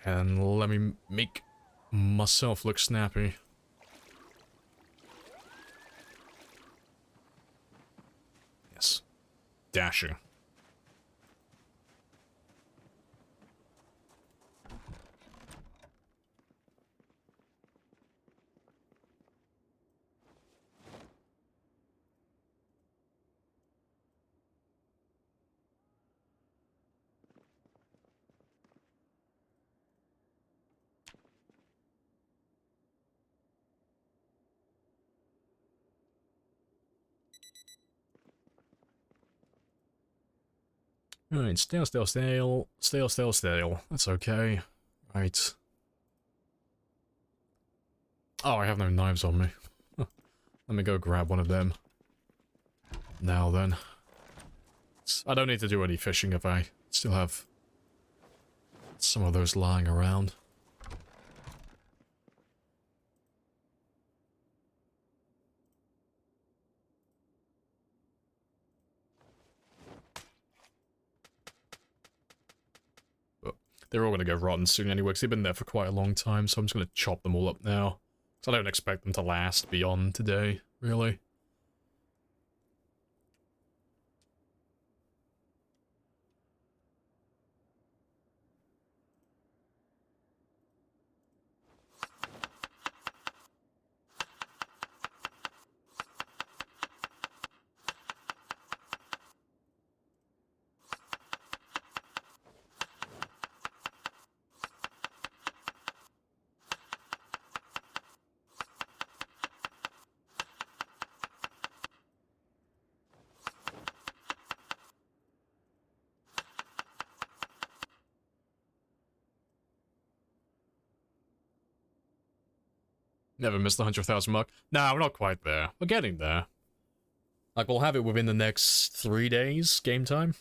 And let me make myself look snappy. Yes. Dashing. Alright, stale. That's okay. Right. Oh, I have no knives on me. Huh. Let me go grab one of them. Now then. I don't need to do any fishing if I still have some of those lying around. They're all going to go rotten soon anyway, because they've been there for quite a long time, so I'm just going to chop them all up now. So I don't expect them to last beyond today, really. Never missed the 100,000 mark. Nah, we're not quite there. We're getting there. Like, we'll have it within the next 3 days, game time.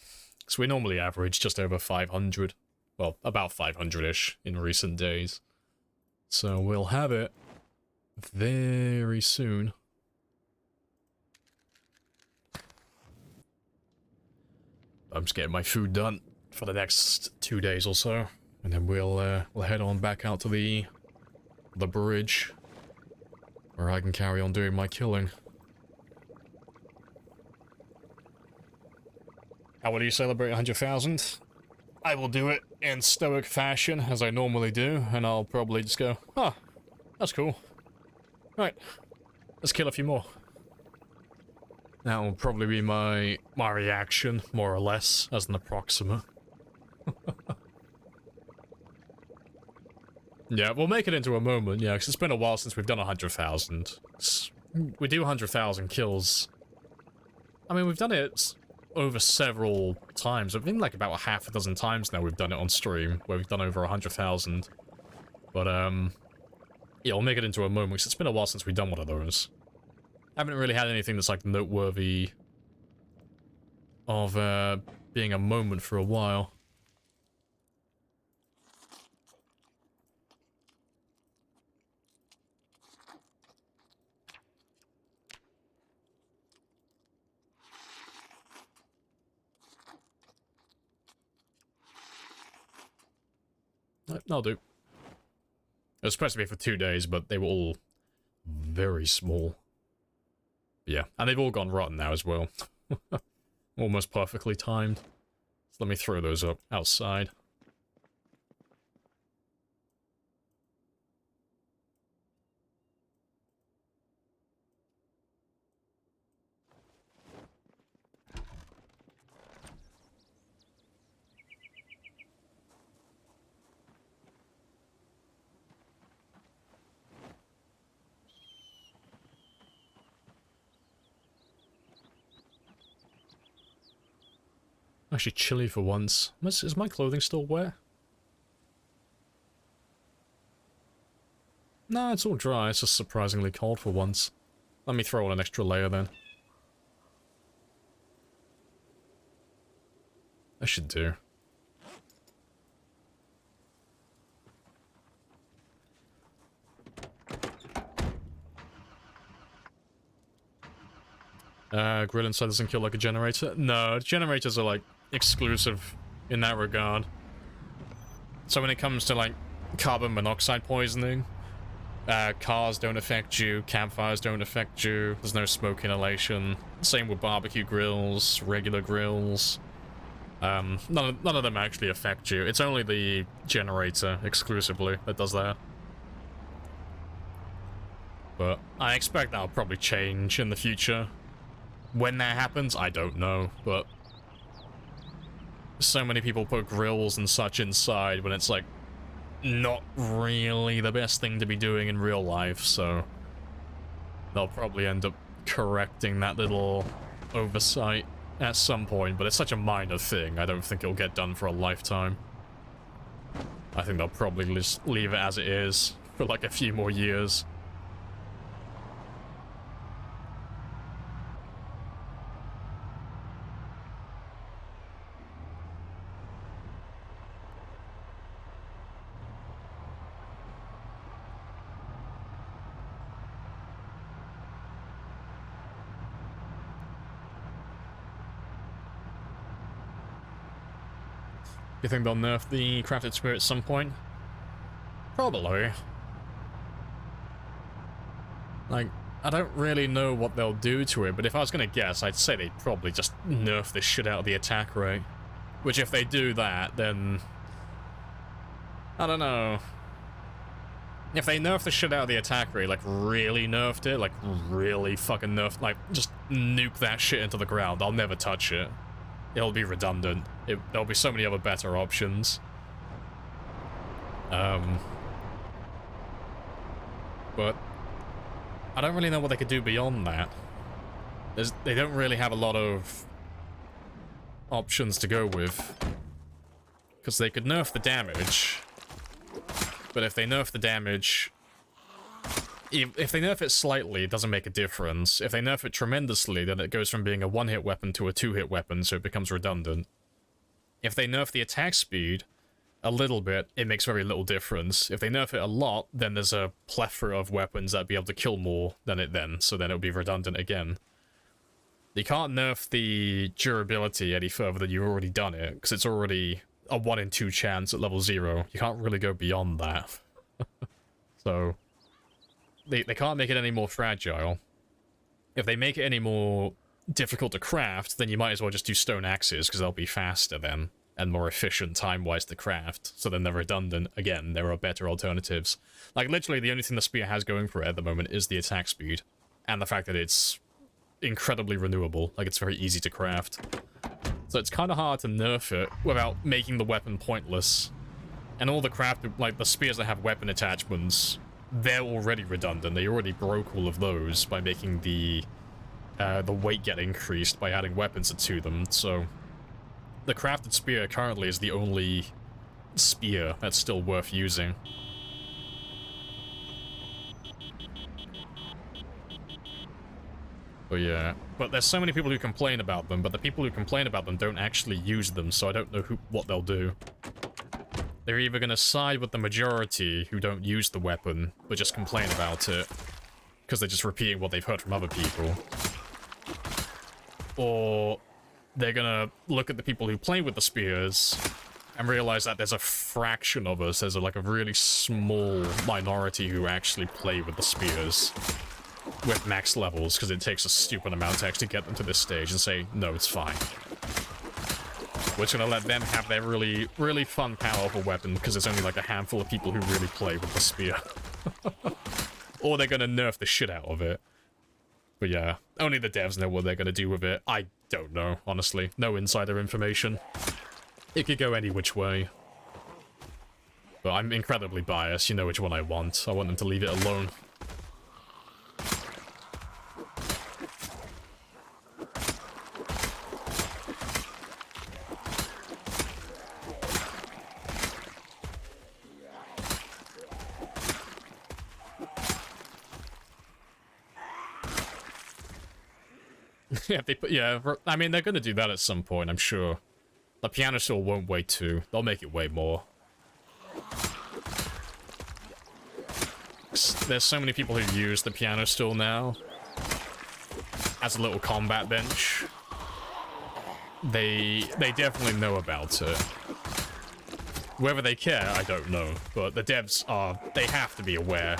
So we normally average just over 500. Well, about 500-ish in recent days. So we'll have it very soon. I'm just getting my food done for the next 2 days or so. And then we'll head on back out to the bridge, where I can carry on doing my killing. How will you celebrate 100,000? I will do it in stoic fashion, as I normally do, and I'll probably just go, oh, that's cool. Right, let's kill a few more. That will probably be my reaction, more or less, as an approximate. Yeah, we'll make it into a moment, yeah, because it's been a while since we've done 100,000. We do 100,000 kills. I mean, we've done it over several times. I think like about half a dozen times now we've done it on stream, where we've done over 100,000. But, yeah, we'll make it into a moment, because it's been a while since we've done one of those. I haven't really had anything that's, like, noteworthy of, being a moment for a while. I'll do. It was supposed to be for 2 days, but they were all very small. Yeah, and they've all gone rotten now as well. Almost perfectly timed. So let me throw those up outside. Actually chilly for once. Is my clothing still wet? No, it's all dry. It's just surprisingly cold for once. Let me throw on an extra layer then. I should do. Grill inside doesn't kill like a generator? No, generators are like exclusive in that regard. So when it comes to like carbon monoxide poisoning, cars don't affect you, campfires don't affect you, there's no smoke inhalation. Same with barbecue grills, regular grills. None of them actually affect you. It's only the generator exclusively that does that. But I expect that'll probably change in the future. When that happens, I don't know, but so many people put grills and such inside when it's like not really the best thing to be doing in real life, so they'll probably end up correcting that little oversight at some point, but it's such a minor thing, I don't think it'll get done for a lifetime. I think they'll probably just leave it as it is for like a few more years. You think they'll nerf the crafted spirit at some point? Probably. Like, I don't really know what they'll do to it, but if I was gonna guess, I'd say they'd probably just nerf this shit out of the attack rate. Which, if they do that, then I don't know. If they nerf the shit out of the attack rate, like really nerfed it, like really fucking nerfed, like just nuke that shit into the ground, I'll never touch it. It'll be redundant. There'll be so many other better options. But I don't really know what they could do beyond that. They don't really have a lot of options to go with. Because they could nerf the damage. But if they nerf the damage if they nerf it slightly, it doesn't make a difference. If they nerf it tremendously, then it goes from being a one-hit weapon to a two-hit weapon, so it becomes redundant. If they nerf the attack speed a little bit, it makes very little difference. If they nerf it a lot, then there's a plethora of weapons that be able to kill more than it then, so then it'll be redundant again. You can't nerf the durability any further than you've already done it, because it's already a 1 in 2 chance at level 0. You can't really go beyond that. So, they can't make it any more fragile. If they make it any more difficult to craft, then you might as well just do stone axes, because they'll be faster then, and more efficient time-wise to craft, so then they're redundant. Again, there are better alternatives. Like, literally, the only thing the spear has going for it at the moment is the attack speed, and the fact that it's incredibly renewable. Like, it's very easy to craft. So it's kind of hard to nerf it without making the weapon pointless. And all the craft, like, the spears that have weapon attachments, they're already redundant. They already broke all of those by making the weight get increased by adding weapons to them, so the crafted spear currently is the only spear that's still worth using. But yeah, but there's so many people who complain about them, but the people who complain about them don't actually use them, so I don't know what they'll do. They're either going to side with the majority who don't use the weapon, but just complain about it, because they're just repeating what they've heard from other people. Or they're gonna look at the people who play with the spears and realize that there's a fraction of us, there's like a really small minority who actually play with the spears with max levels, because it takes a stupid amount to actually get them to this stage, and say, no, it's fine. We're just gonna let them have their really, really fun, powerful weapon, because there's only like a handful of people who really play with the spear. Or they're gonna nerf the shit out of it. But yeah, only the devs know what they're gonna do with it. I don't know, honestly. No insider information. It could go any which way. But I'm incredibly biased. You know which one I want. I want them to leave it alone. Yeah, I mean, they're gonna do that at some point, I'm sure. The piano stool won't wait too. They'll make it way more. There's so many people who use the piano stool now as a little combat bench. They definitely know about it. Whether they care, I don't know. But the devs they have to be aware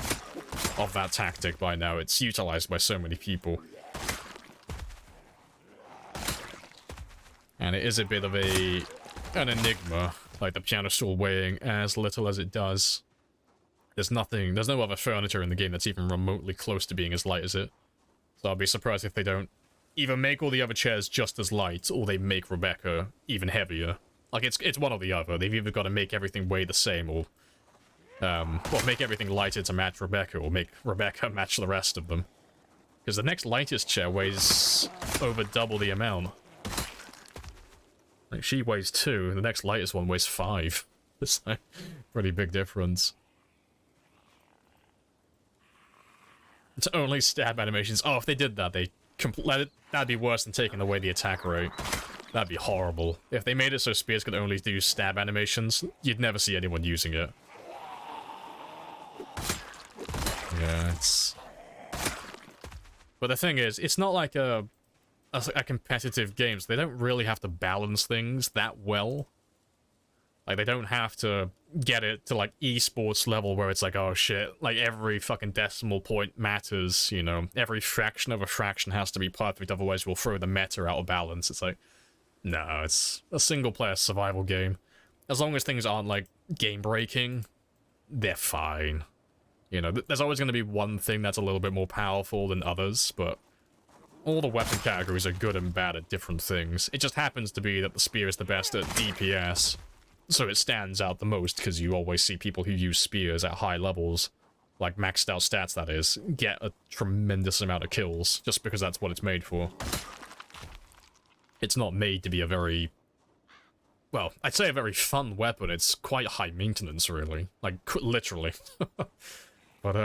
of that tactic by now. It's utilized by so many people. And it is a bit of an enigma, like the piano stool weighing as little as it does. There's no other furniture in the game that's even remotely close to being as light as it. So I'll be surprised if they don't either make all the other chairs just as light, or they make Rebecca even heavier. Like, it's one or the other. They've either got to make everything weigh the same, or well, make everything lighter to match Rebecca, or make Rebecca match the rest of them. Because the next lightest chair weighs over double the amount. Like, she weighs 2, the next lightest one weighs 5. It's a pretty big difference. It's only stab animations. Oh, if they did that, that'd be worse than taking away the attack rate. That'd be horrible. If they made it so spears could only do stab animations, you'd never see anyone using it. Yeah, it's... But the thing is, it's not like a competitive game, so they don't really have to balance things that well. Like, they don't have to get it to, like, esports level where it's like, oh shit, like, every fucking decimal point matters, you know? Every fraction of a fraction has to be perfect, otherwise we'll throw the meta out of balance. It's like, no, it's a single-player survival game. As long as things aren't, like, game-breaking, they're fine. You know, there's always going to be one thing that's a little bit more powerful than others, but all the weapon categories are good and bad at different things. It just happens to be that the spear is the best at DPS, so it stands out the most, because you always see people who use spears at high levels, like maxed out stats that is, get a tremendous amount of kills, just because that's what it's made for. It's not made to be a very... well, I'd say a very fun weapon. It's quite high maintenance, really. Like, literally. But,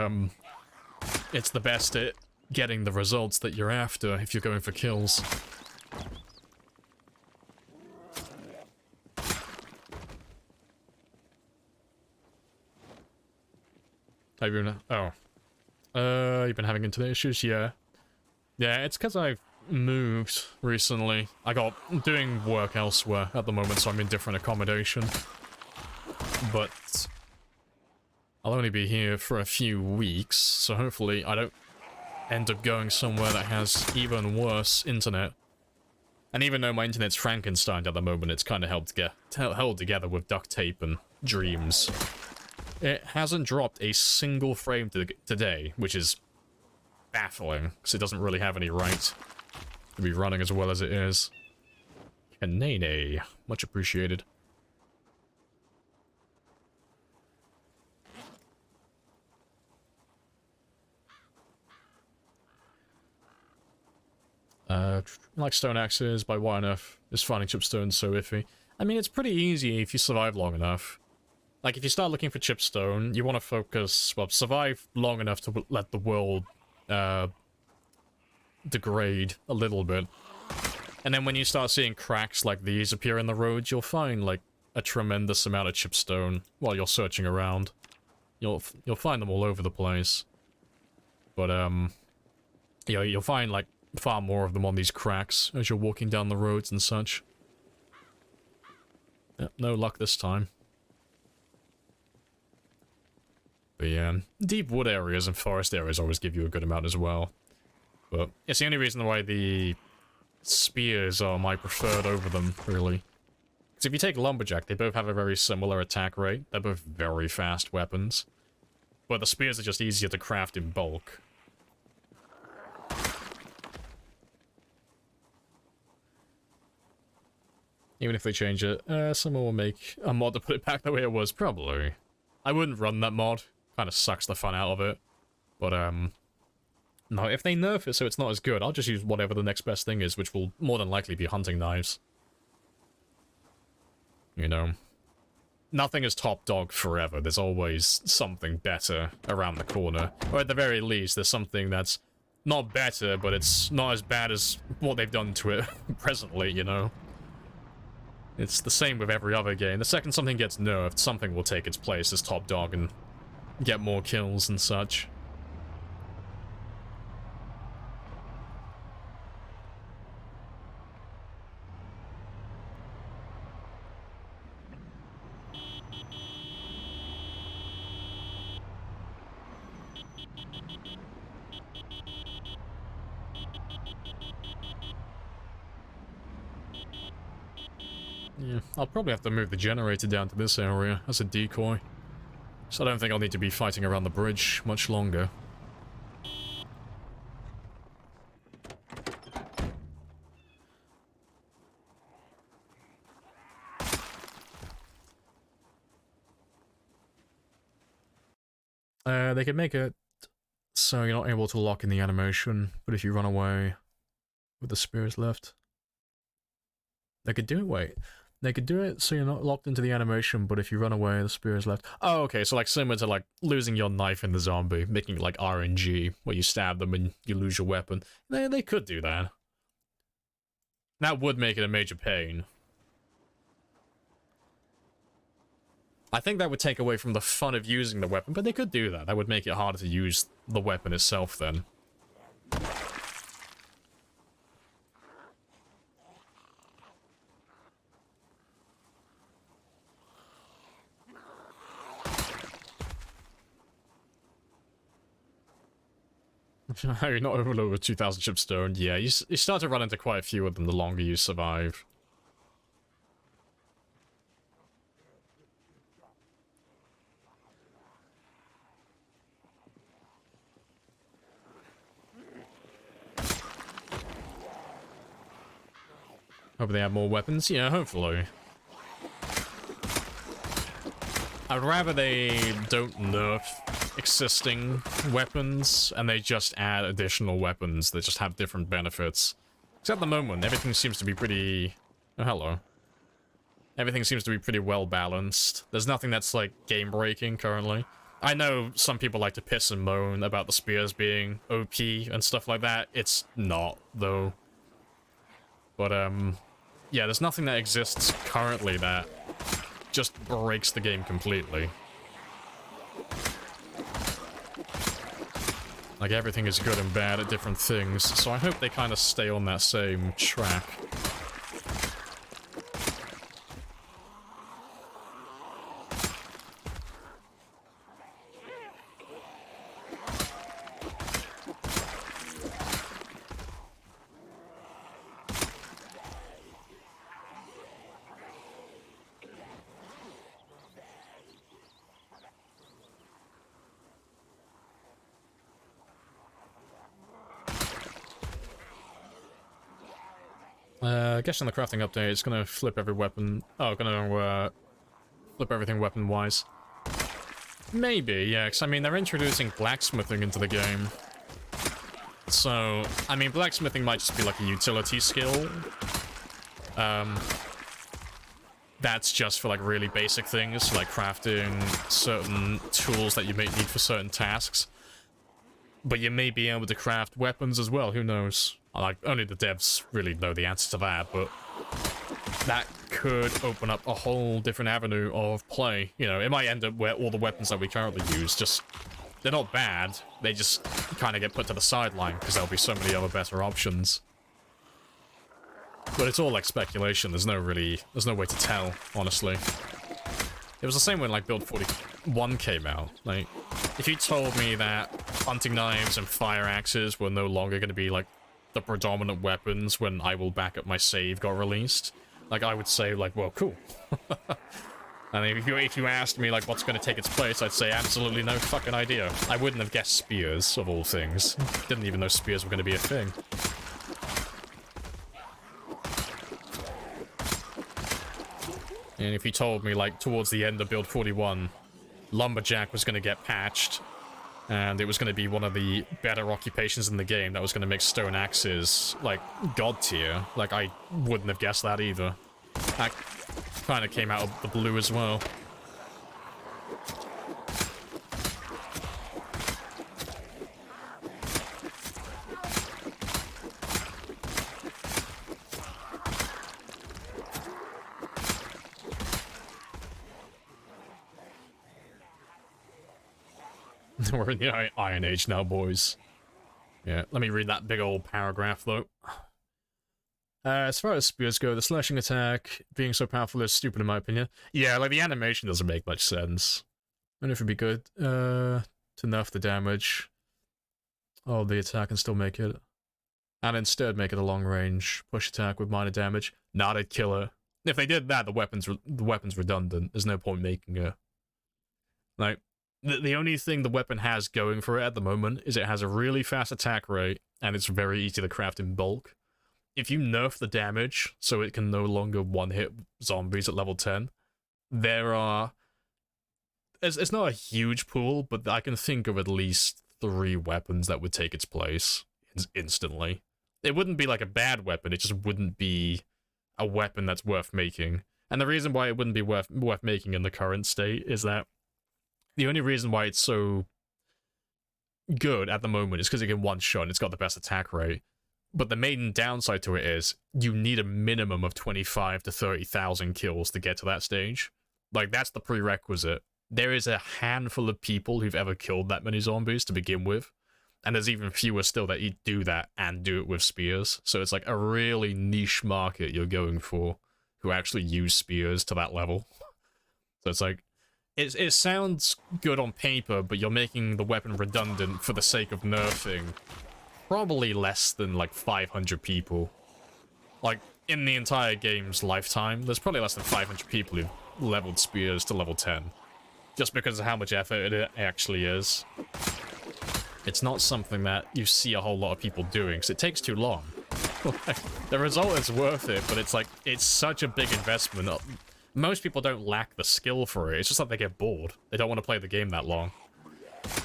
it's the best at getting the results that you're after if you're going for kills. Have you been... Oh. You've been having internet issues? Yeah. Yeah, it's because I've moved recently. I got doing work elsewhere at the moment, so I'm in different accommodation. But I'll only be here for a few weeks, so hopefully I don't end up going somewhere that has even worse internet. And even though my internet's Frankenstein at the moment, it's kind of held together with duct tape and dreams. It hasn't dropped a single frame today, which is baffling, because it doesn't really have any right to be running as well as it is. Kanene, much appreciated. Like stone axes, by why on earth is finding chipstone so iffy? I mean, it's pretty easy if you survive long enough. Like, if you start looking for chipstone, you want to focus, well, survive long enough to let the world, degrade a little bit. And then when you start seeing cracks like these appear in the roads, you'll find, like, a tremendous amount of chipstone while you're searching around. You'll find them all over the place. But, you know, you'll find, like, far more of them on these cracks as you're walking down the roads and such. Yep, no luck this time. But yeah, deep wood areas and forest areas always give you a good amount as well. But it's the only reason why the spears are my preferred over them, really. Because if you take Lumberjack, they both have a very similar attack rate. They're both very fast weapons. But the spears are just easier to craft in bulk. Even if they change it, someone will make a mod to put it back the way it was, probably. I wouldn't run that mod. Kind of sucks the fun out of it. But, no, if they nerf it so it's not as good, I'll just use whatever the next best thing is, which will more than likely be hunting knives. You know. Nothing is top dog forever. There's always something better around the corner. Or at the very least, there's something that's not better, but it's not as bad as what they've done to it presently, you know. It's the same with every other game. The second something gets nerfed, something will take its place as top dog and get more kills and such. Yeah, I'll probably have to move the generator down to this area as a decoy. So I don't think I'll need to be fighting around the bridge much longer. They could make it so you're not able to lock in the animation, but if you run away with the spears left, they could do it. Wait. They could do it so you're not locked into the animation, but if you run away, the spear is left. Oh, okay, so like similar to like losing your knife in the zombie, making it like RNG, where you stab them and you lose your weapon. They could do that. That would make it a major pain. I think that would take away from the fun of using the weapon, but they could do that. That would make it harder to use the weapon itself then. You're not overloaded with 2,000 chipstone. Yeah, you start to run into quite a few of them the longer you survive. Hope they have more weapons. Yeah, hopefully. I'd rather they don't nerf existing weapons, and they just add additional weapons that just have different benefits. Because at the moment, everything seems to be pretty... Oh, hello. Everything seems to be pretty well balanced. There's nothing that's, like, game-breaking currently. I know some people like to piss and moan about the spears being OP and stuff like that. It's not, though. But, yeah, there's nothing that exists currently that just breaks the game completely. Like, everything is good and bad at different things, so I hope they kind of stay on that same track. I guess in the crafting update, it's gonna flip every weapon. Oh, gonna flip everything weapon-wise. Maybe, yeah, because I mean, they're introducing blacksmithing into the game. So, I mean, blacksmithing might just be like a utility skill. That's just for like really basic things, like crafting certain tools that you may need for certain tasks. But you may be able to craft weapons as well, who knows? Like, only the devs really know the answer to that, but that could open up a whole different avenue of play. You know, it might end up where all the weapons that we currently use just... They're not bad, they just kind of get put to the sideline, because there'll be so many other better options. But it's all like speculation, there's no way to tell, honestly. It was the same when, like, Build 41 came out. Like, if you told me that hunting knives and fire axes were no longer going to be, like, the predominant weapons when I Will Back Up My Save got released, like, I would say, like, well, cool. And if you asked me, like, what's going to take its place, I'd say absolutely no fucking idea. I wouldn't have guessed spears, of all things. Didn't even know spears were going to be a thing. And if you told me, like, towards the end of Build 41, Lumberjack was going to get patched, and it was going to be one of the better occupations in the game that was going to make stone axes, like, god tier, like, I wouldn't have guessed that either. That kind of came out of the blue as well. We're in the Iron Age now, boys. Yeah, let me read that big old paragraph, though. As far as spears go, the slashing attack being so powerful is stupid in my opinion. Yeah, like, the animation doesn't make much sense. I wonder if it'd be good to nerf the damage. Oh, the attack and still make it. And instead make it a long-range push attack with minor damage. Not a killer. If they did that, the weapon's redundant. There's no point making it. Like, the only thing the weapon has going for it at the moment is it has a really fast attack rate, and it's very easy to craft in bulk. If you nerf the damage, so it can no longer one-hit zombies at level 10, there are... It's not a huge pool, but I can think of at least 3 weapons that would take its place instantly. It wouldn't be like a bad weapon, it just wouldn't be a weapon that's worth making. And the reason why it wouldn't be worth making in the current state is that the only reason why it's so good at the moment is because it can one-shot and it's got the best attack rate. But the main downside to it is you need a minimum of 25 to 30,000 kills to get to that stage. Like, that's the prerequisite. There is a handful of people who've ever killed that many zombies to begin with. And there's even fewer still that do that and do it with spears. So it's like a really niche market you're going for who actually use spears to that level. So it's like, it sounds good on paper, but you're making the weapon redundant for the sake of nerfing probably less than, like, 500 people. Like, in the entire game's lifetime, there's probably less than 500 people who've leveled spears to level 10. Just because of how much effort it actually is. It's not something that you see a whole lot of people doing, because it takes too long. The result is worth it, but it's like, it's such a big investment. Most people don't lack the skill for it, it's just that they get bored. They don't want to play the game that long.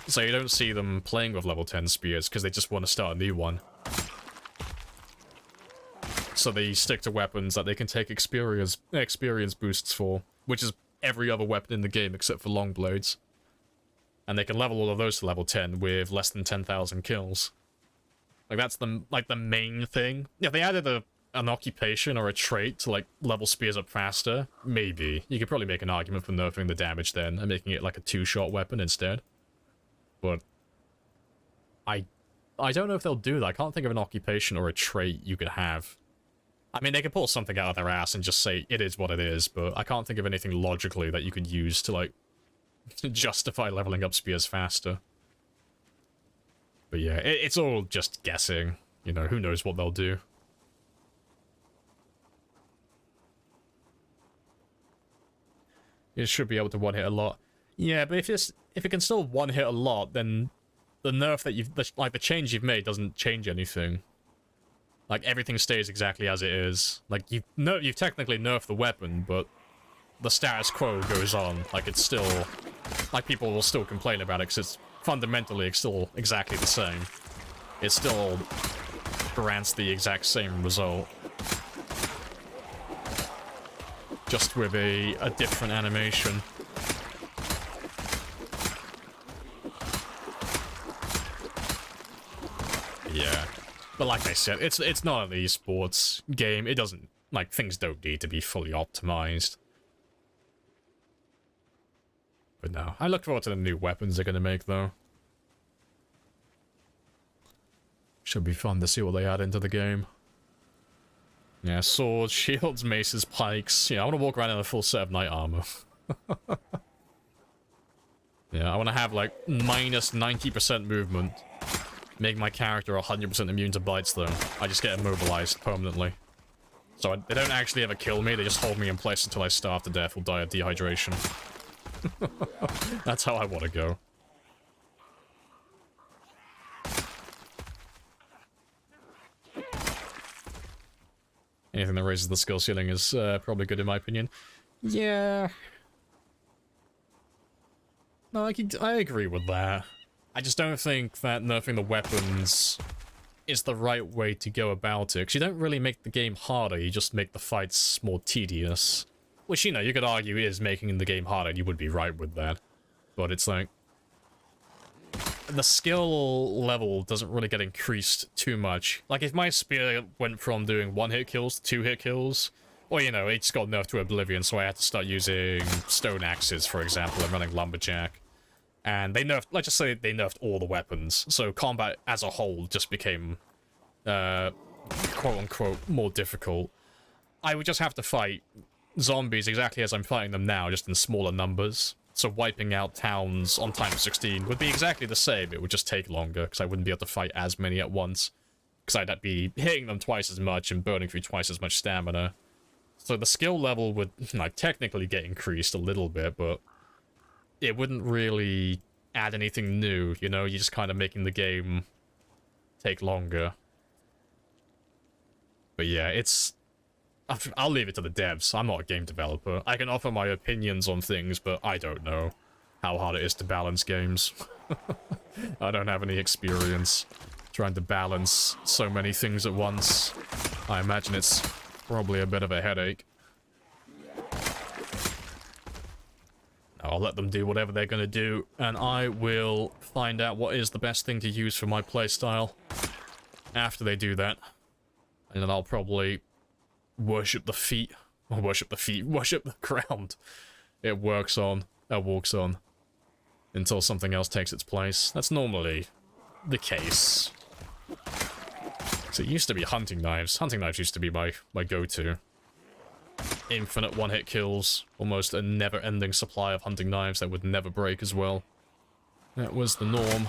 So you don't see them playing with level 10 spears, because they just want to start a new one. So they stick to weapons that they can take experience boosts for, which is every other weapon in the game except for long blades. And they can level all of those to level 10 with less than 10,000 kills. Like, that's the main thing. If they added an occupation or a trait to, like, level spears up faster, maybe. You could probably make an argument for nerfing the damage then, and making it like a 2-shot weapon instead. But I don't know if they'll do that. I can't think of an occupation or a trait you could have. I mean, they could pull something out of their ass and just say, it is what it is, but I can't think of anything logically that you could use to, like, justify leveling up spears faster. But yeah, it's all just guessing. You know, who knows what they'll do. It should be able to one-hit a lot. Yeah, but if it can still one-hit a lot, then the nerf that the change you've made doesn't change anything. Like, everything stays exactly as it is. Like, you've technically nerfed the weapon, but the status quo goes on. Like, it's still... Like, people will still complain about it, because it's fundamentally it's still exactly the same. It still grants the exact same result. Just with a different animation. Yeah. But like I said, it's not an esports game. It doesn't... Like, things don't need to be fully optimized. But no, I look forward to the new weapons they're gonna make, though. Should be fun to see what they add into the game. Yeah, swords, shields, maces, pikes. Yeah, I want to walk around in a full set of knight armor. Yeah, I want to have, like, minus 90% movement. Make my character 100% immune to bites, though. I just get immobilized permanently. So they don't actually ever kill me, they just hold me in place until I starve to death or die of dehydration. That's how I want to go. Anything that raises the skill ceiling is probably good in my opinion. Yeah. No, I agree with that. I just don't think that nerfing the weapons is the right way to go about it. Because you don't really make the game harder, you just make the fights more tedious. Which, you know, you could argue is making the game harder, and you would be right with that. But it's like... the skill level doesn't really get increased too much. Like, if my spear went from doing 1-hit kills to 2-hit kills, or, you know, it just got nerfed to oblivion, so I had to start using stone axes, for example, and running lumberjack. And they nerfed, let's just say they nerfed all the weapons, so combat as a whole just became, quote-unquote, more difficult. I would just have to fight zombies exactly as I'm fighting them now, just in smaller numbers. So wiping out towns on times 16 would be exactly the same, it would just take longer, because I wouldn't be able to fight as many at once. Because I'd be hitting them twice as much and burning through twice as much stamina. So the skill level would, like, technically get increased a little bit, but it wouldn't really add anything new, you know? You're just kind of making the game take longer. But yeah, it's... I'll leave it to the devs. I'm not a game developer. I can offer my opinions on things, but I don't know how hard it is to balance games. I don't have any experience trying to balance so many things at once. I imagine it's probably a bit of a headache. I'll let them do whatever they're going to do, and I will find out what is the best thing to use for my playstyle after they do that. And then I'll probably worship the feet. Or worship the ground. It walks on until something else takes its place. That's normally the case. So it used to be hunting knives. Hunting knives used to be my go-to. Infinite one-hit kills. Almost a never-ending supply of hunting knives that would never break as well. That was the norm.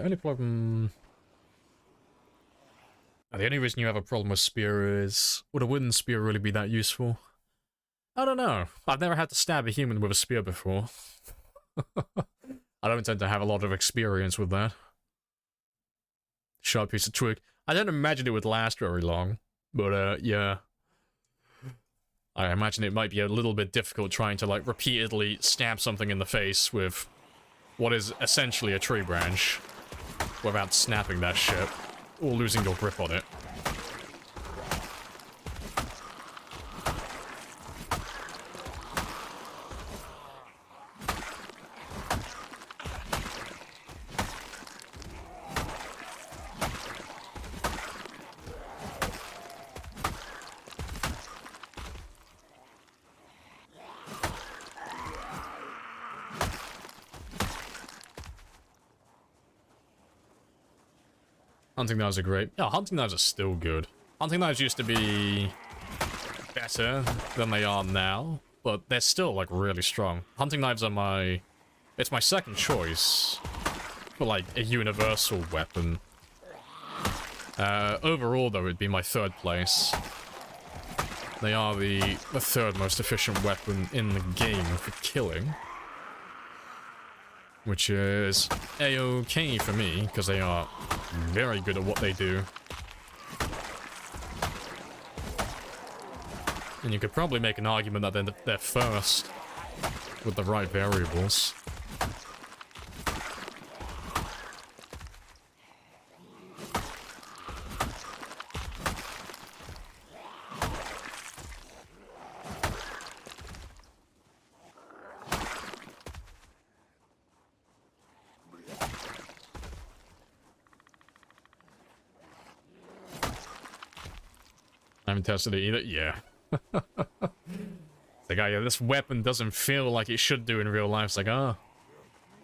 Only problem... The only reason you have a problem with spear is... would a wooden spear really be that useful? I don't know. I've never had to stab a human with a spear before. I don't tend to have a lot of experience with that. Sharp piece of twig. I don't imagine it would last very long. But, yeah. I imagine it might be a little bit difficult trying to, like, repeatedly stab something in the face with what is essentially a tree branch without snapping that shit or losing your grip on it. Hunting knives are great. Yeah, hunting knives are still good. Hunting knives used to be better than they are now, but they're still, like, really strong. Hunting knives are my... It's my second choice for, like, a universal weapon. Overall, though, it'd be my third place. They are the third most efficient weapon in the game for killing. Which is a-okay for me, because they are very good at what they do. And you could probably make an argument that they're first with the right variables. I haven't tested it either. Yeah. It's like, oh yeah, this weapon doesn't feel like it should do in real life. It's like, oh, are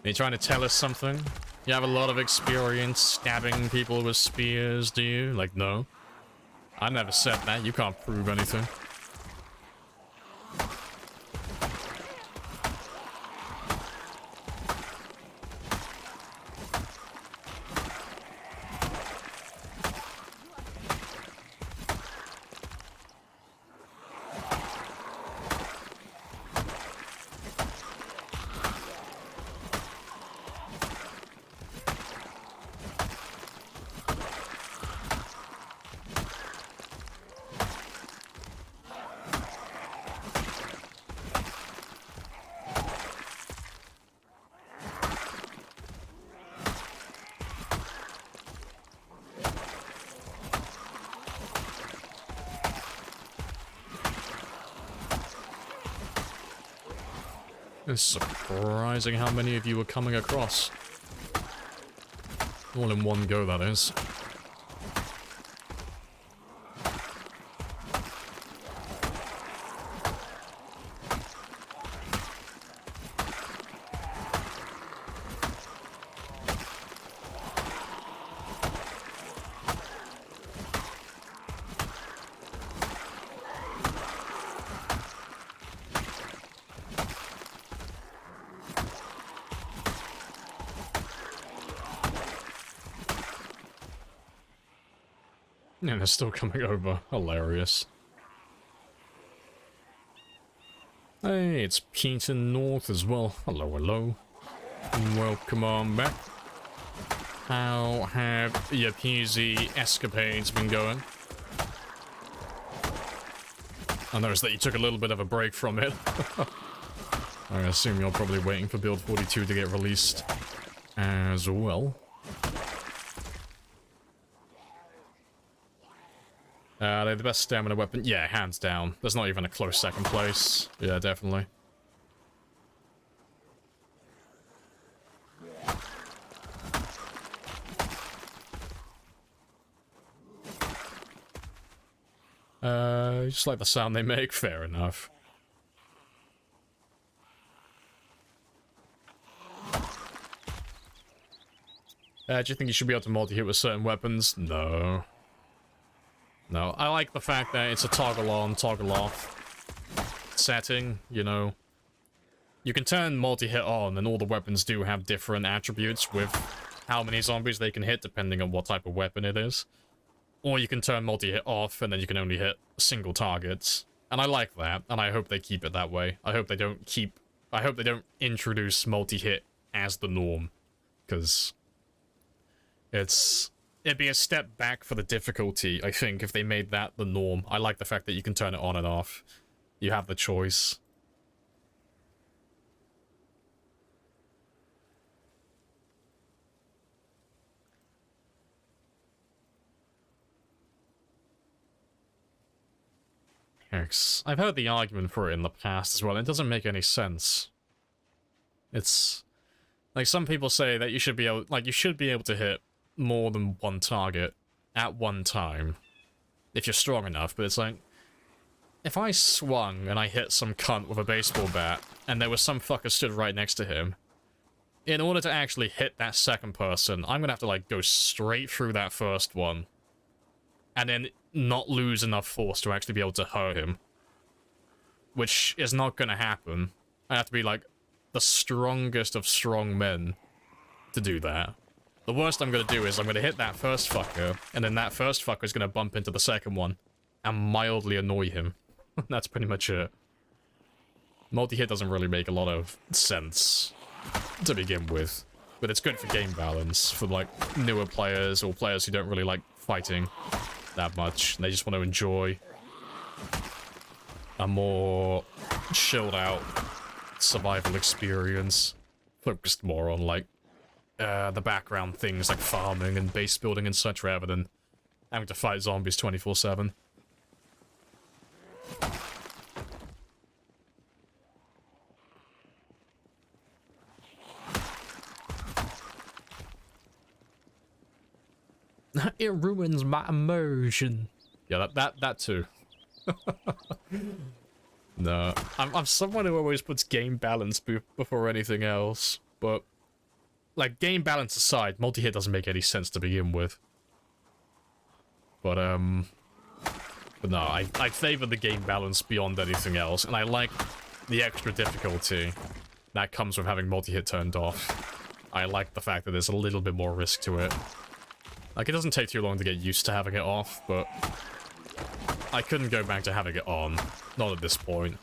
you trying to tell us something? You have a lot of experience stabbing people with spears, do you? Like, no. I never said that. You can't prove anything. It's surprising how many of you are coming across. All in one go, that is. Yeah, they're still coming over. Hilarious. Hey, it's Peter North as well. Hello, hello. Welcome on back. How have your PZ escapades been going? I noticed that you took a little bit of a break from it. I assume you're probably waiting for Build 42 to get released as well. They're the best stamina weapon. Yeah, hands down. There's not even a close second place. Yeah, definitely. Just like the sound they make. Fair enough. Do you think you should be able to multi-hit with certain weapons? No. No, I like the fact that it's a toggle on, toggle off setting, you know. You can turn multi-hit on, and all the weapons do have different attributes with how many zombies they can hit, depending on what type of weapon it is. Or you can turn multi-hit off, and then you can only hit single targets. And I like that, and I hope they keep it that way. I hope they don't introduce multi-hit as the norm. Because it'd be a step back for the difficulty, I think, if they made that the norm. I like the fact that you can turn it on and off. You have the choice. I've heard the argument for it in the past as well. It doesn't make any sense. It's like some people say that you should be able to hit more than one target at one time if you're strong enough. But it's like, if I swung and I hit some cunt with a baseball bat and there was some fucker stood right next to him, in order to actually hit that second person, I'm gonna have to like go straight through that first one and then not lose enough force to actually be able to hurt him. Which is not gonna happen. I have to be like the strongest of strong men to do that. The worst I'm gonna do is I'm gonna hit that first fucker, and then that first fucker is gonna bump into the second one and mildly annoy him. That's pretty much it. Multi-hit doesn't really make a lot of sense to begin with, but it's good for game balance for like newer players or players who don't really like fighting that much. They just want to enjoy a more chilled out survival experience, focused more on like the background things like farming and base building and such, rather than having to fight zombies 24/7. It ruins my immersion. Yeah, that too. No, I'm someone who always puts game balance before anything else, but like game balance aside, multi-hit doesn't make any sense to begin with. But no, I favor the game balance beyond anything else, and I like the extra difficulty that comes with having multi-hit turned off. I like the fact that there's a little bit more risk to it. Like, it doesn't take too long to get used to having it off, but I couldn't go back to having it on. Not at this point.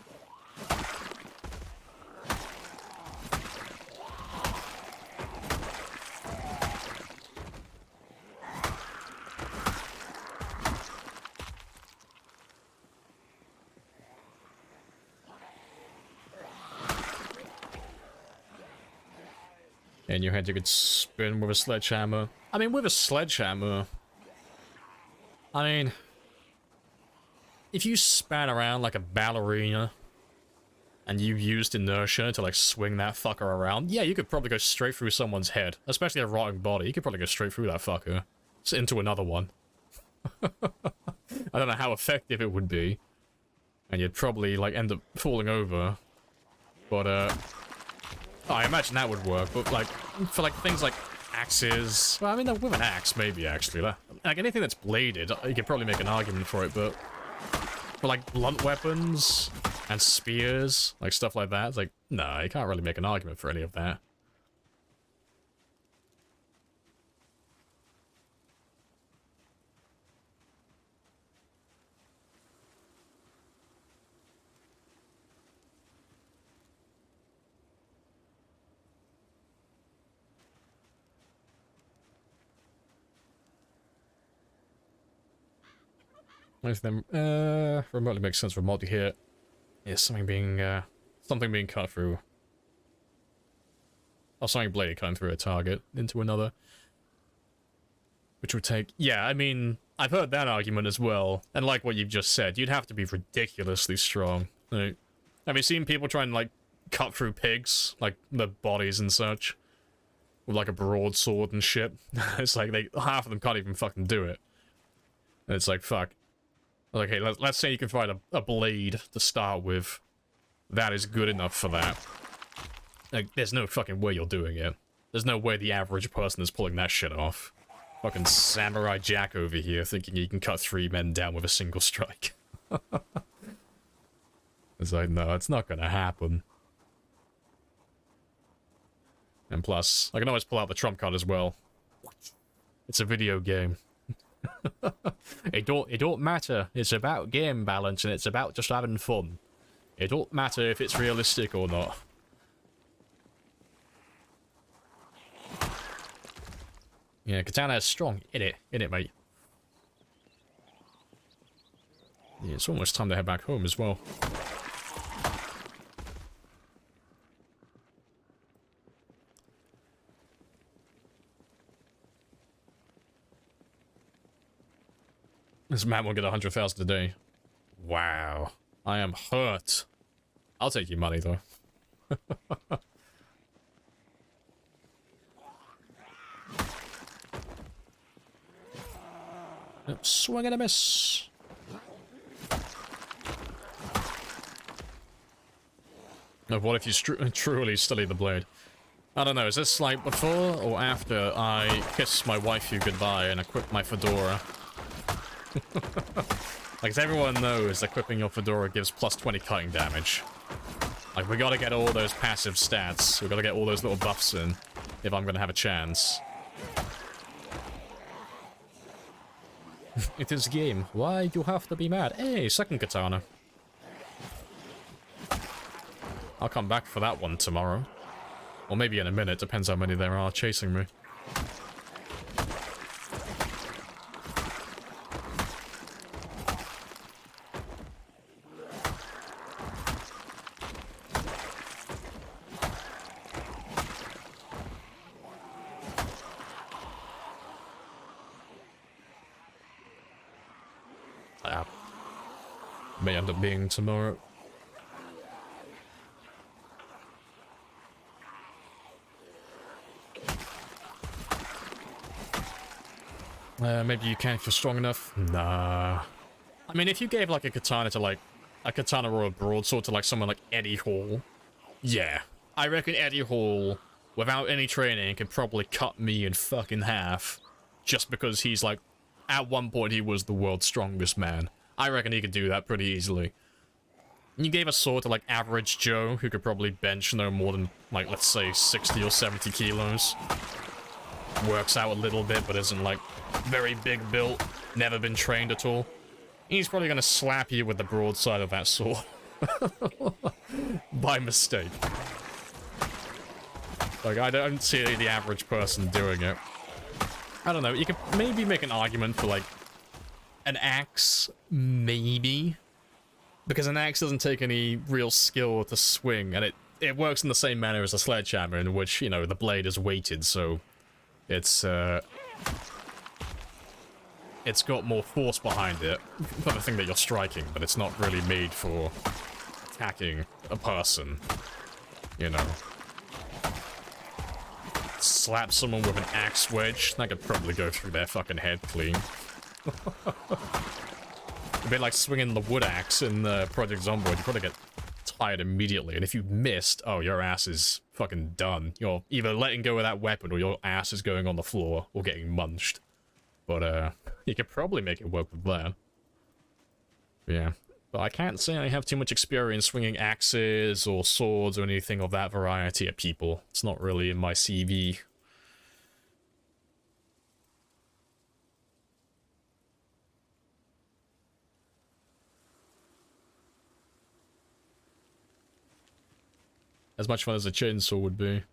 And your head you could spin with a sledgehammer. I mean, with a sledgehammer, I mean, if you span around like a ballerina and you used inertia to like swing that fucker around, yeah, you could probably go straight through someone's head, especially a rotting body. You could probably go straight through that fucker into another one. I don't know how effective it would be, and you'd probably like end up falling over, but I imagine that would work. But like for like things like axes, well, I mean, with an axe maybe actually, like anything that's bladed, you could probably make an argument for it, but for like blunt weapons and spears, like stuff like that, it's like, no, you can't really make an argument for any of that. Most of them remotely makes sense for multi-hit. Yeah, something being cut through. Or something bladed cutting through a target into another. Which would take... Yeah, I mean, I've heard that argument as well. And like what you've just said, you'd have to be ridiculously strong. Like, have you seen people trying to, like, cut through pigs? Like, their bodies and such? With, like, a broadsword and shit? It's like, half of them can't even fucking do it. And it's like, fuck. Okay, let's say you can find a blade to start with. That is good enough for that. Like, there's no fucking way you're doing it. There's no way the average person is pulling that shit off. Fucking Samurai Jack over here thinking he can cut 3 men down with a single strike. It's like, no, it's not gonna happen. And plus, I can always pull out the trump card as well. It's a video game. It don't matter. It's about game balance and it's about just having fun. It don't matter if it's realistic or not. Yeah, Katana is strong. In it, mate. Yeah, it's almost time to head back home as well. This man will get 100,000 a day. Wow. I am hurt. I'll take your money, though. Swing and a miss. Now, what if you truly study the blade? I don't know, is this like before or after I kiss my waifu goodbye and equip my fedora? Like, as everyone knows, equipping your fedora gives plus 20 cutting damage. Like, we gotta get all those passive stats. We gotta get all those little buffs in if I'm gonna have a chance. It is game. Why you have to be mad? Hey, second katana. I'll come back for that one tomorrow. Or maybe in a minute, depends how many there are chasing me. May end up being tomorrow. Maybe you can if you're strong enough. Nah. I mean, if you gave like a katana to like a katana or a broadsword to like someone like Eddie Hall, yeah, I reckon Eddie Hall, without any training, can probably cut me in fucking half, just because he's like, at one point he was the world's strongest man. I reckon he could do that pretty easily. You gave a sword to like average Joe, who could probably bench no more than like, let's say 60 or 70 kilos. Works out a little bit, but isn't like very big built, never been trained at all. He's probably gonna slap you with the broadside of that sword. By mistake. Like, I don't see the average person doing it. I don't know, you could maybe make an argument for like an axe, maybe. Because an axe doesn't take any real skill to swing, and it works in the same manner as a sledgehammer, in which, you know, the blade is weighted, so it's got more force behind it for the thing that you're striking, but it's not really made for attacking a person, you know. Slap someone with an axe wedge, that could probably go through their fucking head clean. A bit like swinging the wood axe in Project Zomboid, you probably get tired immediately, and if you missed, oh, your ass is fucking done. You're either letting go of that weapon, or your ass is going on the floor, or getting munched. But, you could probably make it work with that. Yeah. But I can't say I have too much experience swinging axes, or swords, or anything of that variety at people. It's not really in my CV. As much fun as a chainsaw would be.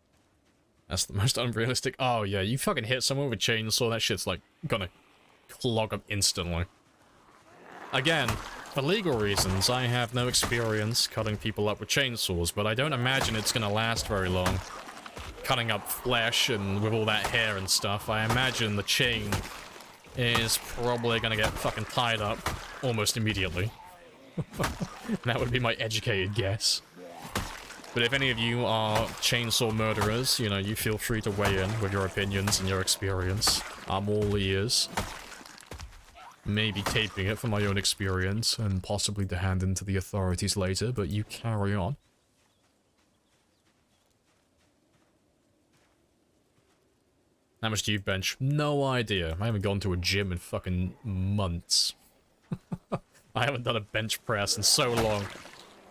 That's the most unrealistic. Oh yeah, you fucking hit someone with a chainsaw, that shit's like gonna clog up instantly. Again, for legal reasons, I have no experience cutting people up with chainsaws, but I don't imagine it's gonna last very long. Cutting up flesh and with all that hair and stuff, I imagine the chain is probably gonna get fucking tied up almost immediately. That would be my educated guess. But if any of you are chainsaw murderers, you know, you feel free to weigh in with your opinions and your experience. I'm all ears. Maybe taping it for my own experience, and possibly to hand in to the authorities later, but you carry on. How much do you bench? No idea. I haven't gone to a gym in fucking months. I haven't done a bench press in so long.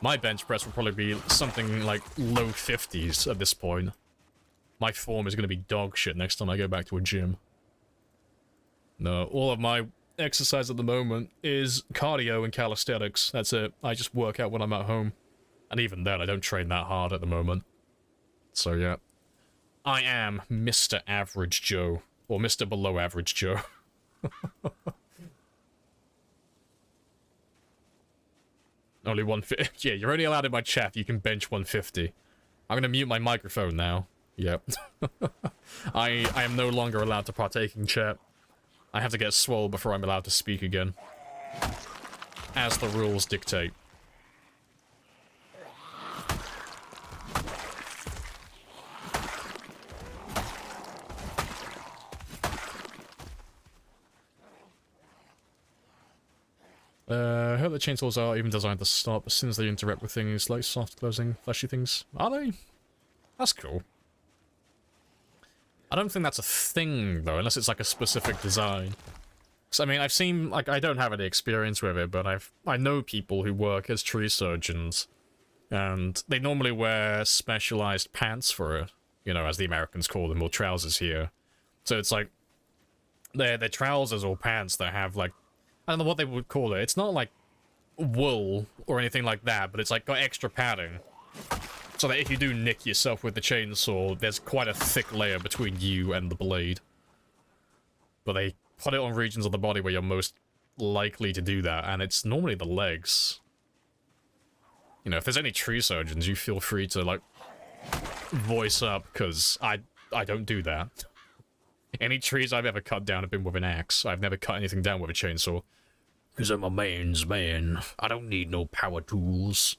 My bench press will probably be something like low 50s at this point. My form is going to be dog shit next time I go back to a gym. No, all of my exercise at the moment is cardio and calisthenics. That's it. I just work out when I'm at home. And even then, I don't train that hard at the moment. So yeah. I am Mr. Average Joe. Or Mr. Below Average Joe. Only 150. Yeah, you're only allowed in my chat. You can bench 150. I'm gonna mute my microphone now. Yep. I am no longer allowed to partake in chat. I have to get swole before I'm allowed to speak again. as the rules dictate. I hope the chainsaws are even designed to stop as soon as they interact with things like soft closing, fleshy things. Are they? That's cool. I don't think that's a thing, though, unless it's like a specific design. So, I mean, I've seen, like, I don't have any experience with it, but I know people who work as tree surgeons, and they normally wear specialized pants for it, you know, as the Americans call them, or trousers here. So it's like, they're trousers or pants that have, like, I don't know what they would call it. It's not like wool or anything like that, but it's like got extra padding. So that if you do nick yourself with the chainsaw, there's quite a thick layer between you and the blade. But they put it on regions of the body where you're most likely to do that, and it's normally the legs. You know, if there's any tree surgeons, you feel free to, like, voice up, because I don't do that. Any trees I've ever cut down have been with an axe. I've never cut anything down with a chainsaw. Because I'm a man's man. I don't need no power tools.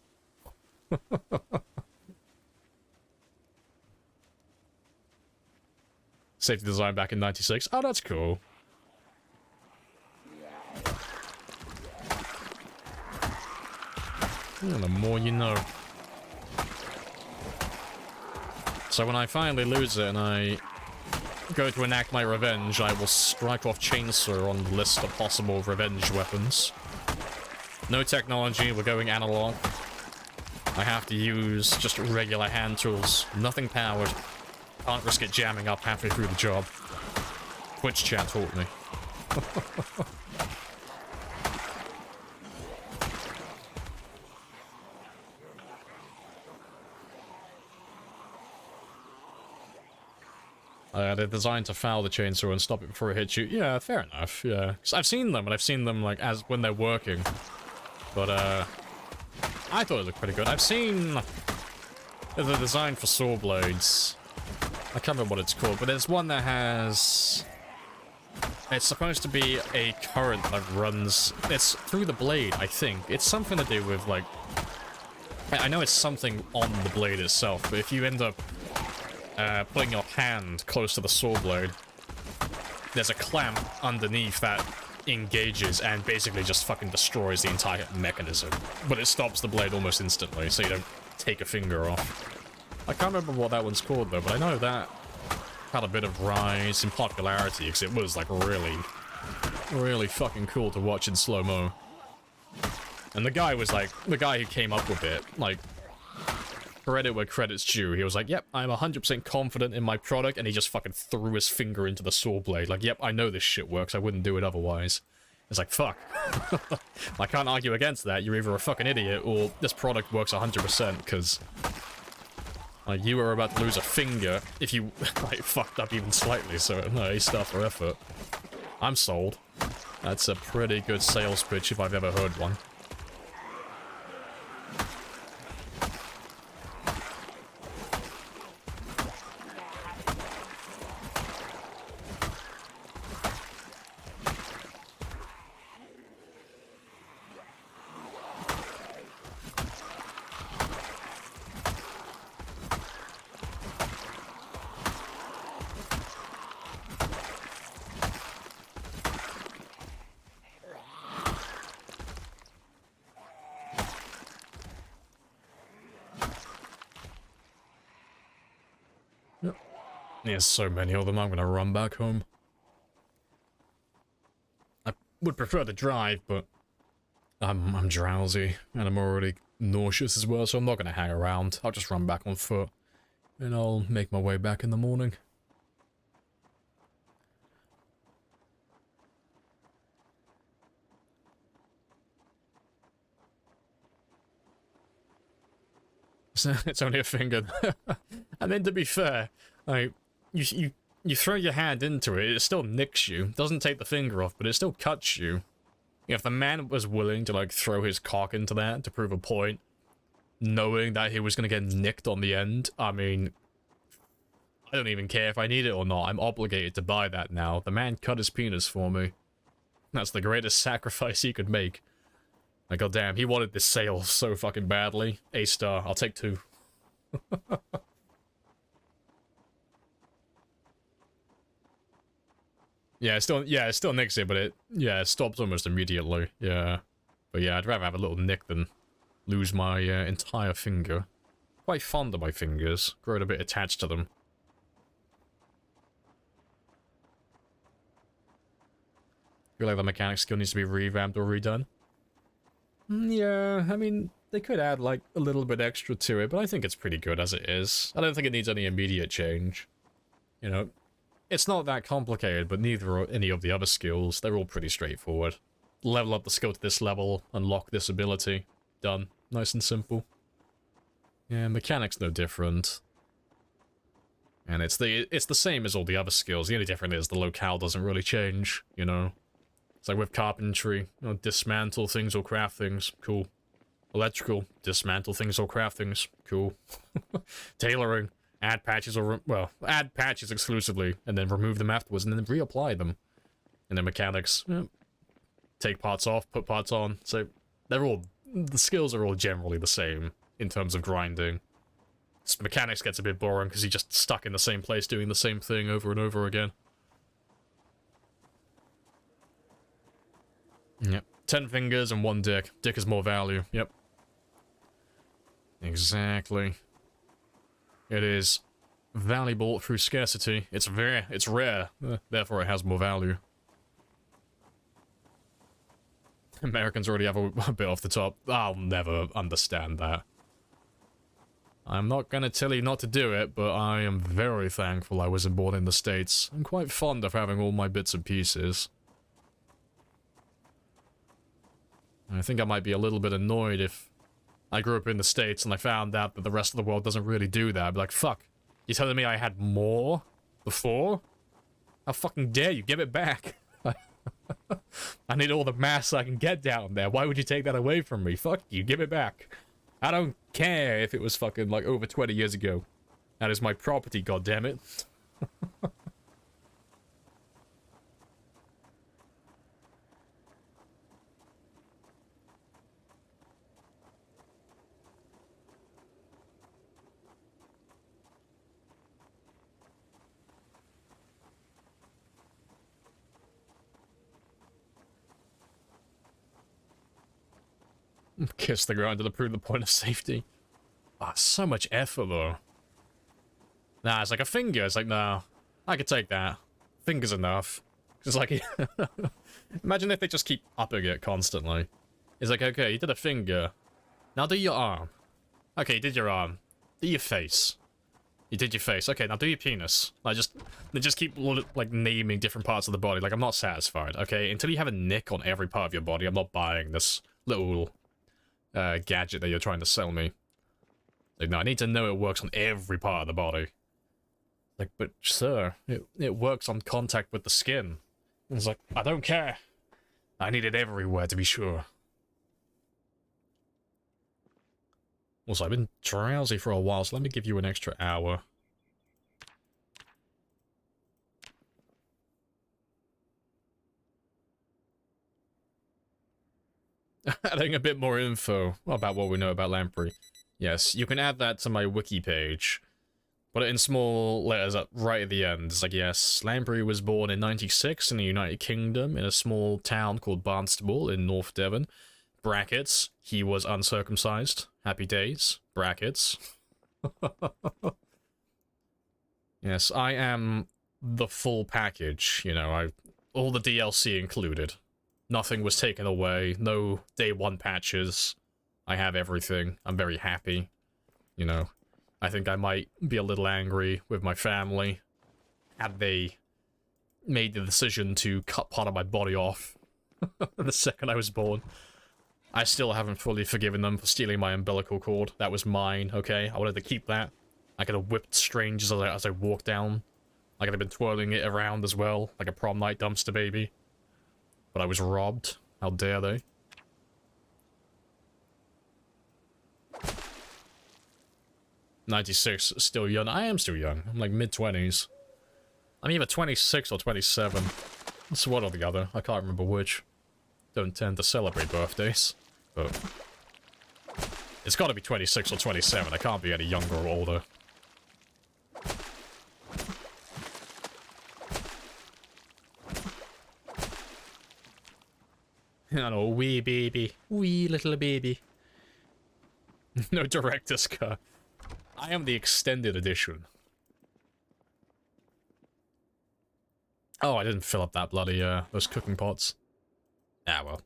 Safety design back in 96. Oh, that's cool. Well, the more you know. So when I finally lose it and I go to enact my revenge, I will strike off chainsaw on the list of possible revenge weapons. No technology, we're going analog. I have to use just regular hand tools, nothing powered. Can't risk it jamming up halfway through the job. Twitch chat taught me. They're designed to foul the chainsaw and stop it before it hits you. Yeah, fair enough, yeah. 'Cause I've seen them, and I've seen them, like, as when they're working. But, I thought it looked pretty good. I've seen the design for saw blades. I can't remember what it's called, but there's one that has... It's supposed to be a current that runs... It's through the blade, I think. It's something to do with, like... I know it's something on the blade itself, but if you end up putting your hand close to the saw blade, there's a clamp underneath that engages and basically just fucking destroys the entire mechanism. But it stops the blade almost instantly, so you don't take a finger off. I can't remember what that one's called, though, but I know that had a bit of rise in popularity, because it was, like, really fucking cool to watch in slow-mo. And the guy was, like, the guy who came up with it, like, credit where credit's due. He was like, yep, I'm 100% confident in my product, and he just fucking threw his finger into the saw blade. Like, yep, I know this shit works, I wouldn't do it otherwise. It's like, fuck. I can't argue against that. You're either a fucking idiot, or this product works 100%, because... Like, you were about to lose a finger if you, like, fucked up even slightly, so no, A star for effort. I'm sold. That's a pretty good sales pitch if I've ever heard one. There's so many of them, I'm gonna run back home. I would prefer to drive, but I'm drowsy, and I'm already nauseous as well, so I'm not gonna hang around. I'll just run back on foot, and I'll make my way back in the morning. It's only a finger. And then, to be fair, like, you throw your hand into it, it still nicks you. It doesn't take the finger off, but it still cuts you. If the man was willing to, like, throw his cock into that to prove a point, knowing that he was gonna get nicked on the end, I mean, I don't even care if I need it or not. I'm obligated to buy that now. The man cut his penis for me. That's the greatest sacrifice he could make. Like, goddamn, he wanted this sale so fucking badly. A star, I'll take 2. Yeah, it still nicks it, but it stops almost immediately. Yeah. But yeah, I'd rather have a little nick than lose my entire finger. Quite fond of my fingers, growing a bit attached to them. Feel like the mechanics skill needs to be revamped or redone. Yeah, I mean, they could add like a little bit extra to it, but I think it's pretty good as it is. I don't think it needs any immediate change. You know, it's not that complicated, but neither are any of the other skills. They're all pretty straightforward. Level up the skill to this level, unlock this ability. Done. Nice and simple. Yeah, mechanics no different. And it's the same as all the other skills. The only difference is the locale doesn't really change, you know. It's like with carpentry, you know, dismantle things or craft things. Cool. Electrical, dismantle things or craft things. Cool. Tailoring, add patches or, well, add patches exclusively, and then remove them afterwards, and then reapply them. And then mechanics, take parts off, put parts on. So they're all, the skills are all generally the same in terms of grinding. Mechanics gets a bit boring because you're just stuck in the same place doing the same thing over and over again. Yep. 10 fingers and 1 dick. Dick is more value. Yep. Exactly. It is valuable through scarcity. It's rare. Therefore it has more value. Americans already have a bit off the top. I'll never understand that. I'm not gonna tell you not to do it, but I am very thankful I wasn't born in the States. I'm quite fond of having all my bits and pieces. I think I might be a little bit annoyed if I grew up in the States and I found out that the rest of the world doesn't really do that. I'd be like, fuck, you telling me I had more before? How fucking dare you? Give it back. I need all the mass I can get down there. Why would you take that away from me? Fuck you, give it back. I don't care if it was fucking like over 20 years ago. That is my property, goddammit. Kiss the ground to prove the point of safety. Ah, so much effort though. Nah, it's like a finger. It's like, no, I could take that. Finger's enough. It's like, imagine if they just keep upping it constantly. It's like, okay, you did a finger. Now do your arm. Okay, you did your arm. Do your face. You did your face. Okay, now do your penis. They just keep like naming different parts of the body. Like, I'm not satisfied. Okay, until you have a nick on every part of your body, I'm not buying this little gadget that you're trying to sell me. Like, no, I need to know it works on every part of the body. Like, but sir, it works on contact with the skin. And it's like, I don't care. I need it everywhere to be sure. Also, I've been drowsy for a while, so let me give you an extra hour. Adding a bit more info about what we know about Lamprey. Yes, you can add that to my wiki page. Put it in small letters up right at the end. It's like, yes, Lamprey was born in '96 in the United Kingdom in a small town called Barnstable in North Devon. Brackets, he was uncircumcised. Happy days. Brackets. Yes, I am the full package, you know, all the DLC included. Nothing was taken away, no day one patches. I have everything. I'm very happy. You know, I think I might be a little angry with my family had they made the decision to cut part of my body off the second I was born. I still haven't fully forgiven them for stealing my umbilical cord. That was mine, okay? I wanted to keep that. I could have whipped strangers as I walked down. I could have been twirling it around as well, like a prom night dumpster baby. But I was robbed. How dare they? '96, still young. I am still young. I'm like mid-20s. I'm either 26 or 27. It's one or the other. I can't remember which. Don't tend to celebrate birthdays. but it's got to be 26 or 27. I can't be any younger or older. I know, wee baby. Wee little baby. No director's cut. I am the extended edition. Oh, I didn't fill up that bloody, those cooking pots. Ah, well.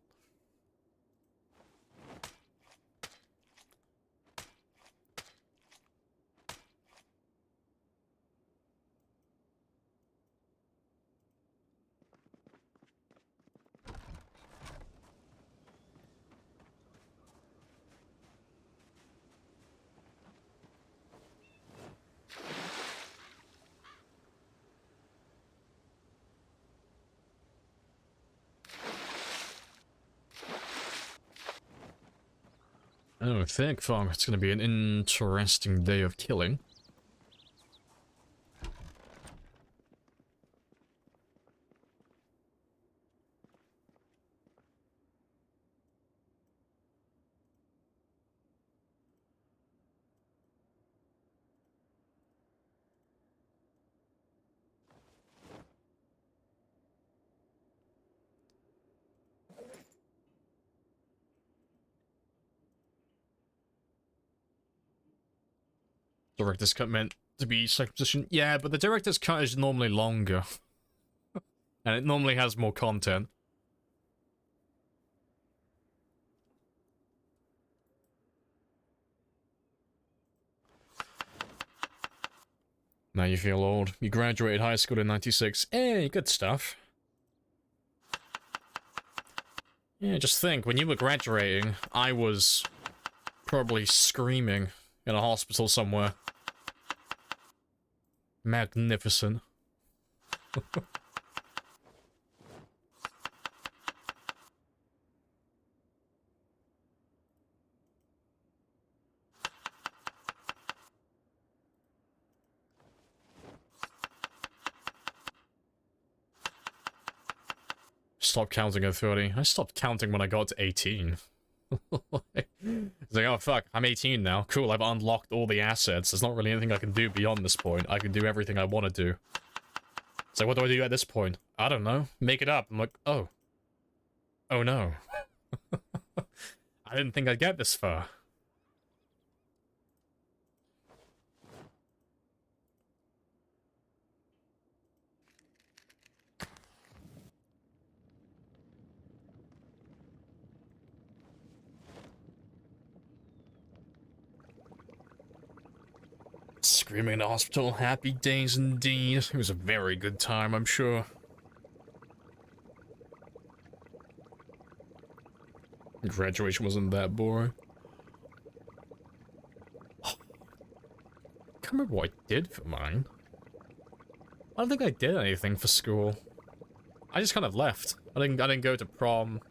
I think it's going to be an interesting day of killing. Director's cut meant to be second position. Yeah, but the director's cut is normally longer. And it normally has more content. Now you feel old. You graduated high school in 96. Hey, good stuff. Yeah, just think, when you were graduating, I was probably screaming in a hospital somewhere. Magnificent. Stop counting at 30. I stopped counting when I got to 18. It's like, oh fuck, I'm 18 now. Cool, I've unlocked all the assets. There's not really anything I can do beyond this point. I can do everything I want to do. It's like, what do I do at this point? I don't know. Make it up. I'm like, oh. Oh no. I didn't think I'd get this far. Screaming in the hospital, happy days indeed. It was a very good time, I'm sure. Graduation wasn't that boring. I can't remember what I did for mine. I don't think I did anything for school. I just kind of left. I didn't go to prom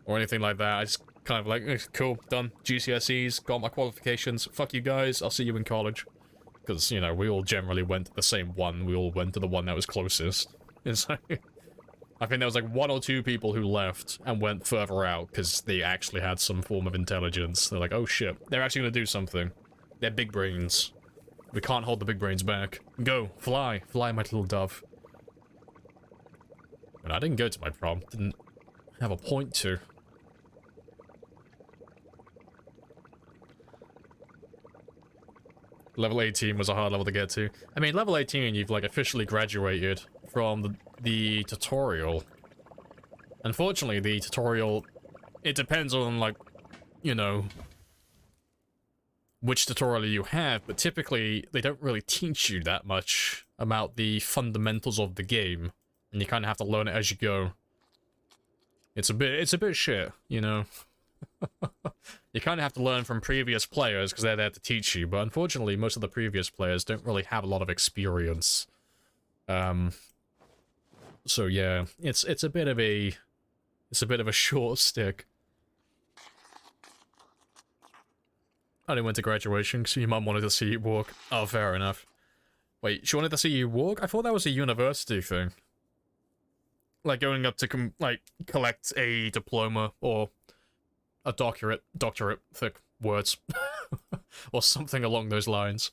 or anything like that. I just kind of like, cool, done. GCSEs, got my qualifications. Fuck you guys, I'll see you in college. Because, you know, we all generally went to the same one. We all went to the one that was closest. It's like, I think there was like 1 or 2 people who left and went further out because they actually had some form of intelligence. They're like, oh shit, they're actually gonna do something. They're big brains. We can't hold the big brains back. Go, fly, fly my little dove. And I didn't go to my prom. Didn't have a point to. Level 18 was a hard level to get to. I mean, level 18, you've, like, officially graduated from the tutorial. Unfortunately, the tutorial, it depends on, like, you know, which tutorial you have, but typically, they don't really teach you that much about the fundamentals of the game, and you kind of have to learn it as you go. It's a bit shit, you know? You kind of have to learn from previous players because they're there to teach you, but unfortunately most of the previous players don't really have a lot of experience. So yeah, it's a bit of a short stick. I only went to graduation because your mum wanted to see you walk. Oh, fair enough. Wait, she wanted to see you walk? I thought that was a university thing. Like going up to collect a diploma or a doctorate, thick words. Or something along those lines.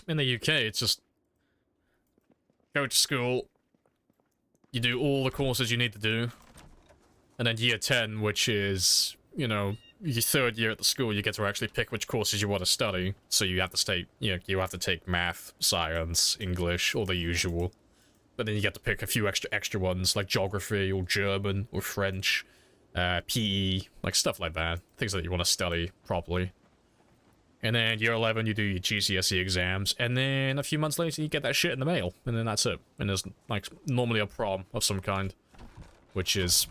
In the UK, it's just go to school, you do all the courses you need to do, and then year 10, which is, you know, your third year at the school, you get to actually pick which courses you want to study. So you have to stay, you know, you have to take math, science, English, all the usual. But then you get to pick a few extra ones, like geography, or German, or French, PE, like stuff like that. Things that you want to study properly. And then year 11, you do your GCSE exams, and then a few months later, you get that shit in the mail, and then that's it. And there's, like, normally a prom of some kind, which is,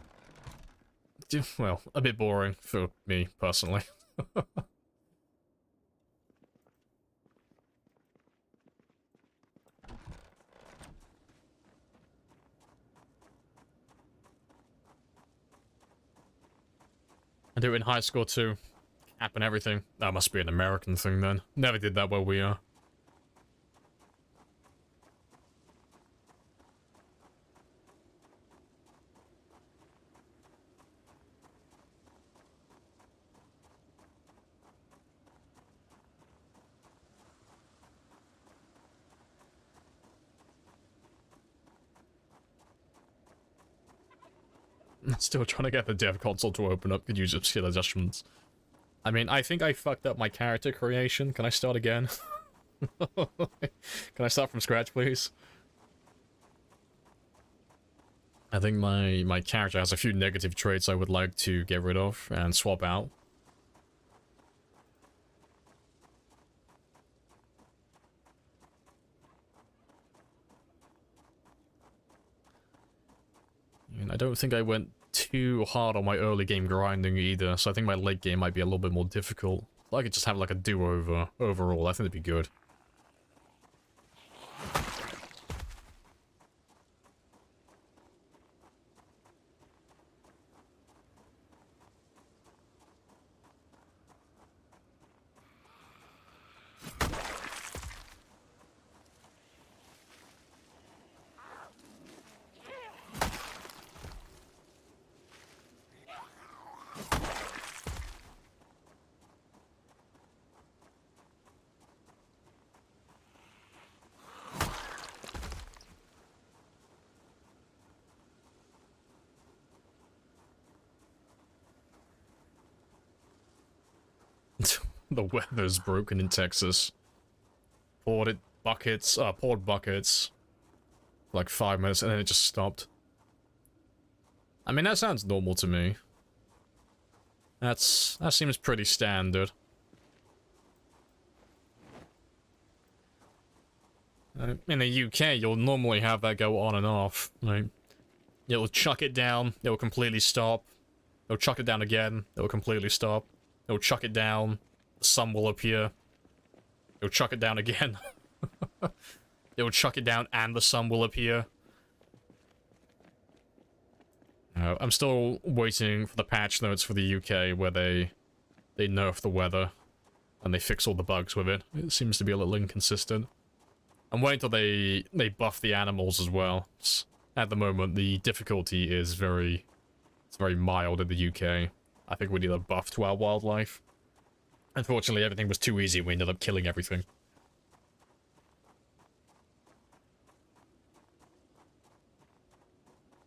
well, a bit boring for me, personally. I do it in high school, too. Cap and everything. That must be an American thing, then. Never did that where we are. I'm still trying to get the dev console to open up. Could use skill adjustments. I mean, I think I fucked up my character creation. Can I start again? Can I start from scratch, please? I think my character has a few negative traits I would like to get rid of and swap out. And I don't think I went too hard on my early game grinding either, so I think my late game might be a little bit more difficult. I could just have like a do-over overall. I think it'd be good. The weather's broken in Texas. Poured buckets for like 5 minutes and then it just stopped. I mean, that sounds normal to me. That seems pretty standard. In the UK, you'll normally have that go on and off. Like, it'll chuck it down, it'll completely stop. It'll chuck it down again, it'll completely stop. It'll chuck it down, the sun will appear. It'll chuck it down again. It'll chuck it down and the sun will appear. I'm still waiting for the patch notes for the UK where they nerf the weather and they fix all the bugs with it. It seems to be a little inconsistent. I'm waiting till they buff the animals as well. At the moment, the difficulty is very mild in the UK. I think we need a buff to our wildlife. Unfortunately, everything was too easy and we ended up killing everything.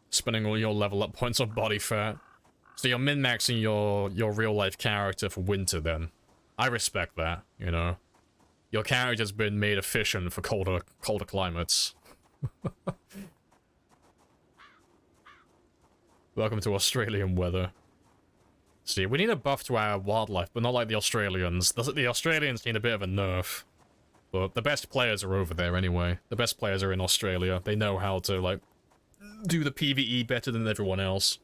Spending all your level up points on body fat. So you're min-maxing your real-life character for winter then. I respect that, you know. Your character's been made efficient for colder climates. Welcome to Australian weather. See, we need a buff to our wildlife, but not like the Australians. The Australians need a bit of a nerf. But the best players are over there anyway. The best players are in Australia. They know how to, like, do the PvE better than everyone else.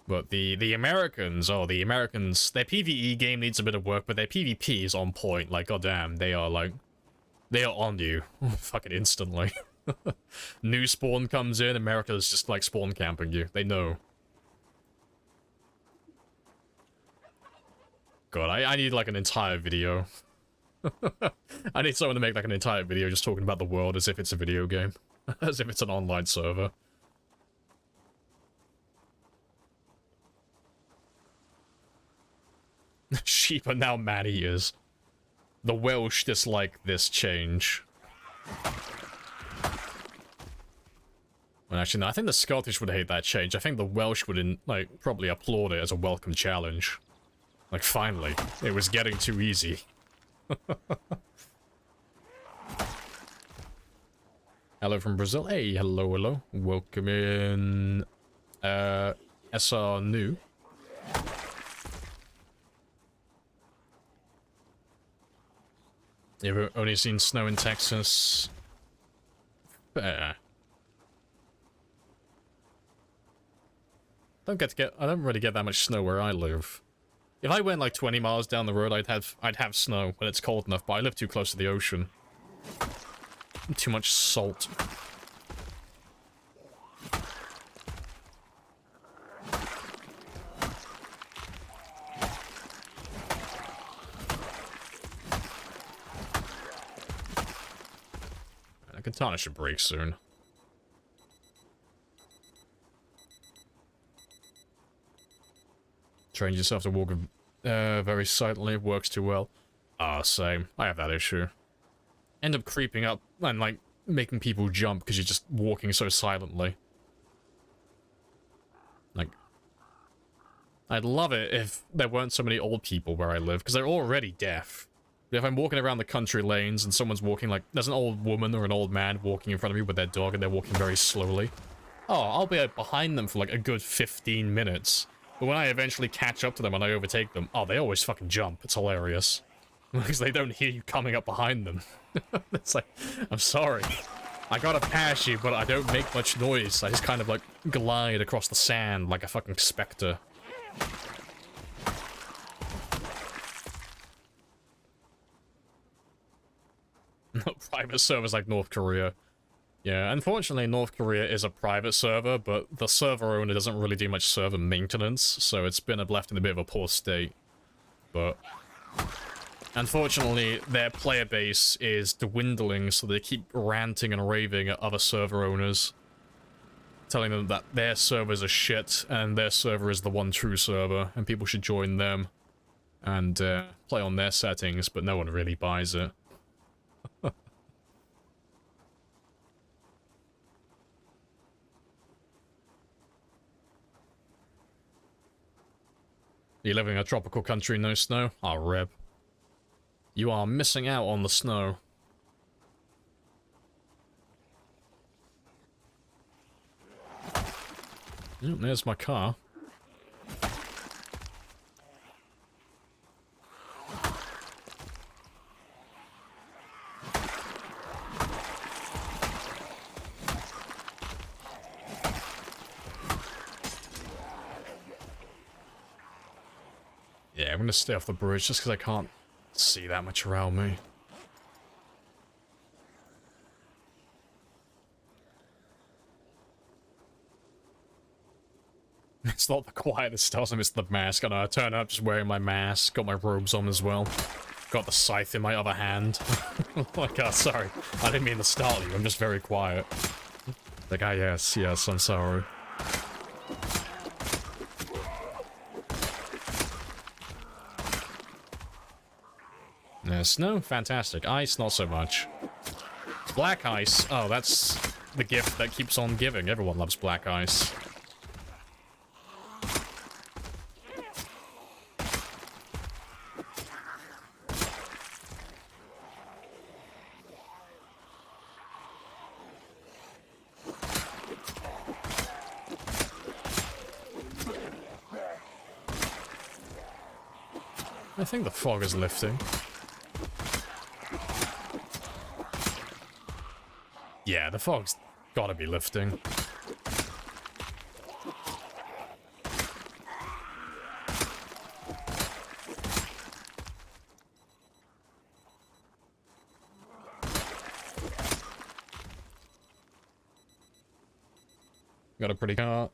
But the Americans, their PvE game needs a bit of work, but their PvP is on point. Like, goddamn, they are on you. Fucking instantly. New spawn comes in, America's just, like, spawn camping you. They know. God, I need, like, an entire video I need someone to make like an entire video just talking about the world as if it's a video game. As if it's an online server. Sheep are now man-eaters. The Welsh dislike this change. Well, actually, no, I think the Scottish would hate that change. I think the Welsh would, like, probably applaud it as a welcome challenge. Like, finally. It was getting too easy. Hello from Brazil. Hey, hello, hello. Welcome in... SR New. You've only seen snow in Texas. Fair. I don't really get that much snow where I live. If I went like 20 miles down the road, I'd have snow when it's cold enough, but I live too close to the ocean. Too much salt. The katana should break soon. Train yourself to walk very silently, works too well. Ah, same. I have that issue. End up creeping up and, like, making people jump because you're just walking so silently. Like, I'd love it if there weren't so many old people where I live, because they're already deaf. If I'm walking around the country lanes and someone's walking, like, there's an old woman or an old man walking in front of me with their dog and they're walking very slowly. Oh, I'll be behind them for, like, a good 15 minutes. But when I eventually catch up to them and I overtake them, oh, they always fucking jump. It's hilarious. Because they don't hear you coming up behind them. It's like, I'm sorry. I gotta pass you, but I don't make much noise. I just kind of, like, glide across the sand like a fucking specter. Private servers like North Korea. Yeah, unfortunately North Korea is a private server, but the server owner doesn't really do much server maintenance, so it's been left in a bit of a poor state. But unfortunately, their player base is dwindling, so they keep ranting and raving at other server owners, telling them that their servers are shit, and their server is the one true server, and people should join them and play on their settings, but no one really buys it. You live in a tropical country, no snow? Ah, rip. You are missing out on the snow. Oh, there's my car. Yeah, I'm gonna stay off the bridge just because I can't see that much around me. It's not the quietest stuff, it's the mask. I turn up just wearing my mask, got my robes on as well. Got the scythe in my other hand. Oh my god, sorry. I didn't mean to startle you, I'm just very quiet. Like, ah, yes, I'm sorry. Yeah, snow, fantastic. Ice, not so much. Black ice, oh, that's the gift that keeps on giving. Everyone loves black ice. I think the fog is lifting. Yeah, the fog's gotta be lifting. Got a pretty car.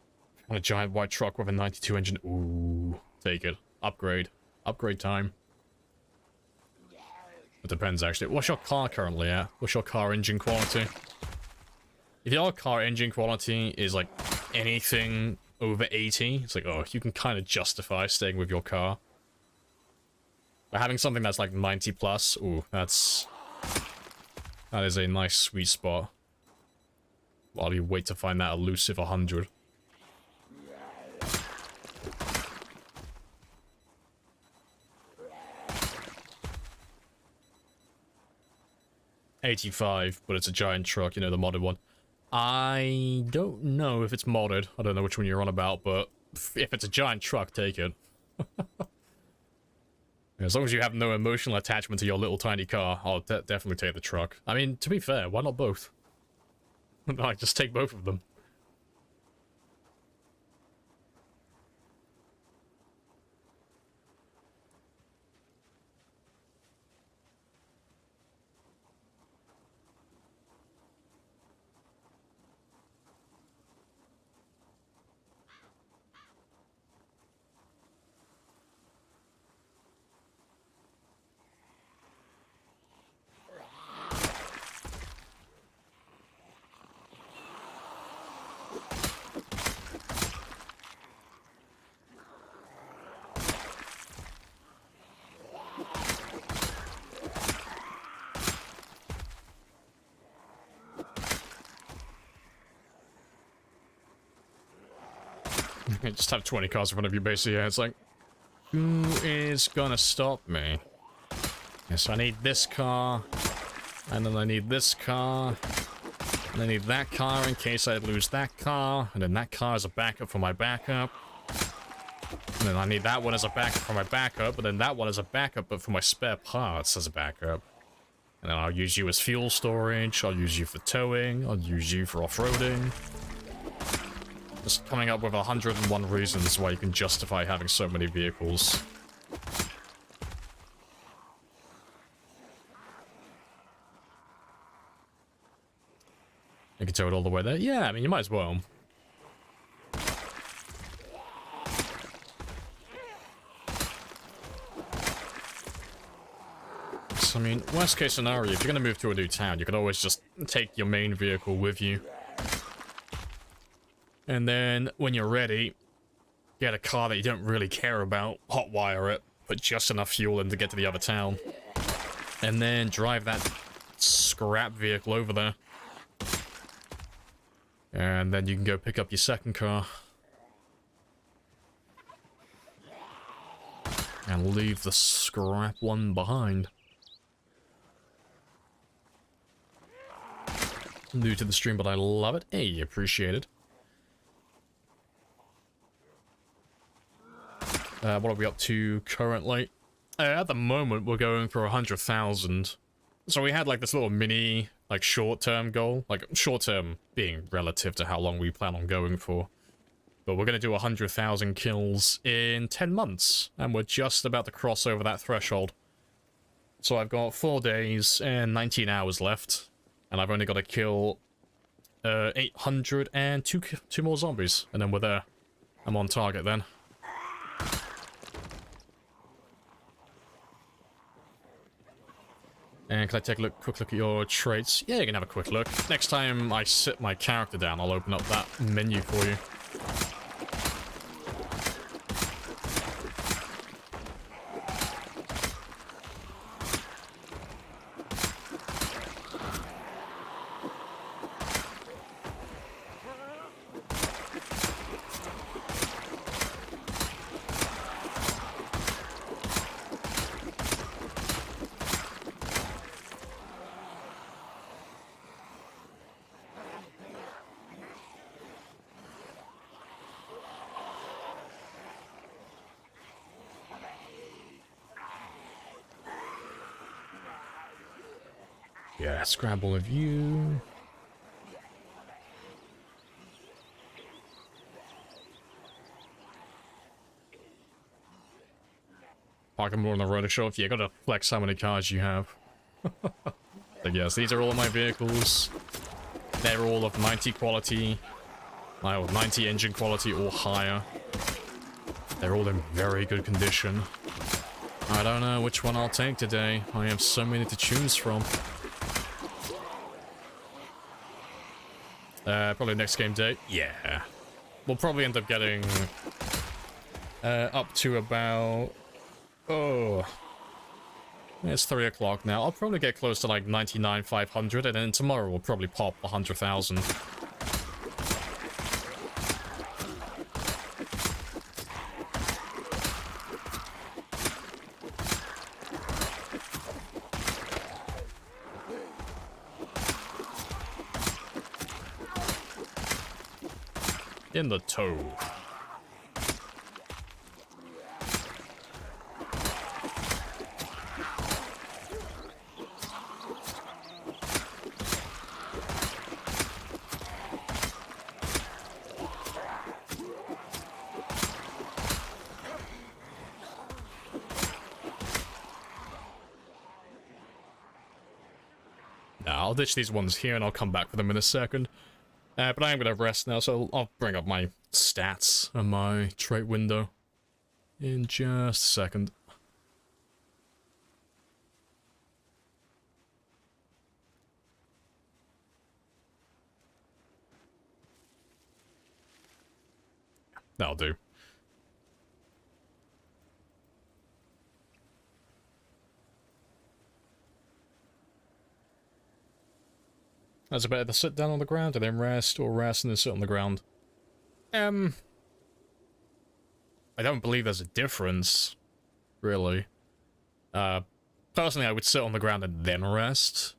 And a giant white truck with a 92 engine. Ooh, take it. Upgrade. Upgrade time. It depends, actually. What's your car currently at? What's your car engine quality? If your car engine quality is, like, anything over 80, it's like, oh, you can kind of justify staying with your car. But having something that's, like, 90 plus, ooh, that is a nice sweet spot. While you wait to find that elusive 100. $85, but it's a giant truck, you know, the modded one. I don't know if it's modded. I don't know which one you're on about, but if it's a giant truck, take it. As long as you have no emotional attachment to your little tiny car, I'll definitely take the truck. I mean, to be fair, why not both? Like, just take both of them. You just have 20 cars in front of you, basically. Yeah, it's like, who is gonna stop me? Yes, I need this car, and then I need this car, and I need that car in case I lose that car, and then that car is a backup for my backup. And then I need that one as a backup for my backup, but then that one as a backup, but for my spare parts as a backup. And then I'll use you as fuel storage, I'll use you for towing, I'll use you for off-roading. Just coming up with 101 reasons why you can justify having so many vehicles. You can tow it all the way there? Yeah, I mean, you might as well. So, I mean, worst case scenario, if you're gonna move to a new town, you can always just take your main vehicle with you. And then, when you're ready, get a car that you don't really care about, hotwire it, put just enough fuel in to get to the other town. And then drive that scrap vehicle over there. And then you can go pick up your second car. And leave the scrap one behind. New to the stream, but I love it. Hey, appreciate it. What are we up to currently? At the moment, we're going for 100,000. So we had like this little mini, like short-term goal. Like short-term being relative to how long we plan on going for. But we're going to do 100,000 kills in 10 months. And we're just about to cross over that threshold. So I've got 4 days and 19 hours left. And I've only got to kill 802 two more zombies. And then we're there. I'm on target then. And can I take a quick look at your traits? Yeah, you can have a quick look. Next time I sit my character down, I'll open up that menu for you. Yeah, scrabble of you. Parking more on the road show. Yeah, you gotta flex how many cars you have. But yes, these are all my vehicles. They're all of 90 quality, 90 engine quality or higher. They're all in very good condition. I don't know which one I'll take today. I have so many to choose from. Probably next game day. Yeah. We'll probably end up getting up to about... Oh... It's 3 o'clock now. I'll probably get close to like 99,500, and then tomorrow we'll probably pop 100,000. In the toe. I'll ditch these ones here and I'll come back for them in a second. But I am going to rest now, so I'll bring up my stats and my trait window in just a second. That'll do. Is it better to sit down on the ground and then rest, or rest and then sit on the ground? I don't believe there's a difference, really. Personally, I would sit on the ground and then rest.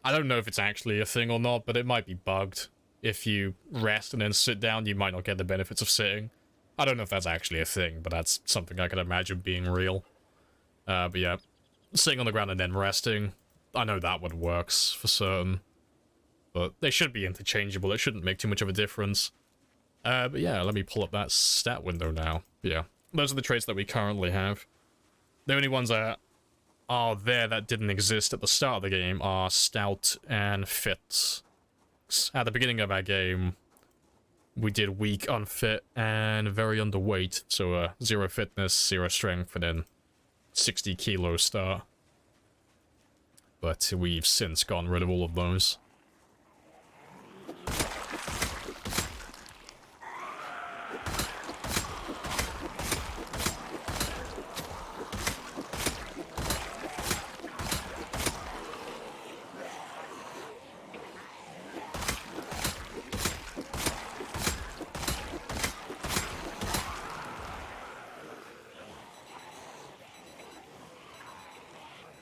I don't know if it's actually a thing or not, but it might be bugged. If you rest and then sit down, you might not get the benefits of sitting. I don't know if that's actually a thing, but that's something I can imagine being real. But yeah, sitting on the ground and then resting, I know that one works for certain. But they should be interchangeable. It shouldn't make too much of a difference. But yeah, let me pull up that stat window now. Yeah, those are the traits that we currently have. The only ones that are there that didn't exist at the start of the game are stout and fit. At the beginning of our game, we did weak, unfit, and very underweight. So 0 fitness, 0 strength, and then 60 kilo start. But we've since gotten rid of all of those.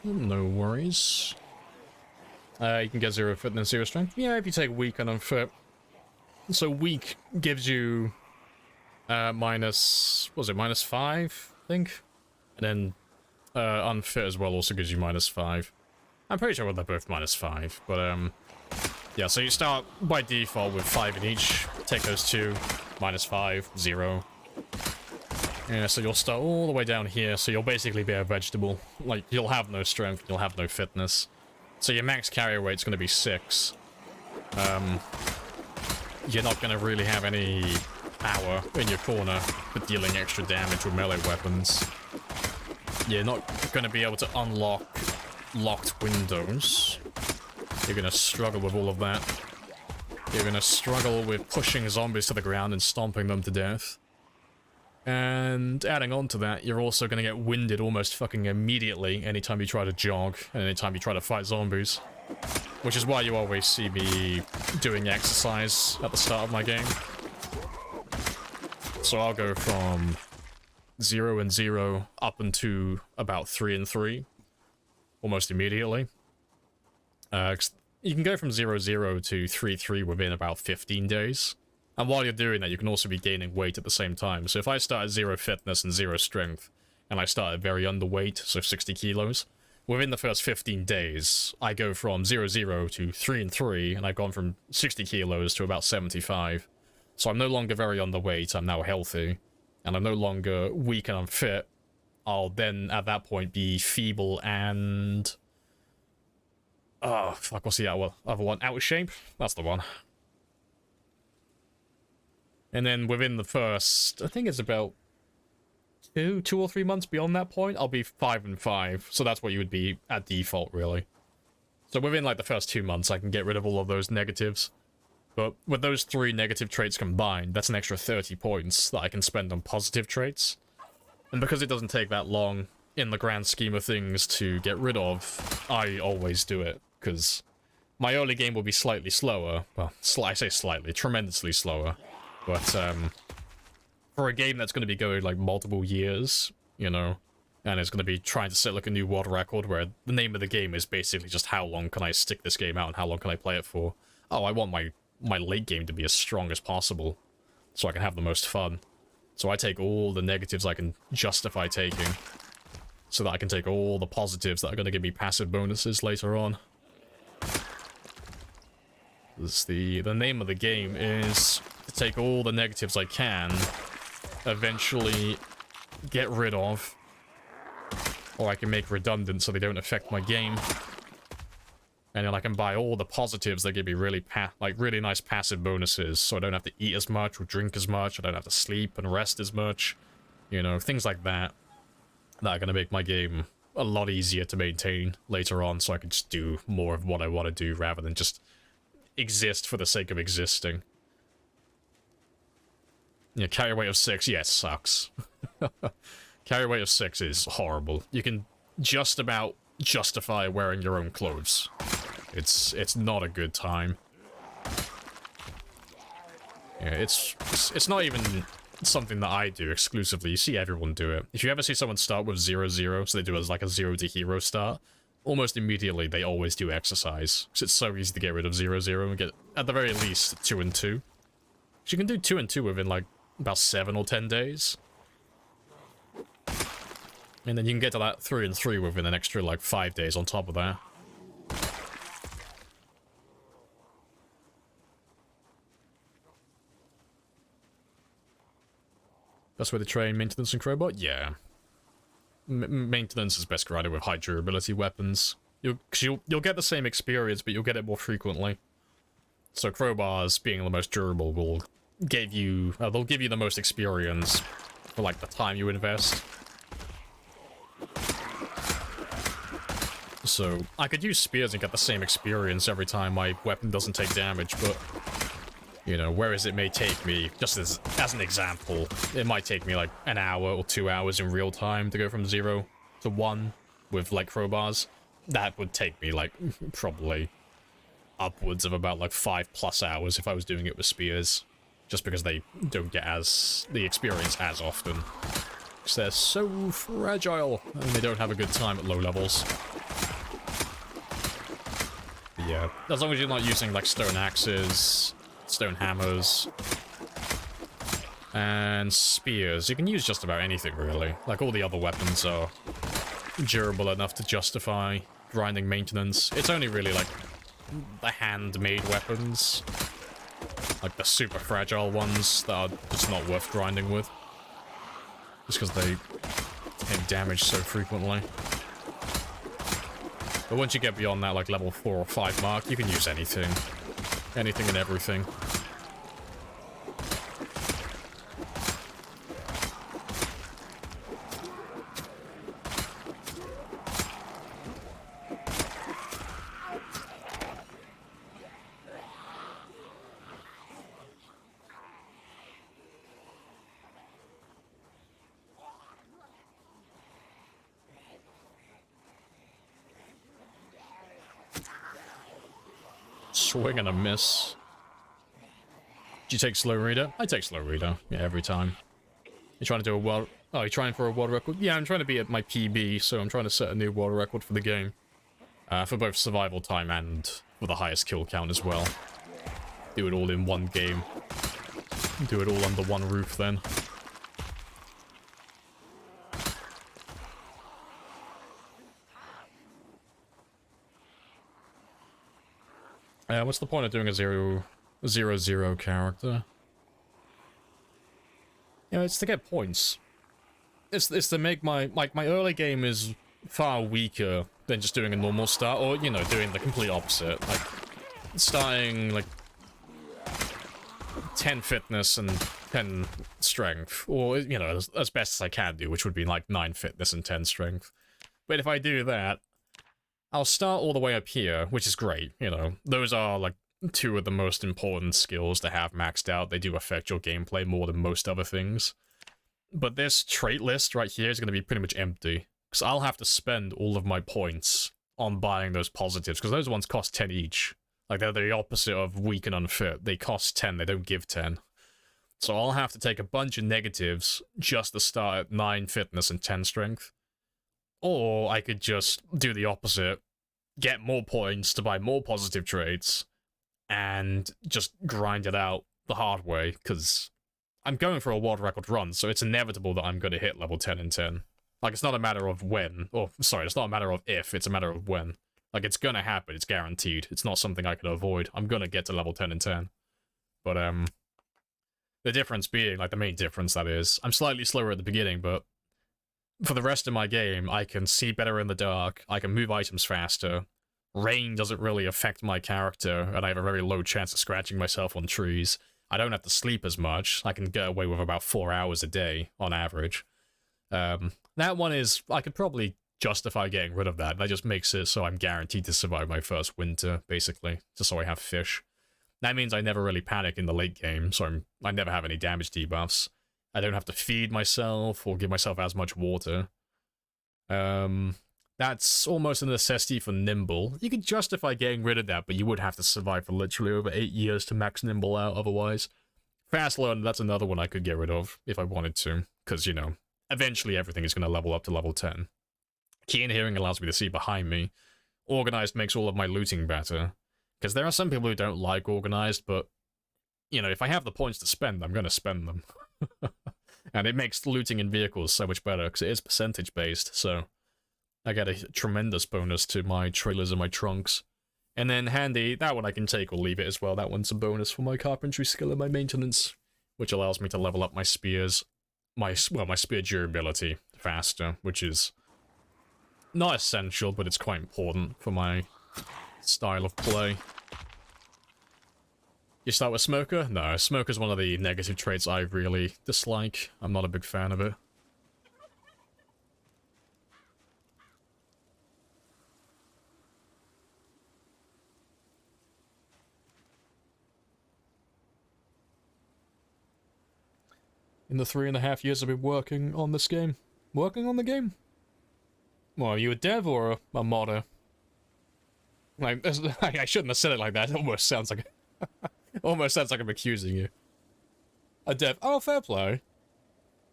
No worries. You can get 0 fitness, 0 strength. Yeah, if you take weak and unfit. So weak gives you minus, what was it, -5, I think? And then unfit as well also gives you -5. I'm pretty sure they're both -5, but yeah, so you start by default with 5 in each. Take those two, -5, 0. Yeah, so you'll start all the way down here, so you'll basically be a vegetable. Like, you'll have no strength, you'll have no fitness. So your max carry weight's going to be 6. You're not going to really have any power in your corner for dealing extra damage with melee weapons. You're not going to be able to unlock locked windows. You're going to struggle with all of that. You're going to struggle with pushing zombies to the ground and stomping them to death. And adding on to that, you're also going to get winded almost fucking immediately anytime you try to jog and anytime you try to fight zombies. Which is why you always see me doing exercise at the start of my game. So I'll go from 0 and 0 up into about 3 and 3. Almost immediately. You can go from 0-0 to 3-3 within about 15 days. And while you're doing that, you can also be gaining weight at the same time. So if I start at 0 fitness and 0 strength, and I start at very underweight, so 60 kilos, within the first 15 days, I go from 0-0 to 3 and 3, and I've gone from 60 kilos to about 75. So I'm no longer very underweight, I'm now healthy, and I'm no longer weak and unfit. I'll then, at that point, be feeble and... Oh, fuck, what's the other one? Out of shape? That's the one. And then within the first, I think it's about 2 or 3 months beyond that point, I'll be 5 and 5. So that's what you would be at default, really. So within like the first 2 months, I can get rid of all of those negatives. But with those 3 negative traits combined, that's an extra 30 points that I can spend on positive traits. And because it doesn't take that long in the grand scheme of things to get rid of, I always do it. Because my early game will be slightly slower. Well, I say slightly, tremendously slower. But for a game that's going to be going like multiple years, you know, and it's going to be trying to set like a new world record where the name of the game is basically just how long can I stick this game out and how long can I play it for. Oh, I want my late game to be as strong as possible so I can have the most fun. So I take all the negatives I can justify taking so that I can take all the positives that are going to give me passive bonuses later on. The name of the game is to take all the negatives I can, eventually get rid of, or I can make redundant so they don't affect my game. And then I can buy all the positives that give me really nice passive bonuses, so I don't have to eat as much or drink as much, I don't have to sleep and rest as much. You know, things like that that are going to make my game a lot easier to maintain later on, so I can just do more of what I want to do rather than just exist for the sake of existing. Yeah, carry weight of 6, yeah, it sucks. Carry weight of 6 is horrible. You can just about justify wearing your own clothes. It's not a good time. Yeah, it's not even something that I do exclusively. You see everyone do it. If you ever see someone start with 0-0, so they do it as like a 0 to hero start, almost immediately they always do exercise. Because it's so easy to get rid of 0-0 and get, at the very least, 2 and 2. So you can do 2 and 2 within like about 7 or 10 days. And then you can get to that 3 and 3 within an extra like 5 days on top of that. That's where they train maintenance and crowbar? Yeah. Maintenance is best grinded with high durability weapons. You'll get the same experience, but you'll get it more frequently. So crowbars, being the most durable, will give you... they'll give you the most experience for, like, the time you invest. So, I could use spears and get the same experience every time my weapon doesn't take damage, but... You know, whereas it may take me, just as an example, it might take me like an hour or 2 hours in real time to go from 0 to 1 with like crowbars. That would take me like probably upwards of about like 5+ hours if I was doing it with spears. Just because they don't get the experience as often. Because they're so fragile and they don't have a good time at low levels. But yeah, as long as you're not using like stone axes, stone hammers, and spears. You can use just about anything, really. Like, all the other weapons are durable enough to justify grinding maintenance. It's only really, like, the handmade weapons, like the super fragile ones, that are just not worth grinding with. Just because they take damage so frequently. But once you get beyond that, like, level 4 or 5 mark, you can use anything. Anything and everything. Swing and a miss. Do you take slow reader? I take slow reader. Yeah, every time. You trying to do a world... Oh, you're trying for a world record? Yeah, I'm trying to be at my PB, so I'm trying to set a new world record for the game. For both survival time and for the highest kill count as well. Do it all in one game. Do it all under one roof then. What's the point of doing a 0-0 character? You know, it's to get points. It's to make my early game is far weaker than just doing a normal start, or, you know, doing the complete opposite. Like, starting, like, 10 fitness and 10 strength, or, you know, as best as I can do, which would be like 9 fitness and 10 strength. But if I do that, I'll start all the way up here, which is great, you know. Those are, like, 2 of the most important skills to have maxed out. They do affect your gameplay more than most other things. But this trait list right here is going to be pretty much empty, because I'll have to spend all of my points on buying those positives, because those ones cost 10 each. Like, they're the opposite of weak and unfit. They cost 10, they don't give 10. So I'll have to take a bunch of negatives just to start at 9 fitness and 10 strength. Or I could just do the opposite, get more points to buy more positive traits, and just grind it out the hard way, because I'm going for a world record run, so it's inevitable that I'm going to hit level 10 and 10. Like, it's not a matter of when, or, sorry, it's not a matter of if, it's a matter of when. Like, it's gonna happen, it's guaranteed. It's not something I can avoid. I'm gonna get to level 10 and 10. But, the difference being, like, the main difference, that is, I'm slightly slower at the beginning, but for the rest of my game, I can see better in the dark, I can move items faster, rain doesn't really affect my character, and I have a very low chance of scratching myself on trees. I don't have to sleep as much, I can get away with about 4 hours a day, on average. That one is, I could probably justify getting rid of that. That just makes it so I'm guaranteed to survive my first winter, basically, just so I have fish. That means I never really panic in the late game, so I never have any damage debuffs. I don't have to feed myself or give myself as much water. That's almost a necessity for Nimble. You could justify getting rid of that, but you would have to survive for literally over 8 years to max Nimble out otherwise. Fast Learn, that's another one I could get rid of if I wanted to, because, you know, eventually everything is going to level up to level 10. Keen Hearing allows me to see behind me. Organized makes all of my looting better. Because there are some people who don't like Organized, but, you know, if I have the points to spend, I'm going to spend them. And it makes looting in vehicles so much better, because it is percentage-based, so I get a tremendous bonus to my trailers and my trunks. And then Handy, that one I can take or leave it as well. That one's a bonus for my carpentry skill and my maintenance, which allows me to level up my spears, my spear durability faster, which is not essential, but it's quite important for my style of play. You start with Smoker? No, Smoker's one of the negative traits I really dislike. I'm not a big fan of it. In the 3.5 years I've been working on this game. Working on the game? Well, are you a dev or a modder? Like, I shouldn't have said it like that. It almost sounds like almost sounds like I'm accusing you. A dev? Oh, fair play.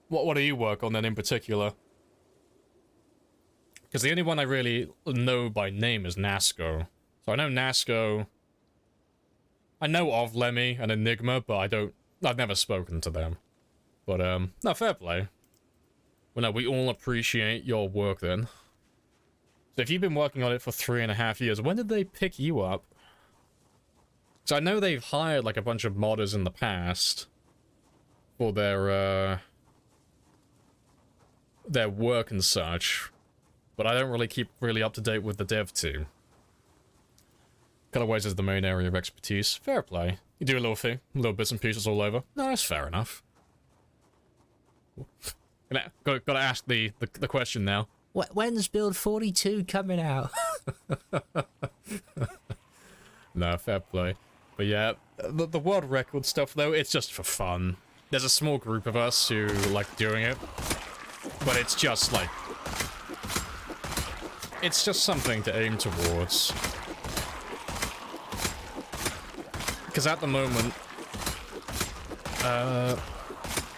What do you work on then in particular? Because the only one I really know by name is Nasco. So I know Nasco. I know of Lemmy and Enigma, but I've never spoken to them. But, no, fair play. Well, no, we all appreciate your work then. So if you've been working on it for 3.5 years, when did they pick you up? So I know they've hired, like, a bunch of modders in the past for their work and such, but I don't really keep really up to date with the dev team. Colorways is the main area of expertise. Fair play. You do a little thing, little bits and pieces all over. No, that's fair enough. Gotta ask the question now. When's Build 42 coming out? No, fair play. But yeah, the world record stuff, though, it's just for fun. There's a small group of us who like doing it, but it's just like... it's just something to aim towards. Because at the moment...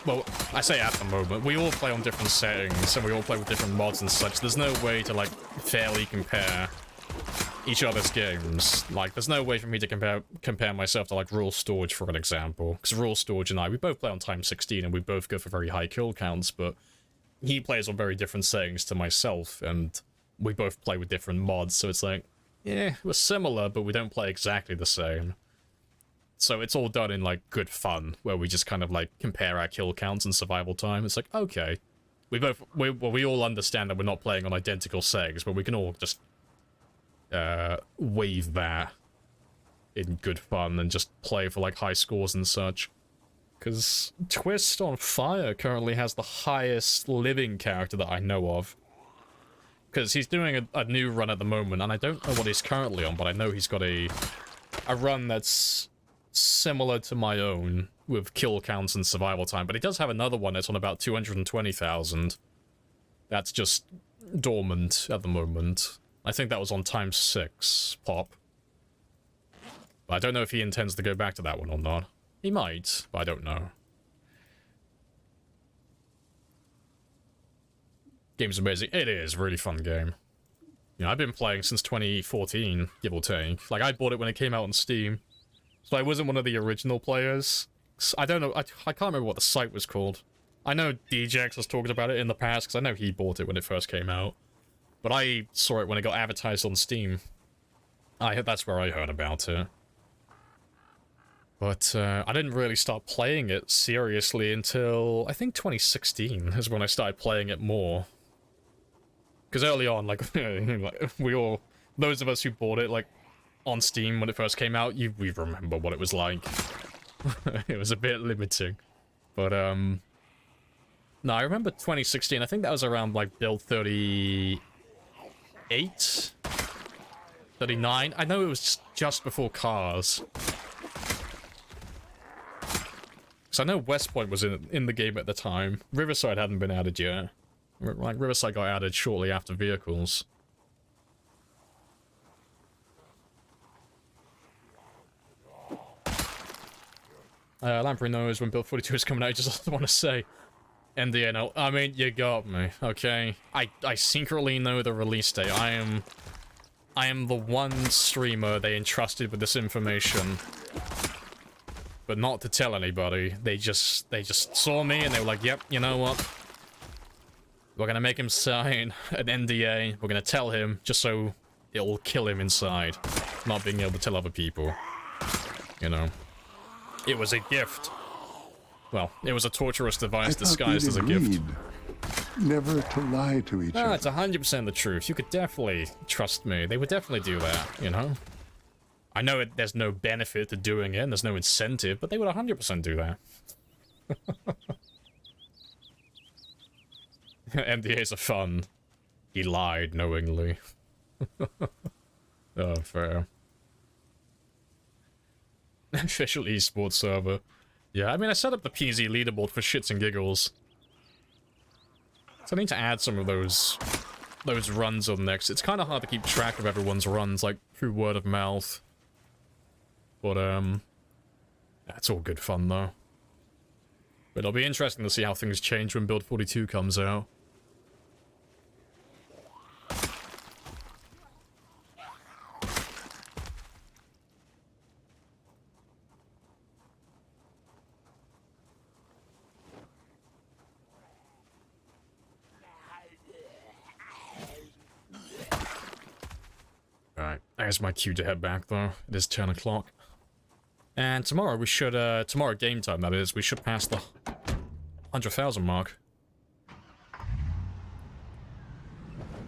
well, I say at the moment, we all play on different settings, and we all play with different mods and such. There's no way to, like, fairly compare each other's games. Like, there's no way for me to compare myself to, like, Rule Storage, for an example. Because Rule Storage and I, we both play on Times 16, and we both go for very high kill counts, but he plays on very different settings to myself, and we both play with different mods, so it's like, yeah, we're similar, but we don't play exactly the same. So it's all done in, like, good fun, where we just kind of, like, compare our kill counts and survival time. It's like, okay, we all understand that we're not playing on identical settings, but we can all just waive that in good fun and just play for, like, high scores and such. Because Twist on Fire currently has the highest living character that I know of. Because he's doing a new run at the moment, and I don't know what he's currently on, but I know he's got a run that's similar to my own, with kill counts and survival time, but he does have another one that's on about 220,000. That's just dormant at the moment. I think that was on ×6 pop. But I don't know if he intends to go back to that one or not. He might, but I don't know. Game's amazing. It is a really fun game. You know, I've been playing since 2014, give or take. Like, I bought it when it came out on Steam. So I wasn't one of the original players. I don't know, I can't remember what the site was called. I know DJX has talked about it in the past, because I know he bought it when it first came out. But I saw it when it got advertised on Steam. That's where I heard about it. But I didn't really start playing it seriously until, I think 2016 is when I started playing it more. Because early on, like, we all, those of us who bought it, like, on Steam when it first came out, we remember what it was like. It was a bit limiting. But, no, I remember 2016, I think that was around, like, build 38? 39? I know it was just before Cars. Because I know West Point was in the game at the time. Riverside hadn't been added yet. Like, Riverside got added shortly after Vehicles. Lamprey knows when Build 42 is coming out, he just doesn't want to say. NDA, no. I mean, you got me, okay? I secretly know the release date. I am the one streamer they entrusted with this information. But not to tell anybody. They just saw me and they were like, yep, you know what? We're gonna make him sign an NDA. We're gonna tell him, just so it'll kill him inside. Not being able to tell other people. You know. It was a gift. Well, it was a torturous device disguised as a gift. Never to lie to each other. It's 100% the truth. You could definitely trust me. They would definitely do that, you know? I know there's no benefit to doing it, and there's no incentive, but they would 100% do that. NDAs are fun. He lied knowingly. Oh, fair. Official esports server. Yeah, I mean, I set up the PZLeaderboard for shits and giggles. So I need to add some of those runs on next. It's kind of hard to keep track of everyone's runs, like, through word of mouth. But, that's all good fun, though. But it'll be interesting to see how things change when Build 42 comes out. Alright, there's my cue to head back, though. It is 10 o'clock. And tomorrow we should, tomorrow game time, that is, we should pass the 100,000 mark.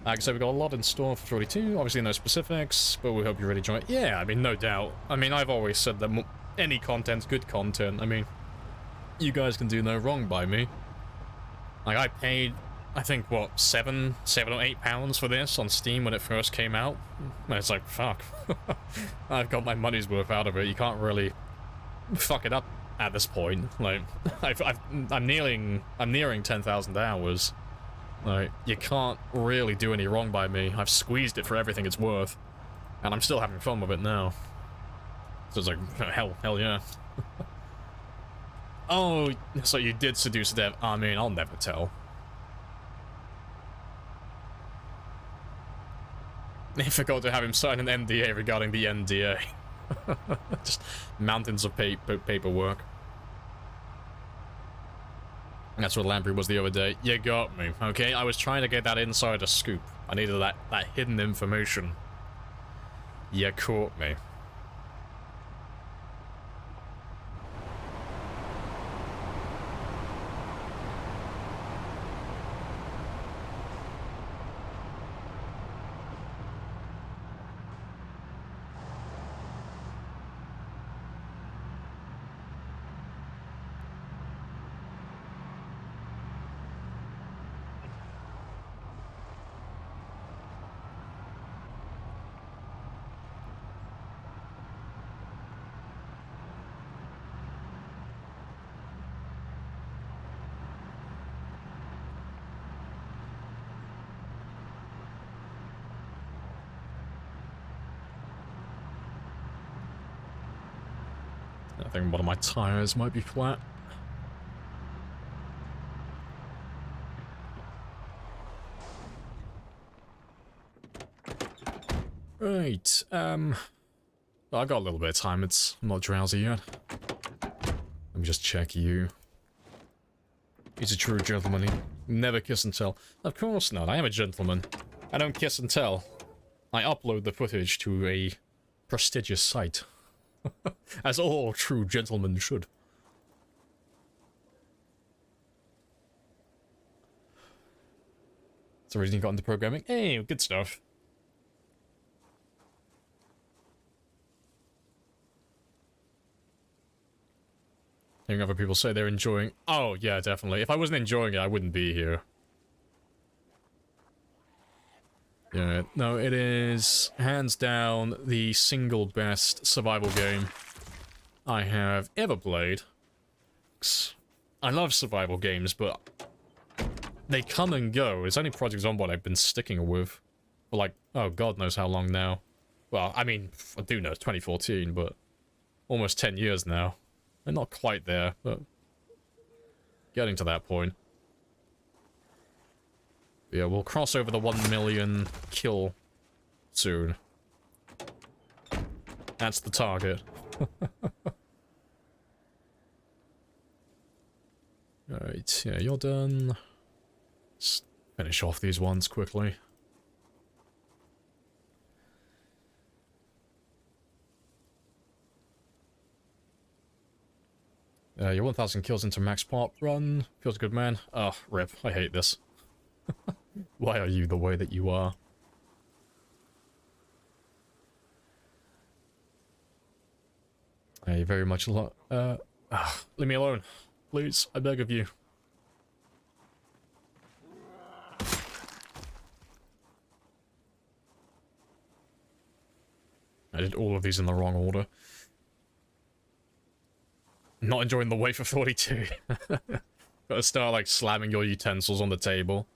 Like I said, we've got a lot in store for 42, obviously no specifics, but we hope you really enjoy it. Yeah, I mean, no doubt. I mean, I've always said that any content's good content. I mean, you guys can do no wrong by me. Like, I paid, I think, what, £7 or £8 for this on Steam when it first came out? And it's like, fuck. I've got my money's worth out of it. You can't really fuck it up at this point. Like, I'm nearing 10,000 hours. Like, you can't really do any wrong by me. I've squeezed it for everything it's worth. And I'm still having fun with it now. So it's like, hell yeah. Oh, so you did seduce Dev. I mean, I'll never tell. I forgot to have him sign an NDA regarding the NDA. Just mountains of paperwork. That's what Lamprey was the other day. You got me, okay? I was trying to get that insider scoop. I needed that hidden information. You caught me. I think one of my tires might be flat. Right, well, I got a little bit of time, I'm not drowsy yet. Let me just check you. He's a true gentleman, he never kiss and tell. Of course not, I am a gentleman. I don't kiss and tell. I upload the footage to a prestigious site. As all true gentlemen should. That's the reason you got into programming. Hey, good stuff. Hearing other people say they're enjoying... Oh, yeah, definitely. If I wasn't enjoying it, I wouldn't be here. Yeah, no, it is hands down the single best survival game I have ever played. I love survival games, but they come and go. It's only Project Zomboid I've been sticking with for like, oh, God knows how long now. Well, I mean, I do know, it's 2014, but almost 10 years now. I'm not quite there, but getting to that point. Yeah, we'll cross over the 1 million kill soon. That's the target. Alright, yeah, you're done. Let's finish off these ones quickly. Your 1000 kills into max pop run. Feels good, man. Oh, rip. I hate this. Why are you the way that you are? Hey, very much a lot. Leave me alone. Please, I beg of you. I did all of these in the wrong order. Not enjoying the wait for 42. Gotta start, like, slamming your utensils on the table.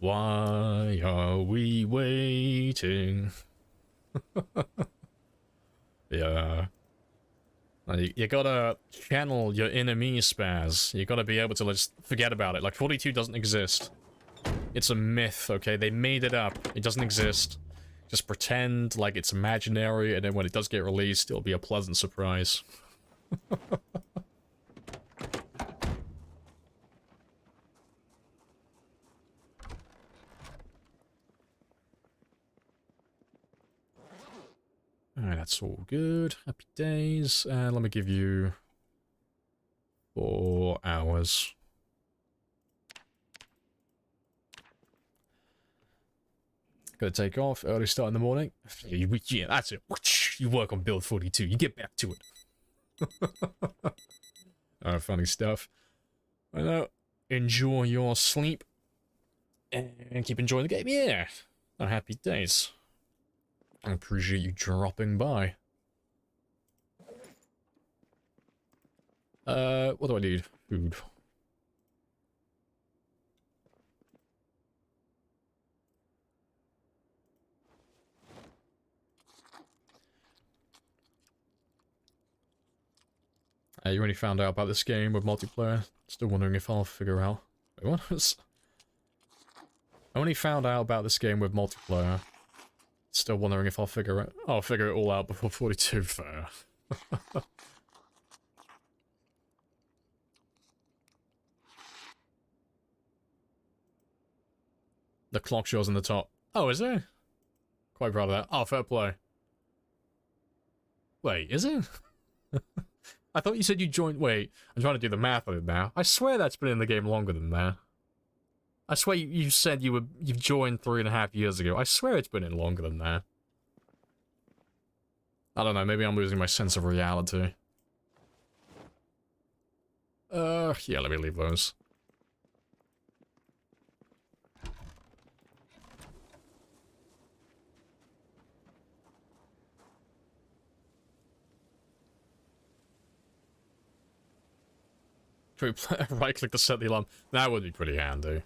Why are we waiting? Yeah. You gotta channel your enemy spaz. You gotta be able to just forget about it. Like, 42 doesn't exist. It's a myth, okay? They made it up. It doesn't exist. Just pretend like it's imaginary, and then when it does get released, it'll be a pleasant surprise. Alright, that's all good. Happy days. Let me give you 4 hours. Gotta take off. Early start in the morning. Yeah, that's it. You work on build 42. You get back to it. Funny stuff. I know. Enjoy your sleep. And keep enjoying the game. Yeah. Happy days. I appreciate you dropping by. What do I need? Food. You already found out about this game with multiplayer. Still wondering if I'll figure out. Wait, what was... I only found out about this game with multiplayer. Still wondering if I'll figure it. I'll figure it all out before 42. Fair. The clock shows on the top. Oh, is it? Quite proud of that. Oh, fair play. Wait, is it? I thought you said you joined. Wait, I'm trying to do the math on it now. I swear that's been in the game longer than that. I swear you said you've joined 3.5 years ago. I swear it's been in longer than that. I don't know, maybe I'm losing my sense of reality. Yeah, let me leave those. Can we right-click to set the alarm? That would be pretty handy.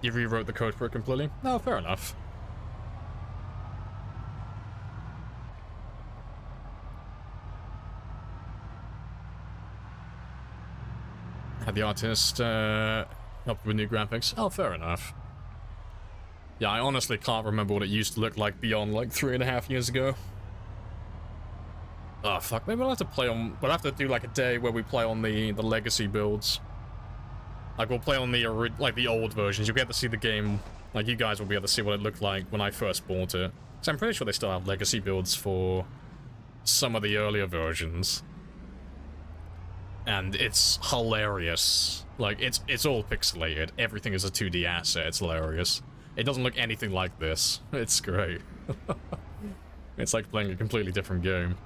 You rewrote the code for it completely? No, fair enough. Had the artist help with new graphics. Oh, fair enough. Yeah, I honestly can't remember what it used to look like beyond like 3.5 years ago. Oh fuck, maybe we'll have to play on. We'll have to do like a day where we play on the legacy builds. Like we'll play on the old versions. You'll get to see the game. Like you guys will be able to see what it looked like when I first bought it. So I'm pretty sure they still have legacy builds for some of the earlier versions. And it's hilarious. Like, it's all pixelated. Everything is a 2D asset. It's hilarious. It doesn't look anything like this. It's great. It's like playing a completely different game.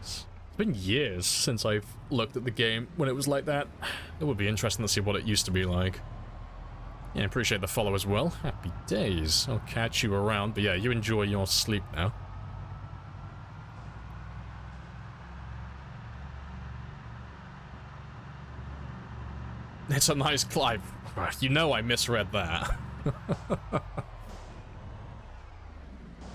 It's been years since I've looked at the game when it was like that. It would be interesting to see what it used to be like. Yeah, appreciate the follow as well. Happy days. I'll catch you around. But yeah, you enjoy your sleep now. It's a nice climb. You know I misread that.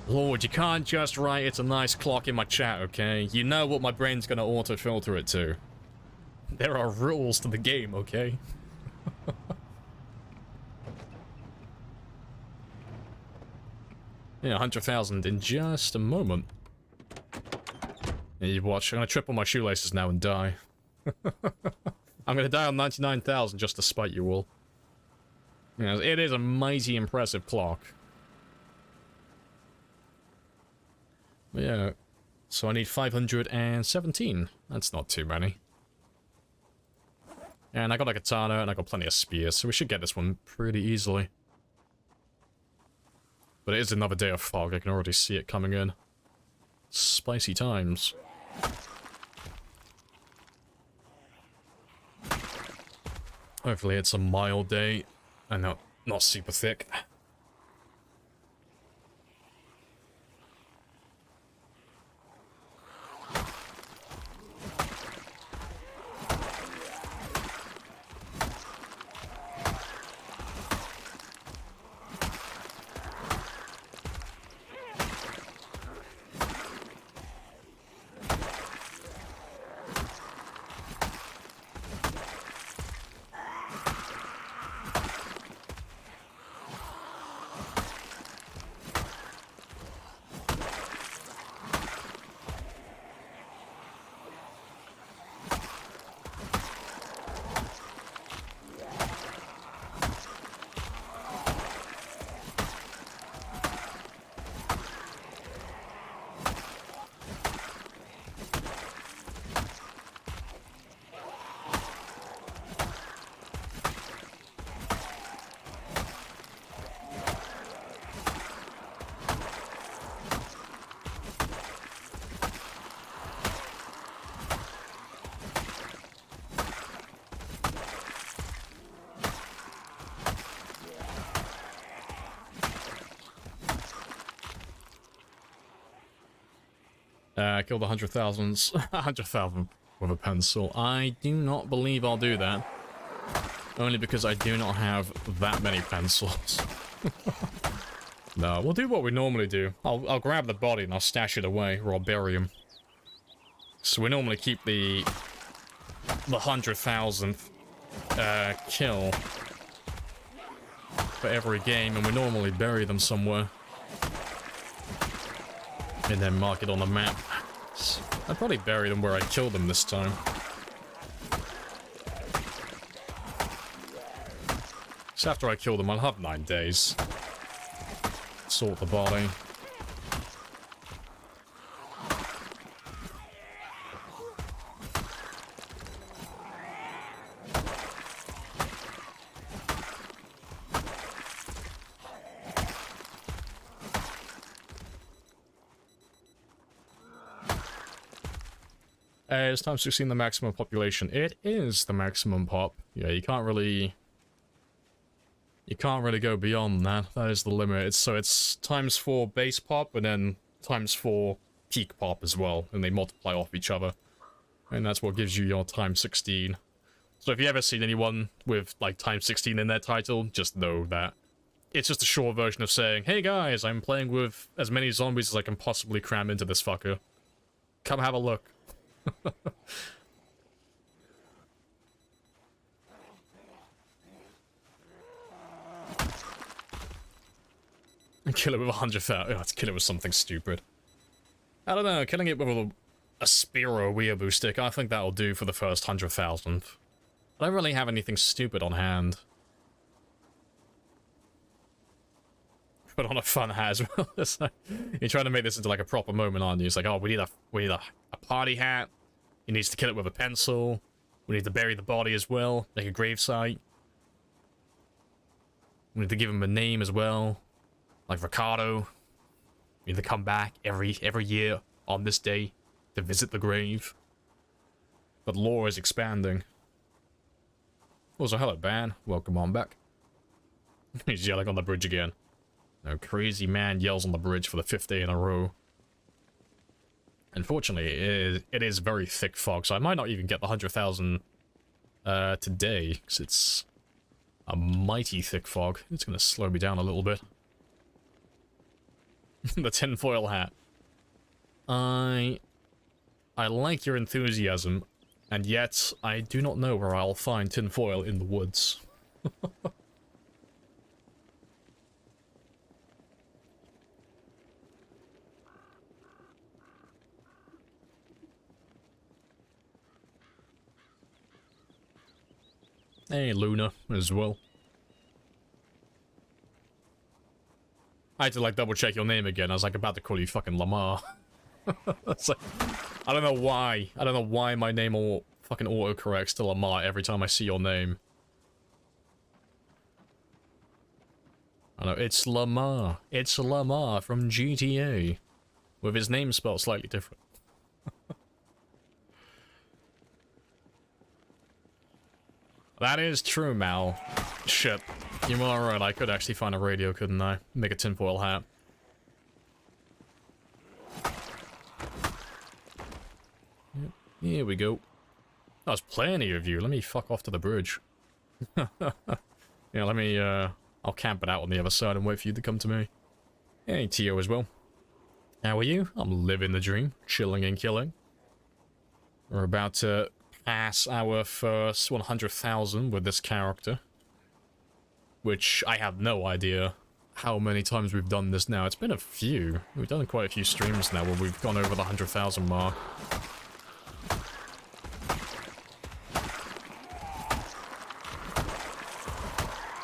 Lord, you can't just write it's a nice clock in my chat, okay? You know what my brain's gonna auto-filter it to. There are rules to the game, okay? Yeah, 100,000 in just a moment. Yeah, you watch. I'm gonna trip on my shoelaces now and die. I'm gonna die on 99,000 just to spite you all. Yeah, it is a mighty impressive clock. But yeah, so I need 517. That's not too many. And I got a katana and I got plenty of spears, so we should get this one pretty easily. But it is another day of fog, I can already see it coming in. Spicy times. Hopefully it's a mild day and not super thick. Killed 100,000 with a pencil. I do not believe I'll do that. Only because I do not have that many pencils. No, we'll do what we normally do. I'll grab the body and I'll stash it away, or I'll bury him. So we normally keep the 100,000th kill for every game, and we normally bury them somewhere. And then mark it on the map. I'd probably bury them where I killed them this time. So after I kill them, I'll have 9 days. Sort the body. It's times 16 the maximum population. It is the maximum pop. Yeah, you can't really go beyond that. That is the limit. So it's times 4 base pop and then times 4 peak pop as well, and they multiply off each other. And that's what gives you your times 16. So if you ever seen anyone with like times 16 in their title, just know that it's just a short version of saying, hey guys, I'm playing with as many zombies as I can possibly cram into this fucker. Come have a look. Kill it with 100,000. Oh, let's kill it with something stupid. I don't know, killing it with a spear or a weeaboo stick, I think that'll do for the first 100,000. I don't really have anything stupid on hand. Put on a fun hat as well. Like, you're trying to make this into like a proper moment, aren't you? It's like, oh, we need a party hat. He needs to kill it with a pencil. We need to bury the body as well, like a gravesite. We need to give him a name as well, like Ricardo. We need to come back every year on this day to visit the grave. But lore is expanding. Also, hello, Ban. Welcome on back. He's yelling on the bridge again. No, crazy man yells on the bridge for the 5th day in a row. Unfortunately, it is very thick fog, so I might not even get the 100,000 today, because it's a mighty thick fog. It's going to slow me down a little bit. The tinfoil hat. I like your enthusiasm, and yet I do not know where I'll find tinfoil in the woods. Hey, Luna, as well. I had to, like, double-check your name again. I was, like, about to call you fucking Lamar. It's like, I don't know why. I don't know why my name all fucking auto-corrects to Lamar every time I see your name. I know, it's Lamar. It's Lamar from GTA. With his name spelled slightly different. That is true, Mal. Shit. You are right, I could actually find a radio, couldn't I? Make a tinfoil hat. Yep. Here we go. There's plenty of you. Let me fuck off to the bridge. Yeah, let me, I'll camp it out on the other side and wait for you to come to me. Hey, Tio as well. How are you? I'm living the dream. Chilling and killing. We're about to pass our first 100,000 with this character. Which I have no idea how many times we've done this now. It's been a few. We've done quite a few streams now where we've gone over the 100,000 mark.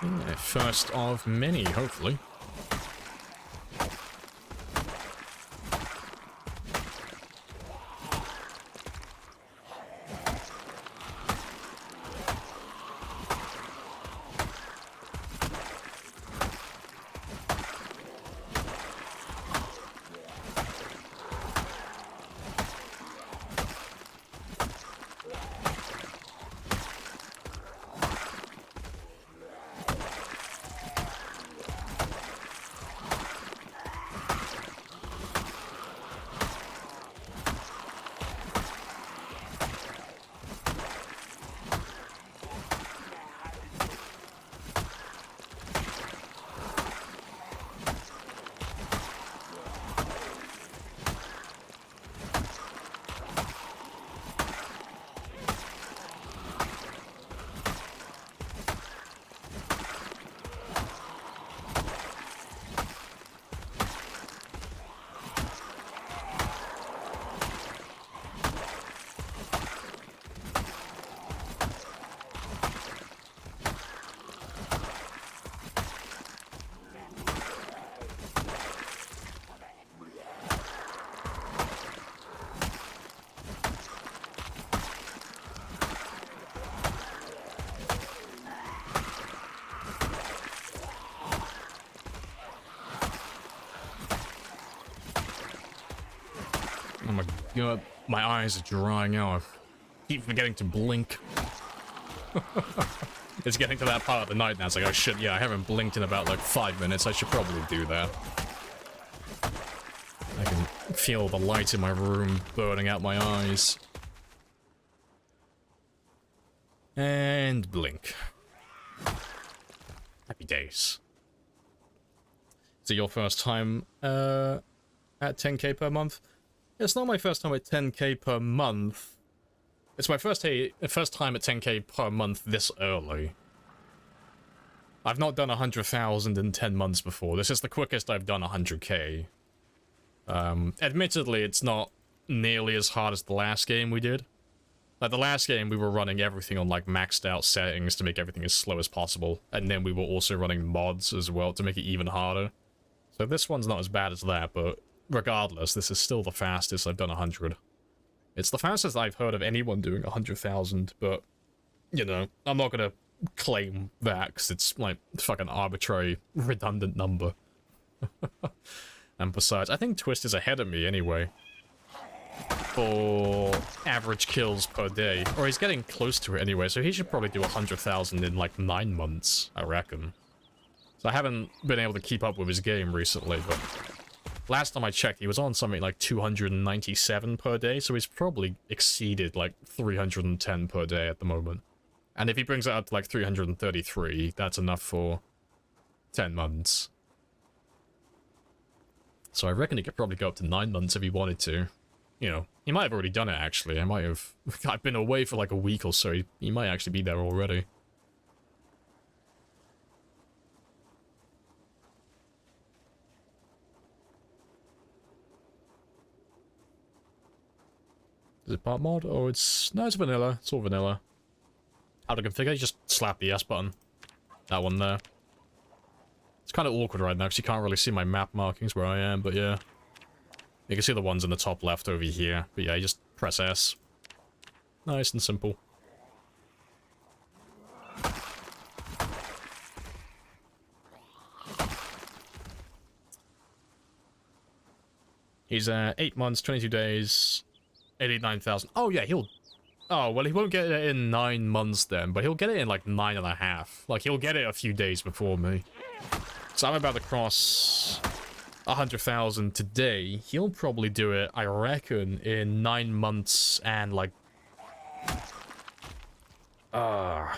Yeah, first of many, hopefully. Oh my god, my eyes are drying out. I keep forgetting to blink. It's getting to that part of the night now. It's like, oh shit, yeah, I haven't blinked in about like 5 minutes. I should probably do that. I can feel the light in my room burning out my eyes. And blink. Happy days. Is it your first time at 10k per month? It's not my first time at 10k per month. It's my first time at 10k per month this early. I've not done 100,000 in 10 months before. This is the quickest I've done 100k. Admittedly, it's not nearly as hard as the last game we did. Like, the last game, we were running everything on, like, maxed out settings to make everything as slow as possible. And then we were also running mods as well to make it even harder. So this one's not as bad as that, but regardless, this is still the fastest I've done 100. It's the fastest I've heard of anyone doing 100,000, but, you know, I'm not gonna claim that, because it's, like, fucking arbitrary, redundant number. And besides, I think Twist is ahead of me anyway. For average kills per day. Or he's getting close to it anyway, so he should probably do 100,000 in, like, 9 months, I reckon. So I haven't been able to keep up with his game recently, but last time I checked, he was on something like 297 per day, so he's probably exceeded, like, 310 per day at the moment. And if he brings it up to, like, 333, that's enough for 10 months. So I reckon he could probably go up to 9 months if he wanted to. You know, he might have already done it, actually. I've been away for, like, a week or so. He might actually be there already. Is it part mod? Oh, it's... No, it's vanilla. It's all vanilla. How to configure? You just slap the S button. That one there. It's kind of awkward right now, because you can't really see my map markings where I am, but yeah. You can see the ones in the top left over here. But yeah, you just press S. Nice and simple. He's 8 months, 22 days, 89,000. Oh yeah, he'll... Oh, well, he won't get it in 9 months then, but he'll get it in like 9.5. Like, he'll get it a few days before me. So I'm about to cross 100,000 today. He'll probably do it, I reckon, in 9 months and like... 9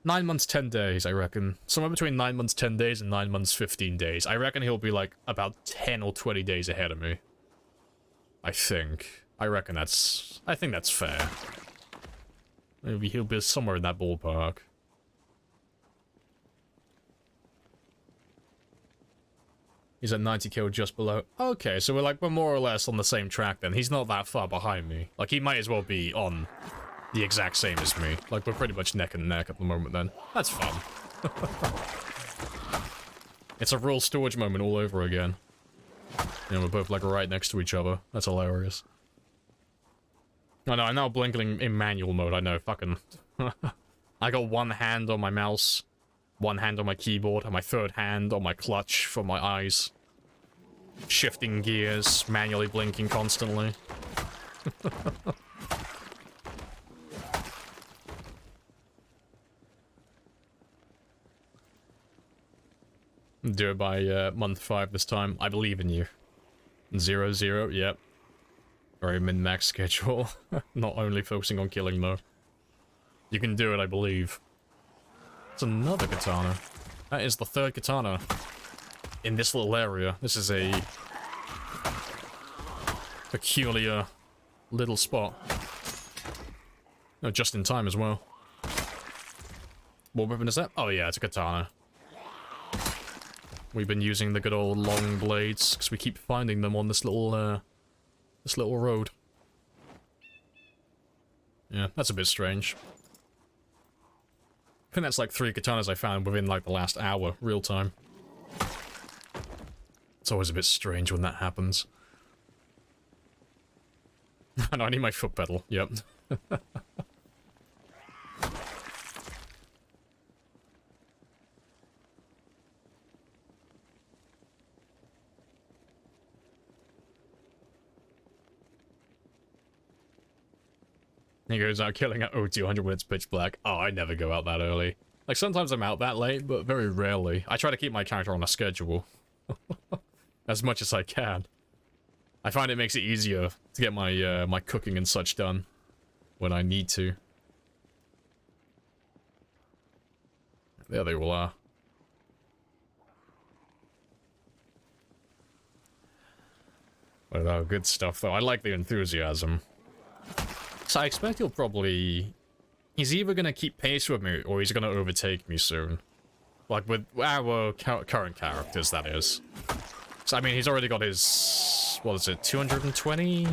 months, 10 days, I reckon. Somewhere between 9 months, 10 days and 9 months, 15 days. I reckon he'll be like about 10 or 20 days ahead of me. I think. I reckon that's... I think that's fair. Maybe he'll be somewhere in that ballpark. He's at 90 kill just below. Okay, so we're more or less on the same track then. He's not that far behind me. Like, he might as well be on the exact same as me. Like, we're pretty much neck and neck at the moment then. That's fun. It's a real storage moment all over again. You know, we're both, like, right next to each other. That's hilarious. I know, I'm now blinking in manual mode, I know, fucking... I got one hand on my mouse, one hand on my keyboard, and my third hand on my clutch for my eyes. Shifting gears, manually blinking constantly. Do it by month 5 this time. I believe in you. 0-0, yep. Very min-max schedule. Not only focusing on killing, though. You can do it, I believe. It's another katana. That is the 3rd katana in this little area. This is a peculiar little spot. No, just in time as well. What weapon is that? Oh yeah, it's a katana. We've been using the good old long blades because we keep finding them on this little road. Yeah, that's a bit strange. I think that's like 3 katanas I found within like the last hour, real time. It's always a bit strange when that happens. I need my foot pedal, yep. He goes out killing at 0200 when it's pitch black. Oh, I never go out that early. Like, sometimes I'm out that late, but very rarely. I try to keep my character on a schedule. As much as I can. I find it makes it easier to get my, my cooking and such done. When I need to. There they all are. But good stuff, though. I like the enthusiasm. So I expect he'll probably... He's either going to keep pace with me, or he's going to overtake me soon. Like, with our current characters, that is. So, I mean, he's already got his... What is it? 220?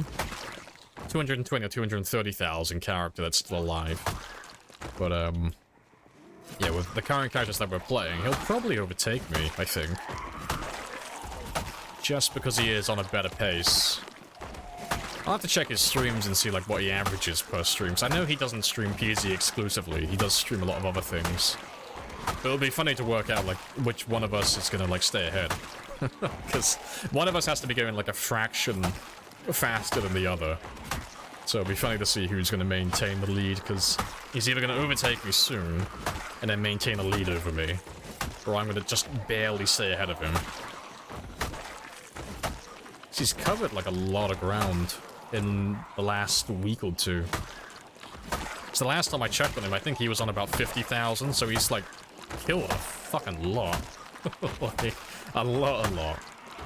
220 or 230,000 character that's still alive. But, yeah, with the current characters that we're playing, he'll probably overtake me, I think. Just because he is on a better pace. I'll have to check his streams and see, like, what he averages per stream. So I know he doesn't stream PZ exclusively. He does stream a lot of other things. But it'll be funny to work out, like, which one of us is gonna, like, stay ahead. Because one of us has to be going, like, a fraction faster than the other. So it'll be funny to see who's gonna maintain the lead, because he's either gonna overtake me soon, and then maintain a lead over me, or I'm gonna just barely stay ahead of him. He's covered, like, a lot of ground in the last week or two. So the last time I checked on him, I think he was on about 50,000, so he's, like, killed a fucking lot. Like, a lot.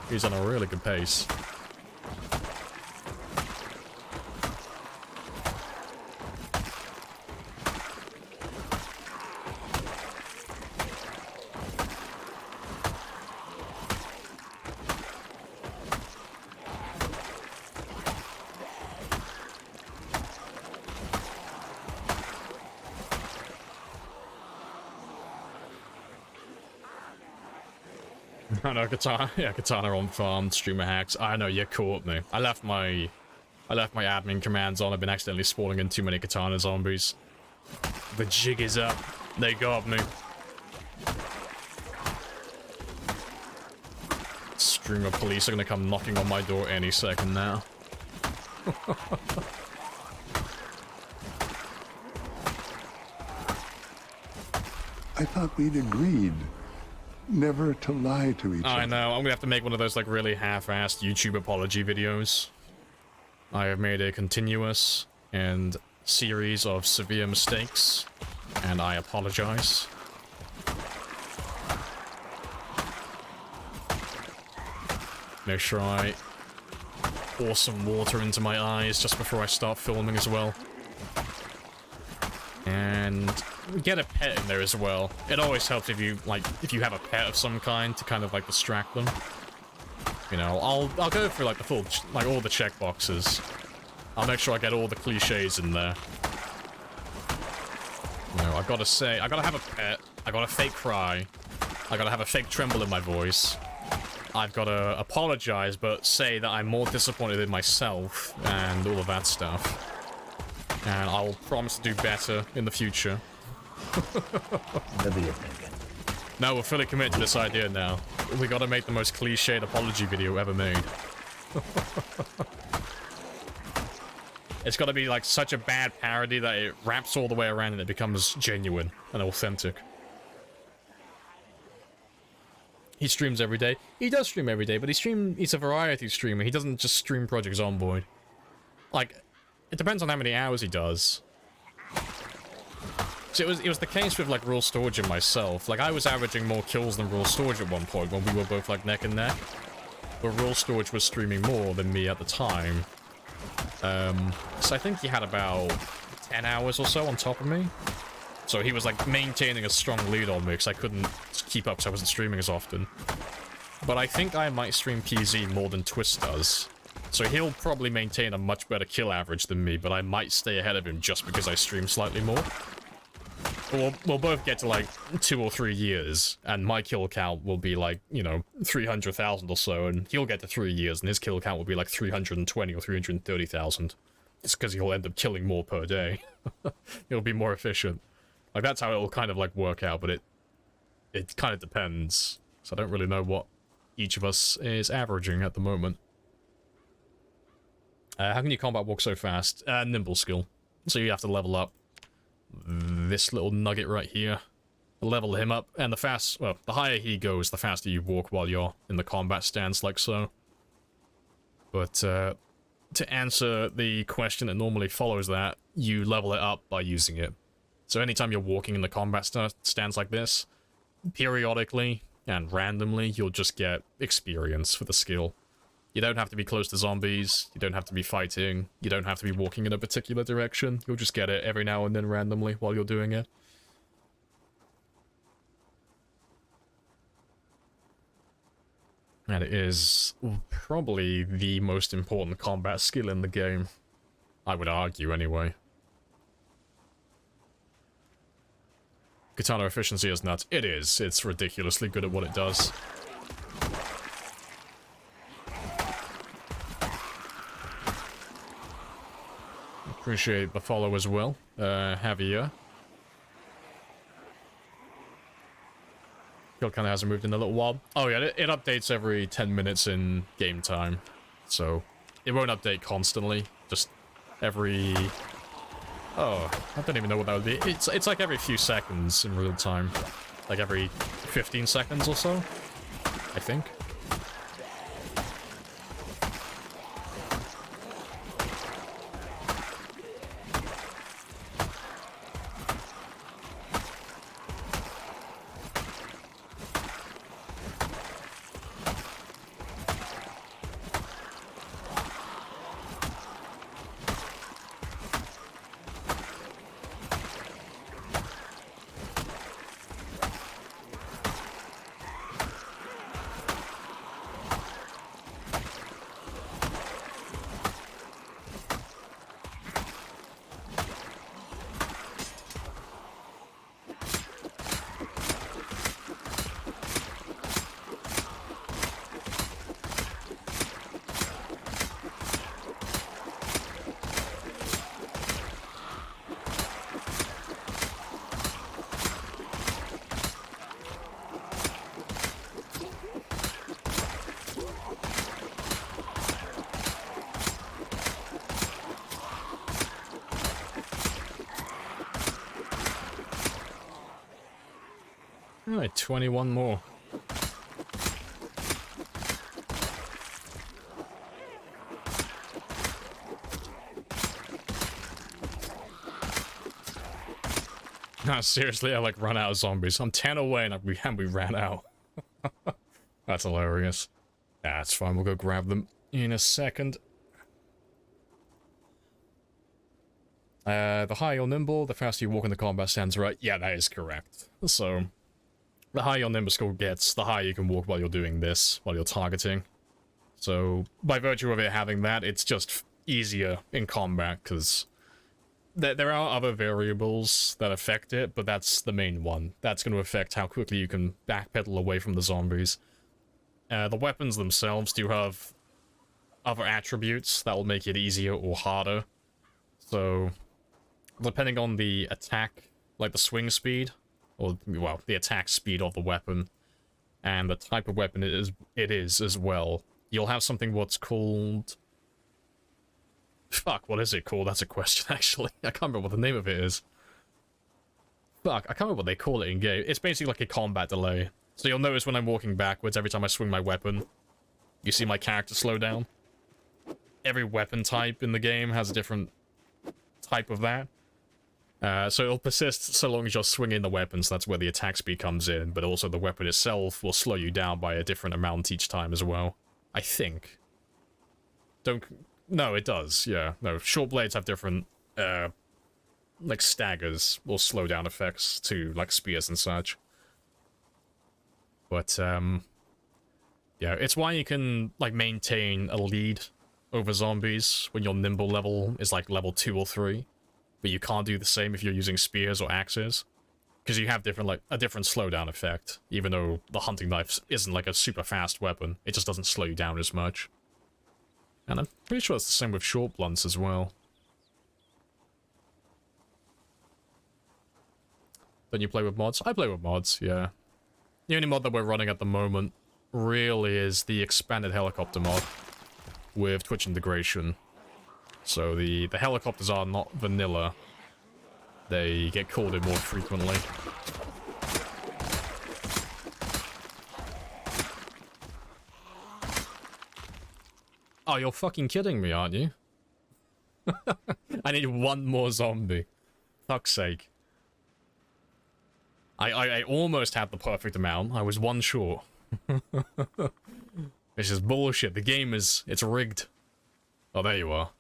He's on a really good pace. I know, Katana on farm, streamer hacks. I know, you caught me. I left my admin commands on. I've been accidentally spawning in too many Katana zombies. The jig is up. They got me. Streamer police are gonna come knocking on my door any second now. I thought we'd agreed never to lie to each other. I know, I'm gonna have to make one of those, like, really half-assed YouTube apology videos. I have made a continuous and series of severe mistakes, and I apologize. Make sure I pour some water into my eyes just before I start filming as well. And get a pet in there as well. It always helps if you, like, if you have a pet of some kind to kind of, like, distract them. You know, I'll go through, like, the full, like, all the checkboxes. I'll make sure I get all the cliches in there. You know, I've got to say, I gotta have a pet, I gotta fake cry, I gotta have a fake tremble in my voice. I've gotta apologize, but say that I'm more disappointed in myself, and all of that stuff. And I'll promise to do better in the future. No, we're fully committed to this idea now. We gotta make the most cliched apology video ever made. It's gotta be, like, such a bad parody that it wraps all the way around and it becomes genuine and authentic. He streams every day. He does stream every day, but he's a variety streamer. He doesn't just stream Project Zomboid. Like, it depends on how many hours he does. So it was the case with, like, Real Storage and myself. Like, I was averaging more kills than Real Storage at one point when we were both, like, neck and neck. But Real Storage was streaming more than me at the time. So I think he had about 10 hours or so on top of me. So he was, like, maintaining a strong lead on me because I couldn't keep up because I wasn't streaming as often. But I think I might stream PZ more than Twist does. So he'll probably maintain a much better kill average than me, but I might stay ahead of him just because I stream slightly more. We'll both get to, like, 2 or 3 years, and my kill count will be, like, you know, 300,000 or so, and he'll get to 3 years, and his kill count will be, like, 320 or 330,000. It's because he'll end up killing more per day. It'll be more efficient. Like, that's how it'll kind of, like, work out, but it kind of depends. So I don't really know what each of us is averaging at the moment. How can you combat walk so fast? Nimble skill. So you have to level up this little nugget right here. Level him up, and the higher he goes, the faster you walk while you're in the combat stance, like so. But, to answer the question that normally follows that, you level it up by using it. So anytime you're walking in the combat stance like this, periodically and randomly, you'll just get experience for the skill. You don't have to be close to zombies, you don't have to be fighting, you don't have to be walking in a particular direction. You'll just get it every now and then randomly while you're doing it. And it is probably the most important combat skill in the game. I would argue, anyway. Katana efficiency is nuts. It is. It's ridiculously good at what it does. Appreciate the follow as well, Javier. Kill kind of hasn't moved in a little while. Oh yeah, it updates every 10 minutes in game time. So, it won't update constantly. Just every... Oh, I don't even know what that would be. It's like every few seconds in real time. Like every 15 seconds or so, I think. Alright, 21 more. Nah, seriously, I like run out of zombies. I'm 10 away and we ran out. That's hilarious. That's fine, we'll go grab them in a second. The higher you're nimble, the faster you walk in the combat stands, right? Yeah, that is correct. So, the higher your nimble score gets, the higher you can walk while you're doing this, while you're targeting. So, by virtue of it having that, it's just easier in combat, because there are other variables that affect it, but that's the main one. That's going to affect how quickly you can backpedal away from the zombies. The weapons themselves do have other attributes that will make it easier or harder. So, depending on the attack, like the swing speed, or, well, the attack speed of the weapon, and the type of weapon it is as well, you'll have something what's called... Fuck, what is it called? That's a question, actually. I can't remember what the name of it is. Fuck, I can't remember what they call it in-game. It's basically like a combat delay. So you'll notice when I'm walking backwards, every time I swing my weapon, you see my character slow down. Every weapon type in the game has a different type of that. So it'll persist so long as you're swinging the weapon, so that's where the attack speed comes in, but also the weapon itself will slow you down by a different amount each time as well. I think. No, it does, yeah. No, short blades have different, like staggers or slowdown effects to, like, spears and such. But, yeah, it's why you can, like, maintain a lead over zombies when your nimble level is, like, level 2 or 3. But you can't do the same if you're using spears or axes. Because you have different, like, a different slowdown effect. Even though the hunting knife isn't, like, a super fast weapon. It just doesn't slow you down as much. And I'm pretty sure it's the same with short blunts as well. Don't you play with mods? I play with mods, yeah. The only mod that we're running at the moment really is the expanded helicopter mod with Twitch integration. So the helicopters are not vanilla. They get called in more frequently. Oh, you're fucking kidding me, aren't you? I need one more zombie. Fuck's sake. I almost had the perfect amount. I was one short. But This is bullshit. The game is... it's rigged. Oh, there you are.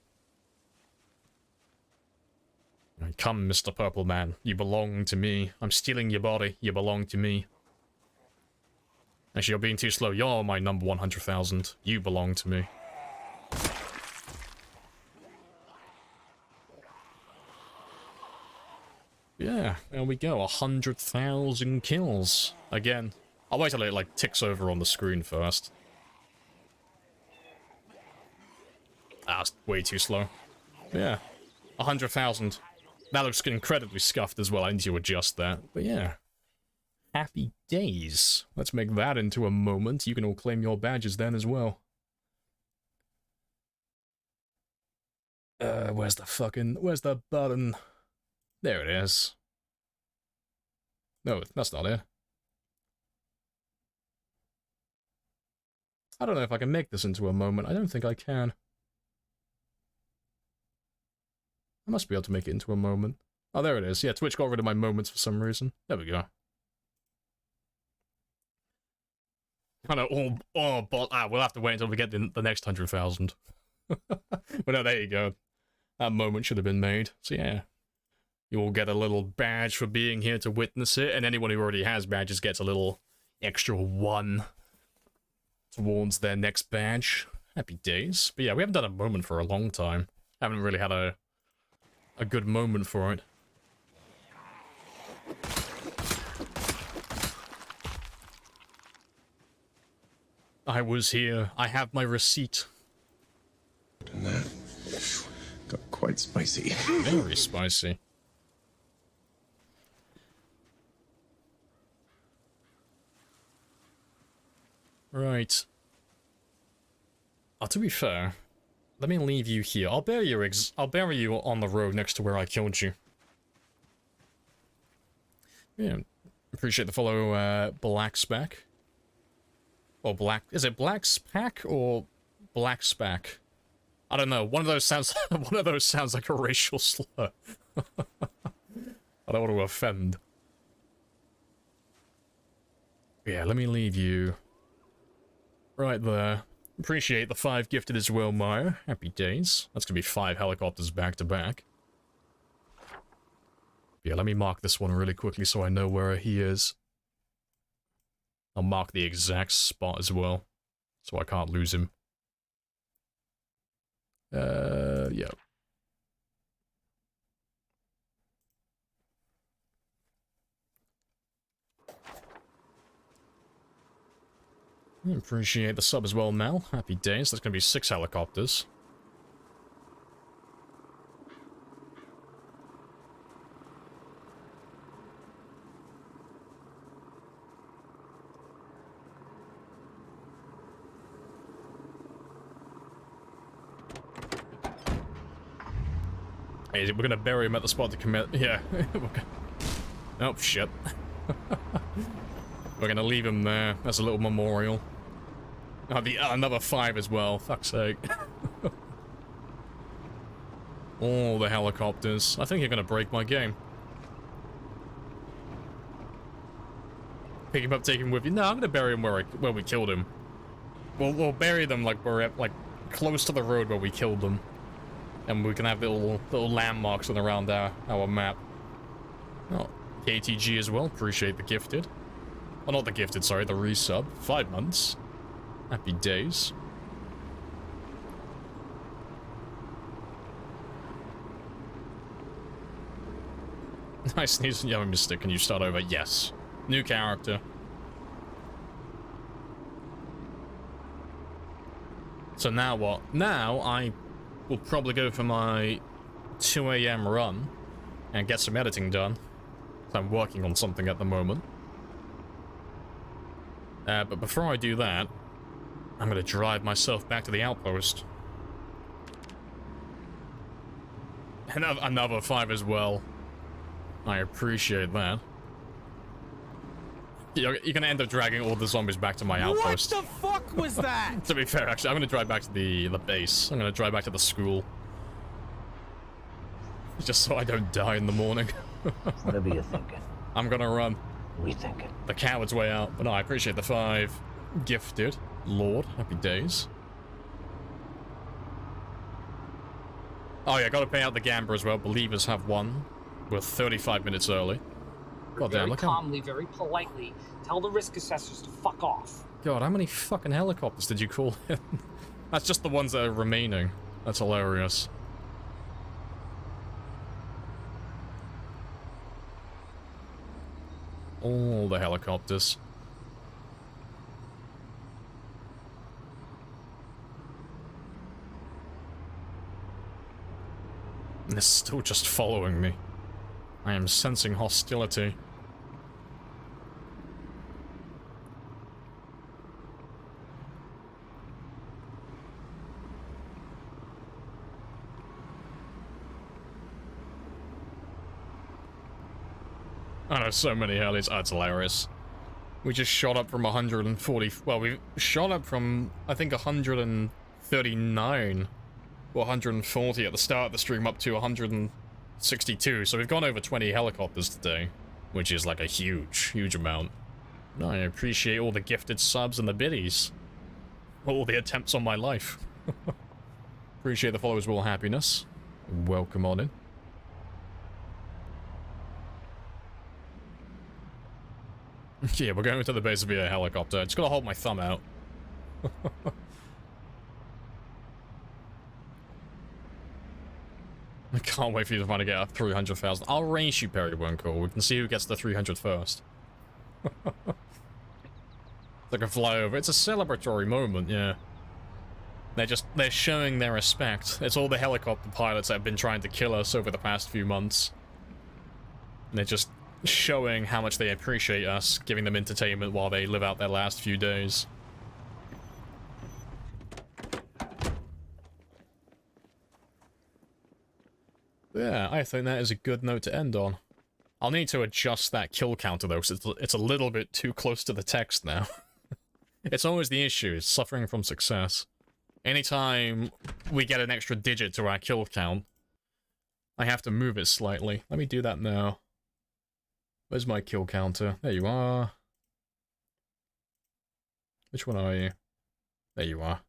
Come, Mr. Purple Man. You belong to me. I'm stealing your body. You belong to me. Actually, you're being too slow. You're my number 100,000. You belong to me. Yeah, there we go. 100,000 kills. Again. I'll wait till it, like, ticks over on the screen first. Ah, it's way too slow. Yeah. 100,000. That looks incredibly scuffed as well. I need to adjust that. But yeah. Happy days. Let's make that into a moment. You can all claim your badges then as well. Where's the button? There it is. No, that's not it. I don't know if I can make this into a moment. I don't think I can. I must be able to make it into a moment. Oh, there it is. Yeah, Twitch got rid of my moments for some reason. There we go. I know, we'll have to wait until we get the next 100,000. But no, there you go. That moment should have been made. So yeah. You all get a little badge for being here to witness it, and anyone who already has badges gets a little extra 1 towards their next badge. Happy days. But yeah, we haven't done a moment for a long time. Haven't really had a good moment for it. I was here. I have my receipt. And that got quite spicy. Very spicy. Right. To be fair, let me leave you here. I'll bury you on the road next to where I killed you. Yeah, appreciate the follow, Black Spack. Or is it Black Spack or Black Spack? I don't know. One of those sounds like a racial slur. I don't want to offend. Yeah, let me leave you right there. Appreciate the 5 gifted as well, Maya. Happy days. That's gonna be 5 helicopters back to back. Yeah, let me mark this one really quickly so I know where he is. I'll mark the exact spot as well, so I can't lose him. Yeah. Appreciate the sub as well, Mel. Happy days. That's gonna be 6 helicopters. Hey, we're gonna bury him at the spot to commit. Yeah. Oh, shit. We're gonna leave him there as a little memorial. Oh, another 5 as well. Fuck's sake. All the helicopters. I think you're gonna break my game. Pick him up, take him with you. No, I'm gonna bury him where we killed him. We'll bury them like we're at, like, close to the road where we killed them. And we can have little landmarks on around our map. Oh, KTG as well. Appreciate the gifted. Oh, not the gifted, sorry, the resub. 5 months. Happy days. Nice sneeze and yellow mystic. Can you start over? Yes. New character. So now what? Now I will probably go for my 2 AM run and get some editing done. I'm working on something at the moment. But before I do that, I'm gonna drive myself back to the outpost. Another 5 as well. I appreciate that. You're gonna end up dragging all the zombies back to my outpost. What the fuck was that? To be fair, actually, I'm gonna drive back to the base. I'm gonna drive back to the school. Just so I don't die in the morning. Whatever you're thinking. I'm gonna run. We thinking. The coward's way out. But no, I appreciate the 5 gifted. Lord, happy days. Oh yeah, gotta pay out the gambler as well. Believers have won. We're 35 minutes early. God damn, Very look calmly, very politely, tell the risk assessors to fuck off. God, how many fucking helicopters did you call in? That's just the ones that are remaining. That's hilarious. All the helicopters. And they're still just following me. I am sensing hostility. I know, so many helis. Oh, it's hilarious. We just shot up from 140... Well, we shot up from, I think, 139 or 140 at the start of the stream up to 162. So we've gone over 20 helicopters today, which is like a huge, huge amount. I appreciate all the gifted subs and the biddies. All the attempts on my life. Appreciate the followers' will happiness. Welcome on in. Yeah, we're going to the base via helicopter. Just gotta hold my thumb out. I can't wait for you to finally get up 300,000. I'll race you, Perry Winkle. We can see who gets the 300 first. They can fly over. It's a celebratory moment, yeah. They're showing their respect. It's all the helicopter pilots that have been trying to kill us over the past few months. And they're just showing how much they appreciate us, giving them entertainment while they live out their last few days. Yeah, I think that is a good note to end on. I'll need to adjust that kill counter though, because it's a little bit too close to the text now. It's always the issue, it's suffering from success. Anytime we get an extra digit to our kill count, I have to move it slightly. Let me do that now. Where's my kill counter? There you are. Which one are you? There you are.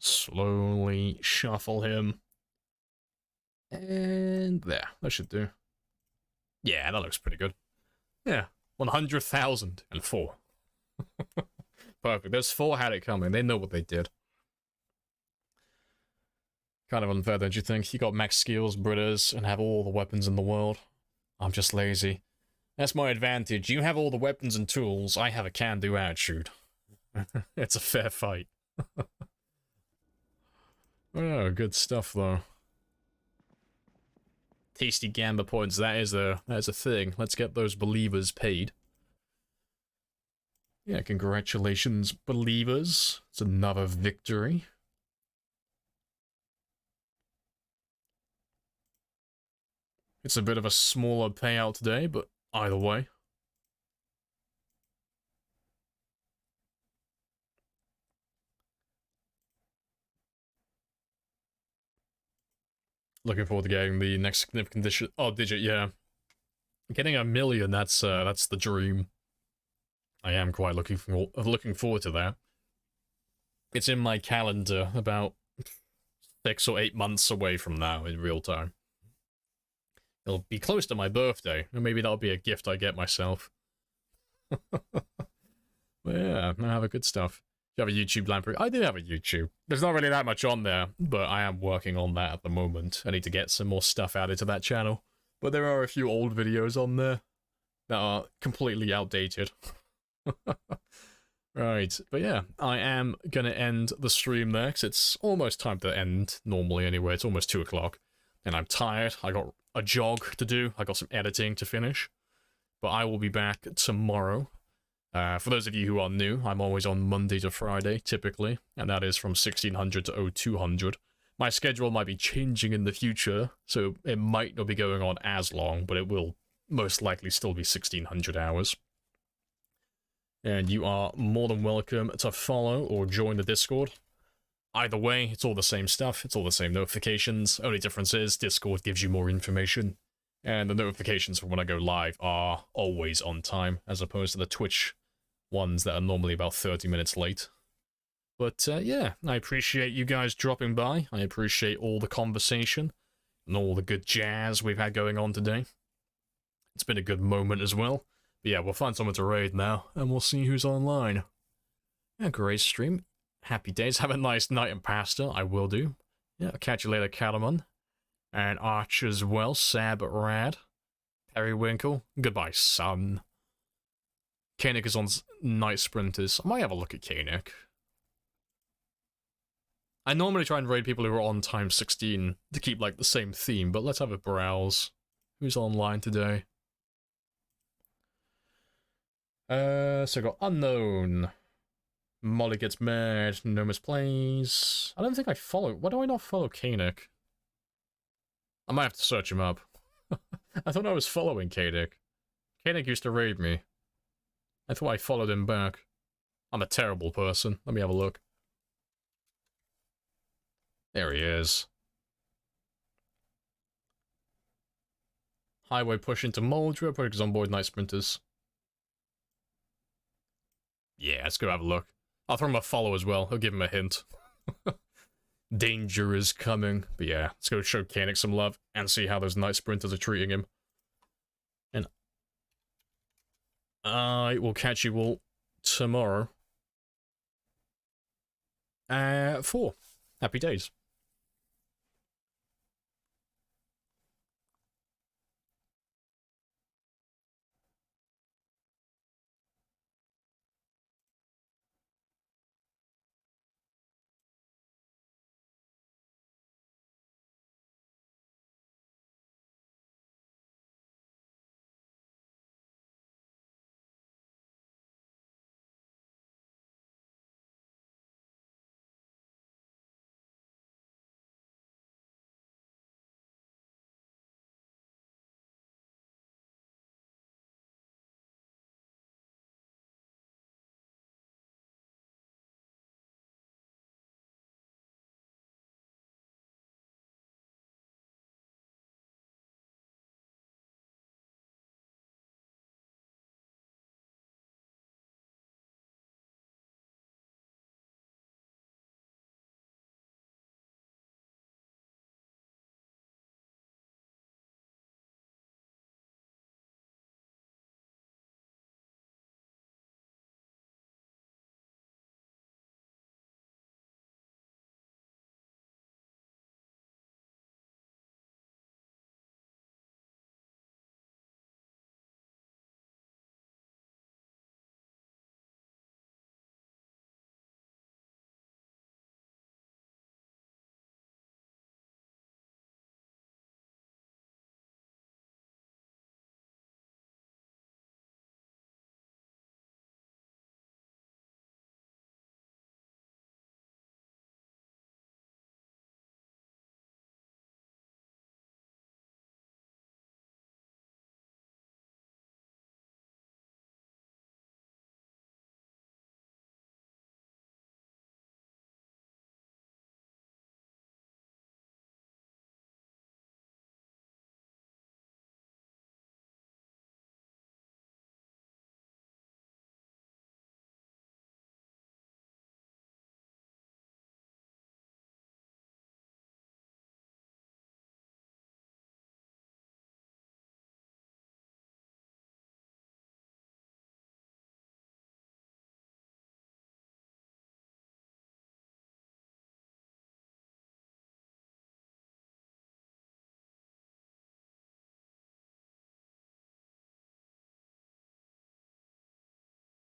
Slowly shuffle him. And there, that should do. Yeah, that looks pretty good. Yeah, 100,004. Perfect. Those 4 had it coming. They know what they did. Kind of unfair, don't you think? You got max skills, Britters, and have all the weapons in the world. I'm just lazy. That's my advantage. You have all the weapons and tools. I have a can-do attitude. It's a fair fight. Oh, good stuff, though. Tasty gamba points, that is a thing. Let's get those believers paid. Yeah, congratulations, believers. It's another victory. It's a bit of a smaller payout today, but either way. Looking forward to getting the next significant digit, yeah. Getting 1 million, that's the dream. I am quite looking forward to that. It's in my calendar about 6 or 8 months away from now in real time. It'll be close to my birthday, and maybe that'll be a gift I get myself. But yeah, I have a good stuff. Do you have a YouTube, Lamprey? I do have a YouTube. There's not really that much on there, but I am working on that at the moment. I need to get some more stuff added to that channel. But there are a few old videos on there that are completely outdated. Right, but yeah, I am gonna end the stream there, because it's almost time to end, normally anyway. It's almost 2 o'clock, and I'm tired. I got a jog to do. I got some editing to finish. But I will be back tomorrow. For those of you who are new, I'm always on Monday to Friday, typically, and that is from 1600 to 0200. My schedule might be changing in the future, so it might not be going on as long, but it will most likely still be 1600 hours. And you are more than welcome to follow or join the Discord. Either way, it's all the same stuff, it's all the same notifications. Only difference is Discord gives you more information. And the notifications from when I go live are always on time, as opposed to the Twitch ones that are normally about 30 minutes late. But yeah, I appreciate you guys dropping by. I appreciate all the conversation and all the good jazz we've had going on today. It's been a good moment as well. But yeah, we'll find someone to raid now, and we'll see who's online. Yeah, great stream. Happy days. Have a nice night and pasta. I will do. Yeah, I'll catch you later, Catamon. And Arch as well. Sab Rad. Periwinkle. Goodbye, son. Koenig is on Night Sprinters. I might have a look at Koenig. I normally try and raid people who are on time 16 to keep, like, the same theme, but let's have a browse. Who's online today? So I got Unknown. Molly Gets Mad. Nomus Plays. I don't think I follow... Why do I not follow Koenig? I might have to search him up. I thought I was following Koenig. Koenig used to raid me. I thought I followed him back. I'm a terrible person. Let me have a look. There he is. Highway push into Moldra. Project is on board Night Sprinters. Yeah, let's go have a look. I'll throw him a follow as well. I'll give him a hint. Danger is coming. But yeah, let's go show Koenig some love and see how those Night Sprinters are treating him. And I will catch you all tomorrow at 4. Happy days.